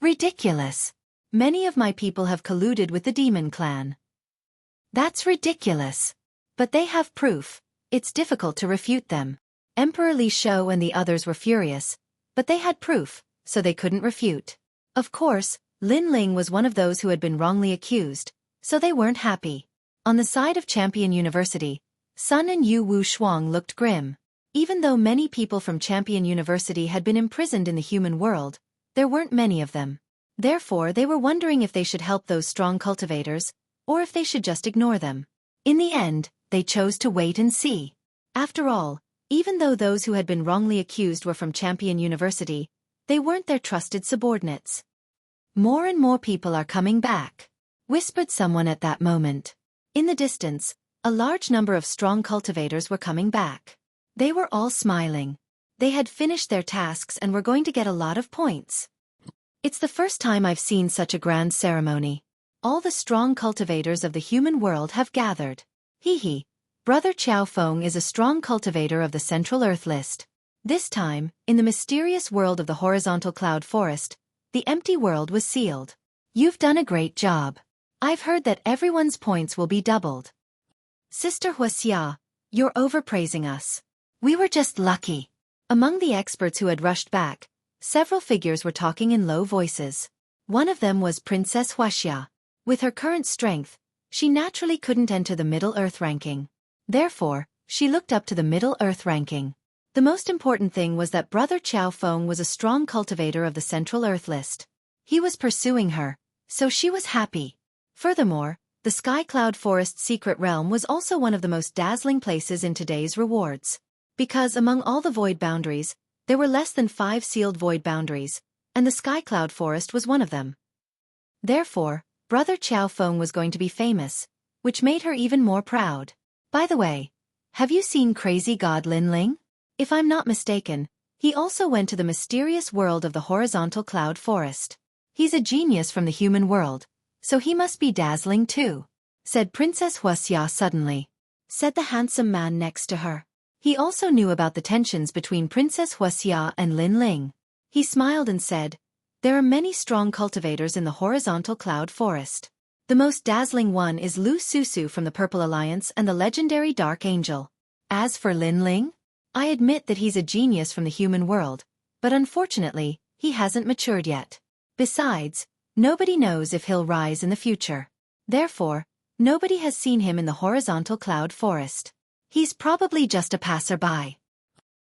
Ridiculous. Many of my people have colluded with the Demon Clan. That's ridiculous. But they have proof. It's difficult to refute them. Emperor Li Shou and the others were furious, but they had proof, so they couldn't refute. Of course, Lin Ling was one of those who had been wrongly accused, so they weren't happy. On the side of Champion University, Sun and Yu Wu Shuang looked grim. Even though many people from Champion University had been imprisoned in the human world, there weren't many of them. Therefore, they were wondering if they should help those strong cultivators, or if they should just ignore them. In the end, they chose to wait and see. After all, even though those who had been wrongly accused were from Champion University, they weren't their trusted subordinates. More and more people are coming back, whispered someone at that moment. In the distance, a large number of strong cultivators were coming back. They were all smiling. They had finished their tasks and were going to get a lot of points. It's the first time I've seen such a grand ceremony. All the strong cultivators of the human world have gathered. Hee. Brother Qiao Feng is a strong cultivator of the Central Earth list. This time, in the mysterious world of the horizontal cloud forest, the empty world was sealed. You've done a great job. I've heard that everyone's points will be doubled. Sister Huaxia, you're overpraising us. We were just lucky. Among the experts who had rushed back, several figures were talking in low voices. One of them was Princess Huaxia. With her current strength, she naturally couldn't enter the Middle Earth ranking. Therefore, she looked up to the Middle Earth ranking. The most important thing was that Brother Qiao Feng was a strong cultivator of the Central Earth list. He was pursuing her, so she was happy. Furthermore, the Sky Cloud Forest Secret Realm was also one of the most dazzling places in today's rewards. Because among all the void boundaries, there were less than 5 sealed void boundaries, and the Sky Cloud Forest was one of them. Therefore, Brother Qiao Feng was going to be famous, which made her even more proud. By the way, have you seen Crazy God Lin Ling? If I'm not mistaken, He also went to the mysterious world of the horizontal cloud forest. He's a genius from the human world, so he must be dazzling too, said Princess Xueqi suddenly. Said the handsome man next to her. He also knew about the tensions between Princess Xueqi and Lin Ling. He smiled and said, there are many strong cultivators in the horizontal cloud forest. The most dazzling one is Lu Susu from the Purple Alliance and the legendary Dark Angel. As for Lin Ling, I admit that he's a genius from the human world, but unfortunately, he hasn't matured yet. Besides, nobody knows if he'll rise in the future. Therefore, nobody has seen him in the horizontal cloud forest. He's probably just a passerby.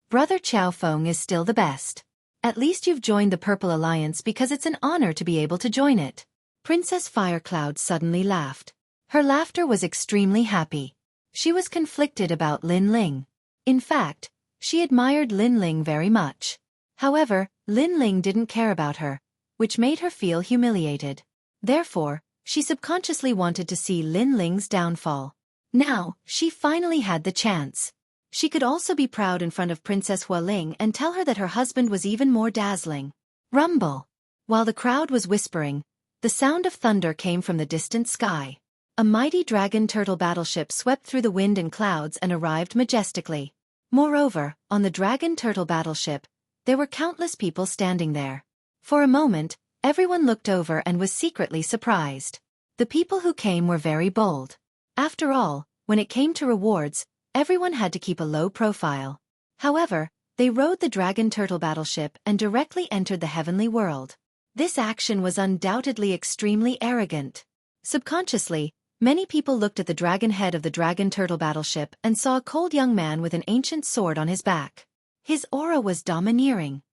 Brother Xiaofeng is still the best. At least you've joined the Purple Alliance because it's an honor to be able to join it. Princess Firecloud suddenly laughed. Her laughter was extremely happy. She was conflicted about Lin Ling. In fact, she admired Lin Ling very much. However, Lin Ling didn't care about her, which made her feel humiliated. Therefore, she subconsciously wanted to see Lin Ling's downfall. Now, she finally had the chance. She could also be proud in front of Princess Hualing and tell her that her husband was even more dazzling. Rumble! While the crowd was whispering, the sound of thunder came from the distant sky. A mighty dragon turtle battleship swept through the wind and clouds and arrived majestically. Moreover, on the dragon turtle battleship, there were countless people standing there. For a moment, everyone looked over and was secretly surprised. The people who came were very bold. After all, when it came to rewards, everyone had to keep a low profile. However, they rode the dragon turtle battleship and directly entered the heavenly world. This action was undoubtedly extremely arrogant. Subconsciously, many people looked at the dragon head of the dragon turtle battleship and saw a cold young man with an ancient sword on his back. His aura was domineering.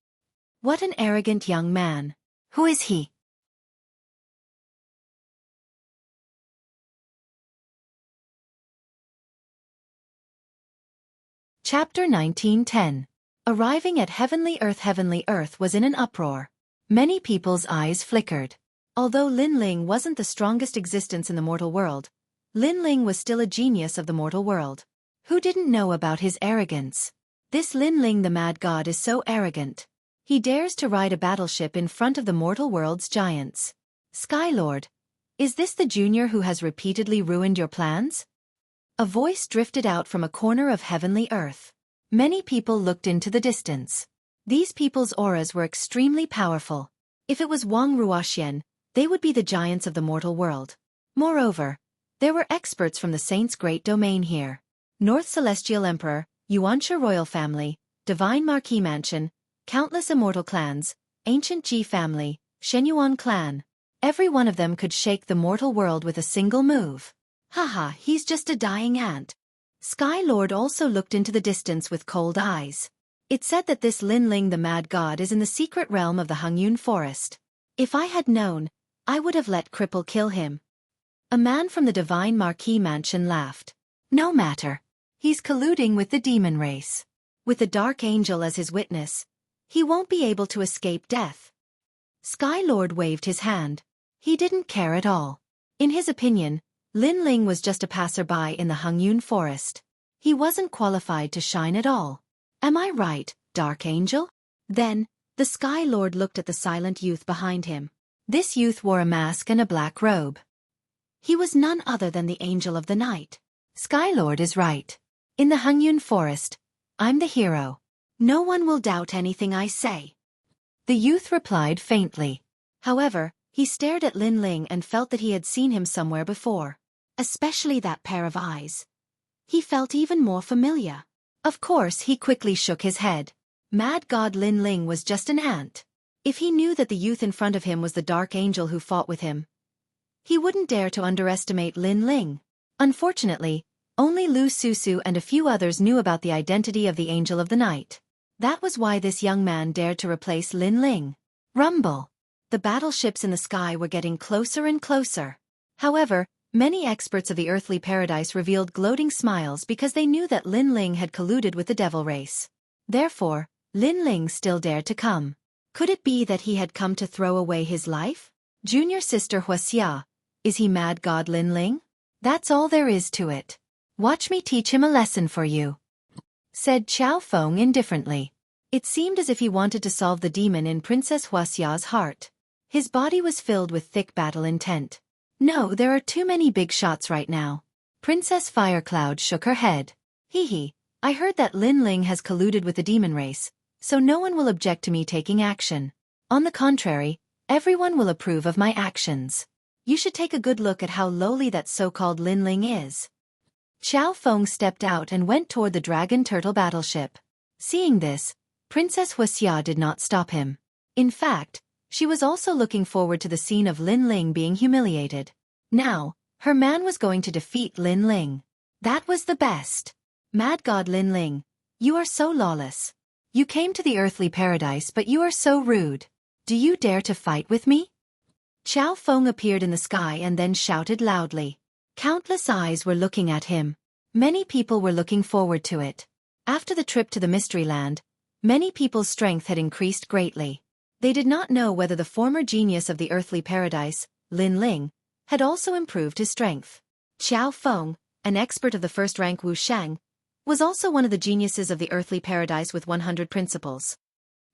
What an arrogant young man. Who is he? Chapter 1910. Arriving at Heavenly Earth was in an uproar. Many people's eyes flickered. Although Lin Ling wasn't the strongest existence in the mortal world, Lin Ling was still a genius of the mortal world. Who didn't know about his arrogance? This Lin Ling the mad god is so arrogant. He dares to ride a battleship in front of the mortal world's giants. Sky Lord, is this the junior who has repeatedly ruined your plans? A voice drifted out from a corner of heavenly earth. Many people looked into the distance. These people's auras were extremely powerful. If it was Wang Ruoxian, they would be the giants of the mortal world. Moreover, there were experts from the Saints' great domain here. North Celestial Emperor, Yuansha royal family, Divine Marquis Mansion, countless immortal clans, Ancient Ji family, Shenyuan clan. Every one of them could shake the mortal world with a single move. Haha, he's just a dying ant. Sky Lord also looked into the distance with cold eyes. It said that this Lin Ling the mad god is in the secret realm of the Hongyun forest. If I had known, I would have let Cripple kill him. A man from the Divine Marquis Mansion laughed. No matter. He's colluding with the demon race. With the Dark Angel as his witness, he won't be able to escape death. Sky Lord waved his hand. He didn't care at all. In his opinion, Lin Ling was just a passerby in the Hongyun forest. He wasn't qualified to shine at all. Am I right, Dark Angel? Then, the Sky Lord looked at the silent youth behind him. This youth wore a mask and a black robe. He was none other than the Angel of the Night. Sky Lord is right. In the Hongyun forest, I'm the hero. No one will doubt anything I say. The youth replied faintly. However, he stared at Lin Ling and felt that he had seen him somewhere before. Especially that pair of eyes. He felt even more familiar. Of course, he quickly shook his head. Mad God Lin Ling was just an ant. If he knew that the youth in front of him was the Dark Angel who fought with him, he wouldn't dare to underestimate Lin Ling. Unfortunately, only Lu Susu and a few others knew about the identity of the Angel of the Night. That was why this young man dared to replace Lin Ling. Rumble! The battleships in the sky were getting closer and closer. However, many experts of the earthly paradise revealed gloating smiles because they knew that Lin Ling had colluded with the devil race. Therefore, Lin Ling still dared to come. Could it be that he had come to throw away his life? Junior sister Xueqi, is he mad god Lin Ling? That's all there is to it. Watch me teach him a lesson for you, said Xiaofeng indifferently. It seemed as if he wanted to solve the demon in Princess Xueqi's heart. His body was filled with thick battle intent. No, there are too many big shots right now. Princess Firecloud shook her head. Hee, I heard that Lin Ling has colluded with the demon race, so no one will object to me taking action. On the contrary, everyone will approve of my actions. You should take a good look at how lowly that so-called Lin Ling is. Xiao Feng stepped out and went toward the dragon turtle battleship. Seeing this, Princess Xueqi did not stop him. In fact, she was also looking forward to the scene of Lin Ling being humiliated. Now, her man was going to defeat Lin Ling. That was the best. Mad God Lin Ling, you are so lawless. You came to the earthly paradise but you are so rude. Do you dare to fight with me? Xiao Feng appeared in the sky and then shouted loudly. Countless eyes were looking at him. Many people were looking forward to it. After the trip to the Mystery Land, many people's strength had increased greatly. They did not know whether the former genius of the earthly paradise, Lin Ling, had also improved his strength. Xiao Feng, an expert of the first rank Wu Shang, was also one of the geniuses of the earthly paradise with 100 principles.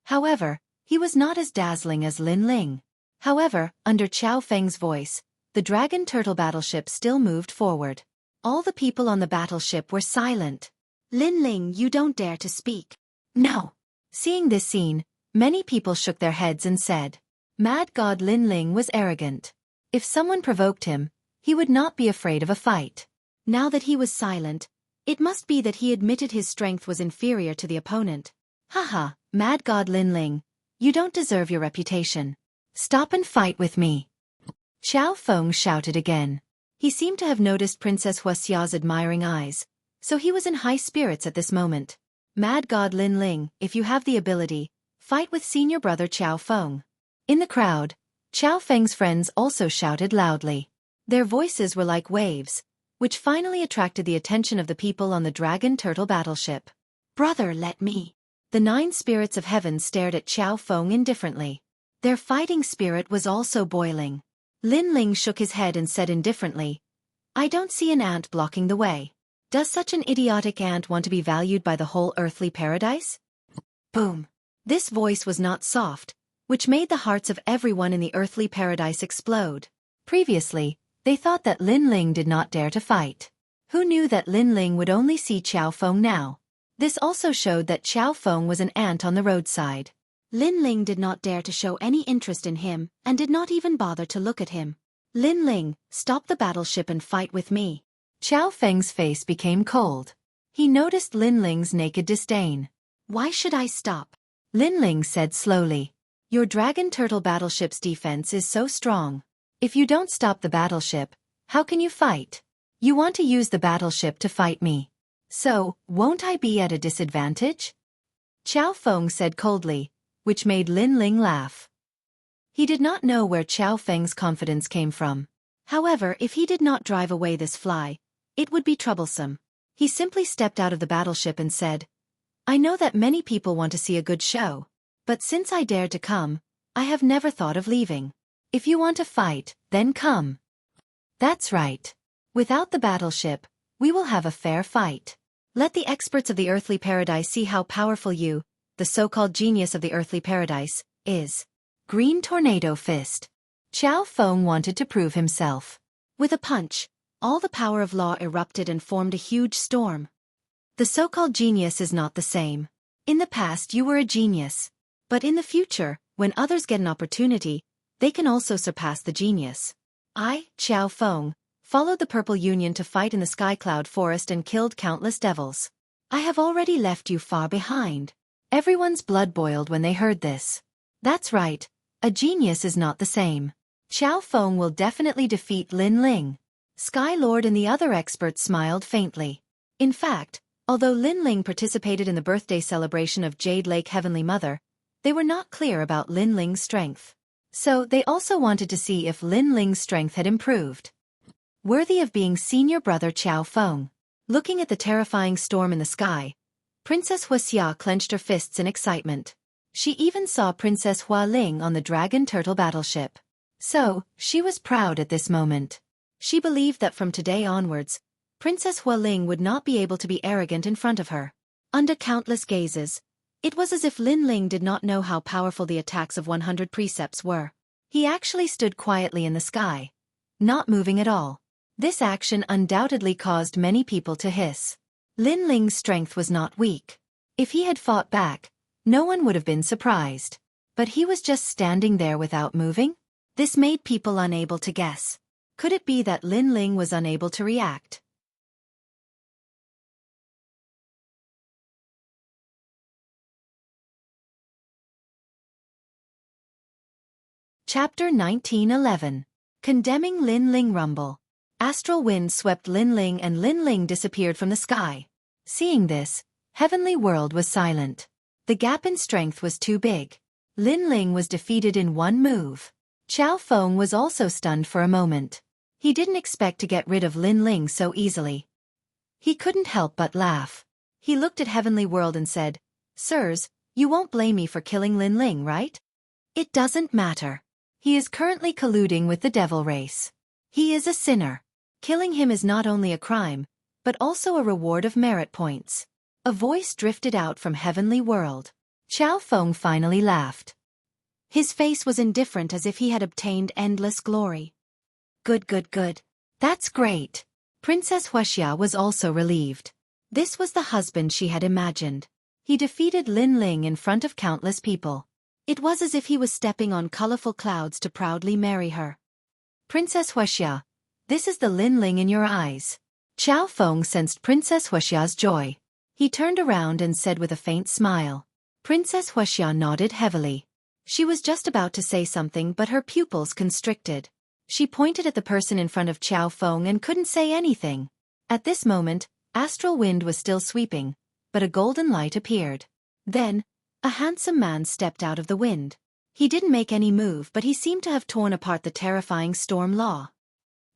However, he was not as dazzling as Lin Ling. However, under Xiao Feng's voice, the dragon turtle battleship still moved forward. All the people on the battleship were silent. Lin Ling, you don't dare to speak. No. Seeing this scene, many people shook their heads and said, Mad God Lin Ling was arrogant. If someone provoked him, he would not be afraid of a fight. Now that he was silent, it must be that he admitted his strength was inferior to the opponent. Haha, Mad God Lin Ling, you don't deserve your reputation. Stop and fight with me. Xiao Feng shouted again. He seemed to have noticed Princess Xueqi's admiring eyes, so he was in high spirits at this moment. Mad God Lin Ling, if you have the ability, fight with senior brother Xiao Feng. In the crowd, Xiao Feng's friends also shouted loudly. Their voices were like waves, which finally attracted the attention of the people on the dragon turtle battleship. Brother, let me. The 9 spirits of heaven stared at Xiao Feng indifferently. Their fighting spirit was also boiling. Lin Ling shook his head and said indifferently, I don't see an ant blocking the way. Does such an idiotic ant want to be valued by the whole earthly paradise? Boom. This voice was not soft, which made the hearts of everyone in the earthly paradise explode. Previously, they thought that Lin Ling did not dare to fight. Who knew that Lin Ling would only see Xiao Feng now? This also showed that Xiao Feng was an ant on the roadside. Lin Ling did not dare to show any interest in him and did not even bother to look at him. Lin Ling, stop the battleship and fight with me. Xiao Feng's face became cold. He noticed Lin Ling's naked disdain. Why should I stop? Lin Ling said slowly. Your dragon turtle battleship's defense is so strong. If you don't stop the battleship, how can you fight? You want to use the battleship to fight me. So, won't I be at a disadvantage? Xiao Feng said coldly, which made Lin Ling laugh. He did not know where Xiao Feng's confidence came from. However, if he did not drive away this fly, it would be troublesome. He simply stepped out of the battleship and said, I know that many people want to see a good show, but since I dared to come, I have never thought of leaving. If you want to fight, then come. That's right. Without the battleship, we will have a fair fight. Let the experts of the earthly paradise see how powerful you, the so-called genius of the earthly paradise, is. Green Tornado Fist. Xiao Feng wanted to prove himself. With a punch, all the power of law erupted and formed a huge storm. The so-called genius is not the same. In the past you were a genius. But in the future, when others get an opportunity, they can also surpass the genius. I, Xiao Feng, followed the Purple Union to fight in the Skycloud Forest and killed countless devils. I have already left you far behind. Everyone's blood boiled when they heard this. That's right, a genius is not the same. Xiao Feng will definitely defeat Lin Ling. Sky Lord and the other experts smiled faintly. In fact, although Lin Ling participated in the birthday celebration of Jade Lake Heavenly Mother, they were not clear about Lin Ling's strength. So they also wanted to see if Lin Ling's strength had improved. Worthy of being senior brother Xiao Feng. Looking at the terrifying storm in the sky, Princess Xueqi clenched her fists in excitement. She even saw Princess Hua Ling on the dragon turtle battleship. So, she was proud at this moment. She believed that from today onwards, Princess Hua Ling would not be able to be arrogant in front of her. Under countless gazes, It was as if Lin Ling did not know how powerful the attacks of 100 precepts were. He actually stood quietly in the sky, not moving at all. This action undoubtedly caused many people to hiss. Lin Ling's strength was not weak. If he had fought back, no one would have been surprised. But he was just standing there without moving? This made people unable to guess. Could it be that Lin Ling was unable to react? Chapter 1911. Condemning Lin Ling Rumble. Astral wind swept Lin Ling and Lin Ling disappeared from the sky. Seeing this, Heavenly World was silent. The gap in strength was too big. Lin Ling was defeated in one move. Qiao Feng was also stunned for a moment. He didn't expect to get rid of Lin Ling so easily. He couldn't help but laugh. He looked at Heavenly World and said, "Sirs, you won't blame me for killing Lin Ling, right? It doesn't matter. He is currently colluding with the devil race. He is a sinner. Killing him is not only a crime, but also a reward of merit points." A voice drifted out from Heavenly World. Qiao Feng finally laughed. His face was indifferent as if he had obtained endless glory. Good, good, good. That's great. Princess Xueqi was also relieved. This was the husband she had imagined. He defeated Lin Ling in front of countless people. It was as if he was stepping on colorful clouds to proudly marry her. Princess Xueqi, this is the Lin Ling in your eyes. Qiao Feng sensed Princess Xueqi's joy. He turned around and said with a faint smile. Princess Xueqi nodded heavily. She was just about to say something but her pupils constricted. She pointed at the person in front of Qiao Feng and couldn't say anything. At this moment, astral wind was still sweeping, but a golden light appeared. Then, a handsome man stepped out of the wind. He didn't make any move but he seemed to have torn apart the terrifying storm law.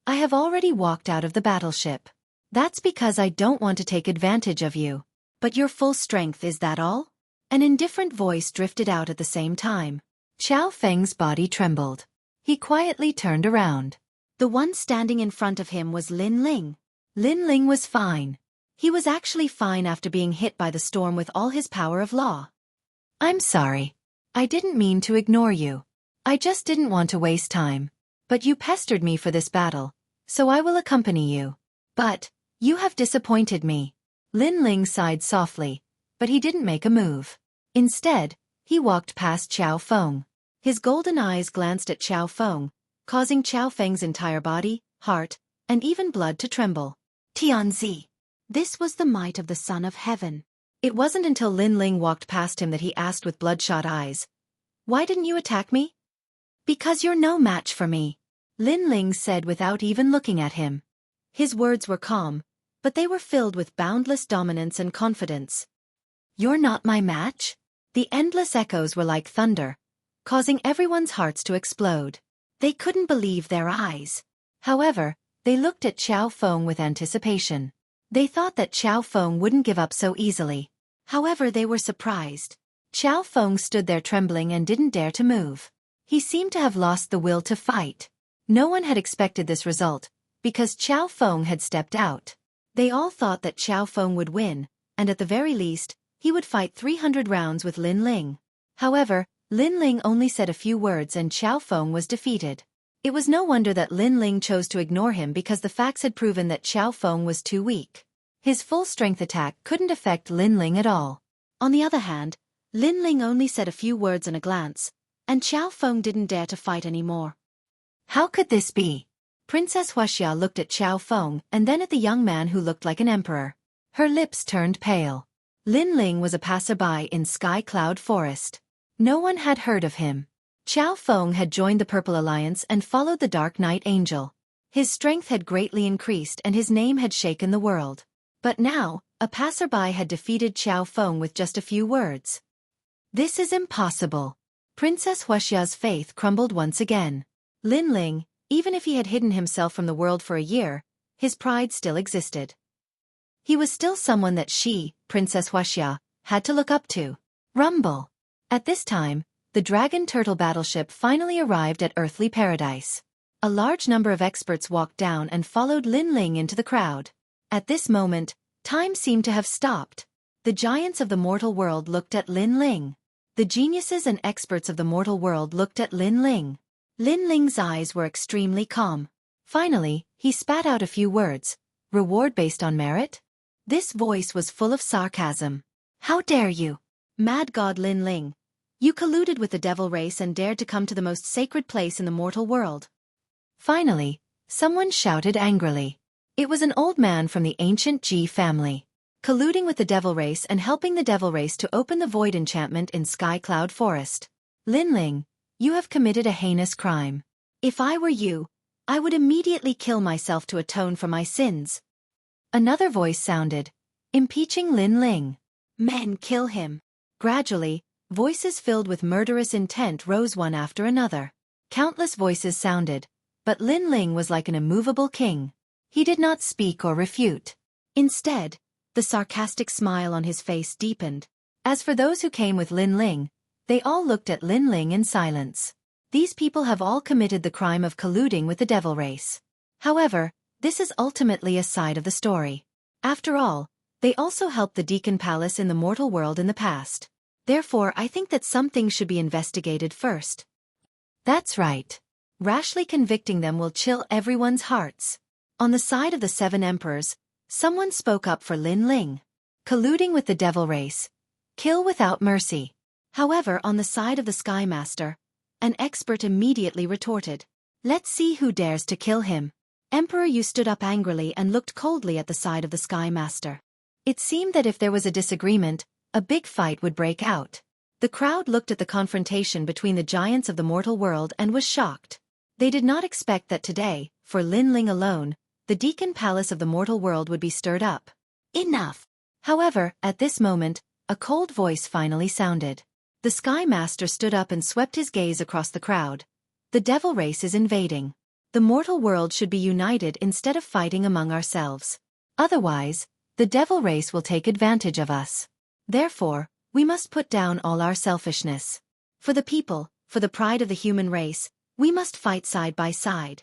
I have already walked out of the battleship. That's because I don't want to take advantage of you. But your full strength, is that all? An indifferent voice drifted out at the same time. Qiao Feng's body trembled. He quietly turned around. The one standing in front of him was Lin Ling. Lin Ling was fine. He was actually fine after being hit by the storm with all his power of law. I'm sorry. I didn't mean to ignore you. I just didn't want to waste time. But you pestered me for this battle, so I will accompany you. But, you have disappointed me. Lin Ling sighed softly, but he didn't make a move. Instead, he walked past Qiao Feng. His golden eyes glanced at Qiao Feng, causing Qiao Feng's entire body, heart, and even blood to tremble. Tianzi. This was the might of the Son of Heaven. It wasn't until Lin Ling walked past him that he asked with bloodshot eyes, "Why didn't you attack me?" "Because you're no match for me," Lin Ling said without even looking at him. His words were calm, but they were filled with boundless dominance and confidence. "You're not my match?" The endless echoes were like thunder, causing everyone's hearts to explode. They couldn't believe their eyes. However, they looked at Qiao Feng with anticipation. They thought that Qiao Feng wouldn't give up so easily. However, they were surprised. Qiao Feng stood there trembling and didn't dare to move. He seemed to have lost the will to fight. No one had expected this result, because Qiao Feng had stepped out. They all thought that Qiao Feng would win, and at the very least, he would fight 300 rounds with Lin Ling. However, Lin Ling only said a few words and Qiao Feng was defeated. It was no wonder that Lin Ling chose to ignore him because the facts had proven that Qiao Feng was too weak. His full-strength attack couldn't affect Lin Ling at all. On the other hand, Lin Ling only said a few words and a glance, and Qiao Feng didn't dare to fight anymore. How could this be? Princess Xueqi looked at Qiao Feng and then at the young man who looked like an emperor. Her lips turned pale. Lin Ling was a passerby in Sky Cloud Forest. No one had heard of him. Qiao Feng had joined the Purple Alliance and followed the Dark Knight Angel. His strength had greatly increased and his name had shaken the world. But now, a passerby had defeated Qiao Feng with just a few words. This is impossible. Princess Xueqi's faith crumbled once again. Lin Ling, even if he had hidden himself from the world for a year, his pride still existed. He was still someone that she, Princess Xueqi, had to look up to. Rumble. At this time, the Dragon Turtle battleship finally arrived at Earthly Paradise. A large number of experts walked down and followed Lin Ling into the crowd. At this moment, time seemed to have stopped. The giants of the mortal world looked at Lin Ling. The geniuses and experts of the mortal world looked at Lin Ling. Lin Ling's eyes were extremely calm. Finally, he spat out a few words. Reward based on merit? This voice was full of sarcasm. How dare you? Mad God Lin Ling. You colluded with the devil race and dared to come to the most sacred place in the mortal world. Finally, someone shouted angrily. It was an old man from the ancient Ji family. Colluding with the devil race and helping the devil race to open the void enchantment in Sky Cloud Forest. Lin Ling, you have committed a heinous crime. If I were you, I would immediately kill myself to atone for my sins. Another voice sounded, impeaching Lin Ling. Men, kill him. Gradually, voices filled with murderous intent rose one after another. Countless voices sounded, but Lin Ling was like an immovable king. He did not speak or refute. Instead, the sarcastic smile on his face deepened. As for those who came with Lin Ling, they all looked at Lin Ling in silence. These people have all committed the crime of colluding with the devil race. However, this is ultimately a side of the story. After all, they also helped the Deacon Palace in the mortal world in the past. Therefore, I think that some things should be investigated first. That's right. Rashly convicting them will chill everyone's hearts. On the side of the 7 emperors, someone spoke up for Lin Ling. Colluding with the devil race. Kill without mercy. However, on the side of the Sky Master, an expert immediately retorted. Let's see who dares to kill him. Emperor Yu stood up angrily and looked coldly at the side of the Sky Master. It seemed that if there was a disagreement, a big fight would break out. The crowd looked at the confrontation between the giants of the mortal world and was shocked. They did not expect that today, for Lin Ling alone, the Deacon Palace of the mortal world would be stirred up. Enough! However, at this moment, a cold voice finally sounded. The Sky Master stood up and swept his gaze across the crowd. The devil race is invading. The mortal world should be united instead of fighting among ourselves. Otherwise, the devil race will take advantage of us. Therefore, we must put down all our selfishness. For the people, for the pride of the human race, we must fight side by side.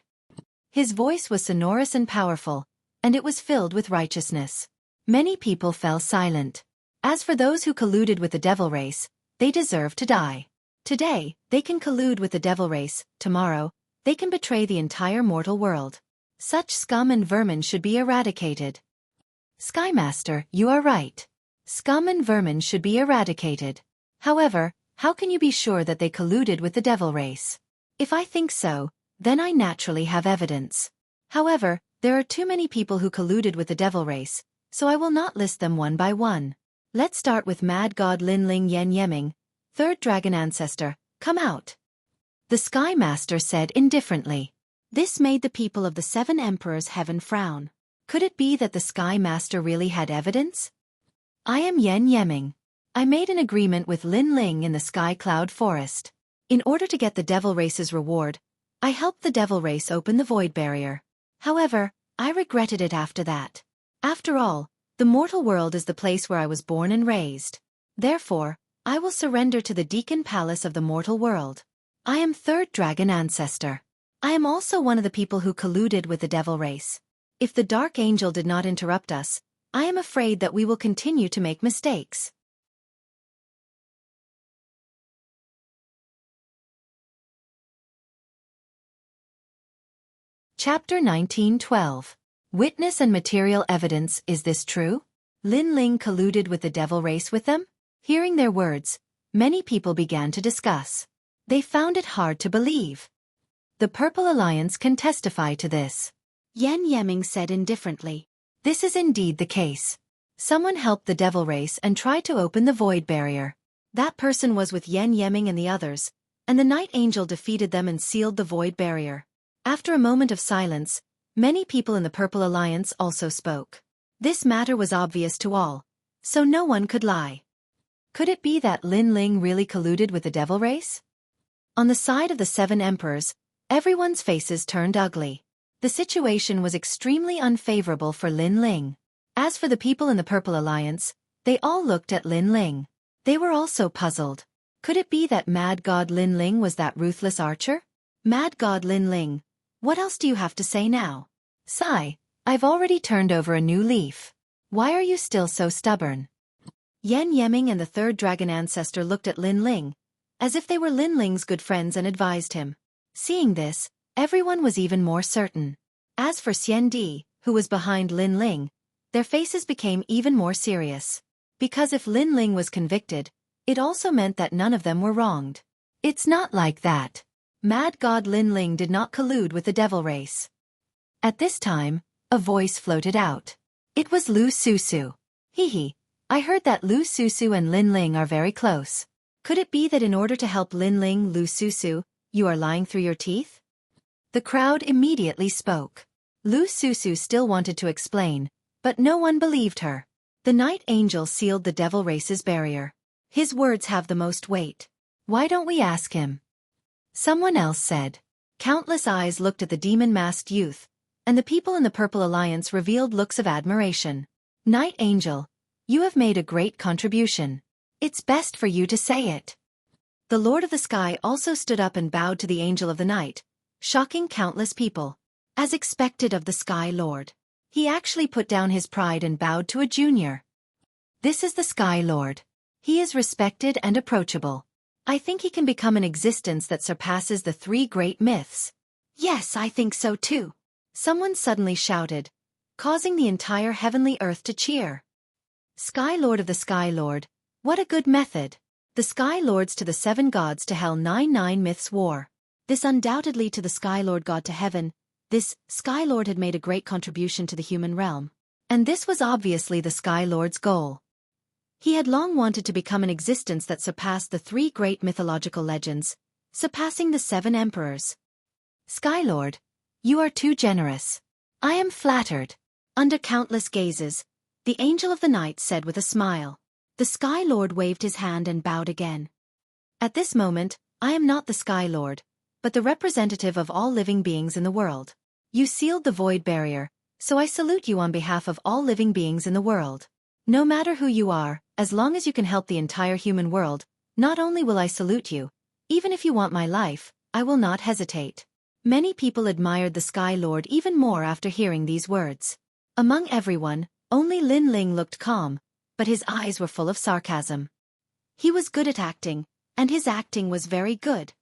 His voice was sonorous and powerful, and it was filled with righteousness. Many people fell silent. As for those who colluded with the devil race, they deserve to die. Today, they can collude with the devil race. Tomorrow, they can betray the entire mortal world. Such scum and vermin should be eradicated. Sky Master, you are right. Scum and vermin should be eradicated. However, how can you be sure that they colluded with the devil race? If I think so, then I naturally have evidence. However, there are too many people who colluded with the devil race, so I will not list them one by one. Let's start with Mad God Lin Ling Yen Yeming, 3rd Dragon Ancestor. Come out. The Sky Master said indifferently. This made the people of the 7 Emperors heaven frown. Could it be that the Sky Master really had evidence? I am Yen Yeming. I made an agreement with Lin Ling in the Sky Cloud Forest. In order to get the devil race's reward, I helped the devil race open the void barrier. However, I regretted it after that. After all, the mortal world is the place where I was born and raised. Therefore, I will surrender to the Deacon Palace of the mortal world. I am 3rd Dragon Ancestor. I am also one of the people who colluded with the devil race. If the Dark Angel did not interrupt us, I am afraid that we will continue to make mistakes. Chapter 1912. Witness and material evidence. Is this true? Lin Ling colluded with the devil race with them? Hearing their words, many people began to discuss. They found it hard to believe. The Purple Alliance can testify to this. Yen Yeming said indifferently. This is indeed the case. Someone helped the devil race and tried to open the void barrier. That person was with Yen Yeming and the others, and the Night Angel defeated them and sealed the void barrier. After a moment of silence, many people in the Purple Alliance also spoke. This matter was obvious to all, so no one could lie. Could it be that Lin Ling really colluded with the devil race? On the side of the 7 Emperors, everyone's faces turned ugly. The situation was extremely unfavorable for Lin Ling. As for the people in the Purple Alliance, they all looked at Lin Ling. They were also puzzled. Could it be that Mad God Lin Ling was that ruthless archer? Mad God Lin Ling, what else do you have to say now? Sigh, I've already turned over a new leaf. Why are you still so stubborn? Yan Yeming and the third dragon ancestor looked at Lin Ling, as if they were Lin Ling's good friends and advised him. Seeing this, everyone was even more certain. As for Xian Di, who was behind Lin Ling, their faces became even more serious. Because if Lin Ling was convicted, it also meant that none of them were wronged. It's not like that. Mad God Lin Ling did not collude with the devil race. At this time, a voice floated out. It was Lu Susu. Hee. I heard that Lu Susu and Lin Ling are very close. Could it be that in order to help Lin Ling, Lu Susu, you are lying through your teeth? The crowd immediately spoke. Lu Susu still wanted to explain, but no one believed her. The Night Angel sealed the devil race's barrier. His words have the most weight. Why don't we ask him? Someone else said. Countless eyes looked at the demon-masked youth, and the people in the Purple Alliance revealed looks of admiration. Night Angel, you have made a great contribution. It's best for you to say it. The Lord of the Sky also stood up and bowed to the Angel of the Night, shocking countless people. As expected of the Sky Lord, he actually put down his pride and bowed to a junior. This is the Sky Lord. He is respected and approachable. I think he can become an existence that surpasses the 3 great myths. Yes, I think so too. Someone suddenly shouted, causing the entire heavenly earth to cheer. Sky Lord of the Sky Lord, what a good method. The Sky Lords to the 7 gods to hell 9 myths war. This undoubtedly to the Sky Lord God to heaven. This Sky Lord had made a great contribution to the human realm. And this was obviously the Sky Lord's goal. He had long wanted to become an existence that surpassed the 3 great mythological legends, surpassing the 7 emperors. Sky Lord, you are too generous. I am flattered. Under countless gazes, the Angel of the Night said with a smile. The Sky Lord waved his hand and bowed again. At this moment, I am not the Sky Lord, but the representative of all living beings in the world. You sealed the void barrier, so I salute you on behalf of all living beings in the world. No matter who you are, as long as you can help the entire human world, not only will I salute you, even if you want my life, I will not hesitate. Many people admired the Sky Lord even more after hearing these words. Among everyone, only Lin Ling looked calm, but his eyes were full of sarcasm. He was good at acting, and his acting was very good.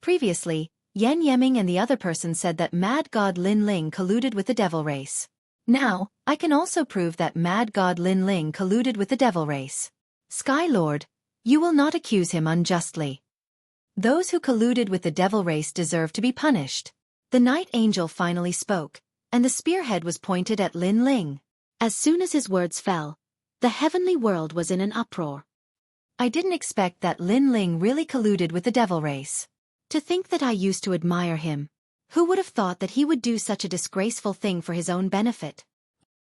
Previously, Yan Yeming and the other person said that Mad God Lin Ling colluded with the devil race. Now, I can also prove that Mad God Lin Ling colluded with the devil race. Sky Lord, you will not accuse him unjustly. Those who colluded with the devil race deserve to be punished. The Night Angel finally spoke, and the spearhead was pointed at Lin Ling. As soon as his words fell, the heavenly world was in an uproar. I didn't expect that Lin Ling really colluded with the devil race. To think that I used to admire him. Who would have thought that he would do such a disgraceful thing for his own benefit?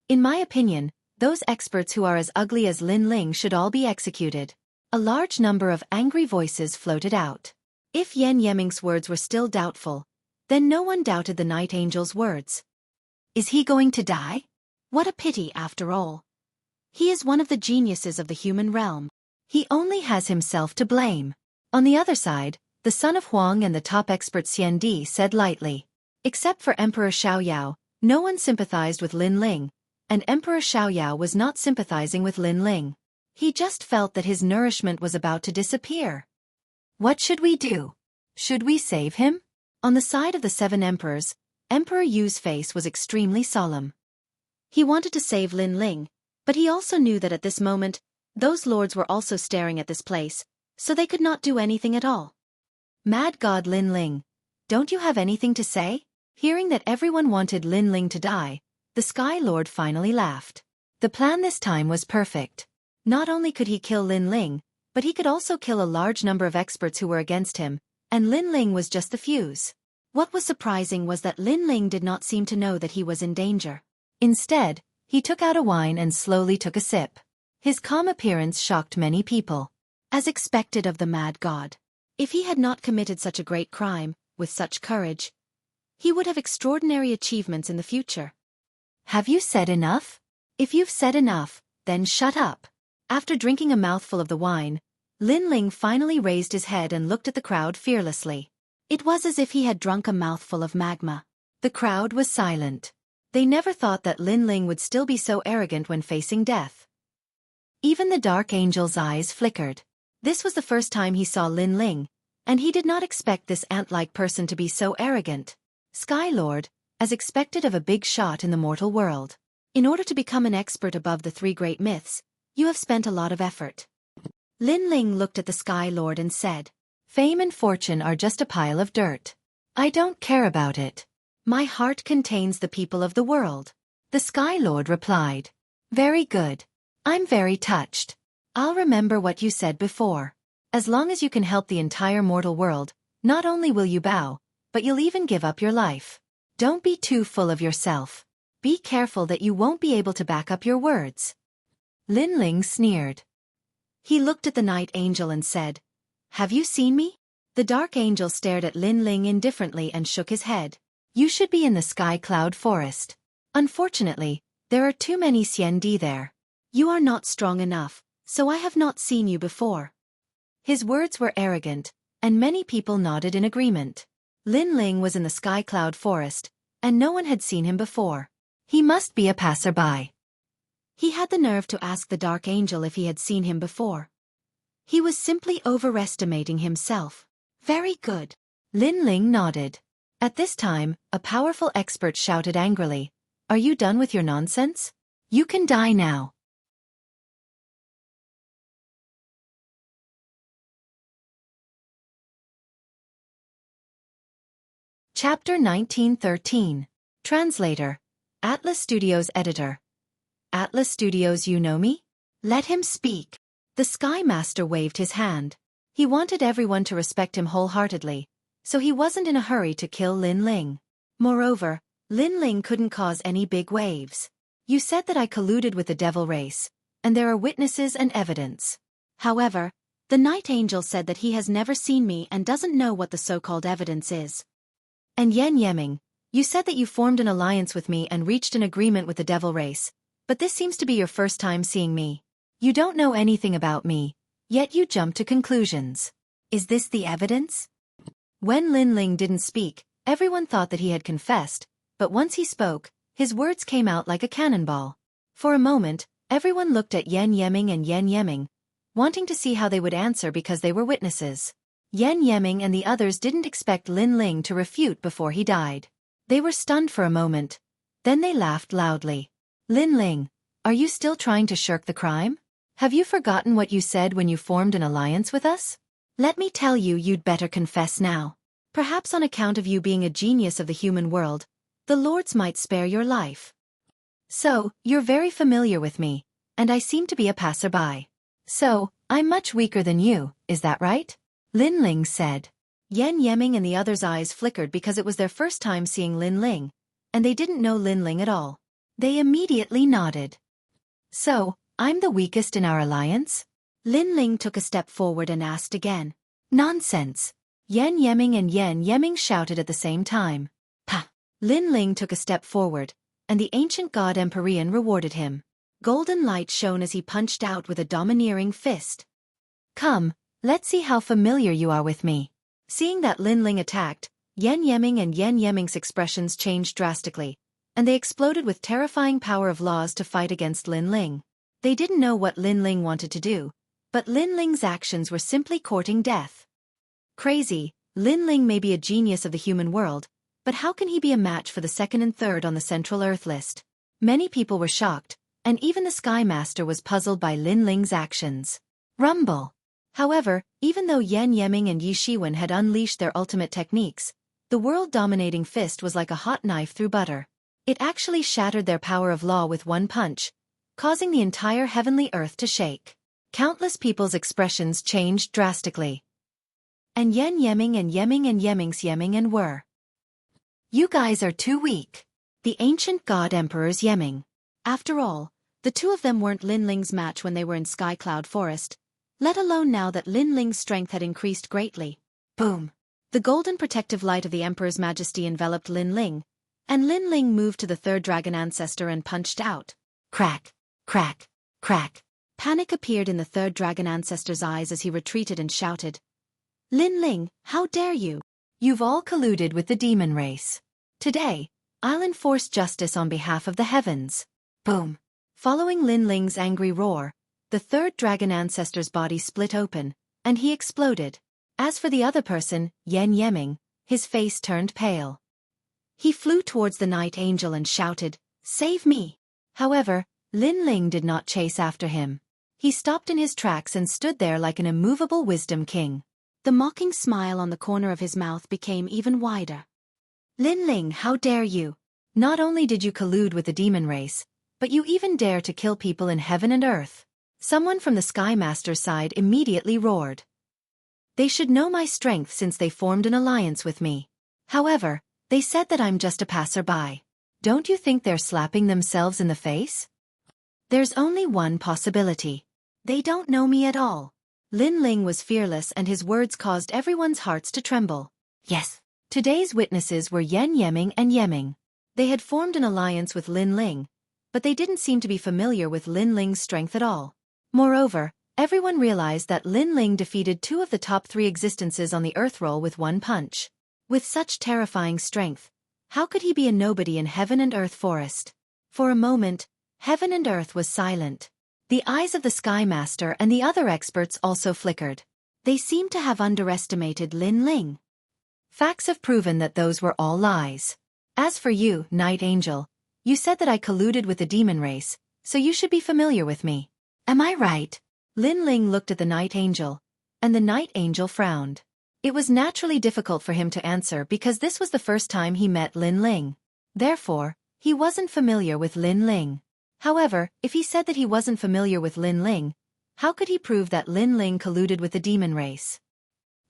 In my opinion, those experts who are as ugly as Lin Ling should all be executed. A large number of angry voices floated out. If Yan Yeming's words were still doubtful, then no one doubted the Night Angel's words. Is he going to die? What a pity after all. He is one of the geniuses of the human realm. He only has himself to blame. On the other side, the son of Huang and the top expert Xian Di said lightly. Except for Emperor Xiaoyao, no one sympathized with Lin Ling, and Emperor Xiaoyao was not sympathizing with Lin Ling. He just felt that his nourishment was about to disappear. What should we do? Should we save him? On the side of the 7 emperors, Emperor Yu's face was extremely solemn. He wanted to save Lin Ling, but he also knew that at this moment, those lords were also staring at this place, so they could not do anything at all. Mad God Lin Ling, don't you have anything to say? Hearing that everyone wanted Lin Ling to die, the Sky Lord finally laughed. The plan this time was perfect. Not only could he kill Lin Ling, but he could also kill a large number of experts who were against him, and Lin Ling was just the fuse. What was surprising was that Lin Ling did not seem to know that he was in danger. Instead, he took out a wine and slowly took a sip. His calm appearance shocked many people. As expected of the Mad God. If he had not committed such a great crime, with such courage, he would have extraordinary achievements in the future. Have you said enough? If you've said enough, then shut up. After drinking a mouthful of the wine, Lin Ling finally raised his head and looked at the crowd fearlessly. It was as if he had drunk a mouthful of magma. The crowd was silent. They never thought that Lin Ling would still be so arrogant when facing death. Even the Dark Angel's eyes flickered. This was the first time he saw Lin Ling, and he did not expect this ant-like person to be so arrogant. Sky Lord, as expected of a big shot in the mortal world. In order to become an expert above the 3 great myths, you have spent a lot of effort. Lin Ling looked at the Sky Lord and said, "Fame and fortune are just a pile of dirt. I don't care about it. My heart contains the people of the world." The Sky Lord replied, "Very good. I'm very touched. I'll remember what you said before. As long as you can help the entire mortal world, not only will you bow, but you'll even give up your life. Don't be too full of yourself. Be careful that you won't be able to back up your words." Lin Ling sneered. He looked at the Night Angel and said, "Have you seen me?" The Dark Angel stared at Lin Ling indifferently and shook his head. "You should be in the Sky Cloud Forest. Unfortunately, there are too many Xiandi there. You are not strong enough, so I have not seen you before." His words were arrogant, and many people nodded in agreement. Lin Ling was in the Sky Cloud Forest, and no one had seen him before. He must be a passerby. He had the nerve to ask the Dark Angel if he had seen him before. He was simply overestimating himself. "Very good." Lin Ling nodded. At this time, a powerful expert shouted angrily, "Are you done with your nonsense? You can die now." Chapter 1913. Translator. Atlas Studios Editor. Atlas Studios, you know me? Let him speak. The Sky Master waved his hand. He wanted everyone to respect him wholeheartedly, so he wasn't in a hurry to kill Lin Ling. Moreover, Lin Ling couldn't cause any big waves. "You said that I colluded with the devil race, and there are witnesses and evidence. However, the Night Angel said that he has never seen me and doesn't know what the so-called evidence is. And Yen Yeming, you said that you formed an alliance with me and reached an agreement with the devil race, but this seems to be your first time seeing me. You don't know anything about me, yet you jump to conclusions. Is this the evidence?" When Lin Ling didn't speak, everyone thought that he had confessed, but once he spoke, his words came out like a cannonball. For a moment, everyone looked at Yen Yeming and Yen Yeming, wanting to see how they would answer because they were witnesses. Yen Yeming and the others didn't expect Lin Ling to refute before he died. They were stunned for a moment. Then they laughed loudly. "Lin Ling, are you still trying to shirk the crime? Have you forgotten what you said when you formed an alliance with us? Let me tell you, you'd better confess now. Perhaps on account of you being a genius of the human world, the lords might spare your life. So, you're very familiar with me, and I seem to be a passerby. So, I'm much weaker than you, is that right?" Lin Ling said. Yen Yeming and the others' eyes flickered because it was their first time seeing Lin Ling, and they didn't know Lin Ling at all. They immediately nodded. "So, I'm the weakest in our alliance?" Lin Ling took a step forward and asked again. "Nonsense!" Yen Yeming and Yen Yeming shouted at the same time. "Pah!" Lin Ling took a step forward, and the ancient god Empyrean rewarded him. Golden light shone as he punched out with a domineering fist. "Come, let's see how familiar you are with me." Seeing that Lin Ling attacked, Yen Yeming and Yen Yeming's expressions changed drastically, and they exploded with terrifying power of laws to fight against Lin Ling. They didn't know what Lin Ling wanted to do, but Lin Ling's actions were simply courting death. Crazy, Lin Ling may be a genius of the human world, but how can he be a match for the second and third on the Central Earth list? Many people were shocked, and even the Sky Master was puzzled by Lin Ling's actions. Rumble. However, even though Yen Yeming and Yi Shiwen had unleashed their ultimate techniques, the world-dominating fist was like a hot knife through butter. It actually shattered their power of law with one punch, causing the entire heavenly earth to shake. Countless people's expressions changed drastically. And Yen Yeming and Yeming's Yeming and were. "You guys are too weak." The ancient god emperor's Yeming. After all, the two of them weren't Lin Ling's match when they were in Sky Cloud Forest, let alone now that Lin Ling's strength had increased greatly. Boom! The golden protective light of the Emperor's Majesty enveloped Lin Ling, and Lin Ling moved to the third dragon ancestor and punched out. Crack! Crack! Crack! Panic appeared in the third dragon ancestor's eyes as he retreated and shouted, "Lin Ling, how dare you? You've all colluded with the demon race. Today, I'll enforce justice on behalf of the heavens." Boom! Following Lin Ling's angry roar, the third dragon ancestor's body split open, and he exploded. As for the other person, Yen Yeming, his face turned pale. He flew towards the night angel and shouted, "Save me!" However, Lin Ling did not chase after him. He stopped in his tracks and stood there like an immovable wisdom king. The mocking smile on the corner of his mouth became even wider. "Lin Ling, how dare you? Not only did you collude with the demon race, but you even dare to kill people in heaven and earth." Someone from the Sky Master's side immediately roared. "They should know my strength since they formed an alliance with me. However, they said that I'm just a passerby. Don't you think they're slapping themselves in the face? There's only one possibility. They don't know me at all." Lin Ling was fearless and his words caused everyone's hearts to tremble. Yes. Today's witnesses were Yen Yeming and Yeming. They had formed an alliance with Lin Ling, but they didn't seem to be familiar with Lin Ling's strength at all. Moreover, everyone realized that Lin Ling defeated 2 of the top 3 existences on the Earth roll with one punch. With such terrifying strength, how could he be a nobody in Heaven and Earth Forest? For a moment, Heaven and Earth was silent. The eyes of the Sky Master and the other experts also flickered. They seemed to have underestimated Lin Ling. Facts have proven that those were all lies. As for you, Night Angel, you said that I colluded with the demon race, so you should be familiar with me. Am I right? Lin Ling looked at the Night Angel, and the Night Angel frowned. It was naturally difficult for him to answer because this was the first time he met Lin Ling. Therefore, he wasn't familiar with Lin Ling. However, if he said that he wasn't familiar with Lin Ling, how could he prove that Lin Ling colluded with the demon race?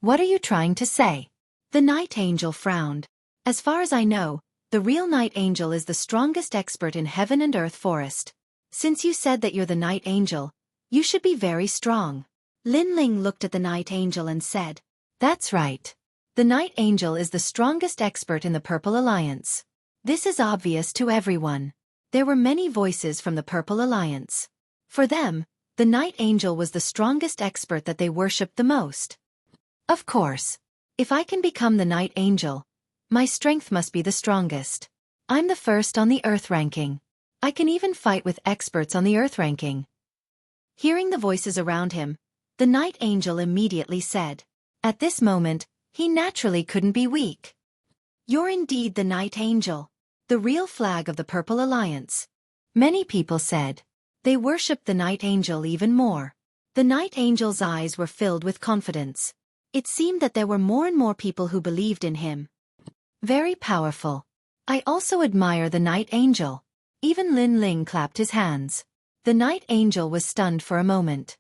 What are you trying to say? The Night Angel frowned. As far as I know, the real Night Angel is the strongest expert in Heaven and Earth Forest. Since you said that you're the Night Angel, you should be very strong. Lin Ling looked at the Night Angel and said, "That's right. The Night Angel is the strongest expert in the Purple Alliance. This is obvious to everyone." There were many voices from the Purple Alliance. For them, the Night Angel was the strongest expert that they worshipped the most. Of course. If I can become the Night Angel, my strength must be the strongest. I'm the first on the Earth ranking. I can even fight with experts on the Earth ranking. Hearing the voices around him, the Night Angel immediately said. At this moment, he naturally couldn't be weak. "You're indeed the Night Angel, the real flag of the Purple Alliance." Many people said. They worshipped the Night Angel even more. The Night Angel's eyes were filled with confidence. It seemed that there were more and more people who believed in him. Very powerful. I also admire the Night Angel. Even Lin Ling clapped his hands. The Night Angel was stunned for a moment.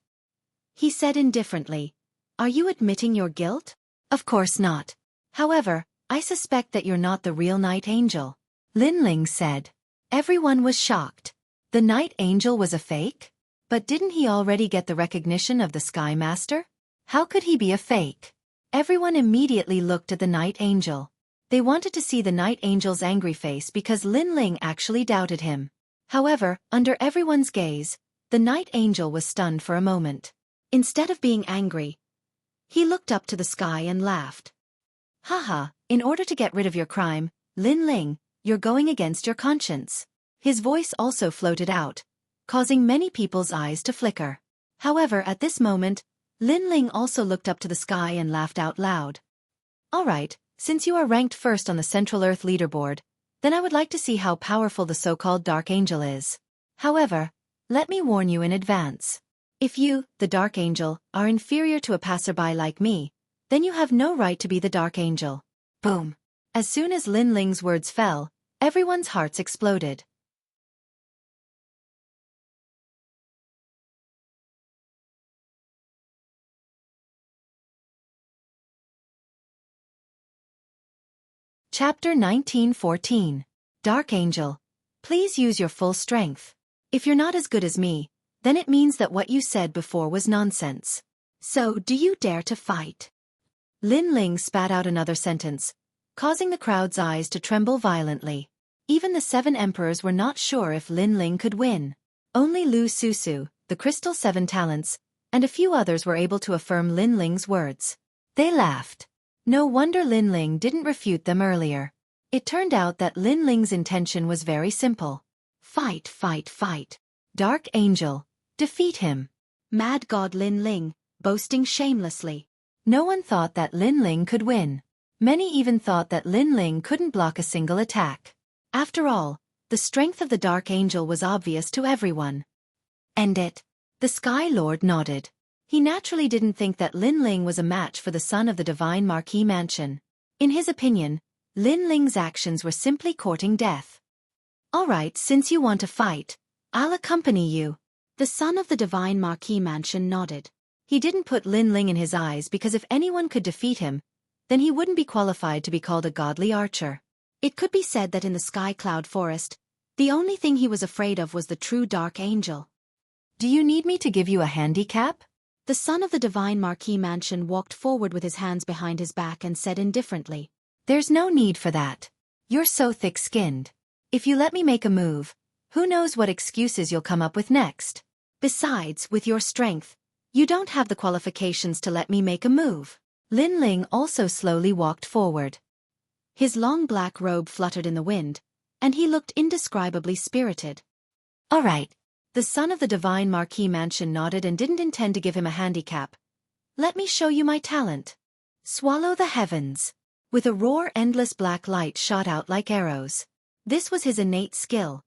He said indifferently, "Are you admitting your guilt?" "Of course not. However, I suspect that you're not the real Night Angel," Lin Ling said. Everyone was shocked. The Night Angel was a fake? But didn't he already get the recognition of the Sky Master? How could he be a fake? Everyone immediately looked at the Night Angel. They wanted to see the Night Angel's angry face because Lin Ling actually doubted him. However, under everyone's gaze, the Night Angel was stunned for a moment. Instead of being angry, he looked up to the sky and laughed. "Haha, in order to get rid of your crime, Lin Ling, you're going against your conscience." His voice also floated out, causing many people's eyes to flicker. However, at this moment, Lin Ling also looked up to the sky and laughed out loud. "Alright, since you are ranked first on the Central Earth leaderboard, then I would like to see how powerful the so-called Dark Angel is. However, let me warn you in advance. If you, the Dark Angel, are inferior to a passerby like me, then you have no right to be the Dark Angel." Boom! As soon as Lin Ling's words fell, everyone's hearts exploded. Chapter 1914. Dark Angel. Please use your full strength. If you're not as good as me, then it means that what you said before was nonsense. So, do you dare to fight? Lin Ling spat out another sentence, causing the crowd's eyes to tremble violently. Even the 7 emperors were not sure if Lin Ling could win. Only Lu Susu, the Crystal 7 Talents, and a few others were able to affirm Lin Ling's words. They laughed. No wonder Lin Ling didn't refute them earlier. It turned out that Lin Ling's intention was very simple. Fight, fight, fight. Dark Angel. Defeat him. Mad God Lin Ling, boasting shamelessly. No one thought that Lin Ling could win. Many even thought that Lin Ling couldn't block a single attack. After all, the strength of the Dark Angel was obvious to everyone. "End it." The Sky Lord nodded. He naturally didn't think that Lin Ling was a match for the son of the Divine Marquis Mansion. In his opinion, Lin Ling's actions were simply courting death. "All right, since you want to fight, I'll accompany you." The son of the Divine Marquis Mansion nodded. He didn't put Lin Ling in his eyes because if anyone could defeat him, then he wouldn't be qualified to be called a godly archer. It could be said that in the Sky Cloud Forest, the only thing he was afraid of was the true Dark Angel. "Do you need me to give you a handicap?" The son of the Divine Marquis Mansion walked forward with his hands behind his back and said indifferently, "There's no need for that. You're so thick-skinned. If you let me make a move, who knows what excuses you'll come up with next. Besides, with your strength, you don't have the qualifications to let me make a move." Lin Ling also slowly walked forward. His long black robe fluttered in the wind, and he looked indescribably spirited. "All right." The son of the Divine Marquis Mansion nodded and didn't intend to give him a handicap. "Let me show you my talent." Swallow the heavens. With a roar, endless black light shot out like arrows. This was his innate skill.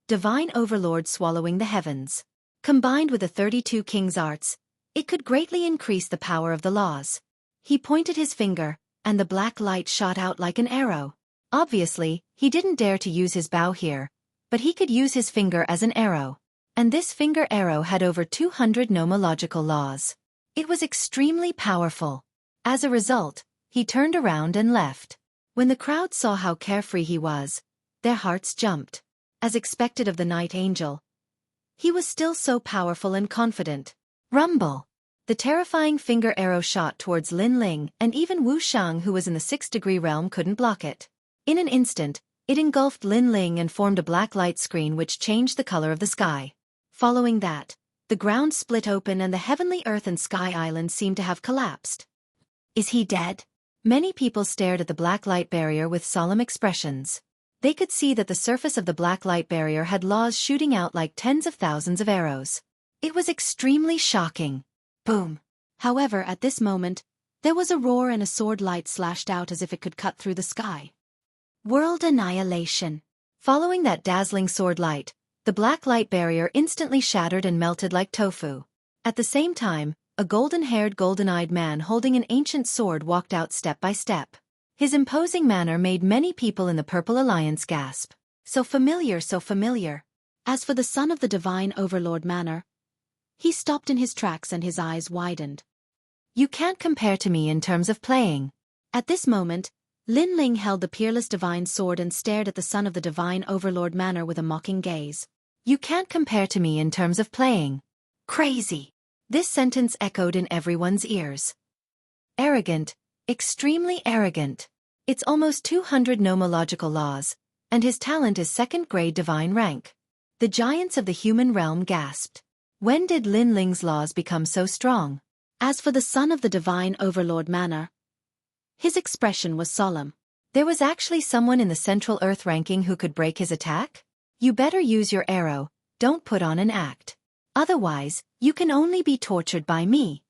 Divine Overlord swallowing the heavens. Combined with the 32 King's arts, it could greatly increase the power of the laws. He pointed his finger, and the black light shot out like an arrow. Obviously, he didn't dare to use his bow here, but he could use his finger as an arrow. And this finger arrow had over 200 nomological laws. It was extremely powerful. As a result, he turned around and left. When the crowd saw how carefree he was, their hearts jumped. As expected of the Night Angel, he was still so powerful and confident. Rumble! The terrifying finger arrow shot towards Lin Ling, and even Wu Shang, who was in the 6th-degree realm, couldn't block it. In an instant, it engulfed Lin Ling and formed a black light screen which changed the color of the sky. Following that, the ground split open and the heavenly earth and sky island seemed to have collapsed. "Is he dead?" Many people stared at the black light barrier with solemn expressions. They could see that the surface of the black light barrier had laws shooting out like tens of thousands of arrows. It was extremely shocking. Boom. However, at this moment, there was a roar and a sword light slashed out as if it could cut through the sky. World annihilation. Following that dazzling sword light, the black light barrier instantly shattered and melted like tofu. At the same time, a golden-haired, golden-eyed man holding an ancient sword walked out step by step. His imposing manner made many people in the Purple Alliance gasp. So familiar, so familiar. As for the son of the Divine Overlord Manor, he stopped in his tracks and his eyes widened. "You can't compare to me in terms of playing." At this moment, Lin Ling held the peerless divine sword and stared at the son of the Divine Overlord Manor with a mocking gaze. "You can't compare to me in terms of playing." Crazy. This sentence echoed in everyone's ears. Arrogant, extremely arrogant. It's almost 200 nomological laws, and his talent is 2nd-grade divine rank. The giants of the human realm gasped. When did Lin Ling's laws become so strong? As for the son of the Divine Overlord Manor, his expression was solemn. There was actually someone in the Central Earth ranking who could break his attack? You better use your arrow, don't put on an act. Otherwise, you can only be tortured by me.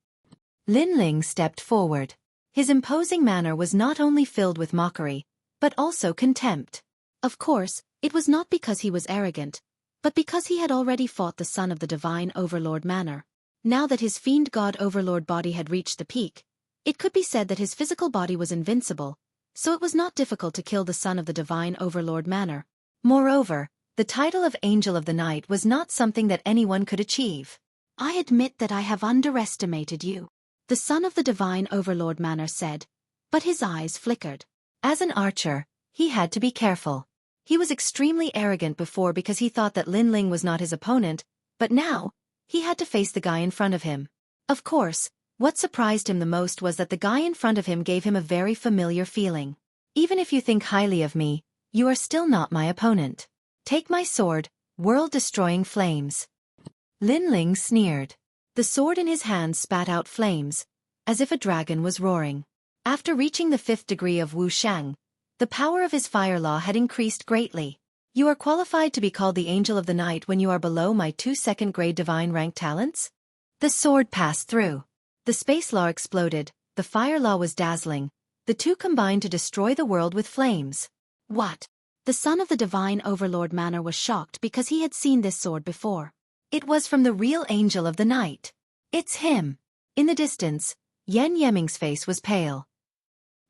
Lin Ling stepped forward. His imposing manner was not only filled with mockery, but also contempt. Of course, it was not because he was arrogant, but because he had already fought the son of the Divine Overlord Manor. Now that his fiend god overlord body had reached the peak, it could be said that his physical body was invincible, so it was not difficult to kill the son of the Divine Overlord Manor. Moreover, the title of Angel of the Night was not something that anyone could achieve. "I admit that I have underestimated you," the son of the Divine Overlord Manor said, but his eyes flickered. As an archer, he had to be careful. He was extremely arrogant before because he thought that Lin Ling was not his opponent, but now, he had to face the guy in front of him. Of course, what surprised him the most was that the guy in front of him gave him a very familiar feeling. "Even if you think highly of me, you are still not my opponent. Take my sword, world-destroying flames." Lin Ling sneered. The sword in his hand spat out flames, as if a dragon was roaring. After reaching the 5th degree of Wu Shang, the power of his fire law had increased greatly. "You are qualified to be called the Angel of the Night when you are below my 2 2nd-grade divine rank talents?" The sword passed through. The space law exploded, the fire law was dazzling. The two combined to destroy the world with flames. What? The son of the divine overlord Manor was shocked because he had seen this sword before. It was from the real angel of the night. It's him. In the distance, Yen Yeming's face was pale.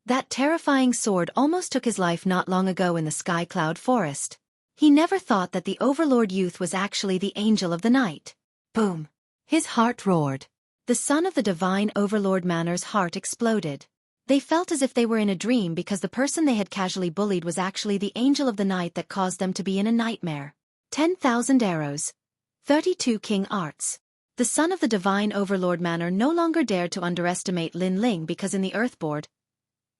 That terrifying sword almost took his life not long ago in the Sky Cloud Forest. He never thought that the overlord youth was actually the angel of the night. Boom! His heart roared. The son of the divine overlord Manor's heart exploded. They felt as if they were in a dream because the person they had casually bullied was actually the angel of the night that caused them to be in a nightmare. 10,000 arrows. 32 king arts. The son of the divine overlord Manor no longer dared to underestimate Lin Ling because in the Earthboard,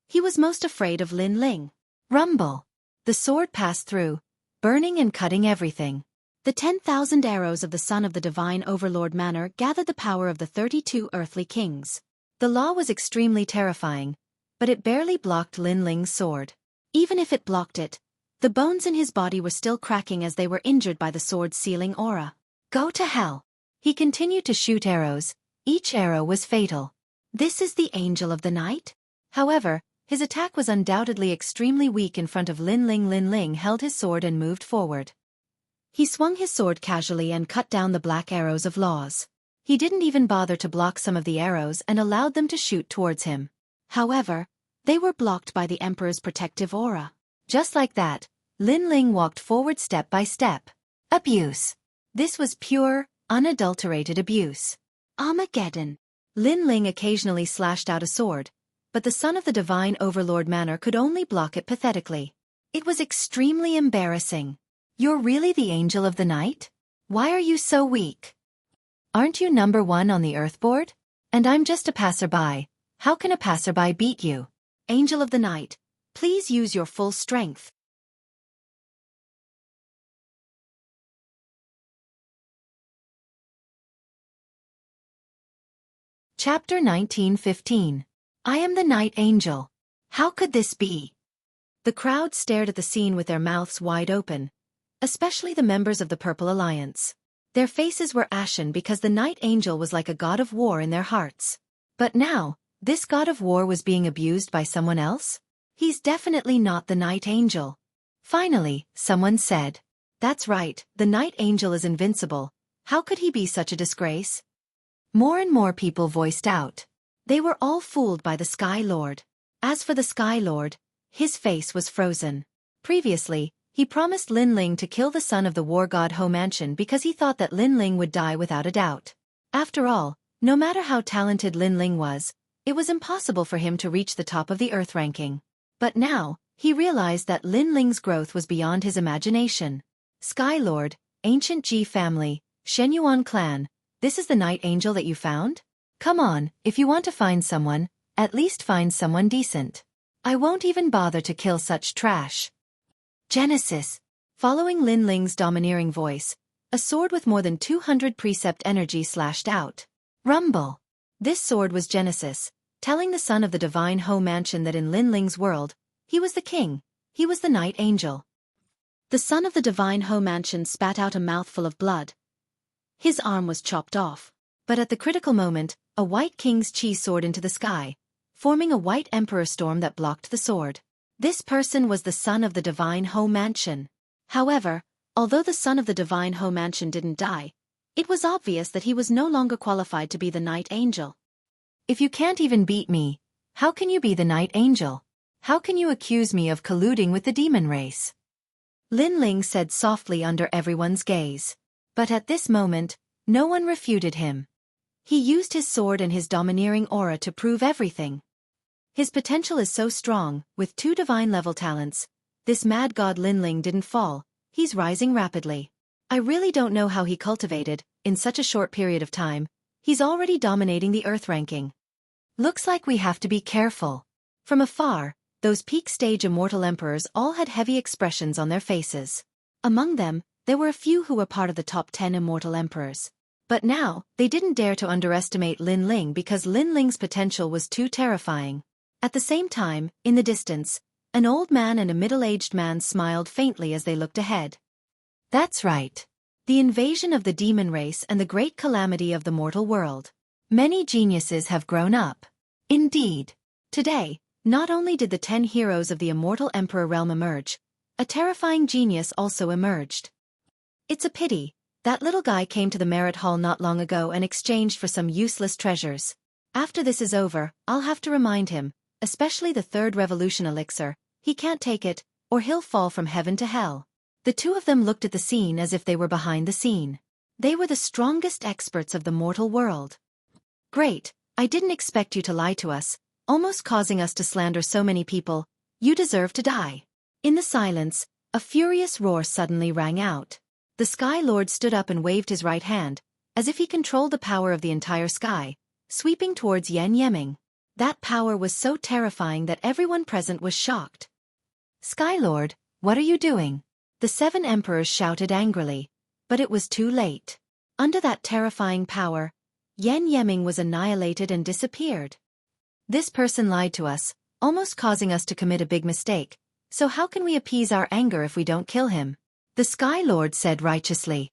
he was most afraid of Lin Ling. Rumble. The sword passed through, burning and cutting everything. The 10,000 arrows of the son of the divine overlord Manor gathered the power of the 32 earthly kings. The law was extremely terrifying, but it barely blocked Lin Ling's sword. Even if it blocked it, the bones in his body were still cracking as they were injured by the sword's sealing aura. Go to hell. He continued to shoot arrows. Each arrow was fatal. This is the angel of the night? However, his attack was undoubtedly extremely weak in front of Lin Ling. Lin Ling held his sword and moved forward. He swung his sword casually and cut down the black arrows of laws. He didn't even bother to block some of the arrows and allowed them to shoot towards him. However, they were blocked by the Emperor's protective aura. Just like that, Lin Ling walked forward step by step. Abuse. This was pure, unadulterated abuse. Armageddon. Lin Ling occasionally slashed out a sword, but the son of the divine overlord Manor could only block it pathetically. It was extremely embarrassing. You're really the angel of the night? Why are you so weak? Aren't you number one on the Earthboard? And I'm just a passerby. How can a passerby beat you? Angel of the night, please use your full strength. Chapter 1915. I am the Night Angel. How could this be? The crowd stared at the scene with their mouths wide open, especially the members of the Purple Alliance. Their faces were ashen because the Night Angel was like a god of war in their hearts. But now, this god of war was being abused by someone else? He's definitely not the Night Angel. Finally, someone said. That's right, the Night Angel is invincible. How could he be such a disgrace? More and more people voiced out. They were all fooled by the Sky Lord. As for the Sky Lord, his face was frozen. Previously, he promised Lin Ling to kill the son of the war god Ho Mansion because he thought that Lin Ling would die without a doubt. After all, no matter how talented Lin Ling was, it was impossible for him to reach the top of the Earth ranking. But now, he realized that Lin Ling's growth was beyond his imagination. Sky Lord, Ancient Ji family, Shenyuan clan, this is the Night Angel that you found? Come on, if you want to find someone, at least find someone decent. I won't even bother to kill such trash. Genesis. Following Lin Ling's domineering voice, a sword with more than 200 precept energy slashed out. Rumble. This sword was Genesis, telling the son of the divine Ho Mansion that in Lin Ling's world, he was the king, he was the Night Angel. The son of the divine Ho Mansion spat out a mouthful of blood. His arm was chopped off. But at the critical moment, a white king's chi soared into the sky, forming a white emperor storm that blocked the sword. This person was the son of the divine Ho Mansion. However, although the son of the divine Ho Mansion didn't die, it was obvious that he was no longer qualified to be the Night Angel. If you can't even beat me, how can you be the Night Angel? How can you accuse me of colluding with the demon race? Lin Ling said softly under everyone's gaze. But at this moment, no one refuted him. He used his sword and his domineering aura to prove everything. His potential is so strong, with 2 divine-level talents. This mad god Lin Ling didn't fall, he's rising rapidly. I really don't know how he cultivated, in such a short period of time, he's already dominating the Earth ranking. Looks like we have to be careful. From afar, those peak-stage immortal emperors all had heavy expressions on their faces. Among them, there were a few who were part of the top 10 immortal emperors. But now, they didn't dare to underestimate Lin Ling because Lin Ling's potential was too terrifying. At the same time, in the distance, an old man and a middle-aged man smiled faintly as they looked ahead. That's right. The invasion of the demon race and the great calamity of the mortal world. Many geniuses have grown up. Indeed. Today, not only did the 10 heroes of the immortal Emperor realm emerge, a terrifying genius also emerged. It's a pity. That little guy came to the Merit Hall not long ago and exchanged for some useless treasures. After this is over, I'll have to remind him, especially the 3rd revolution elixir, he can't take it, or he'll fall from heaven to hell. The two of them looked at the scene as if they were behind the scene. They were the strongest experts of the mortal world. Great, I didn't expect you to lie to us, almost causing us to slander so many people. You deserve to die. In the silence, a furious roar suddenly rang out. The Sky Lord stood up and waved his right hand, as if he controlled the power of the entire sky, sweeping towards Yan Yeming. That power was so terrifying that everyone present was shocked. Sky Lord, what are you doing? The 7 emperors shouted angrily, but it was too late. Under that terrifying power, Yan Yeming was annihilated and disappeared. This person lied to us, almost causing us to commit a big mistake, so how can we appease our anger if we don't kill him? The Sky Lord said righteously.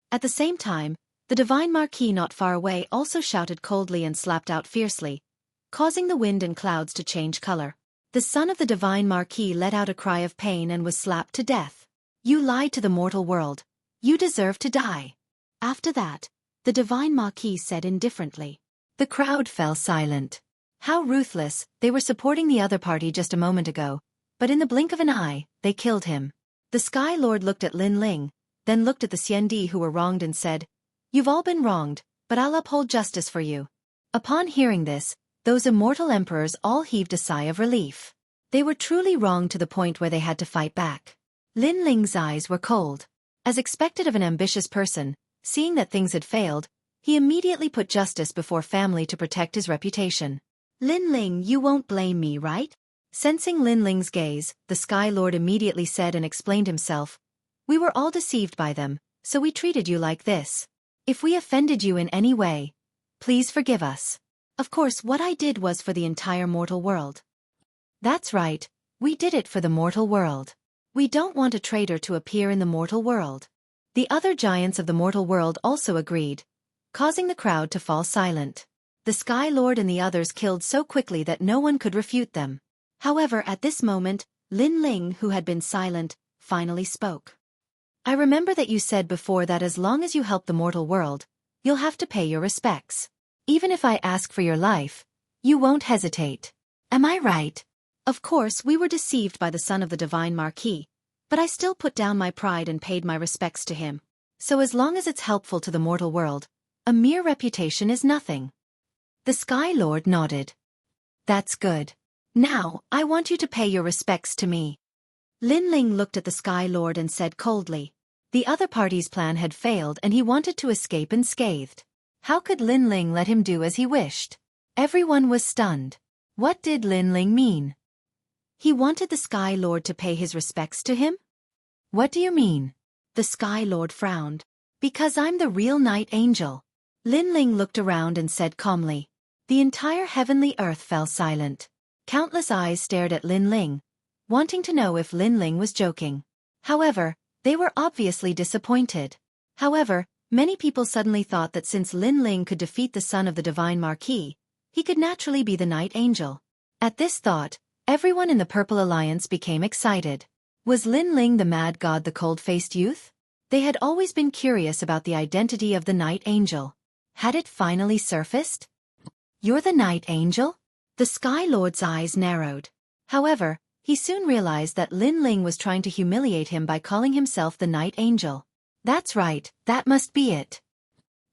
At the same time, the Divine Marquis not far away also shouted coldly and slapped out fiercely, causing the wind and clouds to change color. The son of the Divine Marquis let out a cry of pain and was slapped to death. You lied to the mortal world. You deserve to die. After that, the Divine Marquis said indifferently. The crowd fell silent. How ruthless, they were supporting the other party just a moment ago, but in the blink of an eye, they killed him. The Sky Lord looked at Lin Ling, then looked at the Xiandi who were wronged and said, You've all been wronged, but I'll uphold justice for you. Upon hearing this, those immortal emperors all heaved a sigh of relief. They were truly wronged to the point where they had to fight back. Lin Ling's eyes were cold. As expected of an ambitious person, seeing that things had failed, he immediately put justice before family to protect his reputation. Lin Ling, you won't blame me, right? Sensing Lin Ling's gaze, the Sky Lord immediately said and explained himself. We were all deceived by them, so we treated you like this. If we offended you in any way, please forgive us. Of course, what I did was for the entire mortal world. That's right, we did it for the mortal world. We don't want a traitor to appear in the mortal world. The other giants of the mortal world also agreed, causing the crowd to fall silent. The Sky Lord and the others killed so quickly that no one could refute them. However, at this moment, Lin Ling, who had been silent, finally spoke. I remember that you said before that as long as you help the mortal world, you'll have to pay your respects. Even if I ask for your life, you won't hesitate. Am I right? Of course, we were deceived by the son of the Divine Marquis, but I still put down my pride and paid my respects to him. So as long as it's helpful to the mortal world, a mere reputation is nothing. The Sky Lord nodded. That's good. Now, I want you to pay your respects to me. Lin Ling looked at the Sky Lord and said coldly. The other party's plan had failed and he wanted to escape unscathed. How could Lin Ling let him do as he wished? Everyone was stunned. What did Lin Ling mean? He wanted the Sky Lord to pay his respects to him? What do you mean? The Sky Lord frowned. Because I'm the real Night Angel. Lin Ling looked around and said calmly. The entire heavenly earth fell silent. Countless eyes stared at Lin Ling, wanting to know if Lin Ling was joking. However, they were obviously disappointed. However, many people suddenly thought that since Lin Ling could defeat the son of the Divine Marquis, he could naturally be the Night Angel. At this thought, everyone in the Purple Alliance became excited. Was Lin Ling the mad god, the cold-faced youth? They had always been curious about the identity of the Night Angel. Had it finally surfaced? You're the Night Angel? The Sky Lord's eyes narrowed. However, he soon realized that Lin Ling was trying to humiliate him by calling himself the Night Angel. That's right, that must be it.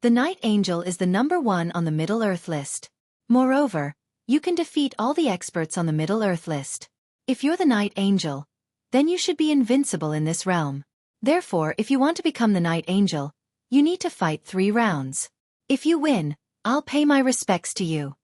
The Night Angel is the #1 on the Middle-earth list. Moreover, you can defeat all the experts on the Middle-earth list. If you're the Night Angel, then you should be invincible in this realm. Therefore, if you want to become the Night Angel, you need to fight 3 rounds. If you win, I'll pay my respects to you.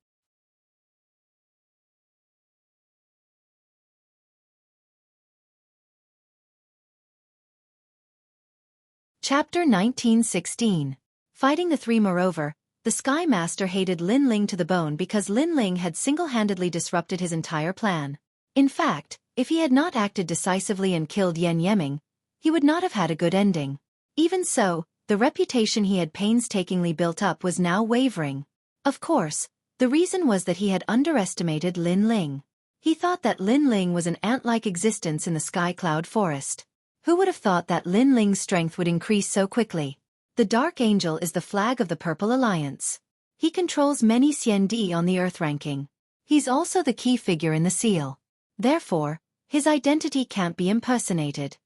Chapter 1916. Fighting the 3. Moreover, the Sky Master hated Lin Ling to the bone because Lin Ling had single-handedly disrupted his entire plan. In fact, if he had not acted decisively and killed Yan Yeming, he would not have had a good ending. Even so, The reputation he had painstakingly built up was now wavering. Of course, the reason was that he had underestimated Lin Ling. He thought that Lin Ling was an ant-like existence in the sky cloud forest. Who would have thought that Lin Ling's strength would increase so quickly? The Dark Angel is the flag of the Purple Alliance. He controls many CND on the Earth ranking. He's also the key figure in the seal. Therefore, his identity can't be impersonated.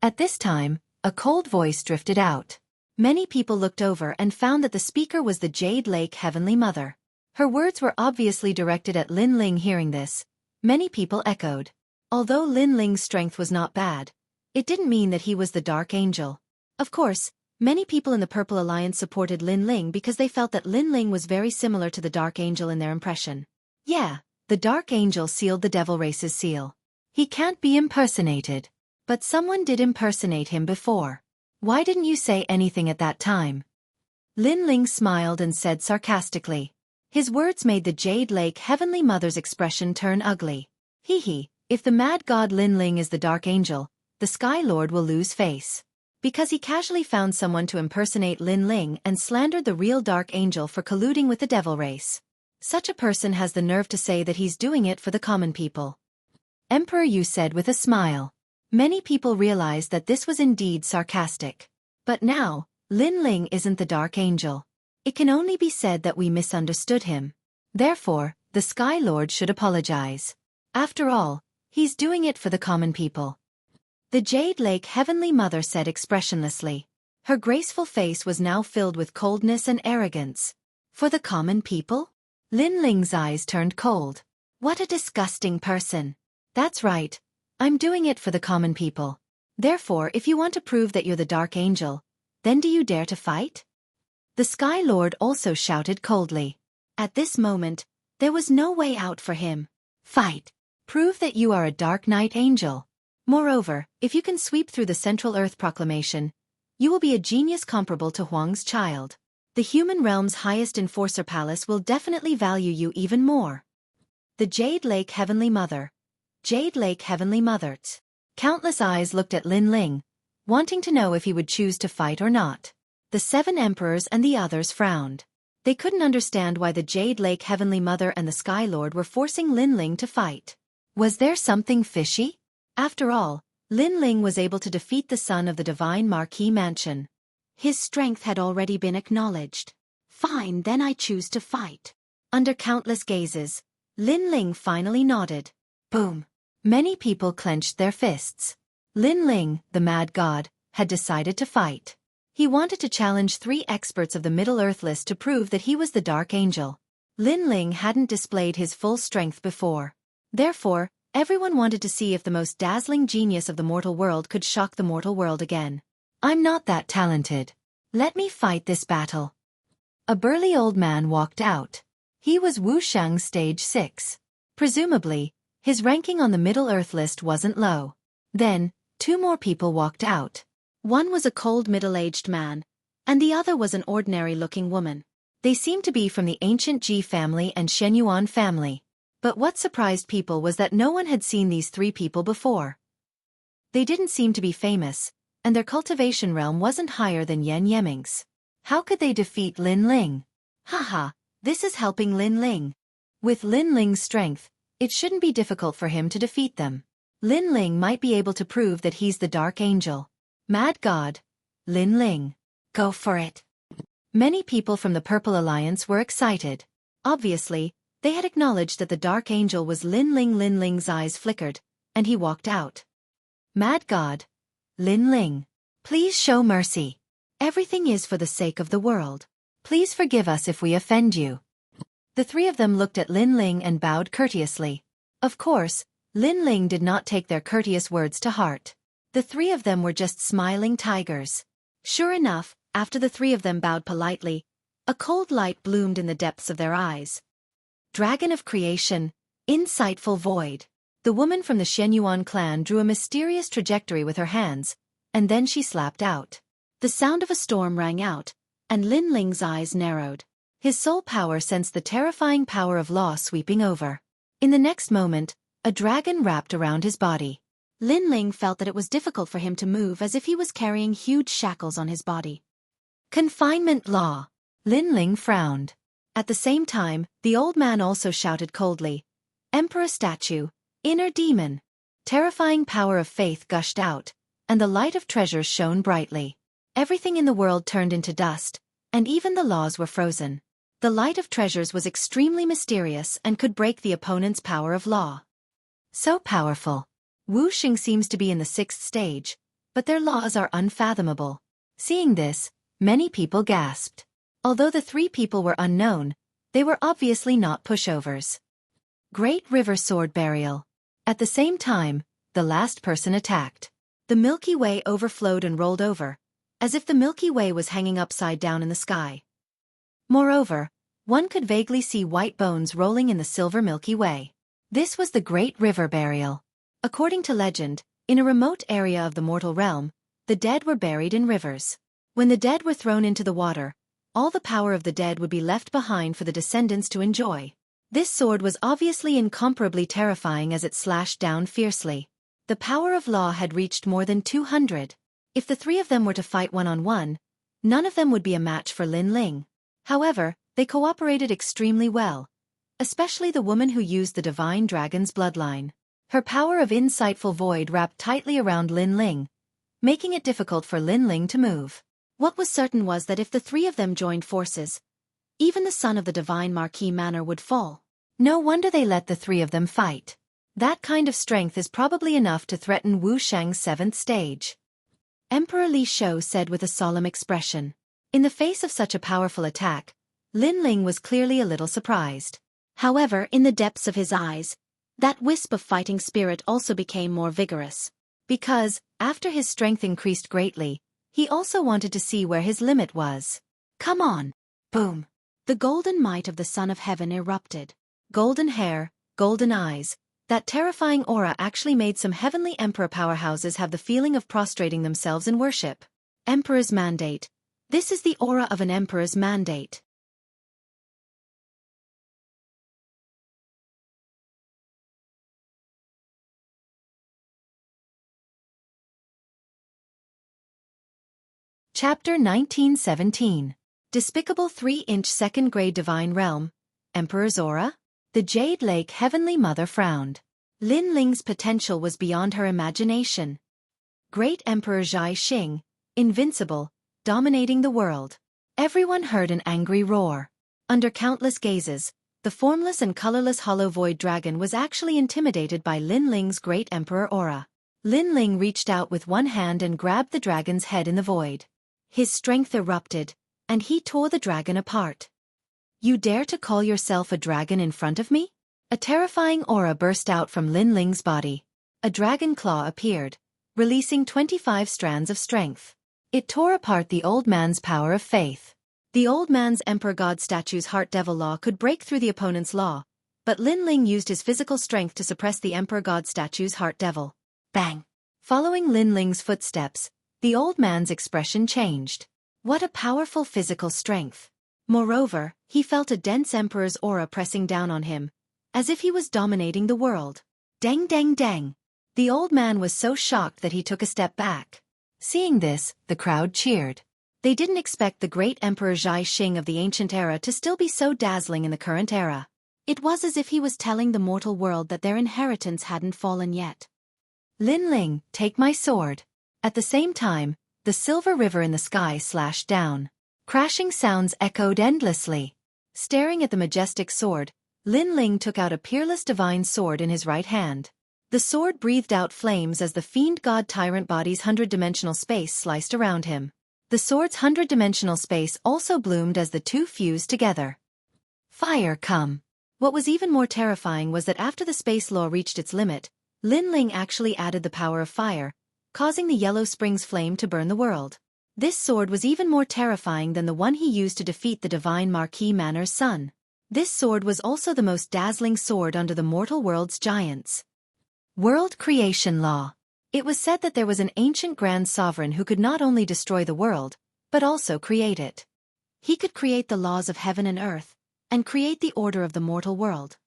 At this time, a cold voice drifted out. Many people looked over and found that the speaker was the Jade Lake Heavenly Mother. Her words were obviously directed at Lin Ling. Hearing this, many people echoed. Although Lin Ling's strength was not bad, it didn't mean that he was the Dark Angel. Of course, many people in the Purple Alliance supported Lin Ling because they felt that Lin Ling was very similar to the Dark Angel in their impression. Yeah, the Dark Angel sealed the Devil Race's seal. He can't be impersonated. But someone did impersonate him before. Why didn't you say anything at that time? Lin Ling smiled and said sarcastically. His words made the Jade Lake Heavenly Mother's expression turn ugly. Hee, if the mad god Lin Ling is the Dark Angel, the Sky Lord will lose face. Because he casually found someone to impersonate Lin Ling and slandered the real Dark Angel for colluding with the Devil Race. Such a person has the nerve to say that he's doing it for the common people. Emperor Yu said with a smile. Many people realized that this was indeed sarcastic. But now, Lin Ling isn't the Dark Angel. It can only be said that we misunderstood him. Therefore, the Sky Lord should apologize. After all, he's doing it for the common people. The Jade Lake Heavenly Mother said expressionlessly. Her graceful face was now filled with coldness and arrogance. For the common people? Lin Ling's eyes turned cold. What a disgusting person. That's right. I'm doing it for the common people. Therefore, if you want to prove that you're the Dark Angel, then do you dare to fight? The Sky Lord also shouted coldly. At this moment, there was no way out for him. Fight. Prove that you are a Dark Knight Angel. Moreover, if you can sweep through the Central Earth Proclamation, you will be a genius comparable to Huang's child. The human realm's highest enforcer palace will definitely value you even more. The Jade Lake Heavenly Mother. Jade Lake Heavenly Mother. Countless eyes looked at Lin Ling, wanting to know if he would choose to fight or not. The 7 emperors and the others frowned. They couldn't understand why the Jade Lake Heavenly Mother and the Sky Lord were forcing Lin Ling to fight. Was there something fishy? After all, Lin Ling was able to defeat the son of the Divine Marquis Mansion. His strength had already been acknowledged. Fine, then I choose to fight. Under countless gazes, Lin Ling finally nodded. Boom. Many people clenched their fists. Lin Ling, the mad god, had decided to fight. He wanted to challenge 3 experts of the Middle-earth list to prove that he was the Dark Angel. Lin Ling hadn't displayed his full strength before. Therefore, everyone wanted to see if the most dazzling genius of the mortal world could shock the mortal world again. I'm not that talented. Let me fight this battle. A burly old man walked out. He was Wu Shang stage 6. Presumably, his ranking on the Middle-earth list wasn't low. Then, 2 more people walked out. One was a cold middle-aged man, and the other was an ordinary-looking woman. They seemed to be from the ancient Ji family and Shenyuan family. But what surprised people was that no one had seen these 3 people before. They didn't seem to be famous, and their cultivation realm wasn't higher than Yan Yeming's. How could they defeat Lin Ling? Haha, this is helping Lin Ling. With Lin Ling's strength, it shouldn't be difficult for him to defeat them. Lin Ling might be able to prove that he's the Dark Angel. Mad God. Lin Ling. Go for it. Many people from the Purple Alliance were excited. Obviously, they had acknowledged that the Dark Angel was Lin Ling. Lin Ling's eyes flickered, and he walked out. Mad God. Lin Ling. Please show mercy. Everything is for the sake of the world. Please forgive us if we offend you. The 3 of them looked at Lin Ling and bowed courteously. Of course, Lin Ling did not take their courteous words to heart. The 3 of them were just smiling tigers. Sure enough, after the 3 of them bowed politely, a cold light bloomed in the depths of their eyes. Dragon of Creation, insightful void. The woman from the Shenyuan clan drew a mysterious trajectory with her hands, and then she slapped out. The sound of a storm rang out, and Lin Ling's eyes narrowed. His soul power sensed the terrifying power of law sweeping over. In the next moment, a dragon wrapped around his body. Lin Ling felt that it was difficult for him to move as if he was carrying huge shackles on his body. Confinement law. Lin Ling frowned. At the same time, the old man also shouted coldly, Emperor statue, inner demon. Terrifying power of faith gushed out, and the light of treasures shone brightly. Everything in the world turned into dust, and even the laws were frozen. The light of treasures was extremely mysterious and could break the opponent's power of law. So powerful. Wu Xing seems to be in the 6th stage, but their laws are unfathomable. Seeing this, many people gasped. Although the 3 people were unknown, they were obviously not pushovers. Great River Sword Burial. At the same time, the last person attacked. The Milky Way overflowed and rolled over, as if the Milky Way was hanging upside down in the sky. Moreover, one could vaguely see white bones rolling in the silver Milky Way. This was the Great River Burial. According to legend, in a remote area of the mortal realm, the dead were buried in rivers. When the dead were thrown into the water, all the power of the dead would be left behind for the descendants to enjoy. This sword was obviously incomparably terrifying as it slashed down fiercely. The power of law had reached more than 200. If the 3 of them were to fight one-on-one, none of them would be a match for Lin Ling. However, they cooperated extremely well, especially the woman who used the divine dragon's bloodline. Her power of insightful void wrapped tightly around Lin Ling, making it difficult for Lin Ling to move. What was certain was that if the 3 of them joined forces, even the son of the divine Marquis Manor would fall. No wonder they let the 3 of them fight. That kind of strength is probably enough to threaten Wu Shang's 7th stage. Emperor Li Shou said with a solemn expression. In the face of such a powerful attack, Lin Ling was clearly a little surprised. However, in the depths of his eyes, that wisp of fighting spirit also became more vigorous. Because, after his strength increased greatly, he also wanted to see where his limit was. Come on! Boom! The golden might of the Son of Heaven erupted. Golden hair, golden eyes. That terrifying aura actually made some heavenly emperor powerhouses have the feeling of prostrating themselves in worship. Emperor's mandate. This is the aura of an emperor's mandate. Chapter 1917. Despicable 3-inch second-grade divine realm. Emperor's aura? The Jade Lake Heavenly Mother frowned. Lin Ling's potential was beyond her imagination. Great Emperor Zhai Xing, invincible, dominating the world. Everyone heard an angry roar. Under countless gazes, the formless and colorless hollow void dragon was actually intimidated by Lin Ling's great emperor aura. Lin Ling reached out with one hand and grabbed the dragon's head in the void. His strength erupted, and he tore the dragon apart. You dare to call yourself a dragon in front of me? A terrifying aura burst out from Lin Ling's body. A dragon claw appeared, releasing 25 strands of strength. It tore apart the old man's power of faith. The old man's Emperor God statue's Heart Devil law could break through the opponent's law, but Lin Ling used his physical strength to suppress the Emperor God statue's Heart Devil. Bang! Following Lin Ling's footsteps, the old man's expression changed. What a powerful physical strength! Moreover, he felt a dense emperor's aura pressing down on him, as if he was dominating the world. Dang dang dang! The old man was so shocked that he took a step back. Seeing this, the crowd cheered. They didn't expect the great Emperor Zhai Xing of the ancient era to still be so dazzling in the current era. It was as if he was telling the mortal world that their inheritance hadn't fallen yet. Lin Ling, take my sword. At the same time, the silver river in the sky slashed down. Crashing sounds echoed endlessly. Staring at the majestic sword, Lin Ling took out a peerless divine sword in his right hand. The sword breathed out flames as the fiend god tyrant body's 100-dimensional space sliced around him. The sword's 100-dimensional space also bloomed as the two fused together. Fire come! What was even more terrifying was that after the space law reached its limit, Lin Ling actually added the power of fire, causing the Yellow Springs flame to burn the world. This sword was even more terrifying than the one he used to defeat the divine Marquis Manor's son. This sword was also the most dazzling sword under the mortal world's giants. World Creation Law. It was said that there was an ancient grand sovereign who could not only destroy the world, but also create it. He could create the laws of heaven and earth, and create the order of the mortal world.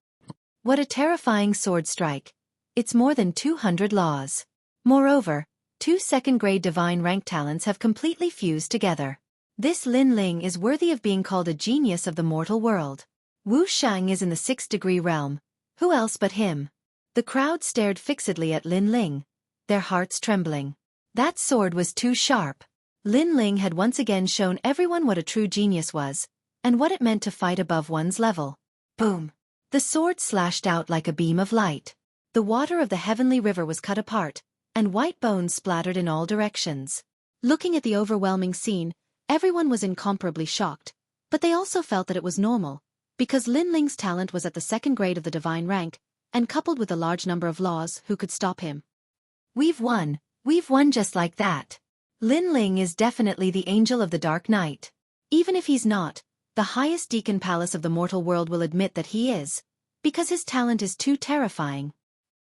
What a terrifying sword strike. It's more than 200 laws. Moreover, 2 second-grade divine rank talents have completely fused together. This Lin Ling is worthy of being called a genius of the mortal world. Wu Shang is in the 6th-degree realm. Who else but him? The crowd stared fixedly at Lin Ling, their hearts trembling. That sword was too sharp. Lin Ling had once again shown everyone what a true genius was, and what it meant to fight above one's level. Boom! The sword slashed out like a beam of light. The water of the heavenly river was cut apart, and white bones splattered in all directions. Looking at the overwhelming scene, everyone was incomparably shocked, but they also felt that it was normal, because Lin Ling's talent was at the 2nd grade of the divine rank, and coupled with a large number of laws who could stop him. We've won just like that. Lin Ling is definitely the angel of the dark night. Even if he's not, the highest deacon palace of the mortal world will admit that he is, because his talent is too terrifying.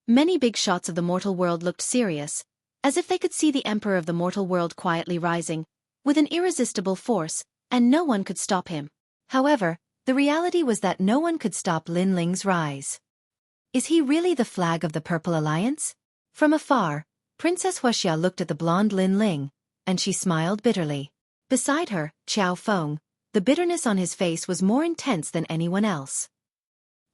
Many big shots of the mortal world looked serious, as if they could see the emperor of the mortal world quietly rising, with an irresistible force, and no one could stop him. However, the reality was that no one could stop Lin Ling's rise. Is he really the flag of the Purple Alliance? From afar, Princess Xueqi looked at the blonde Lin Ling, and she smiled bitterly. Beside her, Qiao Feng, the bitterness on his face was more intense than anyone else.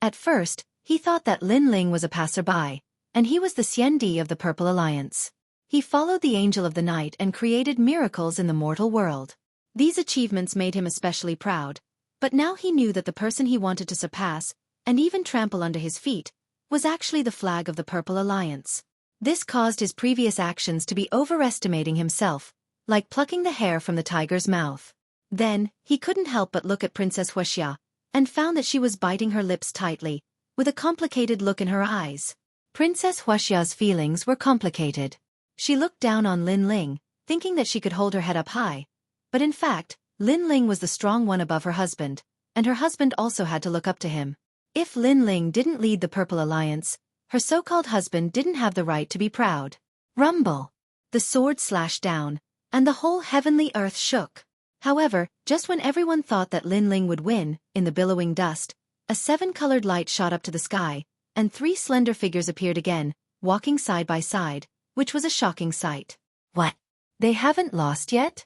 At first, he thought that Lin Ling was a passerby, and he was the Xiandi of the Purple Alliance. He followed the Angel of the Night and created miracles in the mortal world. These achievements made him especially proud, but now he knew that the person he wanted to surpass, and even trample under his feet, was actually the flag of the Purple Alliance. This caused his previous actions to be overestimating himself, like plucking the hair from the tiger's mouth. Then, he couldn't help but look at Princess Xueqi, and found that she was biting her lips tightly, with a complicated look in her eyes. Princess Xueqi's feelings were complicated. She looked down on Lin Ling, thinking that she could hold her head up high. But in fact, Lin Ling was the strong one above her husband, and her husband also had to look up to him. If Lin Ling didn't lead the Purple Alliance, her so-called husband didn't have the right to be proud. Rumble! The sword slashed down, and the whole heavenly earth shook. However, just when everyone thought that Lin Ling would win, in the billowing dust, a 7-colored light shot up to the sky, and 3 slender figures appeared again, walking side by side, which was a shocking sight. What? They haven't lost yet?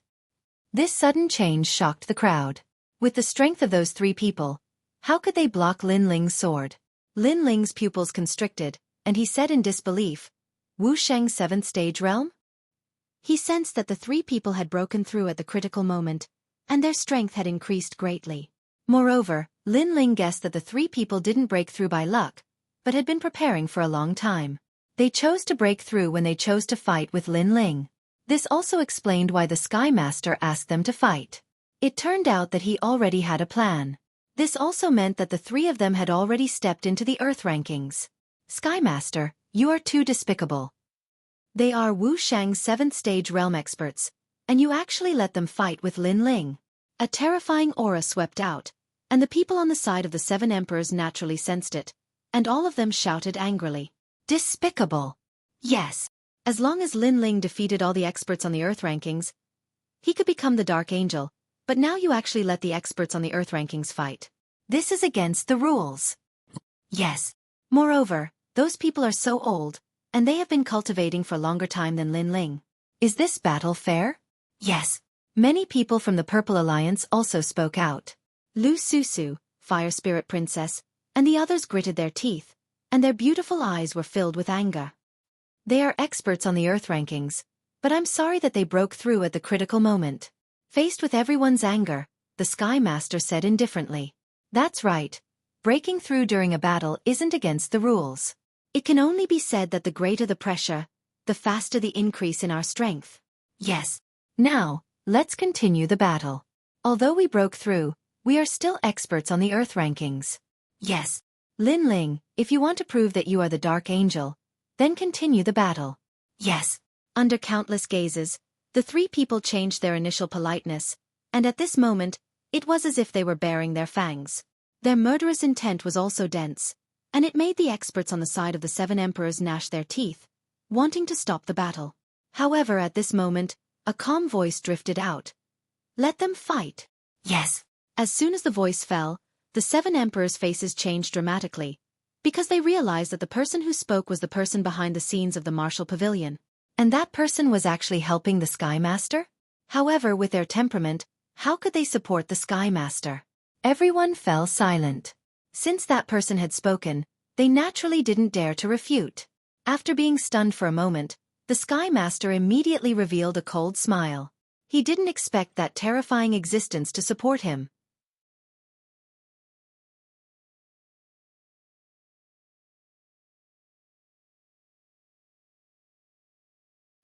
This sudden change shocked the crowd. With the strength of those 3 people, how could they block Lin Ling's sword? Lin Ling's pupils constricted, and he said in disbelief, Wu Sheng's 7th stage realm? He sensed that the 3 people had broken through at the critical moment, and their strength had increased greatly. Moreover, Lin Ling guessed that the 3 people didn't break through by luck, but had been preparing for a long time. They chose to break through when they chose to fight with Lin Ling. This also explained why the Sky Master asked them to fight. It turned out that he already had a plan. This also meant that the 3 of them had already stepped into the Earth rankings. Sky Master, you are too despicable. They are Wu Shang's 7th stage realm experts, and you actually let them fight with Lin Ling. A terrifying aura swept out, and the people on the side of the 7 emperors naturally sensed it, and all of them shouted angrily. Despicable! Yes, as long as Lin Ling defeated all the experts on the Earth rankings, he could become the Dark Angel, but now you actually let the experts on the Earth rankings fight. This is against the rules. Yes. Moreover, those people are so old, and they have been cultivating for a longer time than Lin Ling. Is this battle fair? Yes. Many people from the Purple Alliance also spoke out. Lu Susu, Fire Spirit Princess, and the others gritted their teeth, and their beautiful eyes were filled with anger. They are experts on the Earth rankings, but I'm sorry that they broke through at the critical moment. Faced with everyone's anger, the Sky Master said indifferently. That's right. Breaking through during a battle isn't against the rules. It can only be said that the greater the pressure, the faster the increase in our strength. Yes. Now, let's continue the battle. Although we broke through, we are still experts on the Earth rankings. Yes. Lin Ling, if you want to prove that you are the Dark Angel, then continue the battle. Yes. Under countless gazes, the 3 people changed their initial politeness, and at this moment, it was as if they were baring their fangs. Their murderous intent was also dense, and it made the experts on the side of the 7 emperors gnash their teeth, wanting to stop the battle. However, at this moment, a calm voice drifted out. Let them fight. Yes. As soon as the voice fell, the 7 emperors' faces changed dramatically, because they realized that the person who spoke was the person behind the scenes of the martial pavilion. And that person was actually helping the Sky Master? However, with their temperament, How could they support the Sky Master? Everyone fell silent. Since that person had spoken, they naturally didn't dare to refute. After being stunned for a moment, the Sky Master immediately revealed a cold smile. He didn't expect that terrifying existence to support him.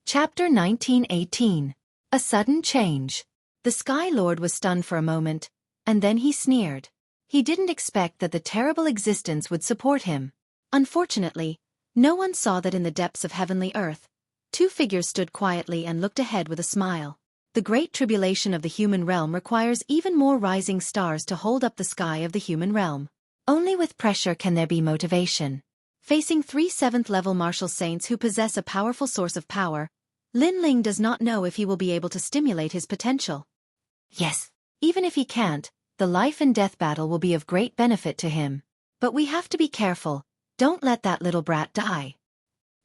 Chapter 1918. A Sudden Change. The Sky Lord was stunned for a moment, and then he sneered. He didn't expect that the terrible existence would support him. Unfortunately, no one saw that in the depths of heavenly earth, two figures stood quietly and looked ahead with a smile. The great tribulation of the human realm requires even more rising stars to hold up the sky of the human realm. Only with pressure can there be motivation. Facing 3 7th-level martial saints who possess a powerful source of power, Lin Ling does not know if he will be able to stimulate his potential. Yes, even if he can't, the life and death battle will be of great benefit to him. But we have to be careful, don't let that little brat die.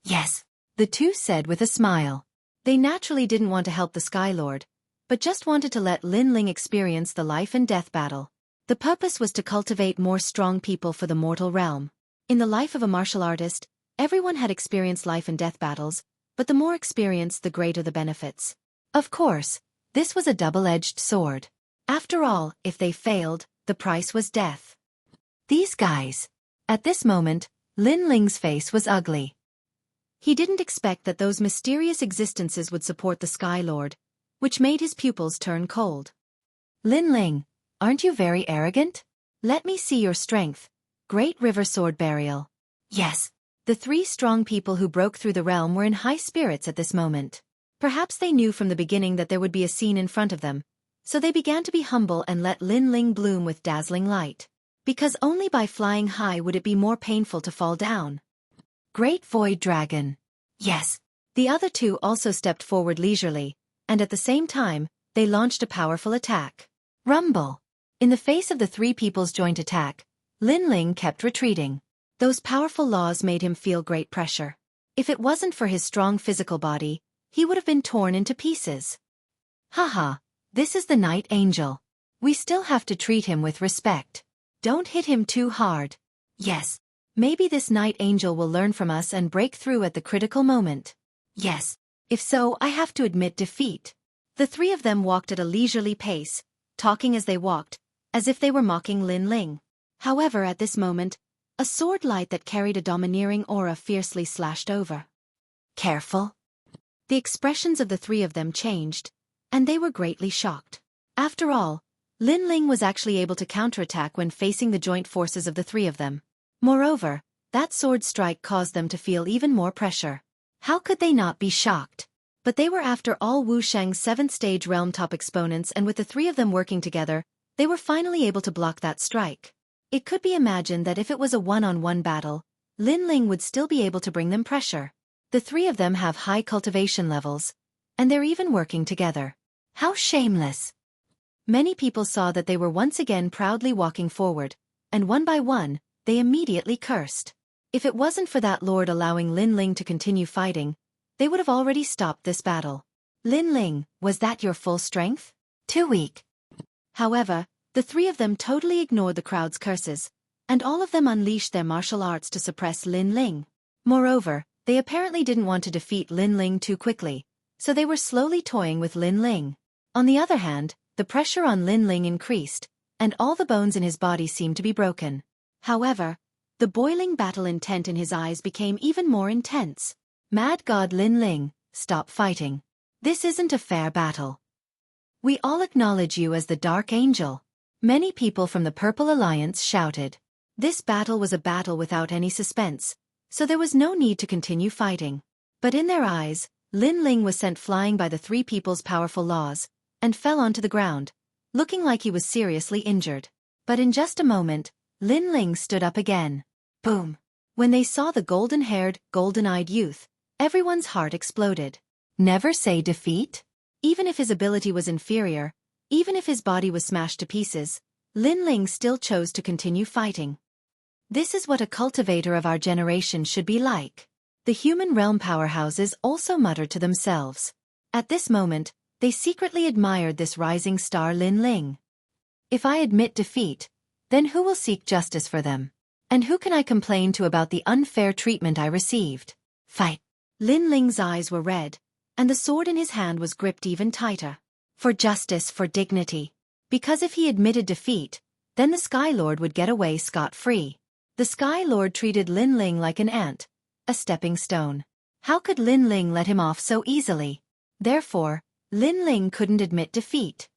Yes, the two said with a smile. They naturally didn't want to help the Sky Lord, but just wanted to let Lin Ling experience the life and death battle. The purpose was to cultivate more strong people for the mortal realm. In the life of a martial artist, everyone had experienced life and death battles, but the more experience, the greater the benefits. Of course, this was a double-edged sword. After all, if they failed, the price was death. These guys. At this moment, Lin Ling's face was ugly. He didn't expect that those mysterious existences would support the Sky Lord, which made his pupils turn cold. Lin Ling, aren't you very arrogant? Let me see your strength. Great River Sword Burial. Yes. The 3 strong people who broke through the realm were in high spirits at this moment. Perhaps they knew from the beginning that there would be a scene in front of them, so they began to be humble and let Lin Ling bloom with dazzling light. Because only by flying high would it be more painful to fall down. Great Void Dragon. Yes. The other 2 also stepped forward leisurely, and at the same time, they launched a powerful attack. Rumble. In the face of the 3 people's joint attack, Lin Ling kept retreating. Those powerful laws made him feel great pressure. If it wasn't for his strong physical body, he would have been torn into pieces. Haha, this is the Night Angel. We still have to treat him with respect. Don't hit him too hard. Yes, maybe this Night Angel will learn from us and break through at the critical moment. Yes, if so, I have to admit defeat. The 3 of them walked at a leisurely pace, talking as they walked, as if they were mocking Lin Ling. However, at this moment, a sword light that carried a domineering aura fiercely slashed over. Careful. The expressions of the 3 of them changed, and they were greatly shocked. After all, Lin Ling was actually able to counterattack when facing the joint forces of the 3 of them. Moreover, that sword strike caused them to feel even more pressure. How could they not be shocked? But they were after all Wu Sheng's 7th stage realm top exponents, and with the 3 of them working together, they were finally able to block that strike. It could be imagined that if it was a one-on-one battle, Lin Ling would still be able to bring them pressure. The 3 of them have high cultivation levels, and they're even working together. How shameless! Many people saw that they were once again proudly walking forward, and one by one, they immediately cursed. If it wasn't for that lord allowing Lin Ling to continue fighting, they would have already stopped this battle. Lin Ling, was that your full strength? Too weak. However, the 3 of them totally ignored the crowd's curses, and all of them unleashed their martial arts to suppress Lin Ling. Moreover, they apparently didn't want to defeat Lin Ling too quickly, so they were slowly toying with Lin Ling. On the other hand, the pressure on Lin Ling increased, and all the bones in his body seemed to be broken. However, the boiling battle intent in his eyes became even more intense. Mad God Lin Ling, stop fighting. This isn't a fair battle. We all acknowledge you as the Dark Angel. Many people from the Purple Alliance shouted. This battle was a battle without any suspense, so there was no need to continue fighting. But in their eyes, Lin Ling was sent flying by the 3 people's powerful laws, and fell onto the ground, looking like he was seriously injured. But in just a moment, Lin Ling stood up again. Boom! When they saw the golden-haired, golden-eyed youth, everyone's heart exploded. Never say defeat? Even if his ability was inferior, even if his body was smashed to pieces, Lin Ling still chose to continue fighting. This is what a cultivator of our generation should be like. The human realm powerhouses also muttered to themselves. At this moment, They secretly admired this rising star Lin Ling. If I admit defeat, then who will seek justice for them? And who can I complain to about the unfair treatment I received? Fight! Lin Ling's eyes were red, and the sword in his hand was gripped even tighter. For justice, for dignity. Because if he admitted defeat, then the Sky Lord would get away scot-free. The Sky Lord treated Lin Ling like an ant, a stepping stone. How could Lin Ling let him off so easily? Therefore, Lin Ling couldn't admit defeat.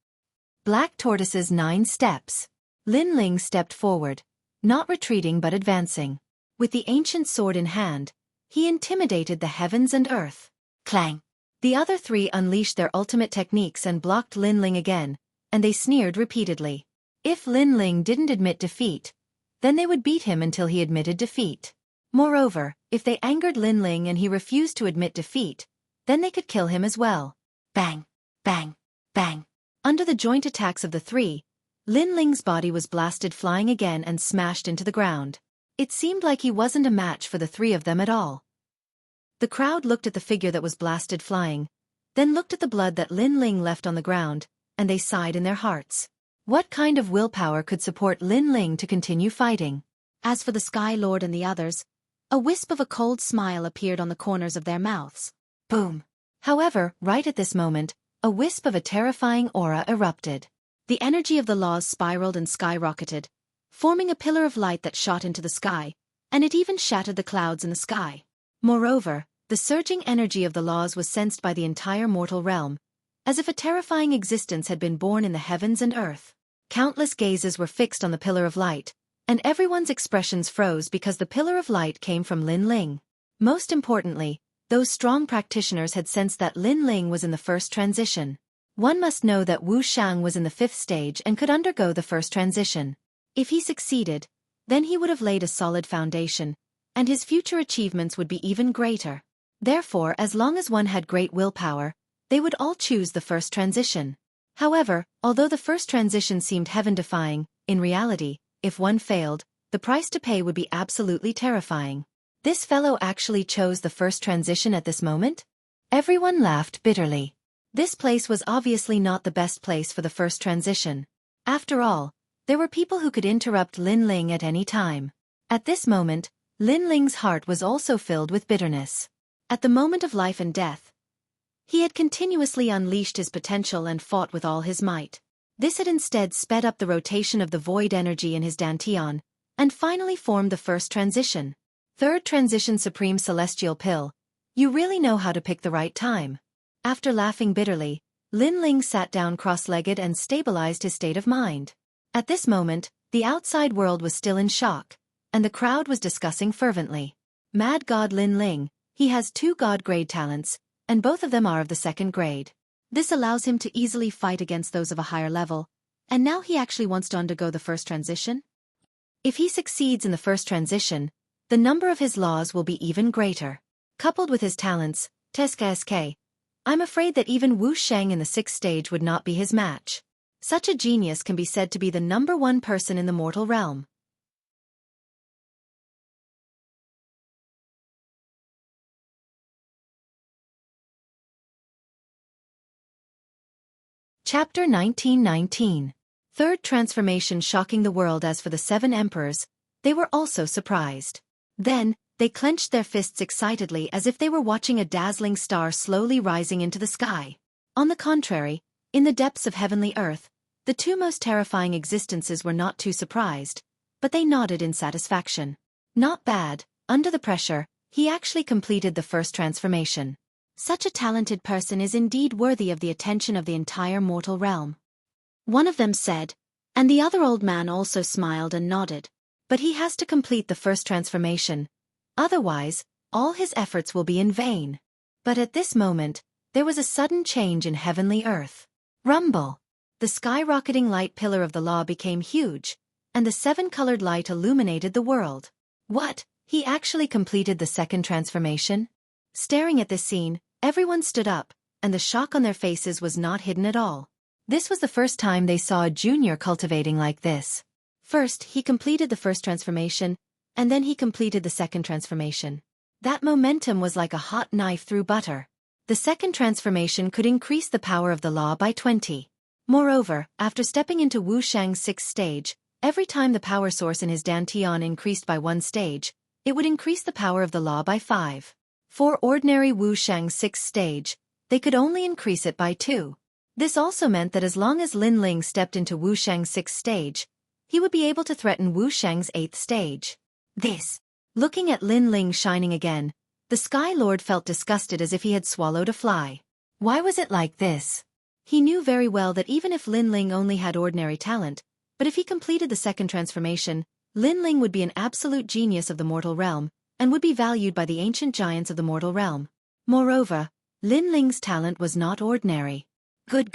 Black Tortoise's 9 steps. Lin Ling stepped forward, not retreating but advancing. With the ancient sword in hand, he intimidated the heavens and earth. Clang! The other 3 unleashed their ultimate techniques and blocked Lin Ling again, and they sneered repeatedly. If Lin Ling didn't admit defeat, then they would beat him until he admitted defeat. Moreover, if they angered Lin Ling and he refused to admit defeat, then they could kill him as well. Bang! Bang! Bang! Under the joint attacks of the 3, Lin Ling's body was blasted flying again and smashed into the ground. It seemed like he wasn't a match for the 3 of them at all. The crowd looked at the figure that was blasted flying, then looked at the blood that Lin Ling left on the ground, and they sighed in their hearts. What kind of willpower could support Lin Ling to continue fighting? As for the Sky Lord and the others, a wisp of a cold smile appeared on the corners of their mouths. Boom! However, right at this moment, a wisp of a terrifying aura erupted. The energy of the laws spiraled and skyrocketed, forming a pillar of light that shot into the sky, and it even shattered the clouds in the sky. Moreover, the surging energy of the laws was sensed by the entire mortal realm, as if a terrifying existence had been born in the heavens and earth. Countless gazes were fixed on the pillar of light, and everyone's expressions froze because the pillar of light came from Lin Ling. Most importantly, those strong practitioners had sensed that Lin Ling was in the first transition. One must know that Wu Shang was in the 5th stage and could undergo the first transition. If he succeeded, then he would have laid a solid foundation, and his future achievements would be even greater. Therefore, as long as one had great willpower, they would all choose the first transition. However, although the first transition seemed heaven-defying, in reality, if one failed, the price to pay would be absolutely terrifying. This fellow actually chose the first transition at this moment? Everyone laughed bitterly. This place was obviously not the best place for the first transition. After all, there were people who could interrupt Lin Ling at any time. At this moment, Lin Ling's heart was also filled with bitterness. At the moment of life and death, he had continuously unleashed his potential and fought with all his might. This had instead sped up the rotation of the void energy in his dantian, and finally formed the first transition. Third transition Supreme Celestial Pill. You really know how to pick the right time. After laughing bitterly, Lin Ling sat down cross-legged and stabilized his state of mind. At this moment, the outside world was still in shock, and the crowd was discussing fervently. Mad God Lin Ling, he has 2 God-grade talents, and both of them are of the 2nd grade. This allows him to easily fight against those of a higher level, and now he actually wants to undergo the first transition? If he succeeds in the first transition, the number of his laws will be even greater. Coupled with his talents, TSK, I'm afraid that even Wu Sheng in the 6th stage would not be his match. Such a genius can be said to be the #1 person in the mortal realm. Chapter 1919. Third transformation shocking the world. As for the 7 emperors, they were also surprised. Then, they clenched their fists excitedly as if they were watching a dazzling star slowly rising into the sky. On the contrary, in the depths of heavenly earth, the 2 most terrifying existences were not too surprised, but they nodded in satisfaction. Not bad. Under the pressure, he actually completed the first transformation. Such a talented person is indeed worthy of the attention of the entire mortal realm. One of them said, and the other old man also smiled and nodded. But he has to complete the first transformation. Otherwise, all his efforts will be in vain. But at this moment, there was a sudden change in heavenly earth. Rumble! The skyrocketing light pillar of the law became huge, and the 7-colored light illuminated the world. What? He actually completed the 2nd transformation? Staring at this scene, everyone stood up, and the shock on their faces was not hidden at all. This was the first time they saw a junior cultivating like this. First, he completed the first transformation, and then he completed the 2nd transformation. That momentum was like a hot knife through butter. The second transformation could increase the power of the law by 20. Moreover, after stepping into Wu Shang's 6th stage, every time the power source in his dantian increased by 1 stage, it would increase the power of the law by 5. For ordinary Wu Shang's 6th stage, they could only increase it by 2. This also meant that as long as Lin Ling stepped into Wu Shang's 6th stage, he would be able to threaten Wu Shang's 8th stage. Looking at Lin Ling shining again, the Sky Lord felt disgusted as if he had swallowed a fly. Why was it like this? He knew very well that even if Lin Ling only had ordinary talent, but if he completed the second transformation, Lin Ling would be an absolute genius of the mortal realm, and would be valued by the ancient giants of the mortal realm. Moreover, Lin Ling's talent was not ordinary. Good.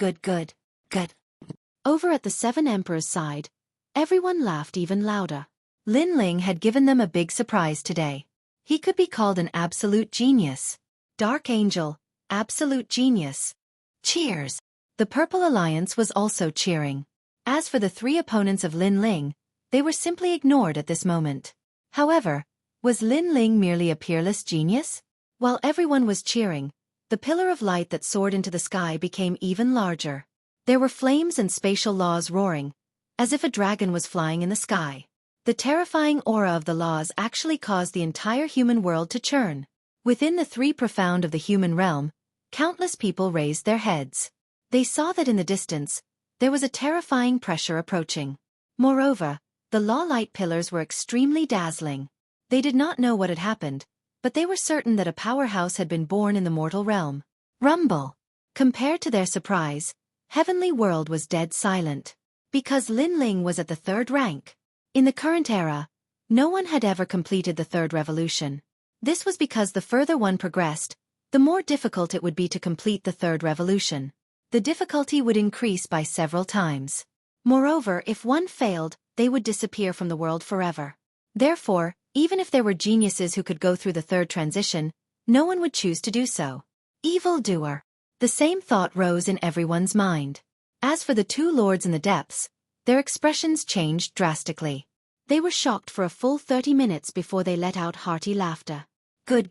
Over at the 7 Emperors' side, everyone laughed even louder. Lin Ling had given them a big surprise today. He could be called an absolute genius. Dark Angel, absolute genius. Cheers! The Purple Alliance was also cheering. As for the 3 opponents of Lin Ling, they were simply ignored at this moment. However, was Lin Ling merely a peerless genius? While everyone was cheering, the pillar of light that soared into the sky became even larger. There were flames and spatial laws roaring, as if a dragon was flying in the sky. The terrifying aura of the laws actually caused the entire human world to churn. Within the 3 profound of the human realm, countless people raised their heads. They saw that in the distance, there was a terrifying pressure approaching. Moreover, the law light pillars were extremely dazzling. They did not know what had happened, but they were certain that a powerhouse had been born in the mortal realm. Rumble! Compared to their surprise, Heavenly World was dead silent. Because Lin Ling was at the 3rd rank. In the current era, no one had ever completed the 3rd revolution. This was because the further one progressed, the more difficult it would be to complete the 3rd revolution. The difficulty would increase by several times. Moreover, if one failed, they would disappear from the world forever. Therefore, even if there were geniuses who could go through the 3rd transition, no one would choose to do so. Evildoer. The same thought rose in everyone's mind. As for the 2 lords in the depths, their expressions changed drastically. They were shocked for a full 30 minutes before they let out hearty laughter. Good.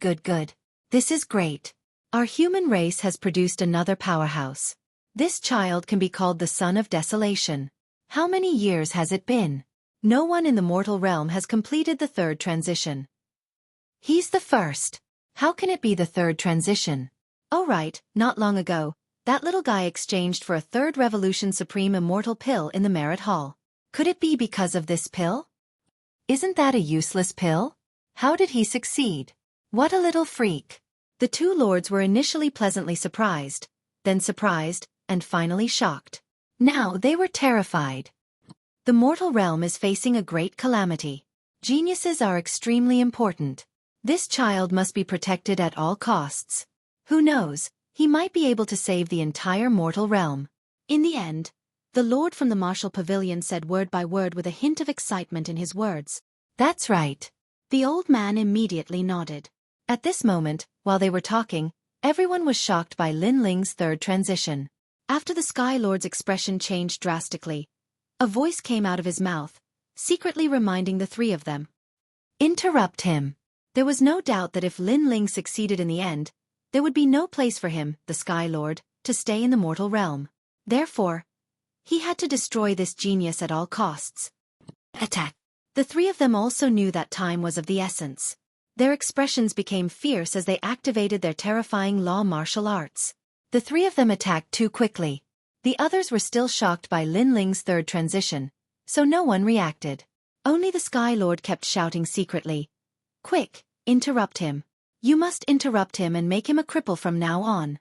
This is great. Our human race has produced another powerhouse. This child can be called the Son of Desolation. How many years has it been? No one in the mortal realm has completed the 3rd transition. He's the first. How can it be the 3rd transition? Oh right, not long ago, that little guy exchanged for a 3rd Revolution Supreme Immortal pill in the Merit Hall. Could it be because of this pill? Isn't that a useless pill? How did he succeed? What a little freak. The 2 lords were initially pleasantly surprised, then surprised, and finally shocked. Now they were terrified. The mortal realm is facing a great calamity. Geniuses are extremely important. This child must be protected at all costs. Who knows? He might be able to save the entire mortal realm. In the end, the Lord from the martial pavilion said word by word with a hint of excitement in his words. That's right. The old man immediately nodded. At this moment, while they were talking, everyone was shocked by Lin Ling's 3rd transition. After the Sky Lord's expression changed drastically, a voice came out of his mouth, secretly reminding the 3 of them. Interrupt him. There was no doubt that if Lin Ling succeeded in the end, there would be no place for him, the Sky Lord, to stay in the mortal realm. Therefore, he had to destroy this genius at all costs. Attack! The 3 of them also knew that time was of the essence. Their expressions became fierce as they activated their terrifying law martial arts. The 3 of them attacked too quickly. The others were still shocked by Lin Ling's 3rd transition, so no one reacted. Only the Sky Lord kept shouting secretly, "Quick, interrupt him. You must interrupt him and make him a cripple from now on."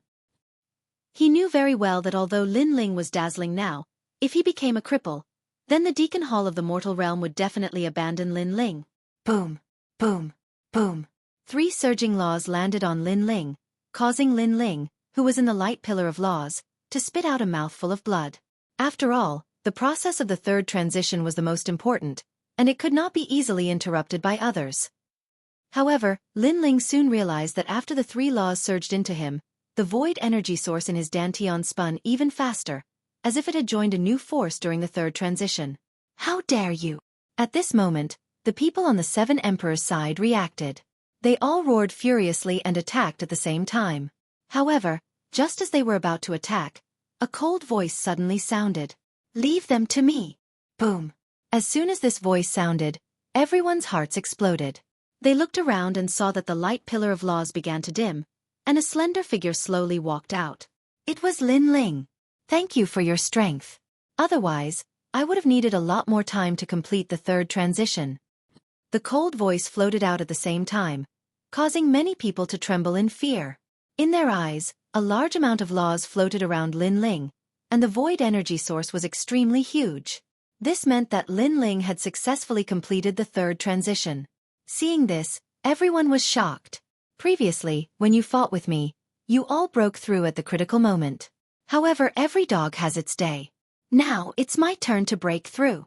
He knew very well that although Lin Ling was dazzling now, if he became a cripple, then the Deacon Hall of the mortal realm would definitely abandon Lin Ling. Boom, boom, boom. 3 surging laws landed on Lin Ling, causing Lin Ling, who was in the light pillar of laws, to spit out a mouthful of blood. After all, the process of the 3rd transition was the most important, and it could not be easily interrupted by others. However, Lin Ling soon realized that after the 3 laws surged into him, the void energy source in his dantian spun even faster, as if it had joined a new force during the 3rd transition. How dare you! At this moment, the people on the 7 Emperors' side reacted. They all roared furiously and attacked at the same time. However, just as they were about to attack, a cold voice suddenly sounded. "Leave them to me." Boom. As soon as this voice sounded, everyone's hearts exploded. They looked around and saw that the light pillar of laws began to dim, and a slender figure slowly walked out. It was Lin Ling. Thank you for your strength. Otherwise, I would have needed a lot more time to complete the third transition. The cold voice floated out at the same time, causing many people to tremble in fear. In their eyes, a large amount of laws floated around Lin Ling, and the void energy source was extremely huge. This meant that Lin Ling had successfully completed the third transition. Seeing this, everyone was shocked. Previously, when you fought with me, you all broke through at the critical moment. However, every dog has its day. Now, it's my turn to break through.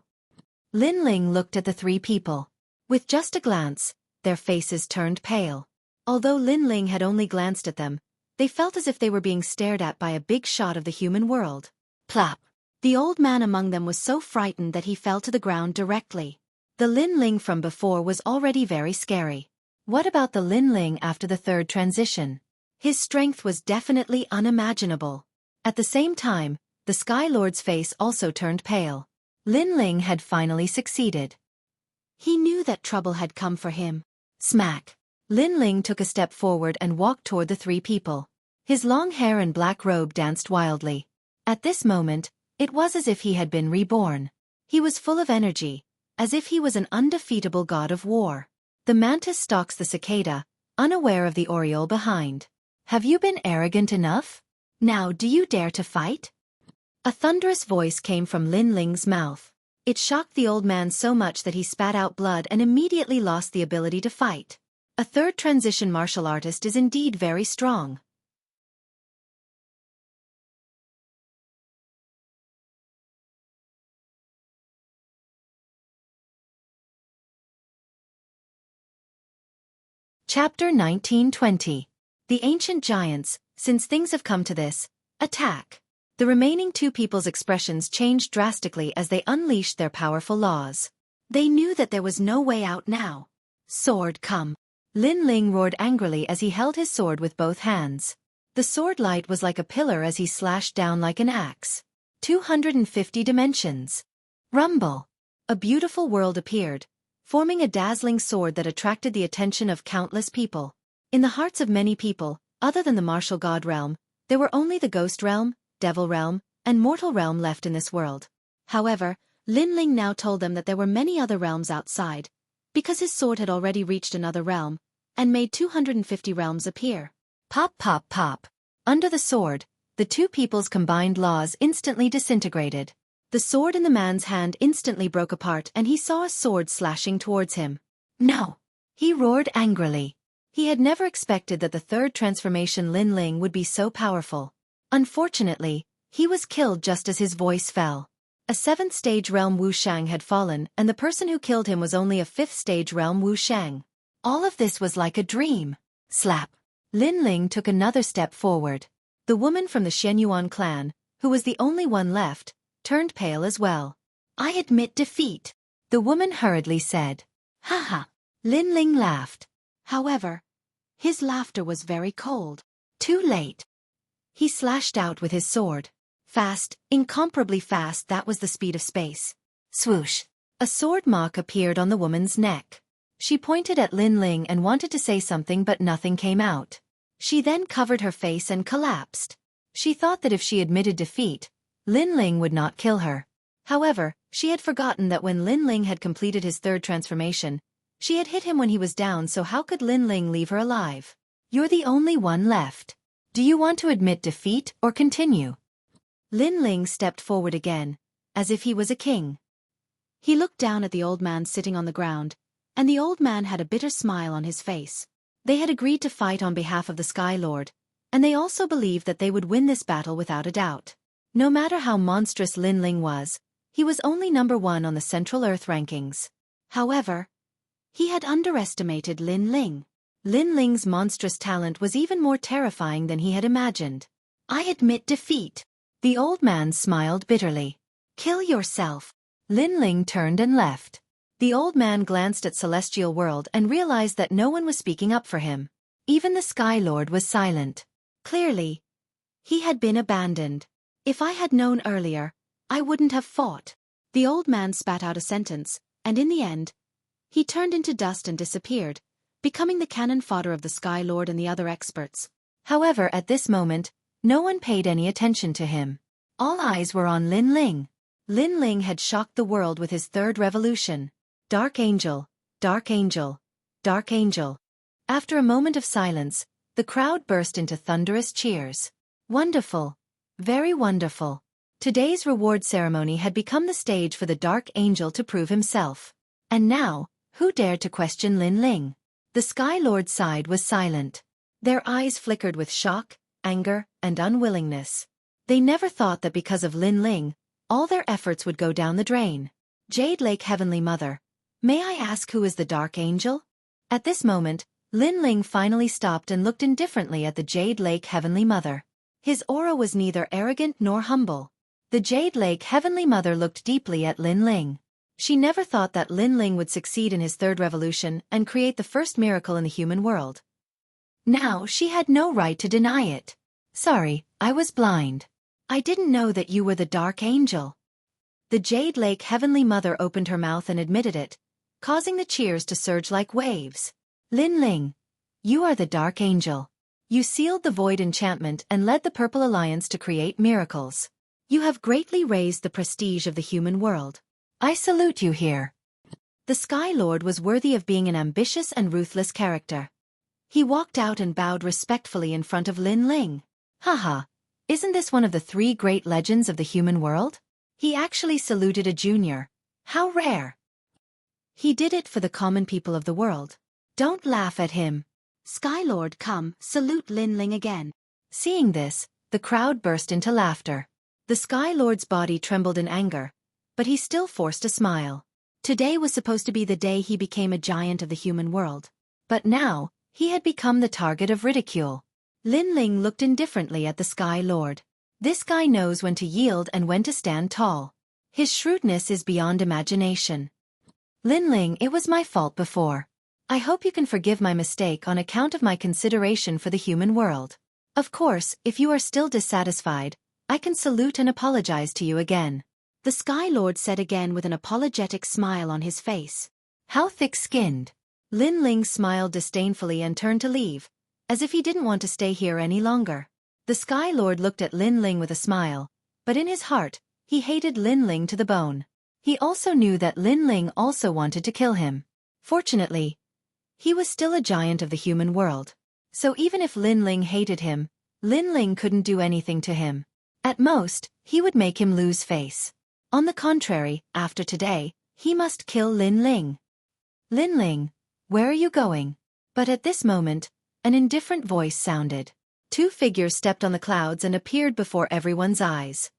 Lin Ling looked at the three people. With just a glance, their faces turned pale. Although Lin Ling had only glanced at them, they felt as if they were being stared at by a big shot of the human world. Plop! The old man among them was so frightened that he fell to the ground directly. The Lin Ling from before was already very scary. What about the Lin Ling after the third transition? His strength was definitely unimaginable. At the same time, the Sky Lord's face also turned pale. Lin Ling had finally succeeded. He knew that trouble had come for him. Smack! Lin Ling took a step forward and walked toward the three people. His long hair and black robe danced wildly. At this moment, it was as if he had been reborn. He was full of energy, as if he was an undefeatable god of war. The mantis stalks the cicada, unaware of the oriole behind. Have you been arrogant enough? Now do you dare to fight? A thunderous voice came from Lin Ling's mouth. It shocked the old man so much that he spat out blood and immediately lost the ability to fight. A third transition martial artist is indeed very strong. Chapter 1920. The Ancient Giants, since things have come to this, attack. The remaining two people's expressions changed drastically as they unleashed their powerful laws. They knew that there was no way out now. Sword, come. Lin Ling roared angrily as he held his sword with both hands. The sword light was like a pillar as he slashed down like an axe. 250 dimensions. Rumble. A beautiful world appeared, forming a dazzling sword that attracted the attention of countless people. In the hearts of many people, other than the martial god realm, there were only the ghost realm, devil realm, and mortal realm left in this world. However, Lin Ling now told them that there were many other realms outside, because his sword had already reached another realm, and made 250 realms appear. Pop pop pop. Under the sword, the two people's combined laws instantly disintegrated. The sword in the man's hand instantly broke apart and he saw a sword slashing towards him. No! He roared angrily. He had never expected that the third transformation Lin Ling would be so powerful. Unfortunately, he was killed just as his voice fell. A 7th stage realm Wu Shang had fallen and the person who killed him was only a 5th stage realm Wu Shang. All of this was like a dream. Slap. Lin Ling took another step forward. The woman from the Shenyuan clan, who was the only one left, turned pale as well. I admit defeat, the woman hurriedly said. Haha. Lin Ling laughed. However, his laughter was very cold. Too late. He slashed out with his sword. Fast, incomparably fast, that was the speed of space. Swoosh. A sword mark appeared on the woman's neck. She pointed at Lin Ling and wanted to say something but nothing came out. She then covered her face and collapsed. She thought that if she admitted defeat, Lin Ling would not kill her. However, she had forgotten that when Lin Ling had completed his third transformation, she had hit him when he was down, so how could Lin Ling leave her alive? You're the only one left. Do you want to admit defeat or continue? Lin Ling stepped forward again, as if he was a king. He looked down at the old man sitting on the ground, and the old man had a bitter smile on his face. They had agreed to fight on behalf of the Sky Lord, and they also believed that they would win this battle without a doubt. No matter how monstrous Lin Ling was, he was only number 1 on the Central Earth rankings. However, he had underestimated Lin Ling. Lin Ling's monstrous talent was even more terrifying than he had imagined. I admit defeat. The old man smiled bitterly. Kill yourself. Lin Ling turned and left. The old man glanced at Celestial World and realized that no one was speaking up for him. Even the Sky Lord was silent. Clearly, he had been abandoned. If I had known earlier, I wouldn't have fought. The old man spat out a sentence, and in the end, he turned into dust and disappeared, becoming the cannon fodder of the Sky Lord and the other experts. However, at this moment, no one paid any attention to him. All eyes were on Lin Ling. Lin Ling had shocked the world with his third revolution. Dark Angel, Dark Angel, Dark Angel. After a moment of silence, the crowd burst into thunderous cheers. Wonderful. Very wonderful. Today's reward ceremony had become the stage for the Dark Angel to prove himself. And now, who dared to question Lin Ling? The Sky Lord's side was silent. Their eyes flickered with shock, anger, and unwillingness. They never thought that because of Lin Ling, all their efforts would go down the drain. Jade Lake Heavenly Mother, may I ask who is the Dark Angel? At this moment, Lin Ling finally stopped and looked indifferently at the Jade Lake Heavenly Mother. His aura was neither arrogant nor humble. The Jade Lake Heavenly Mother looked deeply at Lin Ling. She never thought that Lin Ling would succeed in his third revolution and create the first miracle in the human world. Now she had no right to deny it. Sorry, I was blind. I didn't know that you were the Dark Angel. The Jade Lake Heavenly Mother opened her mouth and admitted it, causing the cheers to surge like waves. Lin Ling, you are the Dark Angel. You sealed the Void Enchantment and led the Purple Alliance to create miracles. You have greatly raised the prestige of the human world. I salute you here. The Sky Lord was worthy of being an ambitious and ruthless character. He walked out and bowed respectfully in front of Lin Ling. Haha, isn't this one of the 3 great legends of the human world? He actually saluted a junior. How rare. He did it for the common people of the world. Don't laugh at him. Sky Lord, come, salute Lin Ling again. Seeing this, the crowd burst into laughter. The Sky Lord's body trembled in anger, but he still forced a smile. Today was supposed to be the day he became a giant of the human world. But now, he had become the target of ridicule. Lin Ling looked indifferently at the Sky Lord. This guy knows when to yield and when to stand tall. His shrewdness is beyond imagination. Lin Ling, it was my fault before. I hope you can forgive my mistake on account of my consideration for the human world. Of course, if you are still dissatisfied, I can salute and apologize to you again. The Sky Lord said again with an apologetic smile on his face. How thick-skinned. Lin Ling smiled disdainfully and turned to leave, as if he didn't want to stay here any longer. The Sky Lord looked at Lin Ling with a smile, but in his heart, he hated Lin Ling to the bone. He also knew that Lin Ling also wanted to kill him. Fortunately, he was still a giant of the human world. So even if Lin Ling hated him, Lin Ling couldn't do anything to him. At most, he would make him lose face. On the contrary, after today, he must kill Lin Ling. Lin Ling, where are you going? But at this moment, an indifferent voice sounded. 2 figures stepped on the clouds and appeared before everyone's eyes.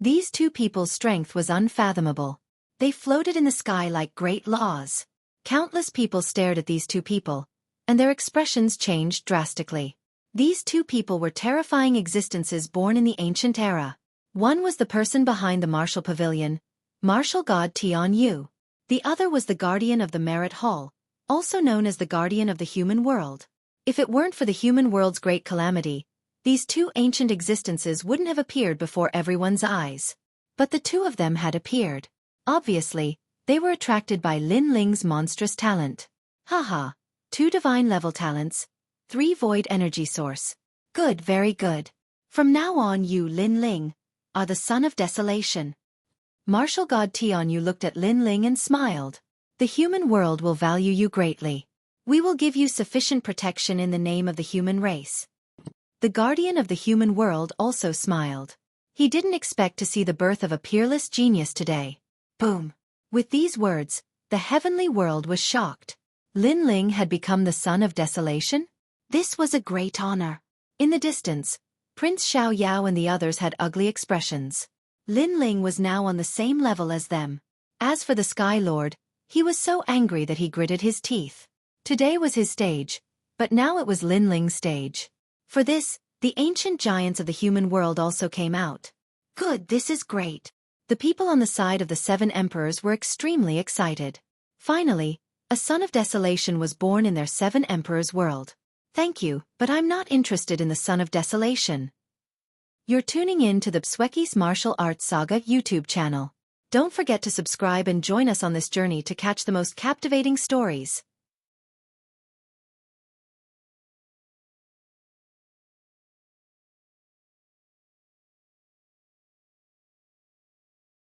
These 2 people's strength was unfathomable. They floated in the sky like great laws. Countless people stared at these 2 people, and their expressions changed drastically. These 2 people were terrifying existences born in the ancient era. One was the person behind the martial pavilion, martial god Tian Yu. The other was the guardian of the Merit Hall, also known as the guardian of the human world. If it weren't for the human world's great calamity, these 2 ancient existences wouldn't have appeared before everyone's eyes. But the 2 of them had appeared. Obviously, they were attracted by Lin Ling's monstrous talent. Haha, 2 divine-level talents, 3 void energy source. Good, very good. From now on you, Lin Ling, are the son of desolation. Martial god Tian Yu looked at Lin Ling and smiled. The human world will value you greatly. We will give you sufficient protection in the name of the human race. The guardian of the human world also smiled. He didn't expect to see the birth of a peerless genius today. Boom. With these words, the heavenly world was shocked. Lin Ling had become the son of desolation? This was a great honor. In the distance, Prince Xiao Yao and the others had ugly expressions. Lin Ling was now on the same level as them. As for the Sky Lord, he was so angry that he gritted his teeth. Today was his stage, but now it was Lin Ling's stage. For this, the ancient giants of the human world also came out. Good, this is great. The people on the side of the 7 emperors were extremely excited. Finally, a son of desolation was born in their 7 emperors' world. Thank you, but I'm not interested in the Son of Desolation. You're tuning in to the Xueqi's Martial Arts Saga YouTube channel. Don't forget to subscribe and join us on this journey to catch the most captivating stories.